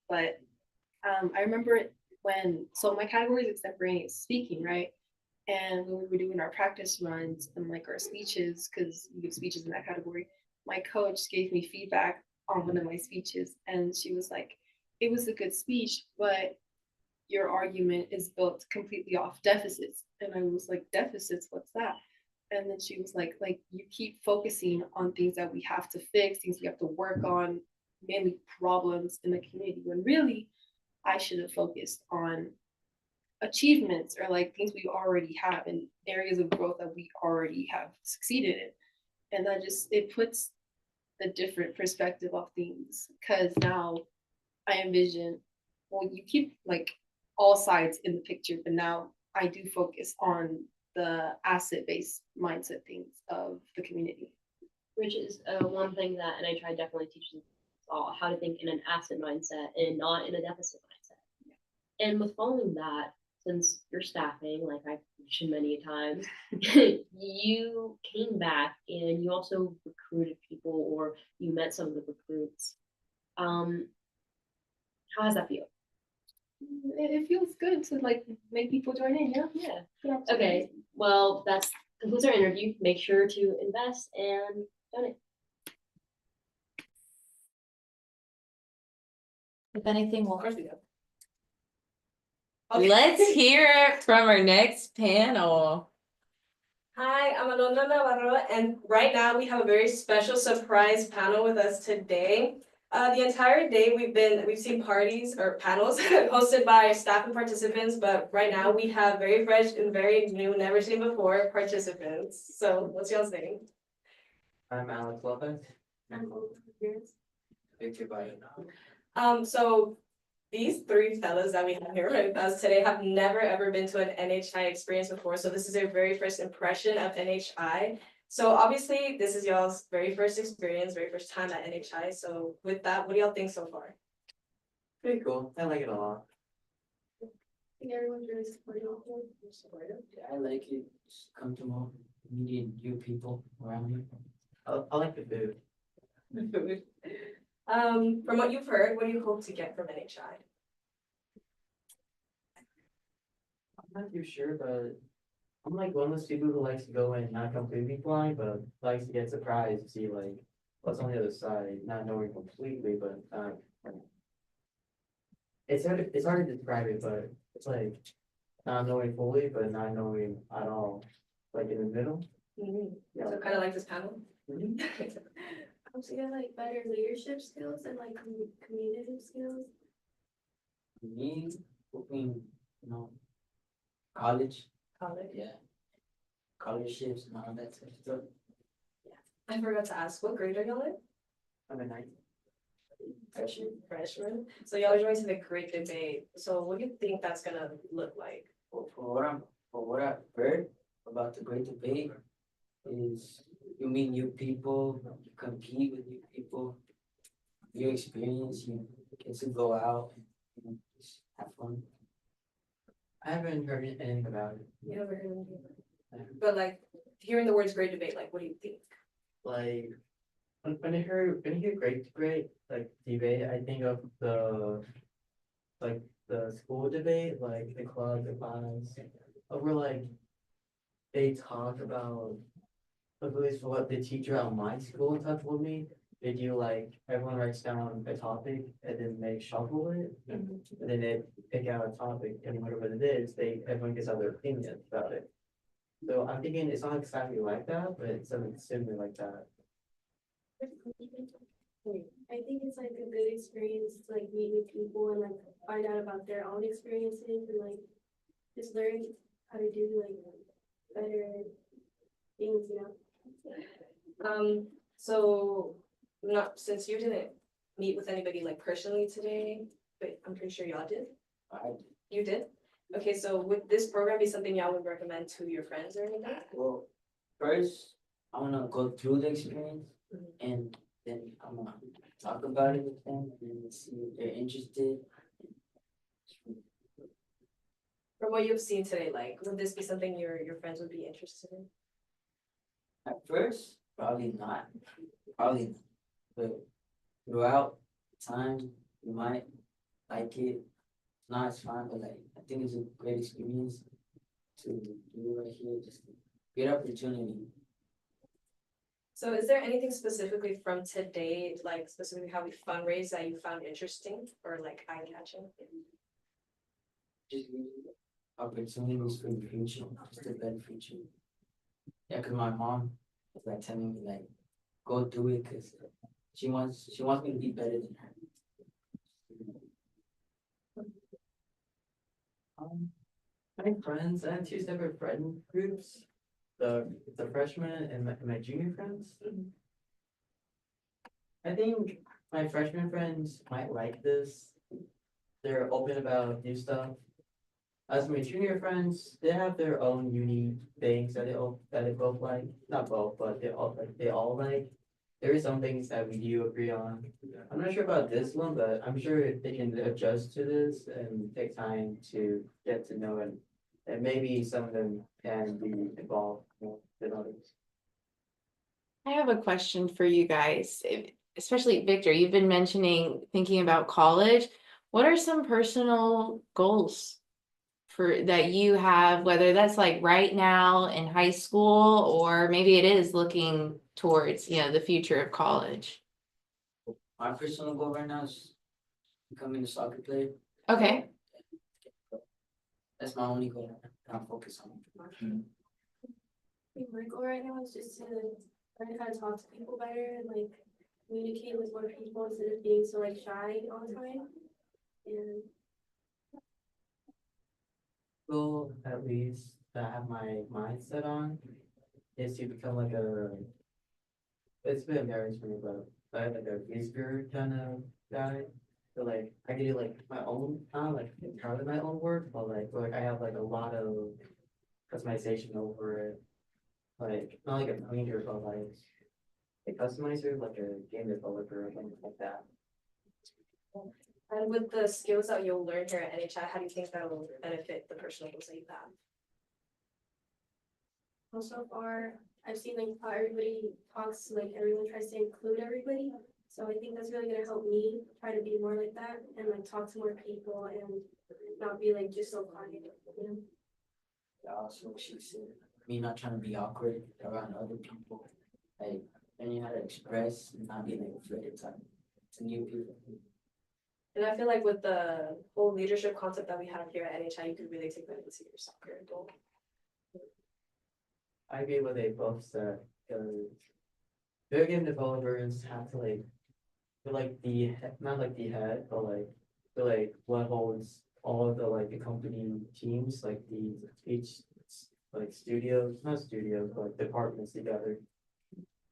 But I remember when, so my category is extemporaneous speaking, right? And when we were doing our practice runs and like our speeches, because you give speeches in that category, my coach gave me feedback on one of my speeches, and she was like, it was a good speech, but your argument is built completely off deficits. And I was like, deficits, what's that? And then she was like you keep focusing on things that we have to fix, things we have to work on, mainly problems in the community, when really I should have focused on achievements or like things we already have and areas of growth that we already have succeeded in. And that just, it puts a different perspective of things, because now I envision, well, you keep like all sides in the picture, but now I do focus on the asset-based mindset things of the community. Which is one thing that NHI definitely teaches us all, how to think in an asset mindset and not in a deficit mindset. Yeah. And with following that, since you're staffing, like I've mentioned many times, you came back and you also recruited people, or you met some of the recruits. How does that feel? It feels good to like make people join in, Yeah. Okay. Well, that's concludes our interview. Make sure to invest and donate. If anything, we'll. Of course we do. Let's hear it from our next panel. Hi, I'm Alumna Navarro, and right now we have a very special surprise panel with us today. The entire day we've seen parties or panels hosted by staff and participants, but right now we have very fresh and very new, never seen before participants. So what's y'all's name? I'm Alex Lopez. I'm Olivia. Victor Biden. So these three fellas that we have here with us today have never ever been to an NHI experience before. So this is their very first impression of NHI. So obviously this is y'all's very first experience, very first time at NHI. So with that, what do y'all think so far? Pretty cool. I like it a lot. I think everyone's really supportive. Yeah, I like it. Just come to more meeting new people around me. I like the food. From what you've heard, what do you hope to get from NHI? I'm not too sure, but I'm like one of those people who likes to go in not completely blind, but likes to get surprised to see like what's on the other side, not knowing completely, but it's hard to describe it, but it's like not knowing fully, but not knowing at all, like in the middle. Mm-hmm. Yeah. So kind of like this panel. Mm-hmm. So you got like better leadership skills and like community skills. Me, hoping, college. College. Yeah. Scholarships and all that stuff. I forgot to ask, what grade are y'all in? I'm a 9th. Freshman. So y'all are joining the great debate. So what do you think that's gonna look like? Well, for what I've heard about the great debate is you meet new people, you compete with new people, you experience, you get to go out and just have fun. I haven't heard anything about it. You haven't heard anything about it. But like hearing the words great debate, like what do you think? Like when you hear great debate, like debate, I think of the school debate, like the club, the class, where like they talk about, at least what the teacher at my school touched with me. They do like everyone writes down a topic and then they shuffle it, and then they pick out a topic, and whatever it is, everyone gets out their opinion about it. So I'm thinking it's not exactly like that, but it's something similar like that. I think it's like a good experience to like meet new people and like find out about their own experiences and like just learn how to do like better things, So not since you didn't meet with anybody like personally today, but I'm pretty sure y'all did. You did? Okay, so would this program be something y'all would recommend to your friends or anything? Well, first I wanna go through the experience and then I'm gonna talk about it with them and see if they're interested. From what you've seen today, like would this be something your friends would be interested in? At first, probably not. But throughout time, you might like it. Not as fun, but like I think it's a great experience to do right here, just great opportunity. So is there anything specifically from today, like specifically how we fundraise that you found interesting or like eye-catching? Just opportunities for the future, just a better future. Yeah, cause my mom was like telling me like, go do it, cause she wants me to be better than her. I think friends, I have two separate friend groups. The freshmen and my junior friends. I think my freshman friends might like this. They're open about new stuff. As my junior friends, they have their own unique things that they both like. Not both, but they all like. There is some things that we do agree on. I'm not sure about this one, but I'm sure they can adjust to this and take time to get to know it. And maybe some of them can be involved more than others. I have a question for you guys, especially Victor, you've been mentioning thinking about college. What are some personal goals for that you have, whether that's like right now in high school, or maybe it is looking towards, the future of college? My personal goal right now is becoming a soccer player. Okay. That's my only goal that I'm focused on. My goal right now is just to learn how to talk to people better and like communicate with more people instead of being so like shy all the time. And Goal, at least, that I have my mindset on is to become like it's been embarrassing for me, but like a whisper kind of guy. So like I can do like my own, not like entirely my own work, but like I have like a lot of customization over it. Like not like a painter, but like a customizer, like a game developer or something like that. And with the skills that you'll learn here at NHI, how do you think that will benefit the personal goals that you have? well, so far, I've seen like how everybody talks, like everyone tries to include everybody. So I think that's really gonna help me try to be more like that and like talk to more people and not be like just so quiet, Yeah, also she said, me not trying to be awkward around other people, like learning how to express and not being like afraid to new people. And I feel like with the whole leadership concept that we have here at NHI, you could really take that into your soccer goal. I agree with they both said, because video game developers have to like, feel like not like the head, but like, feel like what holds all of the company teams, like each like studios, not studios, but like departments together.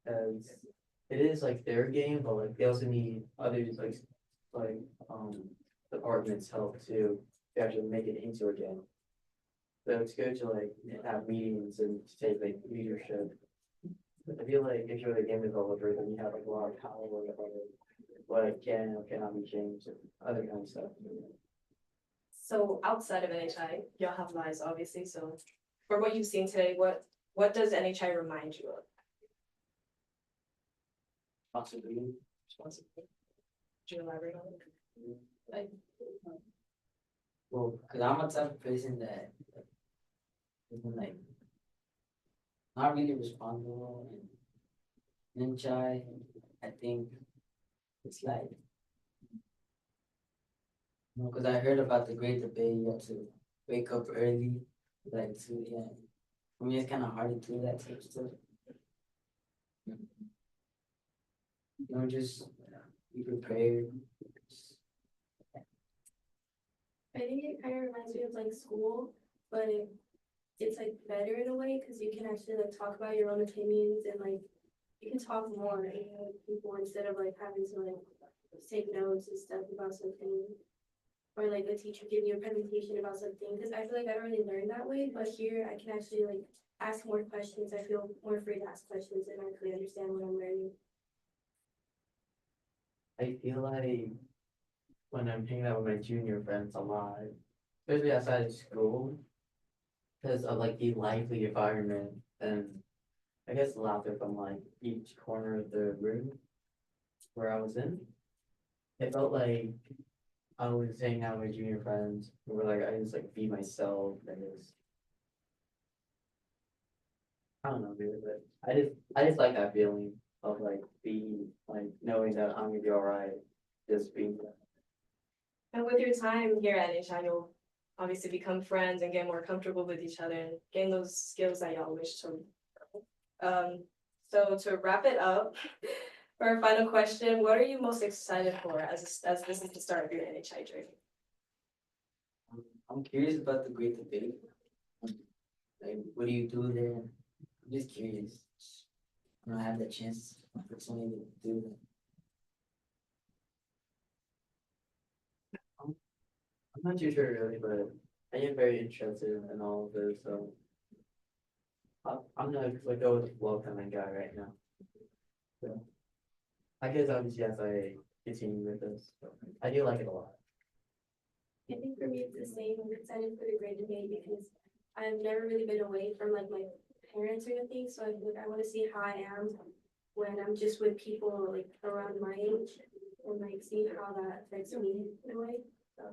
As it is like their game, but like they also need others like departments help to actually make it into a game. So it's good to like have meetings and to take like leadership. I feel like if you're a game developer, then you have like a lot of power over what can or cannot be changed and other kind of stuff. So outside of NHI, y'all have lives, obviously. So for what you've seen today, what does NHI remind you of? Responsibility. Could you elaborate on it? Like, well, because I'm a type of person that isn't like not really responsible and NHI, I think it's like, because I heard about the great debate, you have to wake up early, like yeah. For me, it's kind of hard to do that type of stuff. Just be prepared. I think it kind of reminds me of like school, but it's like better in a way because you can actually like talk about your own opinions and like you can talk more with people instead of like having to like take notes and stuff about something, or like a teacher giving you a presentation about something. Because I feel like I don't really learn that way, but here I can actually like ask more questions. I feel more free to ask questions and actually understand what I'm learning. I feel like when I'm hanging out with my junior friends a lot, especially outside of school, because of like the lively environment and I guess laughter from like each corner of the room where I was in. It felt like I was hanging out with my junior friends who were like I just like be myself and just I don't know, dude, but I just like that feeling of like being like knowing that I'm gonna be alright, just being there. And with your time here at HI, you'll obviously become friends and get more comfortable with each other and gain those skills that y'all wish to. So to wrap it up, for our final question, what are you most excited for as this is the start of your NHI journey? I'm curious about the great debate. Like, what do you do there? I'm just curious. I don't have the chance, opportunity to do that. I'm not too sure really, but I am very interested in all of this, so I'm not like go with the flow kind of guy right now. So I guess obviously as I continue with this, so I do like it a lot. I think for me it's the same. I'm excited for the great debate because I've never really been away from like my parents or anything. So I want to see how I am when I'm just with people like around my age and like see how that affects me in a way. So.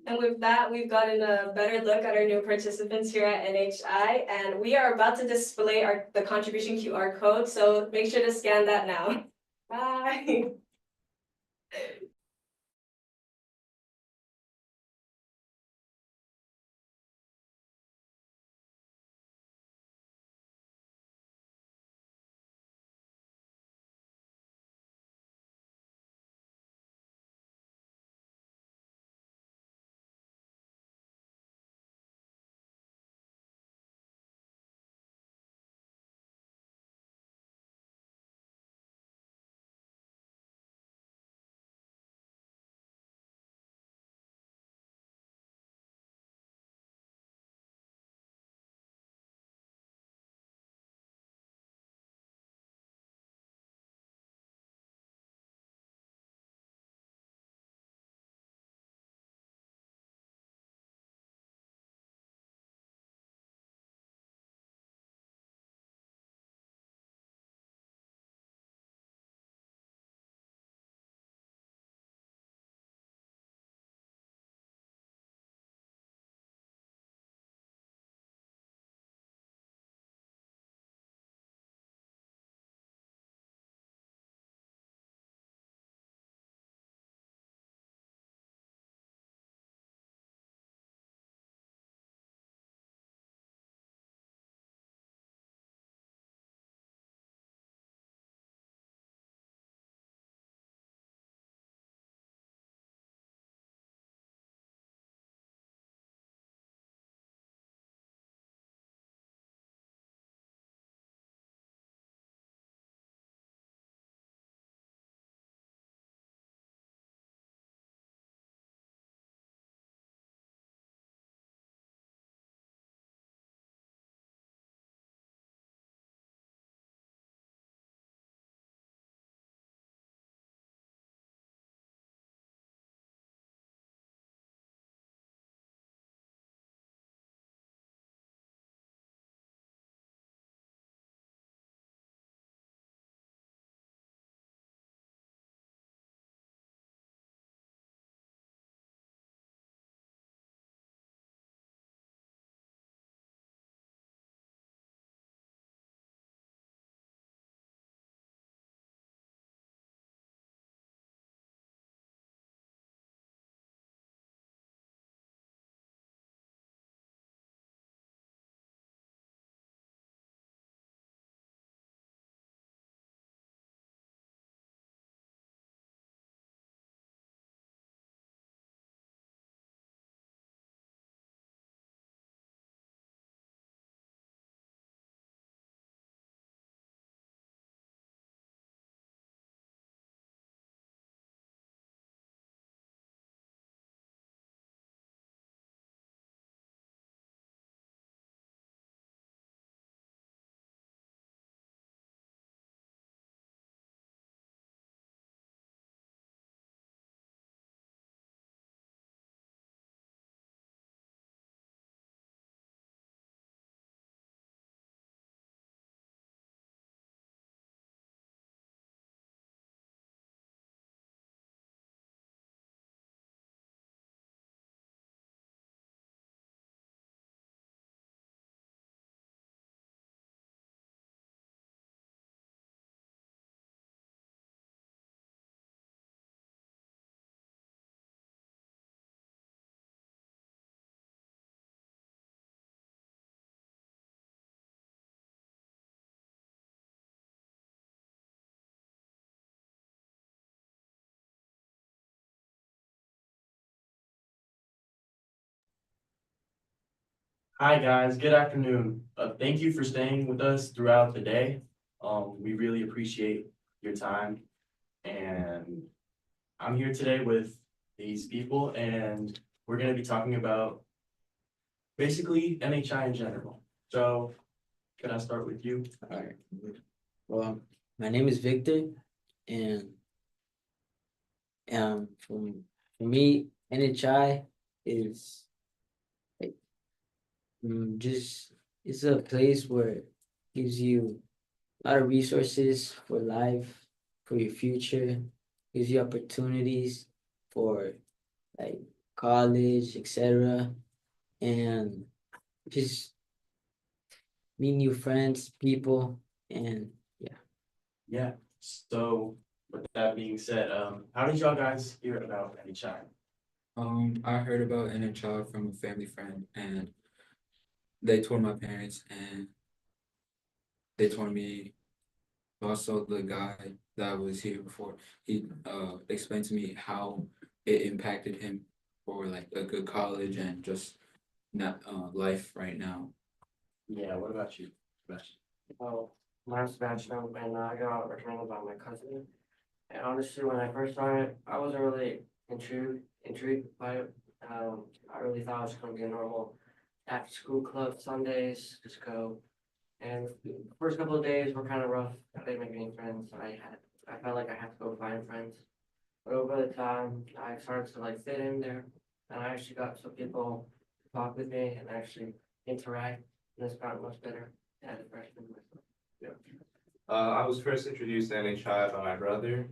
And with that, we've gotten a better look at our new participants here at NHI, and we are about to display the contribution QR code, so make sure to scan that now. Bye. Hi, guys. Good afternoon. Thank you for staying with us throughout the day. We really appreciate your time. And I'm here today with these people, and we're going to be talking about basically NHI in general. So, can I start with you? All right. Well, my name is Victor, and for me, NHI is like just it's a place where it gives you a lot of resources for life, for your future, gives you opportunities for like college, etc. And just meet new friends, people, and yeah. Yeah. So, with that being said, how did y'all guys hear about NHI? I heard about NHI from a family friend, and they told my parents, and they told me also the guy that was here before. He explained to me how it impacted him for like a good college and just not life right now. Yeah. What about you, Sebastian? Well, my name's Sebastian, and I got recommended by my cousin. And honestly, when I first saw it, I wasn't really intrigued by it. I really thought it was going to be a normal after school club Sundays, just go. And the first couple of days were kind of rough. I didn't make any friends. I felt like I had to go find friends. But over the time, I started to like fit in there, and I actually got some people to talk with me and actually interact, and it's gotten much better as a freshman myself. Yeah. I was first introduced to NHI by my brother.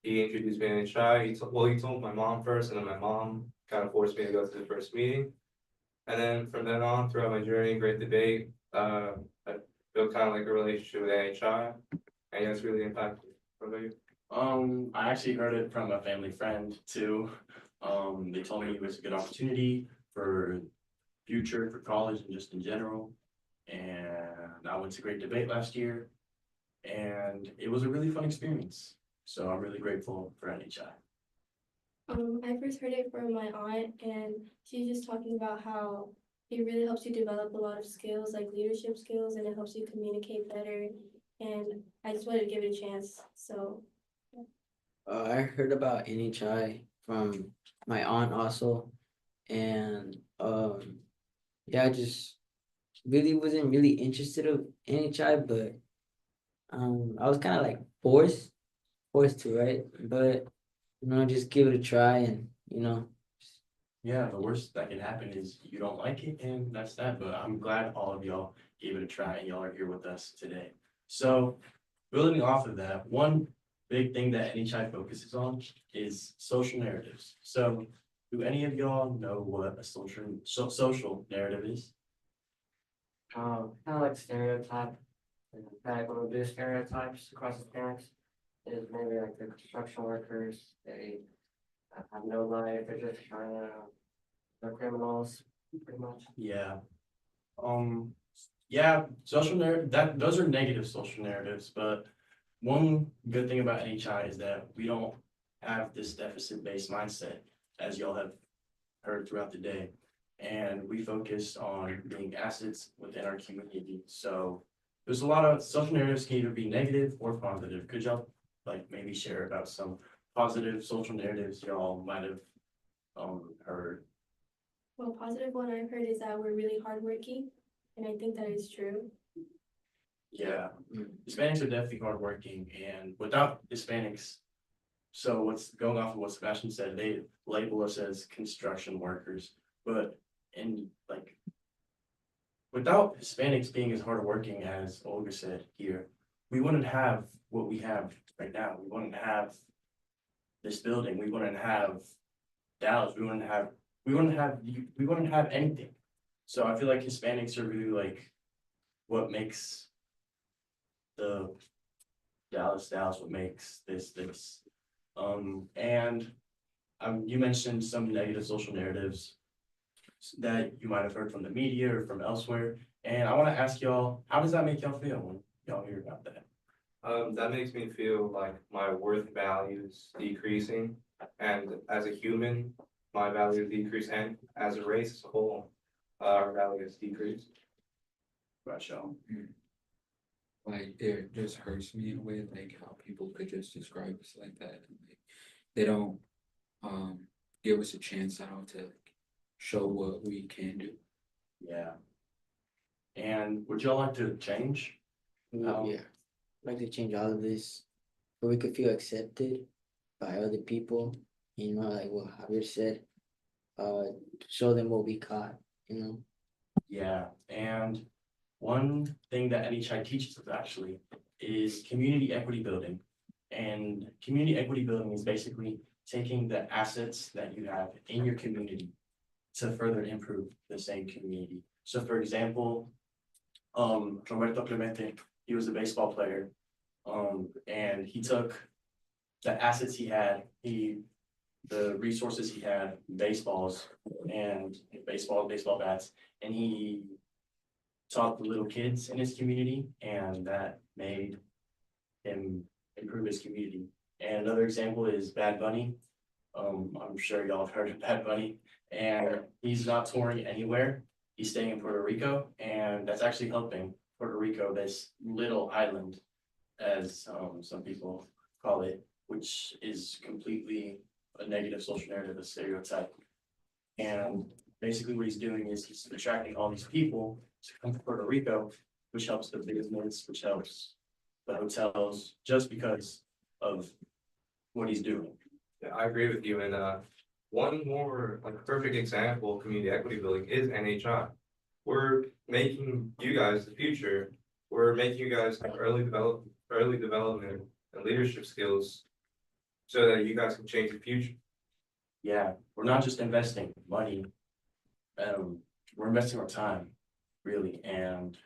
He introduced me to NHI. He told my mom first, and then my mom kind of forced me to go to the first meeting. And then from then on, throughout my journey, great debate, I built kind of like a relationship with NHI, and yeah, it's really impacted me. What about you? I actually heard it from a family friend too. They told me it was a good opportunity for future, for college, and just in general. And I went to Great Debate last year, and it was a really fun experience. So I'm really grateful for NHI. I first heard it from my aunt, and she's just talking about how it really helps you develop a lot of skills, like leadership skills, and it helps you communicate better. And I just wanted to give it a chance. So I heard about NHI from my aunt also, and yeah, I just really wasn't really interested of NHI, but I was kind of like forced to, right? But just give it a try, and Yeah, the worst that can happen is you don't like it, and that's that. But I'm glad all of y'all gave it a try, and y'all are here with us today. So, building off of that, one big thing that NHI focuses on is social narratives. So, do any of y'all know what a social narrative is? Kind of like stereotype, and like one of the stereotypes across Hispanics is maybe like the construction workers, they have no life, they're just trying to, they're criminals, pretty much. Yeah. Yeah, social narrative, those are negative social narratives, but one good thing about NHI is that we don't have this deficit-based mindset, as y'all have heard throughout the day. And we focus on being assets within our community. So there's a lot of social narratives can either be negative or positive. Could y'all like maybe share about some positive social narratives y'all might have heard? well, positive one I've heard is that we're really hardworking, and I think that is true. Yeah, Hispanics are definitely hardworking, and without Hispanics, so what's going off of what Sebastian said, they label us as construction workers, but without Hispanics being as hardworking as Olga said here, we wouldn't have what we have right now. We wouldn't have this building. We wouldn't have Dallas. We wouldn't have anything. So I feel like Hispanics are really like what makes the Dallas, what makes this. And you mentioned some negative social narratives that you might have heard from the media or from elsewhere. And I want to ask y'all, how does that make y'all feel when y'all hear about that? That makes me feel like my worth values decreasing, and as a human, my value decrease, and as a race as a whole, our value has decreased. Gotcha. Like it just hurts me in a way, like how people could just describe us like that. And like, they don't give us a chance at all to like, show what we can do. Yeah. And would y'all like to change? Yeah, I'd like to change all of this so we could feel accepted by other people, you know, like what Javier said, show them what we got, you know. Yeah, and one thing that NHI teaches us actually is community equity building. And community equity building is basically taking the assets that you have in your community to further improve the same community. So for example, Roberto Clemente, he was a baseball player. And he took the assets he had, the resources he had, baseballs and baseball bats, and he taught the little kids in his community, and that made him improve his community. And another example is Bad Bunny. I'm sure y'all have heard of Bad Bunny, and he's not touring anywhere. He's staying in Puerto Rico, and that's actually helping Puerto Rico, this little island, as some people call it, which is completely a negative social narrative, a stereotype. And basically what he's doing is he's attracting all these people to come to Puerto Rico, which helps the business, which helps the hotels, just because of what he's doing. Yeah, I agree with you. And one more like perfect example of community equity building is NHI. We're making you guys the future. We're making you guys have early development and leadership skills so that you guys can change the future. Yeah, we're not just investing money, we're investing our time, really. And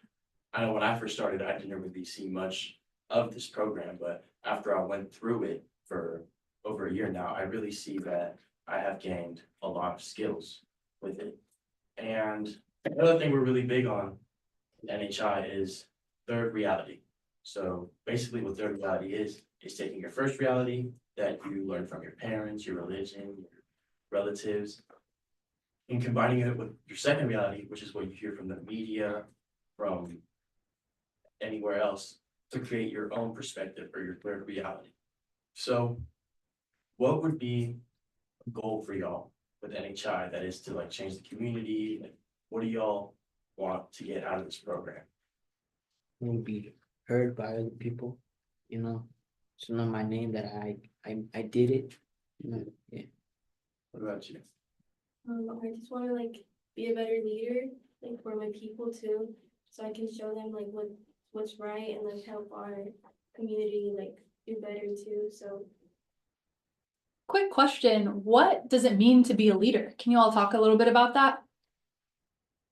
I know when I first started, I didn't really see much of this program, but after I went through it for over a year now, I really see that I have gained a lot of skills with it. And another thing we're really big on in NHI is third reality. So basically what third reality is taking your first reality that you learn from your parents, your religion, your relatives, and combining it with your second reality, which is what you hear from the media, from anywhere else, to create your own perspective or your third reality. So what would be a goal for y'all with NHI that is to like change the community? Like, what do y'all want to get out of this program? Will be heard by other people, you know, to know my name that I did it, you know, yeah. What about you? I just want to like be a better leader, like for my people too, so I can show them like what's right and like help our community like do better too. So Quick question, what does it mean to be a leader? Can you all talk a little bit about that?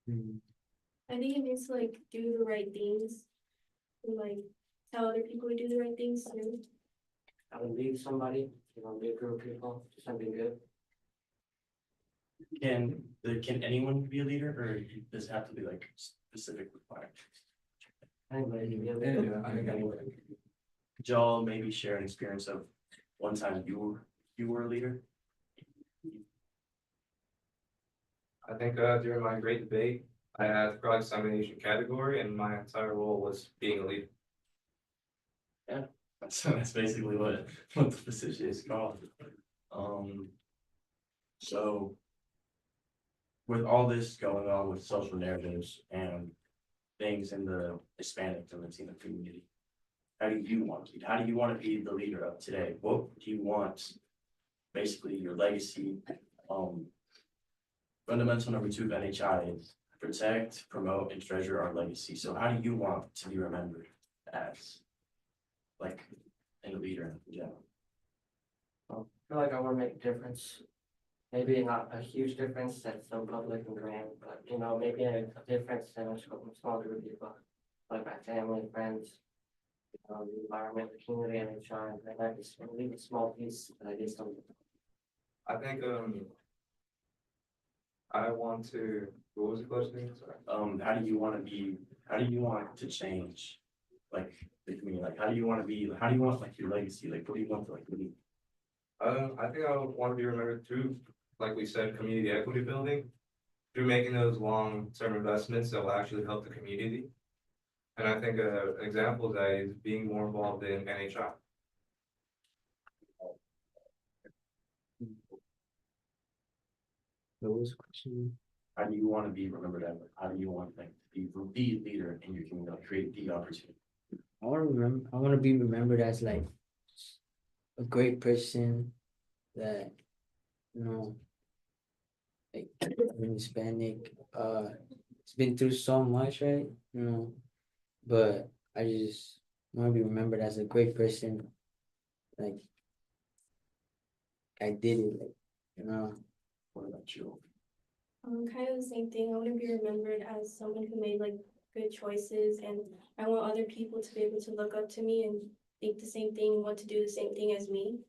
I think it means to like do the right things and like tell other people to do the right things too. I would lead somebody, lead a group of people, do something good. Can anyone be a leader, or does it have to be like specific requirements? Anybody can be a leader. Could y'all maybe share an experience of one time you were a leader? I think during my great debate, I had cross-examination category, and my entire role was being a leader. Yeah, that's basically what the position is called. So with all this going on with social narratives and things in the Hispanic and Latino community, how do you want to lead? How do you want to be the leader of today? What do you want, basically your legacy? Fundamental number 2 of NHI is protect, promote, and treasure our legacy. So how do you want to be remembered as like a leader in general? I feel like I want to make a difference. Maybe not a huge difference that's so public and grand, but maybe a difference in a small group of people, like my family, friends, the environment, the community, and NHI. I'd like to leave a small piece that I did something. I think I want to. What was the question? Sorry. How do you want to change like the community? Like how do you want like your legacy? Like what do you want to like leave? I think I want to be remembered through, like we said, community equity building, through making those long-term investments that will actually help the community. And I think an example of that is being more involved in NHI. What was the question? How do you want to be remembered as? How do you want like to be the leader in your community, create the opportunity? I want to be remembered as like a great person that, you know, like I'm Hispanic, it's been through so much, right? You know, but I just want to be remembered as a great person. Like I did it, like, you know. What about you? Kind of the same thing. I want to be remembered as someone who made like good choices, and I want other people to be able to look up to me and think the same thing and want to do the same thing as me.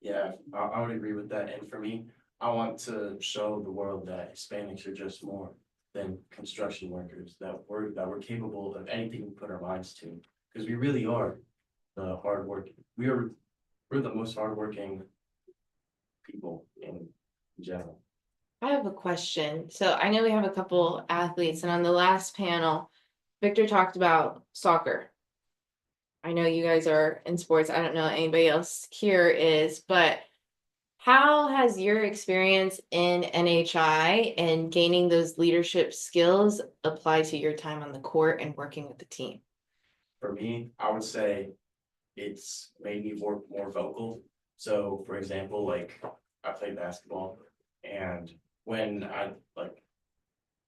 Yeah, I would agree with that. And for me, I want to show the world that Hispanics are just more than construction workers, that we're capable of anything we put our minds to. Because we really are the hard work. We're the most hardworking people in general. I have a question. So I know we have a couple athletes, and on the last panel, Victor talked about soccer. I know you guys are in sports. I don't know anybody else here is, but how has your experience in NHI and gaining those leadership skills apply to your time on the court and working with the team? For me, I would say it's made me more vocal. So for example, like I played basketball, and when I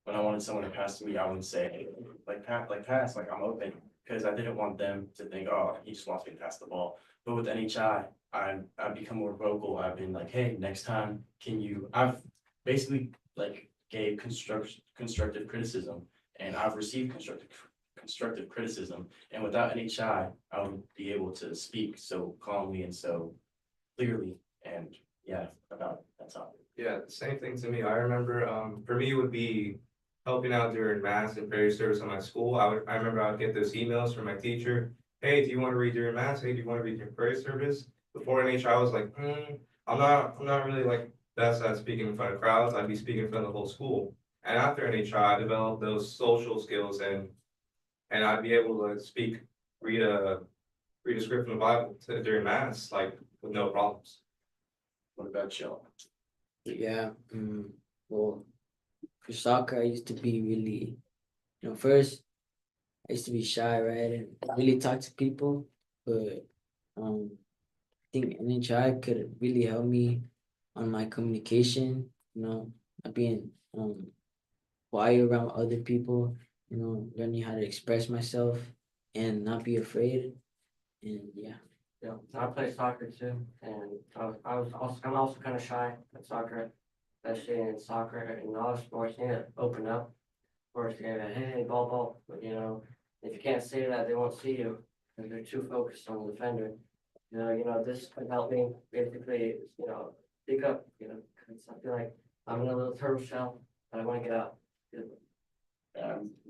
wanted someone to pass to me, I would say, hey, pass, like I'm open, because I didn't want them to think, oh, he just wants me to pass the ball. But with NHI, I've become more vocal. I've been like, hey, next time, I've basically like gave constructive criticism, and I've received constructive criticism. And without NHI, I would be able to speak so calmly and so clearly, and yeah, about that topic. Yeah, same thing to me. I remember, for me, it would be helping out during mass and prayer service on my school. I remember I would get those emails from my teacher. Hey, do you want to read during mass? Hey, do you want to read during prayer service? Before NHI, I was like, I'm not really like best at speaking in front of crowds. I'd be speaking in front of the whole school. And after NHI, I developed those social skills, and I'd be able to read a script from the Bible during mass, like with no problems. What about y'all? Yeah, well, for soccer, I used to be really, first I used to be shy, right, and really talk to people, but I think NHI could really help me on my communication, not being quiet around other people, learning how to express myself and not be afraid, and yeah. Yeah, I play soccer too, and I'm also kind of shy at soccer, especially in soccer and all sports. You need to open up. Of course, you gotta, hey, ball, but if you can't say that, they won't see you because they're too focused on the defender. This could help me basically, speak up. Because I feel like I'm in a little turtle shell, but I want to get out.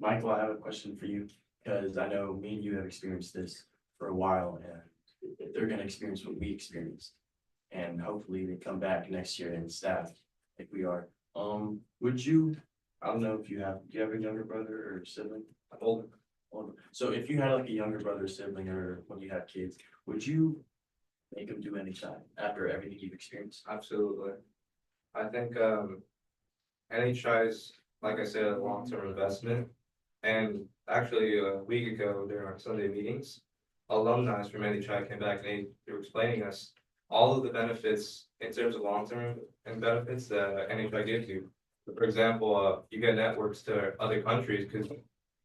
Michael, I have a question for you, because I know me and you have experienced this for a while, and they're gonna experience what we experienced. And hopefully they come back next year and staff like we are. Would you, I don't know if do you have a younger brother or sibling? Older. So if you had like a younger brother or sibling, or when you had kids, would you make them do NHI after everything you've experienced? Absolutely. I think NHI is, like I said, a long-term investment. And actually, a week ago during our Sunday meetings, alumni from NHI came back and they were explaining us all of the benefits in terms of long-term and benefits that NHI gives you. For example, you get networks to other countries because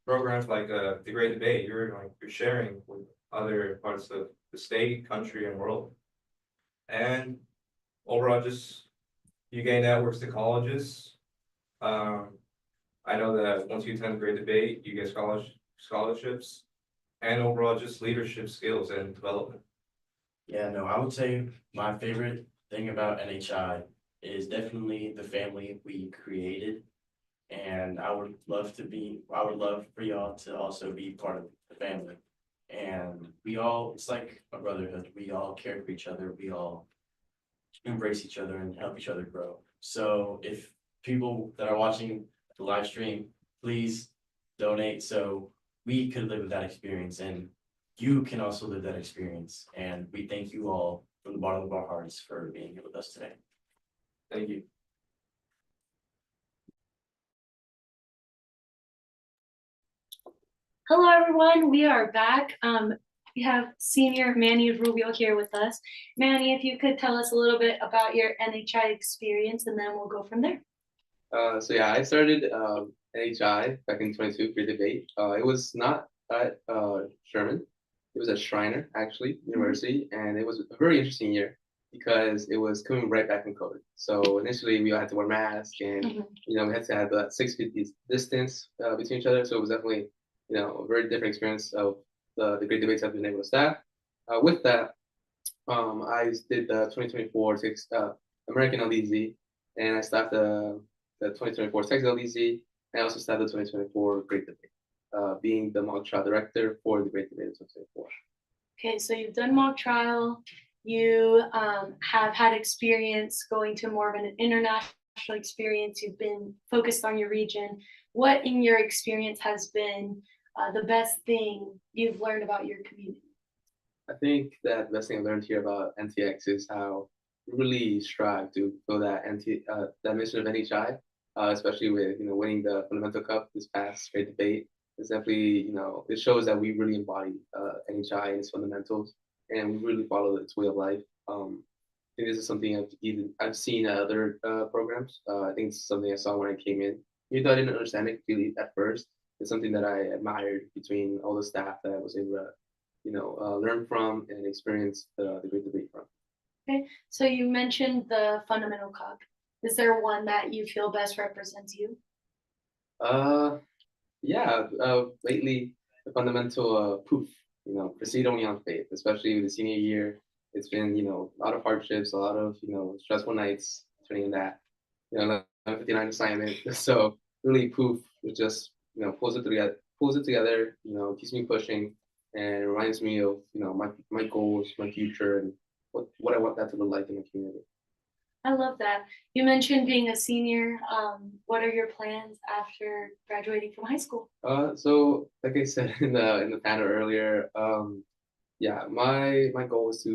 programs like the Great Debate, you're sharing with other parts of the state, country, and world. And overall, just you gain networks to colleges. I know that once you attend the Great Debate, you get scholarships, and overall just leadership skills and development. Yeah, no, I would say my favorite thing about NHI is definitely the family we created. And I would love for y'all to also be part of the family. And it's like a brotherhood. We all care for each other. We all embrace each other and help each other grow. So if people that are watching the live stream, please donate so we could live that experience and you can also live that experience. And we thank you all from the bottom of our hearts for being here with us today. Thank you. Hello, everyone. We are back. We have senior Manny Rubio here with us. Manny, if you could tell us a little bit about your NHI experience, and then we'll go from there. So yeah, I started NHI back in 22 Great Debate. It was not at Sherman. It was at Schreiner, actually, University, and it was a very interesting year because it was coming right back from COVID. So initially, we all had to wear masks, and we had to have that 6 feet distance between each other. So it was definitely a very different experience of the great debates I've been able to staff. With that, I did the 2024 American L.E.A.D, and I staffed the 2024 Texas L.E.A.D, and I also staffed the 2024 Great Debate, being the mock trial director for the Great Debate of 2024. Okay, so you've done mock trial. You have had experience going to more of an international experience. You've been focused on your region. What in your experience has been the best thing you've learned about your community? I think that the best thing I learned here about NTX is how we really strive to fill that that mission of NHI, especially with winning the Fundamental Cup this past Great Debate. It's definitely it shows that we really embody NHI and its fundamentals, and we really follow its way of life. I think this is something I've seen at other programs. I think it's something I saw when I came in. Even though I didn't understand it really at first, it's something that I admired between all the staff that I was able to learn from and experience the Great Debate from. Okay, so you mentioned the Fundamental Cup. Is there one that you feel best represents you? Yeah, lately the fundamental poof, proceed only on faith, especially with the senior year. It's been, a lot of hardships, a lot of, stressful nights turning in that, 59 assignment. So really poof, it just, pulls it together, keeps me pushing and reminds me of, my goals, my future, and what I want that to look like in the community. I love that. You mentioned being a senior. What are your plans after graduating from high school? So like I said in the panel earlier, yeah, my goal is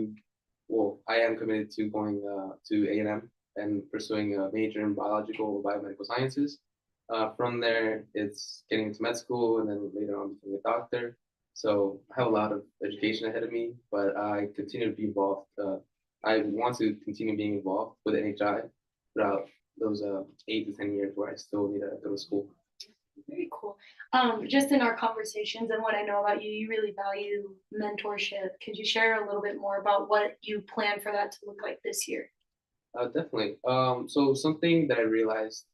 I am committed to going to A&M and pursuing a major in biological or biomedical sciences. From there, it's getting into med school and then later on becoming a doctor. So I have a lot of education ahead of me, but I continue to be involved. I want to continue being involved with NHI throughout those 8 to 10 years where I still need to go to school. Very cool. Just in our conversations and what I know about you, you really value mentorship. Could you share a little bit more about what you plan for that to look like this year? Definitely. So something that I realized,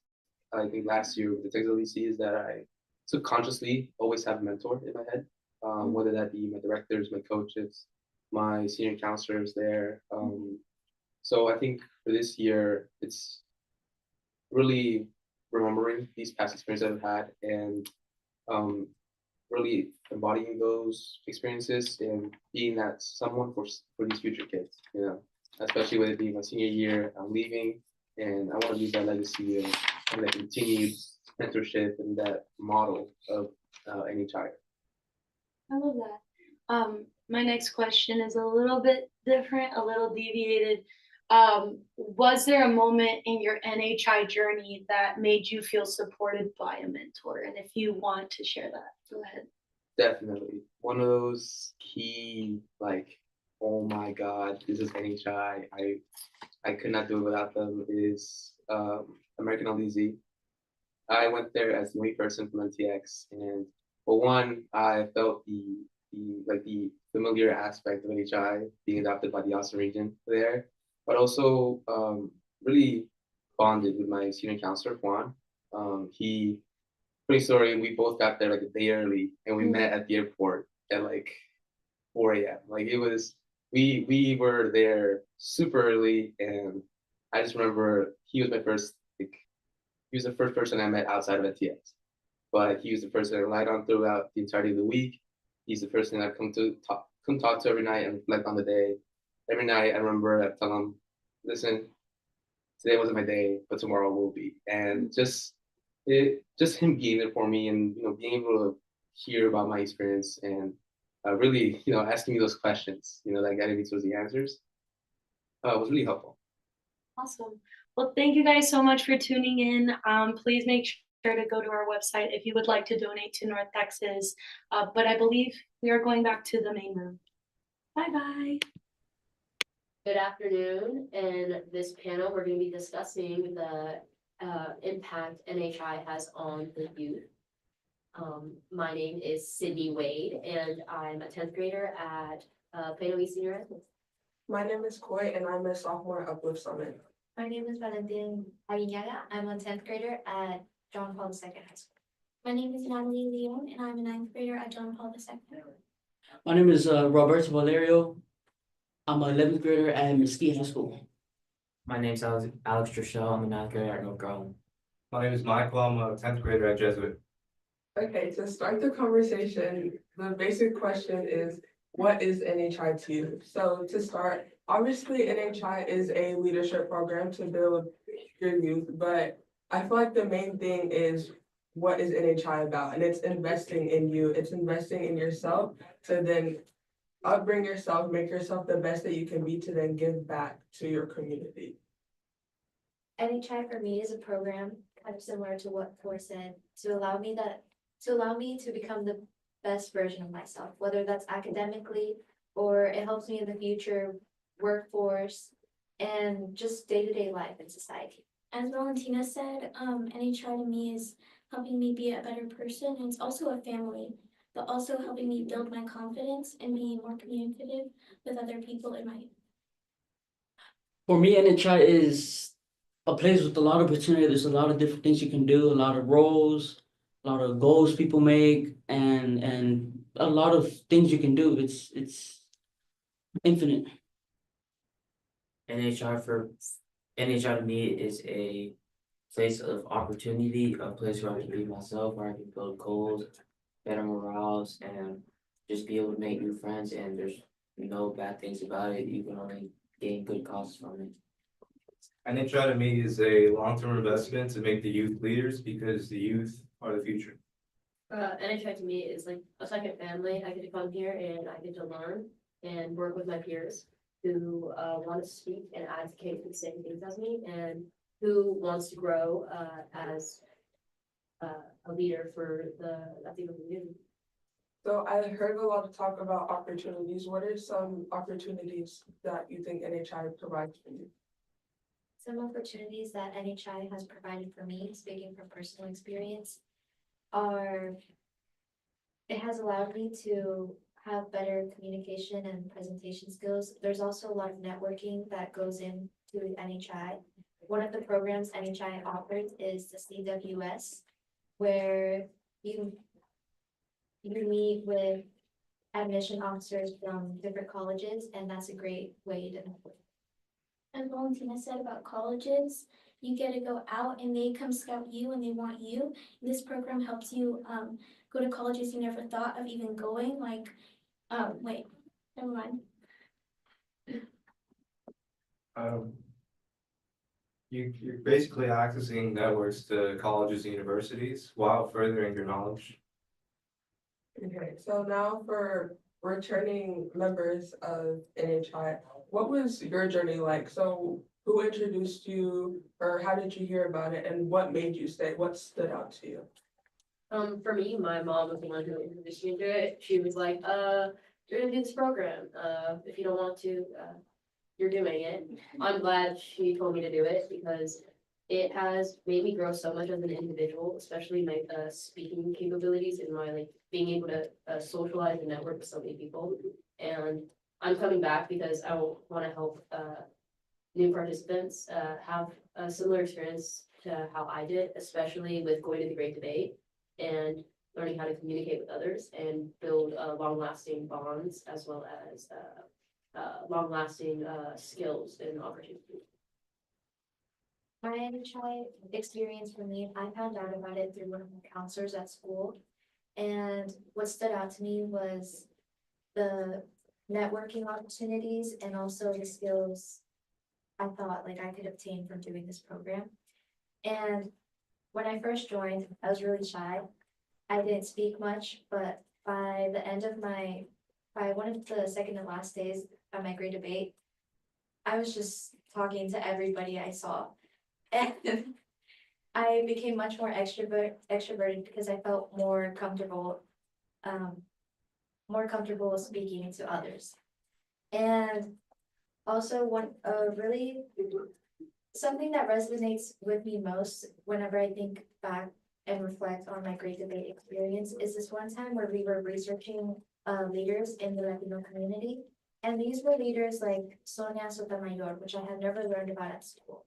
I think last year with the Texas L.E.A.D is that I subconsciously always have a mentor in my head, whether that be my directors, my coaches, my senior counselors there. So I think for this year, it's really remembering these past experiences I've had and really embodying those experiences and being that someone for these future kids, especially with it being my senior year, I'm leaving and I want to leave that legacy and that continued mentorship and that model of NHI. I love that. My next question is a little bit different, a little deviated. Was there a moment in your NHI journey that made you feel supported by a mentor? And if you want to share that, go ahead. Definitely. One of those key, oh my God, this is NHI. I could not do it without them is American L.E.A.D. I went there as the only person from NTX, and for one, I felt the familiar aspect of NHI being adopted by the Austin region there, but also really bonded with my senior counselor Juan. Funny story, we both got there a day early, and we met at the airport at 4 a.m. We were there super early, and I just remember he was the first person I met outside of NTX. But he was the person I relied on throughout the entirety of the week. He's the person I come talk to every night and reflect on the day. Every night I remember I tell him, listen, today wasn't my day, but tomorrow will be. And just him being there for me, and being able to hear about my experience, and really asking me those questions, that guided me towards the answers, was really helpful. Awesome. Well, thank you guys so much for tuning in. Please make sure to go to our website if you would like to donate to North Texas. But I believe we are going back to the main room. Bye-bye. Good afternoon. In this panel, we're going to be discussing the impact NHI has on the youth. My name is Sydney Wade, and I'm a 10th grader at Plano East Senior High. My name is Coy, and I'm a sophomore at Uplift Summit. My name is Valentin Aguinaga. I'm a 10th grader at John Paul II High School. My name is Natalie Leon, and I'm a 9th grader at John Paul II. My name is Roberto Valerio. I'm an 11th grader at Mesquite High School. My name's Alex Trishelle. I'm a 9th grader at North Garland. My name is Michael. I'm a 10th grader at Jesuit. Okay, to start the conversation, the basic question is, what is NHI to you? So to start, obviously NHI is a leadership program to build your youth, but I feel like the main thing is, what is NHI about? And it's investing in you. It's investing in yourself to then upbring yourself, make yourself the best that you can be, to then give back to your community. NHI for me is a program kind of similar to what Cor said, to allow me to become the best version of myself, whether that's academically or it helps me in the future workforce and just day-to-day life in society. As Valentina said, NHI to me is helping me be a better person, and it's also a family, but also helping me build my confidence and be more communicative with other people in my. For me, NHI is a place with a lot of opportunity. There's a lot of different things you can do, a lot of roles, a lot of goals people make, and a lot of things you can do. It's infinite. NHI to me is a place of opportunity, a place where I can be myself, where I can build goals, better morals, and just be able to make new friends. And there's no bad things about it. You can only gain good causes from it. NHI to me is a long-term investment to make the youth leaders, because the youth are the future. NHI to me is like a second family. I get to come here and I get to learn and work with my peers who want to speak and advocate for the same things as me, and who wants to grow as a leader for the Latino community. So I heard a lot of talk about opportunities. What are some opportunities that you think NHI provides for you? Some opportunities that NHI has provided for me, speaking from personal experience, are it has allowed me to have better communication and presentation skills. There's also a lot of networking that goes into NHI. One of the programs NHI offers is the CWS, where you meet with admission officers from different colleges, and that's a great way to network. As Valentina said about colleges, you get to go out and they come scout you and they want you. This program helps you go to colleges you never thought of even going, like, wait, never mind. You're basically accessing networks to colleges and universities while furthering your knowledge. Okay, so now for returning members of NHI, what was your journey like? So who introduced you, or how did you hear about it, and what made you stay? What stood out to you? For me, my mom was the one who introduced me to it. She was like, you're gonna do this program. If you don't want to, you're doing it. I'm glad she told me to do it, because it has made me grow so much as an individual, especially my speaking capabilities and my being able to socialize and network with so many people. And I'm coming back because I want to help new participants have a similar experience to how I did, especially with going to the Great Debate and learning how to communicate with others and build long-lasting bonds, as well as long-lasting skills and opportunities. My NHI experience for me, I found out about it through one of my counselors at school. And what stood out to me was the networking opportunities and also the skills I thought like I could obtain from doing this program. And when I first joined, I was really shy. I didn't speak much, but by the end of by one of the second to last days of my grade debate, I was just talking to everybody I saw. And I became much more extroverted because I felt more comfortable speaking to others. And also really something that resonates with me most whenever I think back and reflect on my great debate experience is this one time where we were researching leaders in the Latino community. And these were leaders like Sonia Sotomayor, which I had never learned about at school.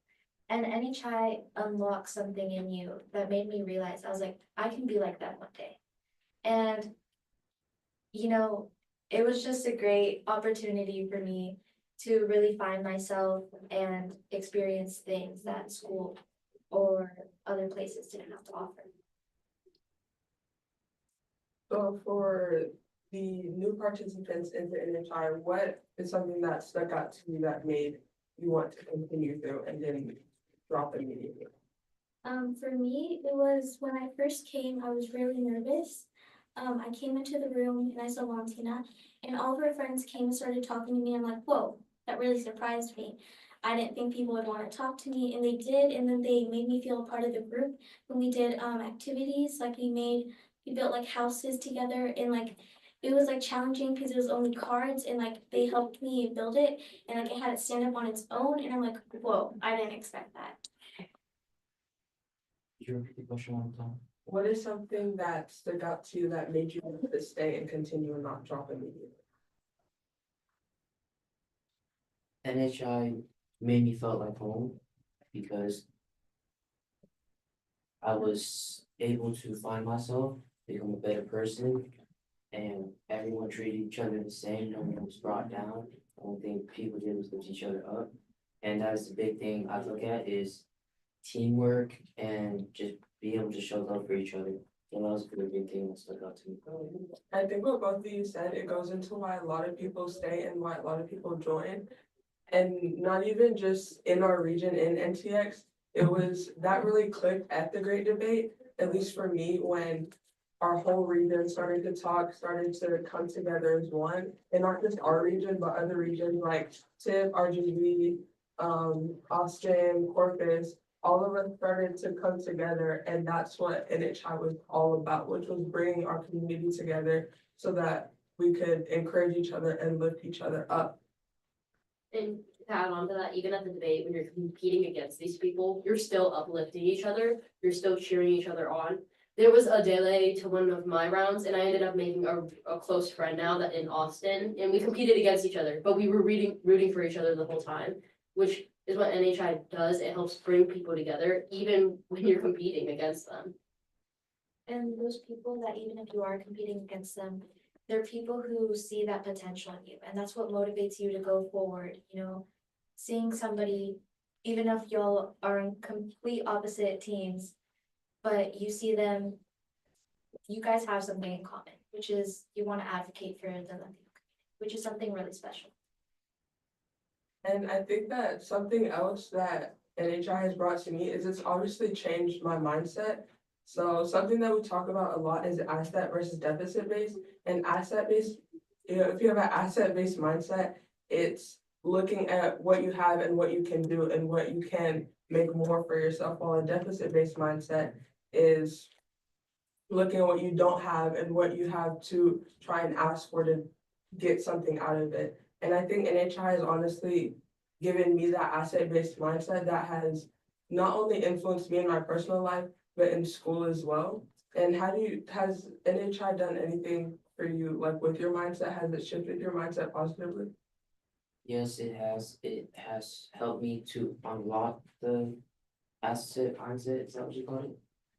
And NHI unlocked something in you that made me realize, I was like, I can be like that one day. And, you know, it was just a great opportunity for me to really find myself and experience things that school or other places didn't have to offer. So for the new participants in the NHI, what is something that stuck out to you that made you want to continue through and then drop immediately? For me, it was when I first came, I was really nervous. I came into the room and I saw Valentina, and all of her friends came and started talking to me. I'm like, whoa, that really surprised me. I didn't think people would want to talk to me, and they did. And then they made me feel a part of the group when we did activities. Like we built like houses together, and like it was like challenging because it was only cards, and like they helped me build it, and like it had to stand up on its own. And I'm like, whoa, I didn't expect that. Could you repeat the question one more time? What is something that stuck out to you that made you want to stay and continue and not drop immediately? NHI made me feel like home because I was able to find myself, become a better person, and everyone treated each other the same. No one was brought down. The only thing people did was lift each other up. And that is the big thing I look at is teamwork and just being able to show love for each other. And that was a really big thing that stuck out to me. I think what both of you said, it goes into why a lot of people stay and why a lot of people join. And not even just in our region in NTX, it was that really clicked at the Great Debate, at least for me, when our whole region started to talk, started to come together as one, and not just our region, but other regions like TIP, RGV, Austin, Corpus, all of us started to come together, and that's what NHI was all about, which was bringing our community together so that we could encourage each other and lift each other up. And to add on to that, even at the debate, when you're competing against these people, you're still uplifting each other. You're still cheering each other on. There was a delay to one of my rounds, and I ended up making a close friend now that in Austin, and we competed against each other, but we were rooting for each other the whole time, which is what NHI does. It helps bring people together, even when you're competing against them. And those people that even if you are competing against them, they're people who see that potential in you, and that's what motivates you to go forward. You know, seeing somebody, even if y'all are in complete opposite teams, but you see them, you guys have something in common, which is you want to advocate for the Latino community, which is something really special. And I think that something else that NHI has brought to me is it's obviously changed my mindset. So something that we talk about a lot is asset versus deficit based. And asset based, if you have an asset based mindset, it's looking at what you have and what you can do and what you can make more for yourself. While a deficit based mindset is looking at what you don't have and what you have to try and ask for to get something out of it. And I think NHI has honestly given me that asset-based mindset that has not only influenced me in my personal life, but in school as well. And has NHI done anything for you, like with your mindset? Has it shifted your mindset positively? Yes, it has. It has helped me to unlock the asset mindset. Is that what you call it?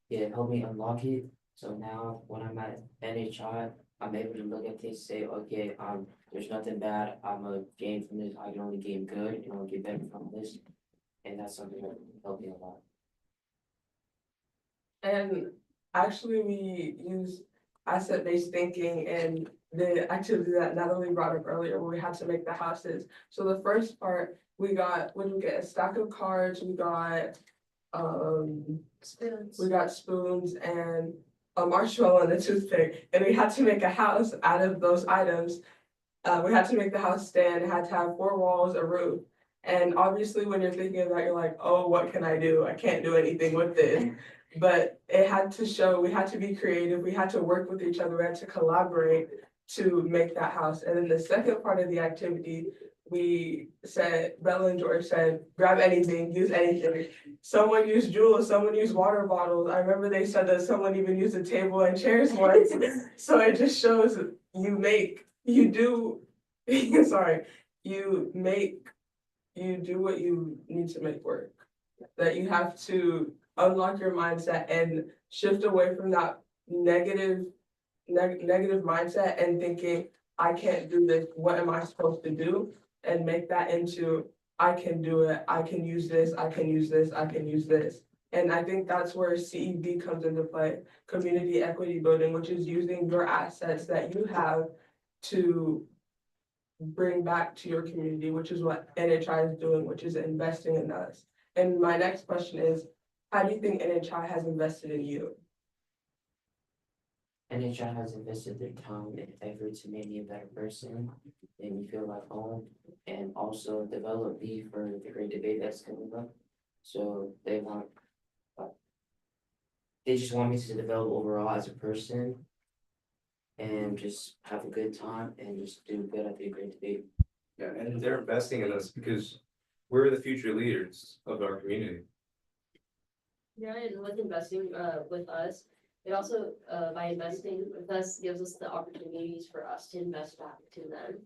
Yeah, it helped me unlock it. So now when I'm at NHI, I'm able to look at things and say, okay, there's nothing bad. I'm gonna gain from this. I can only gain good and I'll get better from this. And that's something that helped me a lot. And actually we use asset-based thinking and the activity that Natalie brought up earlier, where we had to make the houses. So the first part, what did we get? A stack of cards, we got spoons and a marshmallow and a toothpick, and we had to make a house out of those items. We had to make the house stand, it had to have 4 walls, a roof. And obviously when you're thinking of that, you're like, oh, what can I do? I can't do anything with this. But it had to show, we had to be creative, we had to work with each other, we had to collaborate to make that house. And then the second part of the activity, we said, Bella and George said, grab anything, use anything. Someone used jewels, someone used water bottles. I remember they said that someone even used a table and chairs once. So it just shows you do what you need to make work. That you have to unlock your mindset and shift away from that negative mindset and thinking, I can't do this, what am I supposed to do? And make that into, I can do it, I can use this, I can use this, I can use this. And I think that's where CEB comes into play, community equity building, which is using your assets that you have to bring back to your community, which is what NHI is doing, which is investing in us. And my next question is, how do you think NHI has invested in you? NHI has invested their time and effort to make me a better person, make me feel like home, and also develop me for the great debate that's coming up. So they just want me to develop overall as a person and just have a good time and just do good at the great debate. Yeah, and they're investing in us because we're the future leaders of our community. Yeah, and with investing with us, it also by investing with us gives us the opportunities for us to invest back to them.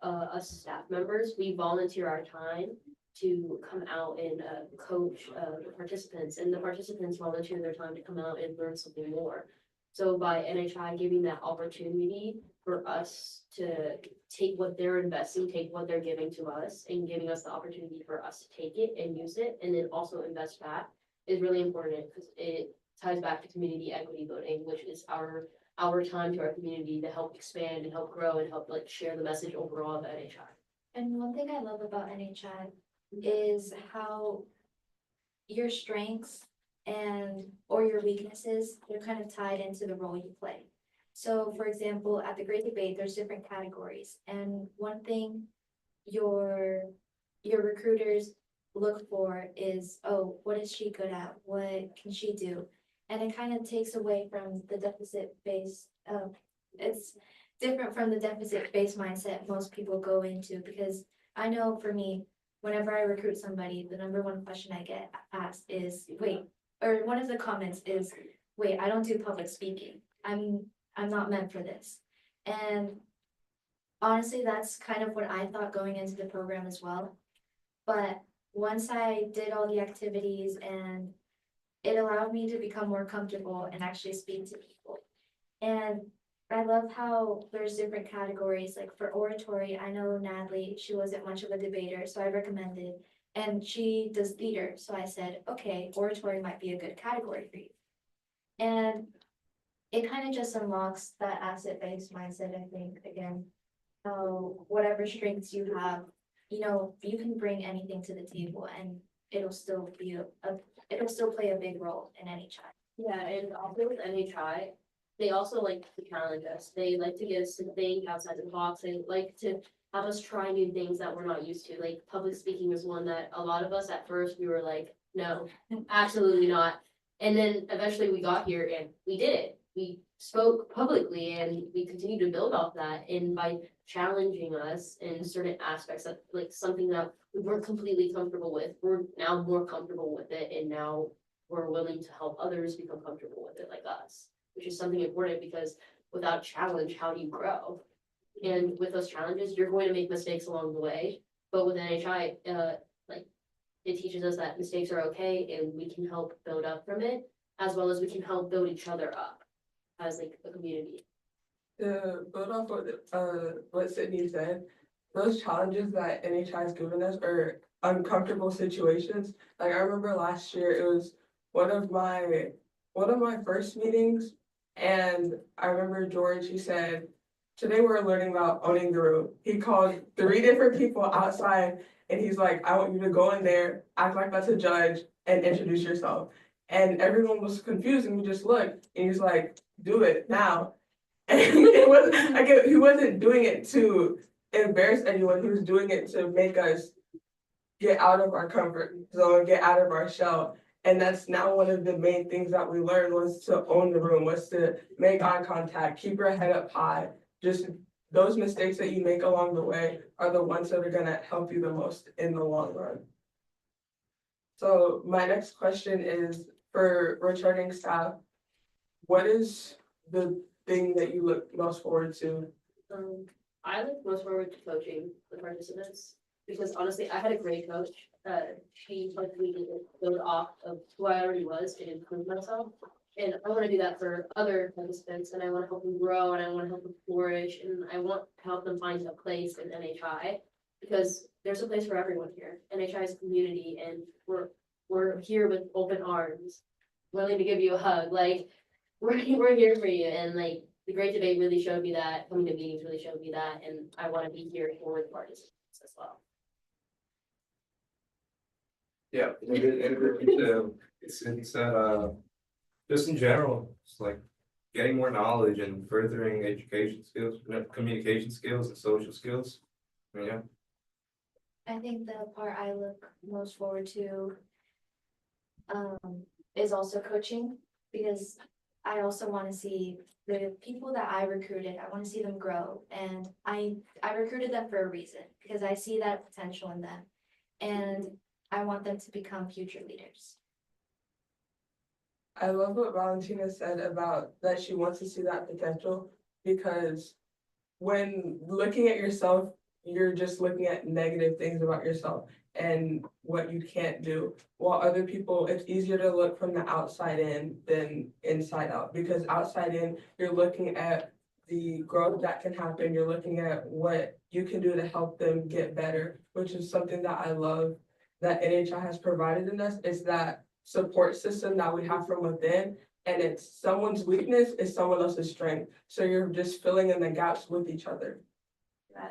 Us staff members, we volunteer our time to come out and coach the participants, and the participants volunteer their time to come out and learn something more. So by NHI giving that opportunity for us to take what they're investing, take what they're giving to us, and giving us the opportunity for us to take it and use it, and then also invest back is really important because it ties back to community equity building, which is our time to our community to help expand and help grow and help share the message overall of NHI. And one thing I love about NHI is how your strengths or your weaknesses, they're kind of tied into the role you play. So for example, at the Great Debate, there's different categories. And one thing your recruiters look for is, oh, what is she good at? What can she do? And it kind of takes away from the deficit-based, it's different from the deficit-based mindset most people go into, because I know for me, whenever I recruit somebody, the number one question I get asked is, one of the comments is, wait, I don't do public speaking. I'm not meant for this. And honestly, that's kind of what I thought going into the program as well. But once I did all the activities, and it allowed me to become more comfortable and actually speak to people. And I love how there's different categories. Like for oratory, I know Natalie, she wasn't much of a debater, so I recommended, and she does theater. So I said, okay, oratory might be a good category for you. And it kind of just unlocks that asset-based mindset, I think, again, whatever strengths you have, you can bring anything to the table and it'll still play a big role in NHI. Yeah, and also with NHI, they also like to challenge us. They like to get us to think outside the box. They like to have us try new things that we're not used to. Like public speaking is one that a lot of us at first, we were like, no, absolutely not. And then eventually we got here and we did it. We spoke publicly and we continue to build off that. And by challenging us in certain aspects that something that we weren't completely comfortable with, we're now more comfortable with it. And now we're willing to help others become comfortable with it like us, which is something important because without challenge, how do you grow? And with those challenges, you're going to make mistakes along the way. But with NHI, it teaches us that mistakes are okay and we can help build up from it, as well as we can help build each other up as a community. To build off what Sydney said, those challenges that NHI has given us are uncomfortable situations. Like I remember last year, it was one of my first meetings. And I remember George, he said, today we're learning about owning the room. He called 3 different people outside and he's like, I want you to go in there, act like that's a judge and introduce yourself. And everyone was confused and we just looked and he's like, do it now. And it wasn't like he wasn't doing it to embarrass anyone, he was doing it to make us get out of our comfort zone, get out of our shell. And that's now one of the main things that we learned was to own the room, was to make eye contact, keep your head up high. Just those mistakes that you make along the way are the ones that are gonna help you the most in the long run. So my next question is for returning staff, what is the thing that you look most forward to? I look most forward to coaching the participants because honestly, I had a great coach. She helped me to build off of who I already was and improve myself. And I want to do that for other participants, and I want to help them grow, and I want to help them flourish, and I want to help them find a place in NHI because there's a place for everyone here. NHI is a community, and we're here with open arms, willing to give you a hug. Like we're here for you, and like the great debate really showed me that. Coming to meetings really showed me that, and I want to be here for the participants as well. Yeah, it's just in general, it's like getting more knowledge and furthering education skills, communication skills and social skills. Yeah. I think the part I look most forward to is also coaching, because I also want to see the people that I recruited, I want to see them grow. And I recruited them for a reason, because I see that potential in them. And I want them to become future leaders. I love what Valentina said about that she wants to see that potential, because when looking at yourself, you're just looking at negative things about yourself and what you can't do. While other people, it's easier to look from the outside in than inside out, because outside in, you're looking at the growth that can happen. You're looking at what you can do to help them get better, which is something that I love that NHI has provided in us, is that support system that we have from within. And it's someone's weakness is someone else's strength. So you're just filling in the gaps with each other.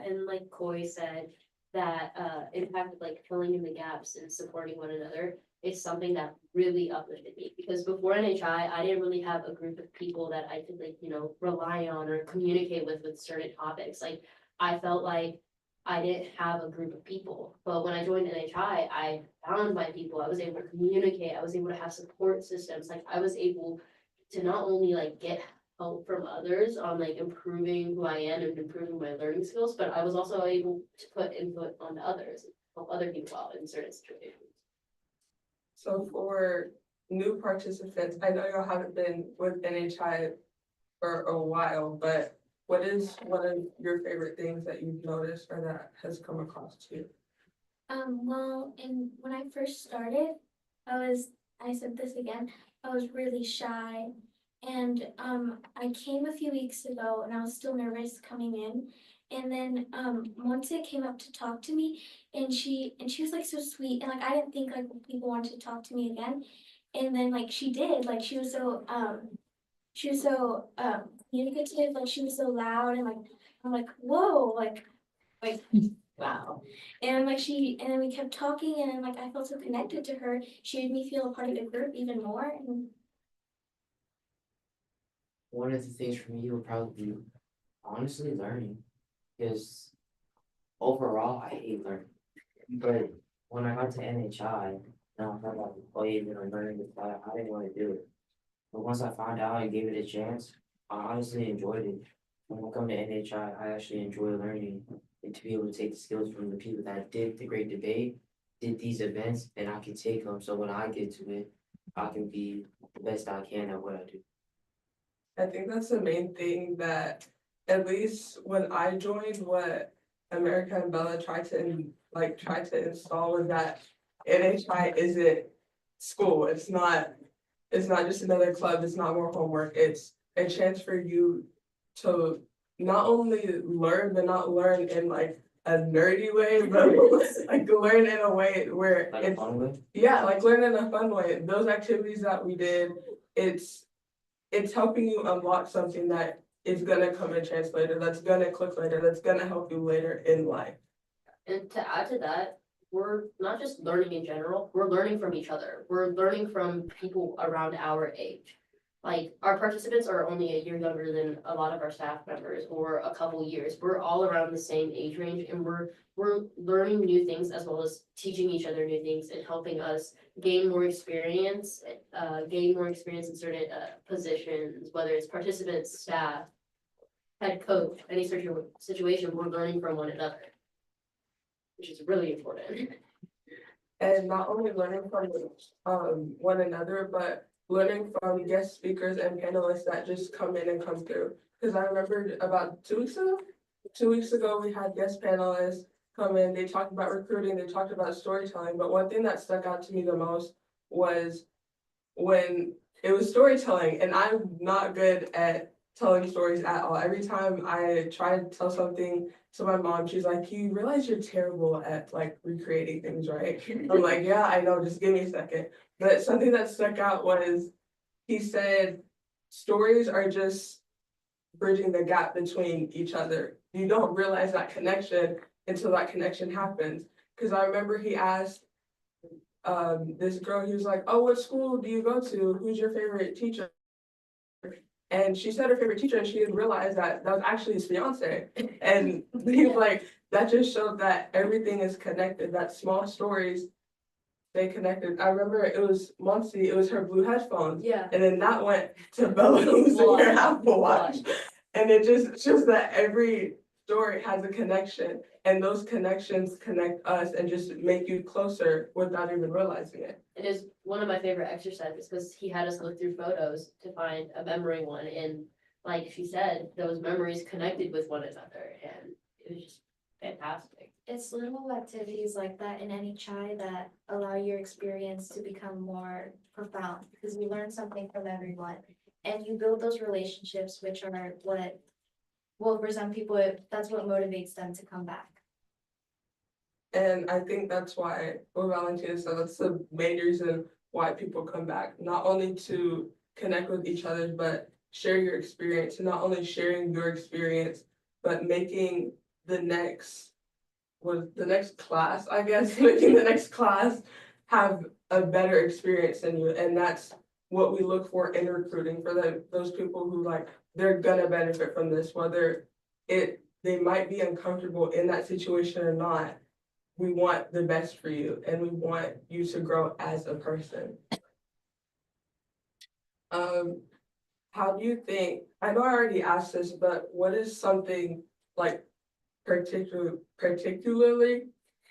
And like Coy said, that impact of like filling in the gaps and supporting one another is something that really uplifted me, because before NHI, I didn't really have a group of people that I could like, rely on or communicate with certain topics. Like I felt like I didn't have a group of people, but when I joined NHI, I found my people. I was able to communicate. I was able to have support systems. Like I was able to not only like get help from others on like improving who I am and improving my learning skills, but I was also able to put input on others and help other people out in certain situations. So for new participants, I know y'all haven't been with NHI for a while, but what is one of your favorite things that you've noticed or that has come across to you? Well, when I first started, I said this again, I was really shy. And I came a few weeks ago and I was still nervous coming in. And then Monse came up to talk to me, and she was like so sweet, and like I didn't think like people wanted to talk to me again. And then like she did, like she was so communicative, like she was so loud, and like I'm like, whoa, like wow. And like and then we kept talking, and then like I felt so connected to her. She made me feel a part of the group even more. And one of the things for me would probably be honestly learning, because overall I hate learning. But when I got to NHI, and I found out L.E.A.D and learning the class, I didn't want to do it. But once I found out and gave it a chance, I honestly enjoyed it. When I come to NHI, I actually enjoy learning, and to be able to take the skills from the people that did the great debate, did these events, and I can take them. So when I get to it, I can be the best I can at what I do. I think that's the main thing that, at least when I joined, what America and Bella tried to install was that NHI isn't school. It's not just another club. It's not more homework. It's a chance for you to not only learn, but not learn in like a nerdy way, but like learn in a way where Like a fun way? yeah, like learn in a fun way. Those activities that we did, it's it's helping you unlock something that is gonna come in chance later, that's gonna click later, that's gonna help you later in life. And to add to that, we're not just learning in general, we're learning from each other. We're learning from people around our age. Like, our participants are only a year younger than a lot of our staff members, or a couple years. We're all around the same age range, and we're learning new things as well as teaching each other new things and helping us gain more experience in certain positions, whether it's participants, staff, head coach, any sort of situation, we're learning from one another, which is really important. And not only learning from one another, but learning from guest speakers and panelists that just come in and come through. Because I remember about 2 weeks ago, we had guest panelists come in, they talked about recruiting, they talked about storytelling, but one thing that stuck out to me the most was when it was storytelling, and I'm not good at telling stories at all. Every time I try to tell something to my mom, she's like, you realize you're terrible at like recreating things, right? I'm like, yeah, I know, just give me a second. But something that stuck out was, he said, stories are just bridging the gap between each other. You don't realize that connection until that connection happens. Because I remember he asked this girl, he was like, oh, what school do you go to? Who's your favorite teacher? And she said her favorite teacher, and she didn't realize that that was actually his fiance. And he was like, that just showed that everything is connected, that small stories stay connected. I remember it was Monty, it was her blue headphones. Yeah. And then that went to Bella losing her Apple Watch. And it just shows that every story has a connection, and those connections connect us and just make you closer without even realizing it. It is one of my favorite exercises because he had us look through photos to find a memory one. And like she said, those memories connected with one another, and it was just fantastic. It's little activities like that in NHI that allow your experience to become more profound, because we learn something from everyone. And you build those relationships, which are what, well, for some people, that's what motivates them to come back. And I think that's why, what Valentina said, that's the main reason why people come back, not only to connect with each other, but share your experience, and not only sharing your experience, but making the next class, I guess, making the next class have a better experience than you. And that's what we look for in recruiting, for those people who like, they're gonna benefit from this, whether they might be uncomfortable in that situation or not. We want the best for you, and we want you to grow as a person. How do you think, I know I already asked this, but what is something like particularly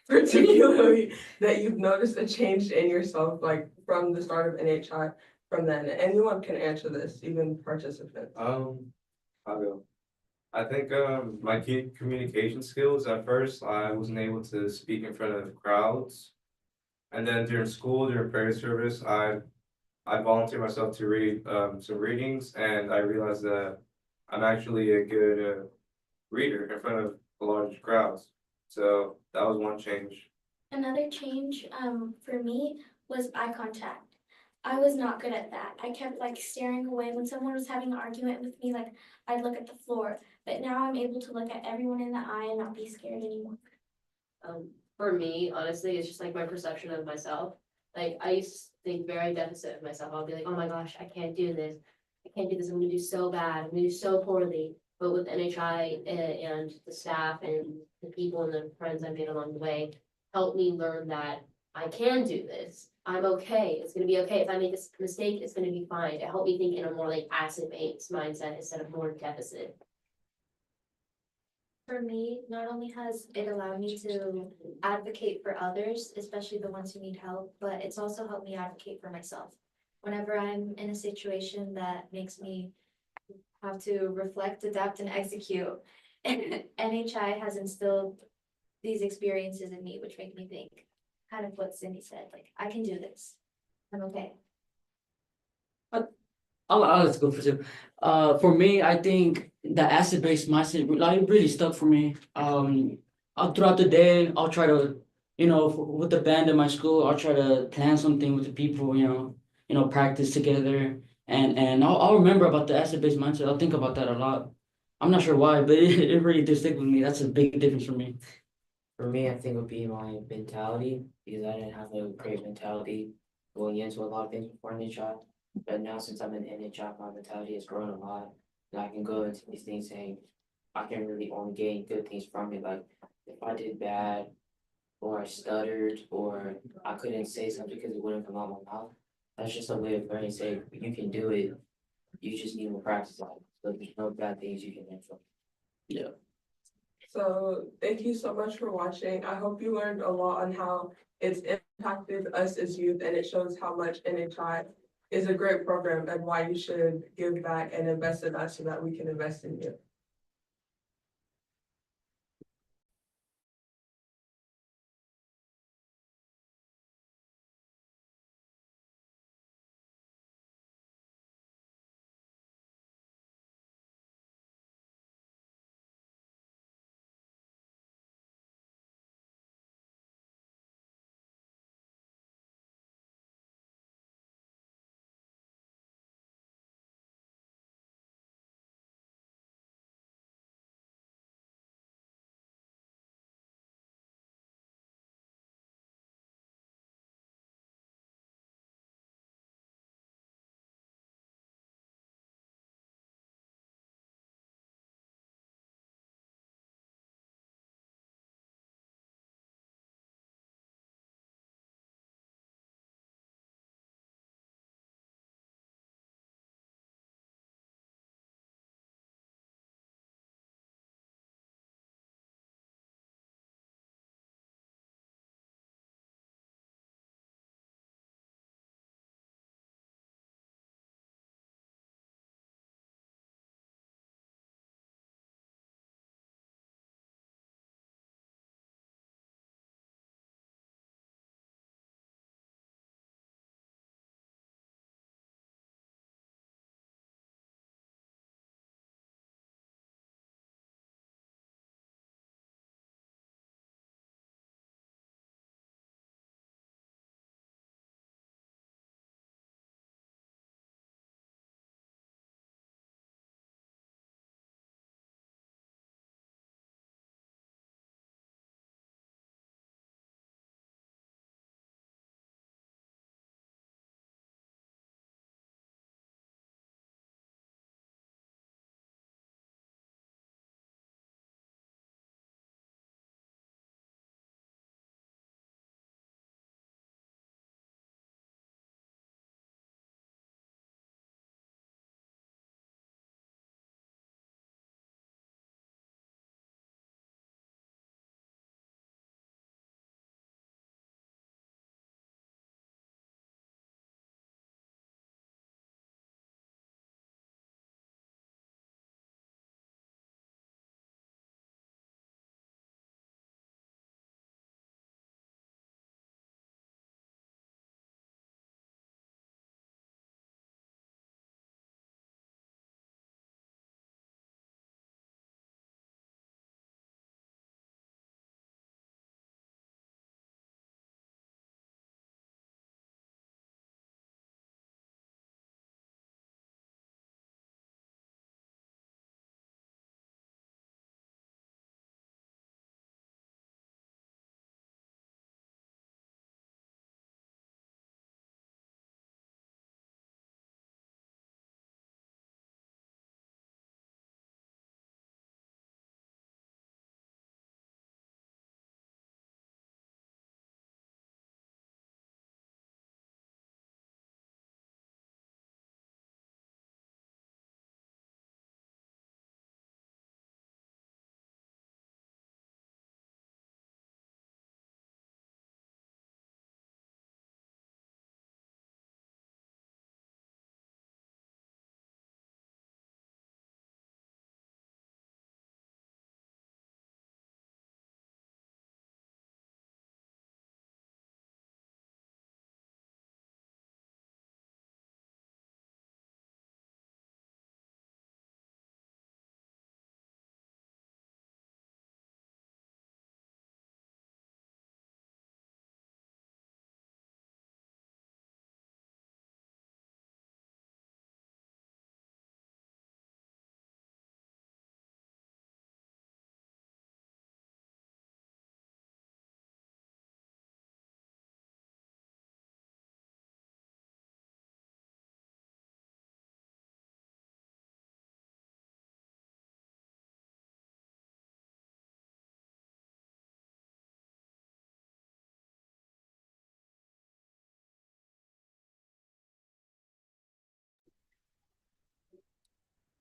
that you've noticed a change in yourself, like from the start of NHI, from then? Anyone can answer this, even participants. I'll go. I think my key communication skills, at first I wasn't able to speak in front of crowds. And then during school, during prayer service, I volunteered myself to read some readings, and I realized that I'm actually a good reader in front of large crowds. So that was one change. Another change for me was eye contact. I was not good at that. I kept like staring away when someone was having an argument with me, like I'd look at the floor. But now I'm able to look at everyone in the eye and not be scared anymore. For me, honestly, it's just like my perception of myself. Like, I used to think very deficit of myself. I'll be like, oh my gosh, I can't do this. I can't do this. I'm gonna do so bad. I'm gonna do so poorly. But with NHI and the staff and the people and the friends I made along the way, helped me learn that I can do this. I'm okay. It's gonna be okay. If I make this mistake, it's gonna be fine. It helped me think in a more like asset-based mindset instead of more deficit. For me, not only has it allowed me to advocate for others, especially the ones who need help, but it's also helped me advocate for myself. Whenever I'm in a situation that makes me have to reflect, adapt, and execute, NHI has instilled these experiences in me, which make me think, kind of what Cindy said, like, I can do this. I'm okay. I'll let's go for two. For me, I think the asset-based mindset like really stuck for me. Throughout the day, I'll try to, with the band in my school, I'll try to plan something with the people, practice together, And I'll remember about the asset-based mindset. I'll think about that a lot. I'm not sure why, but it really did stick with me. That's a big difference for me. For me, I think it would be my mentality, because I didn't have a great mentality going into a lot of things before NHI. But now since I'm in NHI, my mentality has grown a lot. And I can go into these things saying, I can really only gain good things from it. Like if I did bad, or I stuttered, or I couldn't say something because it wouldn't come out of my mouth. That's just a way of learning, say, you can do it, you just need more practice on it. So there's no bad things you can learn from. Yeah. So thank you so much for watching. I hope you learned a lot on how it's impacted us as youth, and it shows how much NHI is a great program and why you should give back and invest in us so that we can invest in you.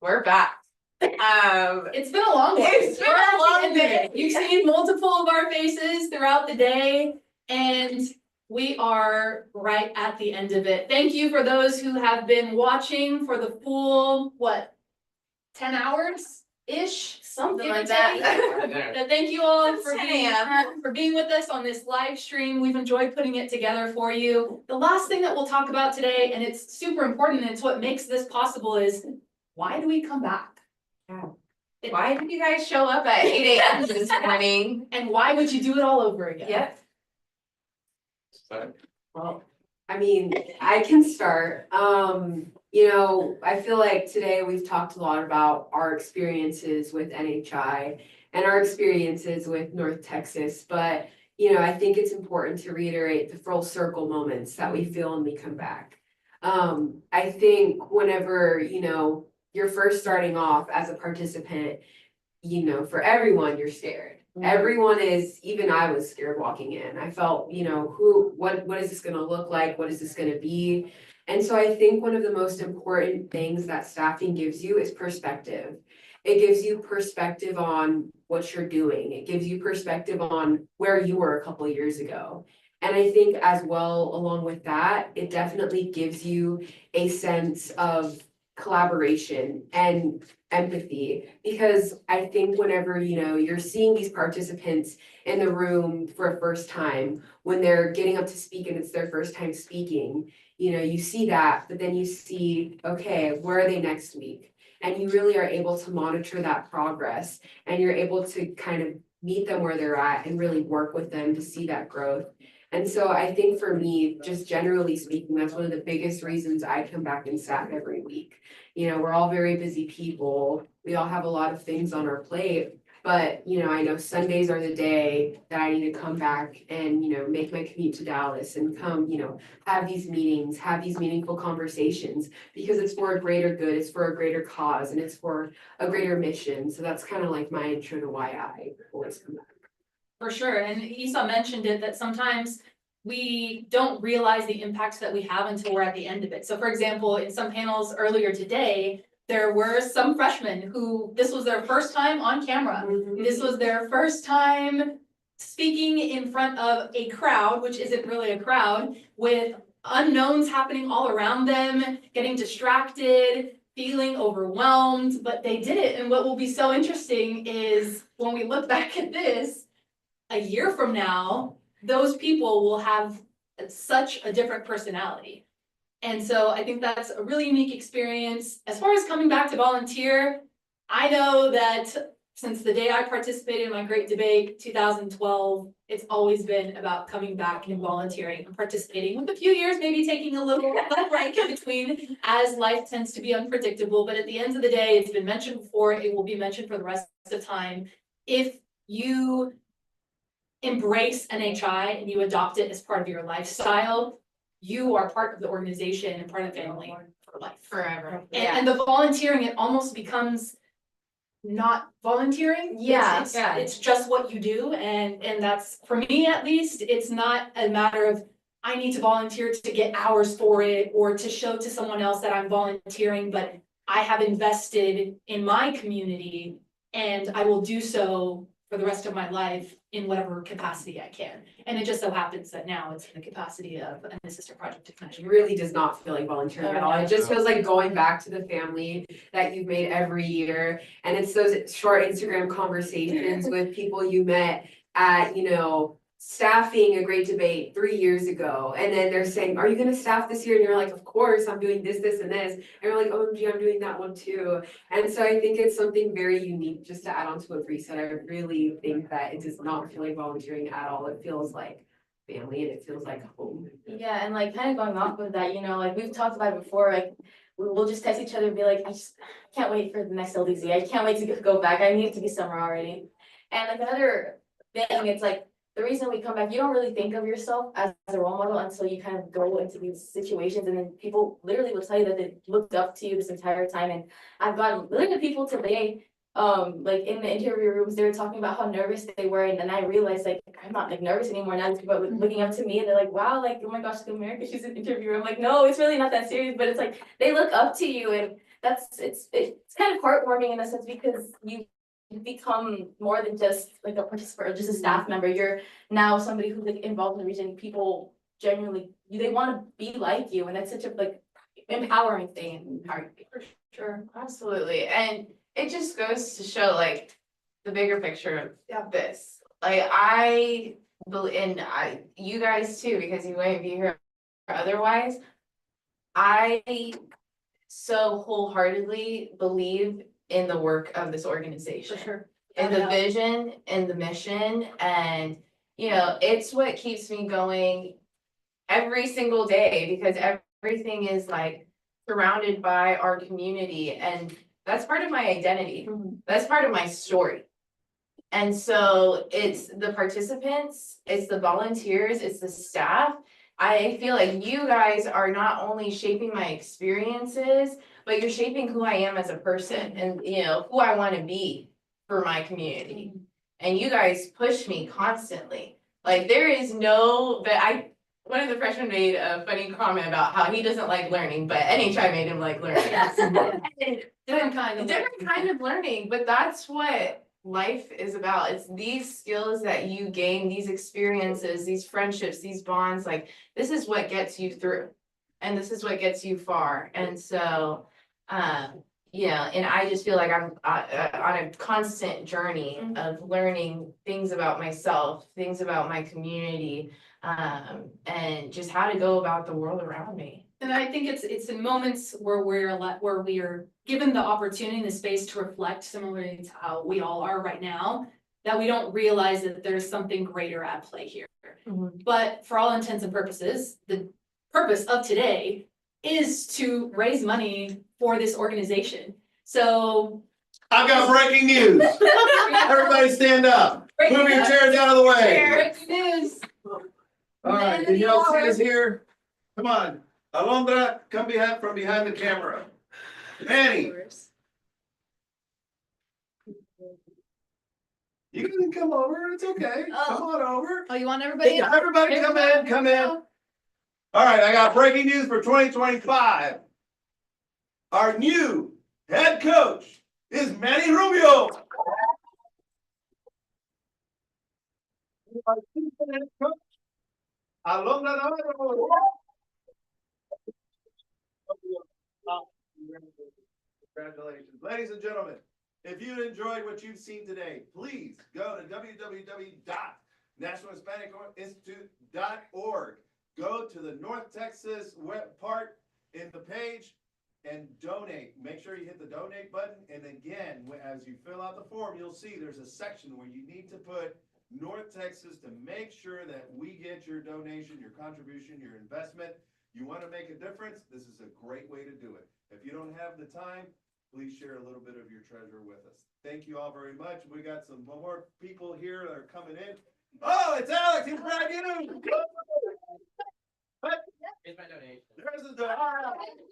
We're back. It's been a long one. It's been We're a at the long end of day. it. You've seen multiple of our faces throughout the day, and we are right at the end of it. Thank you for those who have been watching for the full, 10 hours-ish? Something Give or like that. take. So thank you all It's for 10 being, a.m. for being with us on this live stream. We've enjoyed putting it together for you. The last thing that we'll talk about today, and it's super important, and it's what makes this possible, is why do we come back? Why did you guys show up at 8 a.m. this morning? And why would you do it all over again? Yep. Well, I mean, I can start. You know, I feel like today we've talked a lot about our experiences with NHI and our experiences with North Texas, but you know, I think it's important to reiterate the full circle moments that we feel when we come back. I think whenever, you know, you're first starting off as a participant, you know, for everyone, you're scared. Everyone is, even I was scared walking in. I felt, you know, what is this gonna look like? What is this gonna be? And so I think one of the most important things that staffing gives you is perspective. It gives you perspective on what you're doing. It gives you perspective on where you were a couple of years ago. And I think as well, along with that, it definitely gives you a sense of collaboration and empathy, because I think whenever, you know, you're seeing these participants in the room for a first time, when they're getting up to speak and it's their first time speaking, you know, you see that, but then you see, okay, where are they next week? And you really are able to monitor that progress, and you're able to kind of meet them where they're at and really work with them to see that growth. And so I think for me, just generally speaking, that's one of the biggest reasons I come back and staff every week. You know, we're all very busy people. We all have a lot of things on our plate. But, you know, I know Sundays are the day that I need to come back and, you know, make my commute to Dallas and come, you know, have these meetings, have these meaningful conversations, because it's for a greater good, it's for a greater cause, and it's for a greater mission. So that's kind of like my intro to why I always come back. For sure, and Esau mentioned it, that sometimes we don't realize the impacts that we have until we're at the end of it. So for example, in some panels earlier today, there were some freshmen who, this was their first time on camera. This was their first time speaking in front of a crowd, which isn't really a crowd, with unknowns happening all around them, getting distracted, feeling overwhelmed, but they did it. And what will be so interesting is when we look back at this, a year from now, those people will have such a different personality. And so I think that's a really unique experience. As far as coming back to volunteer, I know that since the day I participated in my great debate, 2012, it's always been about coming back and volunteering and participating, with a few years maybe taking a little break in between, as life tends to be unpredictable. But at the end of the day, it's been mentioned before, it will be mentioned for the rest of time. If you embrace NHI and you adopt it as part of your lifestyle, you are part of the organization and part of the family for life. Forever. And the volunteering, it almost becomes not volunteering. It's just what you do, and that's, for me at least, it's not a matter of I need to volunteer to get hours for it or to show to someone else that I'm volunteering, but I have invested in my community and I will do so for the rest of my life in whatever capacity I can. And it just so happens that now it's in the capacity of an assistant project manager. It really does not feel like volunteering at all. It just feels like going back to the family that you've made every year. And it's those short Instagram conversations with people you met at, you know, staffing a great debate 3 years ago. And then they're saying, are you gonna staff this year? And you're like, of course, I'm doing this, this, and this. And you're like, OMG, I'm doing that one too. And so I think it's something very unique. Just to add on to what Bree said, I really think that it does not feel like volunteering at all. It feels like family and it feels like home. Yeah, and like kind of going off of that, you know, like we've talked about it before, like we'll just text each other and be like, I just can't wait for the next LDZ. I can't wait to go back. I need it to be summer already. And like another thing, it's like the reason we come back, you don't really think of yourself as a role model until you kind of go into these situations, and then people literally will tell you that they looked up to you this entire time. And I've gotten literally people today, like in the interview rooms, they were talking about how nervous they were, and then I realized like I'm not like nervous anymore. Now people are looking up to me and they're like, wow, like, oh my gosh, America, she's an interviewer. I'm like, no, it's really not that serious, but it's like they look up to you, and it's kind of heartwarming in a sense because you become more than just like a participant or just a staff member. You're now somebody who's like involved in the region. People genuinely, they want to be like you, and that's such a like empowering thing. For sure, absolutely. And it just goes to show like the bigger picture of this. Like I believe, and you guys too, because you wouldn't be here otherwise. I so wholeheartedly believe in the work of this organization. For sure. In the vision and the mission, and you know, it's what keeps me going every single day because everything is like surrounded by our community, and that's part of my identity. That's part of my story. And so it's the participants, it's the volunteers, it's the staff. I feel like you guys are not only shaping my experiences, but you're shaping who I am as a person and, you know, who I want to be for my community. And you guys push me constantly. Like there is no, but one of the freshmen made a funny comment about how he doesn't like learning, but NHI made him like learning. Different kind of learning, but that's what life is about. It's these skills that you gain, these experiences, these friendships, these bonds, like this is what gets you through. And this is what gets you far. And so, yeah, and I just feel like I'm on a constant journey of learning things about myself, things about my community, and just how to go about the world around me. And I think it's in moments where we are given the opportunity and the space to reflect similarly to how we all are right now, that we don't realize that there's something greater at play here. But for all intents and purposes, the purpose of today is to raise money for this organization. So I've got breaking news. Everybody stand up. Move your chairs out of the way. Breaking news. All right, can y'all see us here? Come on. Alondra, come from behind the camera. Manny. You can come over, it's okay. Come on over. Oh, you want everybody? Yeah, everybody come in, come in. All right, I got breaking news for 2025. Our new head coach is Manny Rubio. Our assistant head coach, Alumni. Congratulations. Ladies and gentlemen, if you enjoyed what you've seen today, please go to www.nationalhispanicInstitute.org. Go to the North Texas web part in the page and donate. Make sure you hit the donate button. And again, as you fill out the form, you'll see there's a section where you need to put North Texas to make sure that we get your donation, your contribution, your investment. You want to make a difference? This is a great way to do it. If you don't have the time, please share a little bit of your treasure with us. Thank you all very much. We got some more people here that are coming in. Oh, it's Alex. He's brand new. Here's my donation. There's the donation.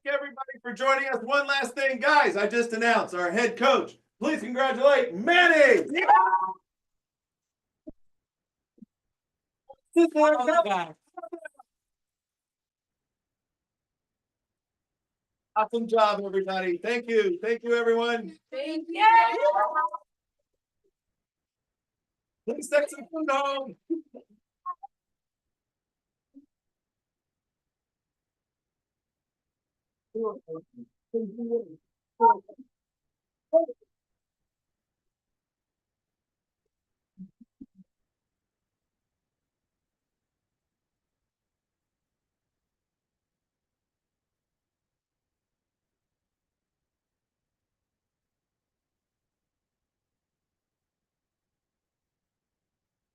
Thank everybody for joining us. One last thing, guys. I just announced our head coach. Please congratulate Manny. Awesome job, everybody. Thank you. Thank you, everyone. Thank you. Please take some food home.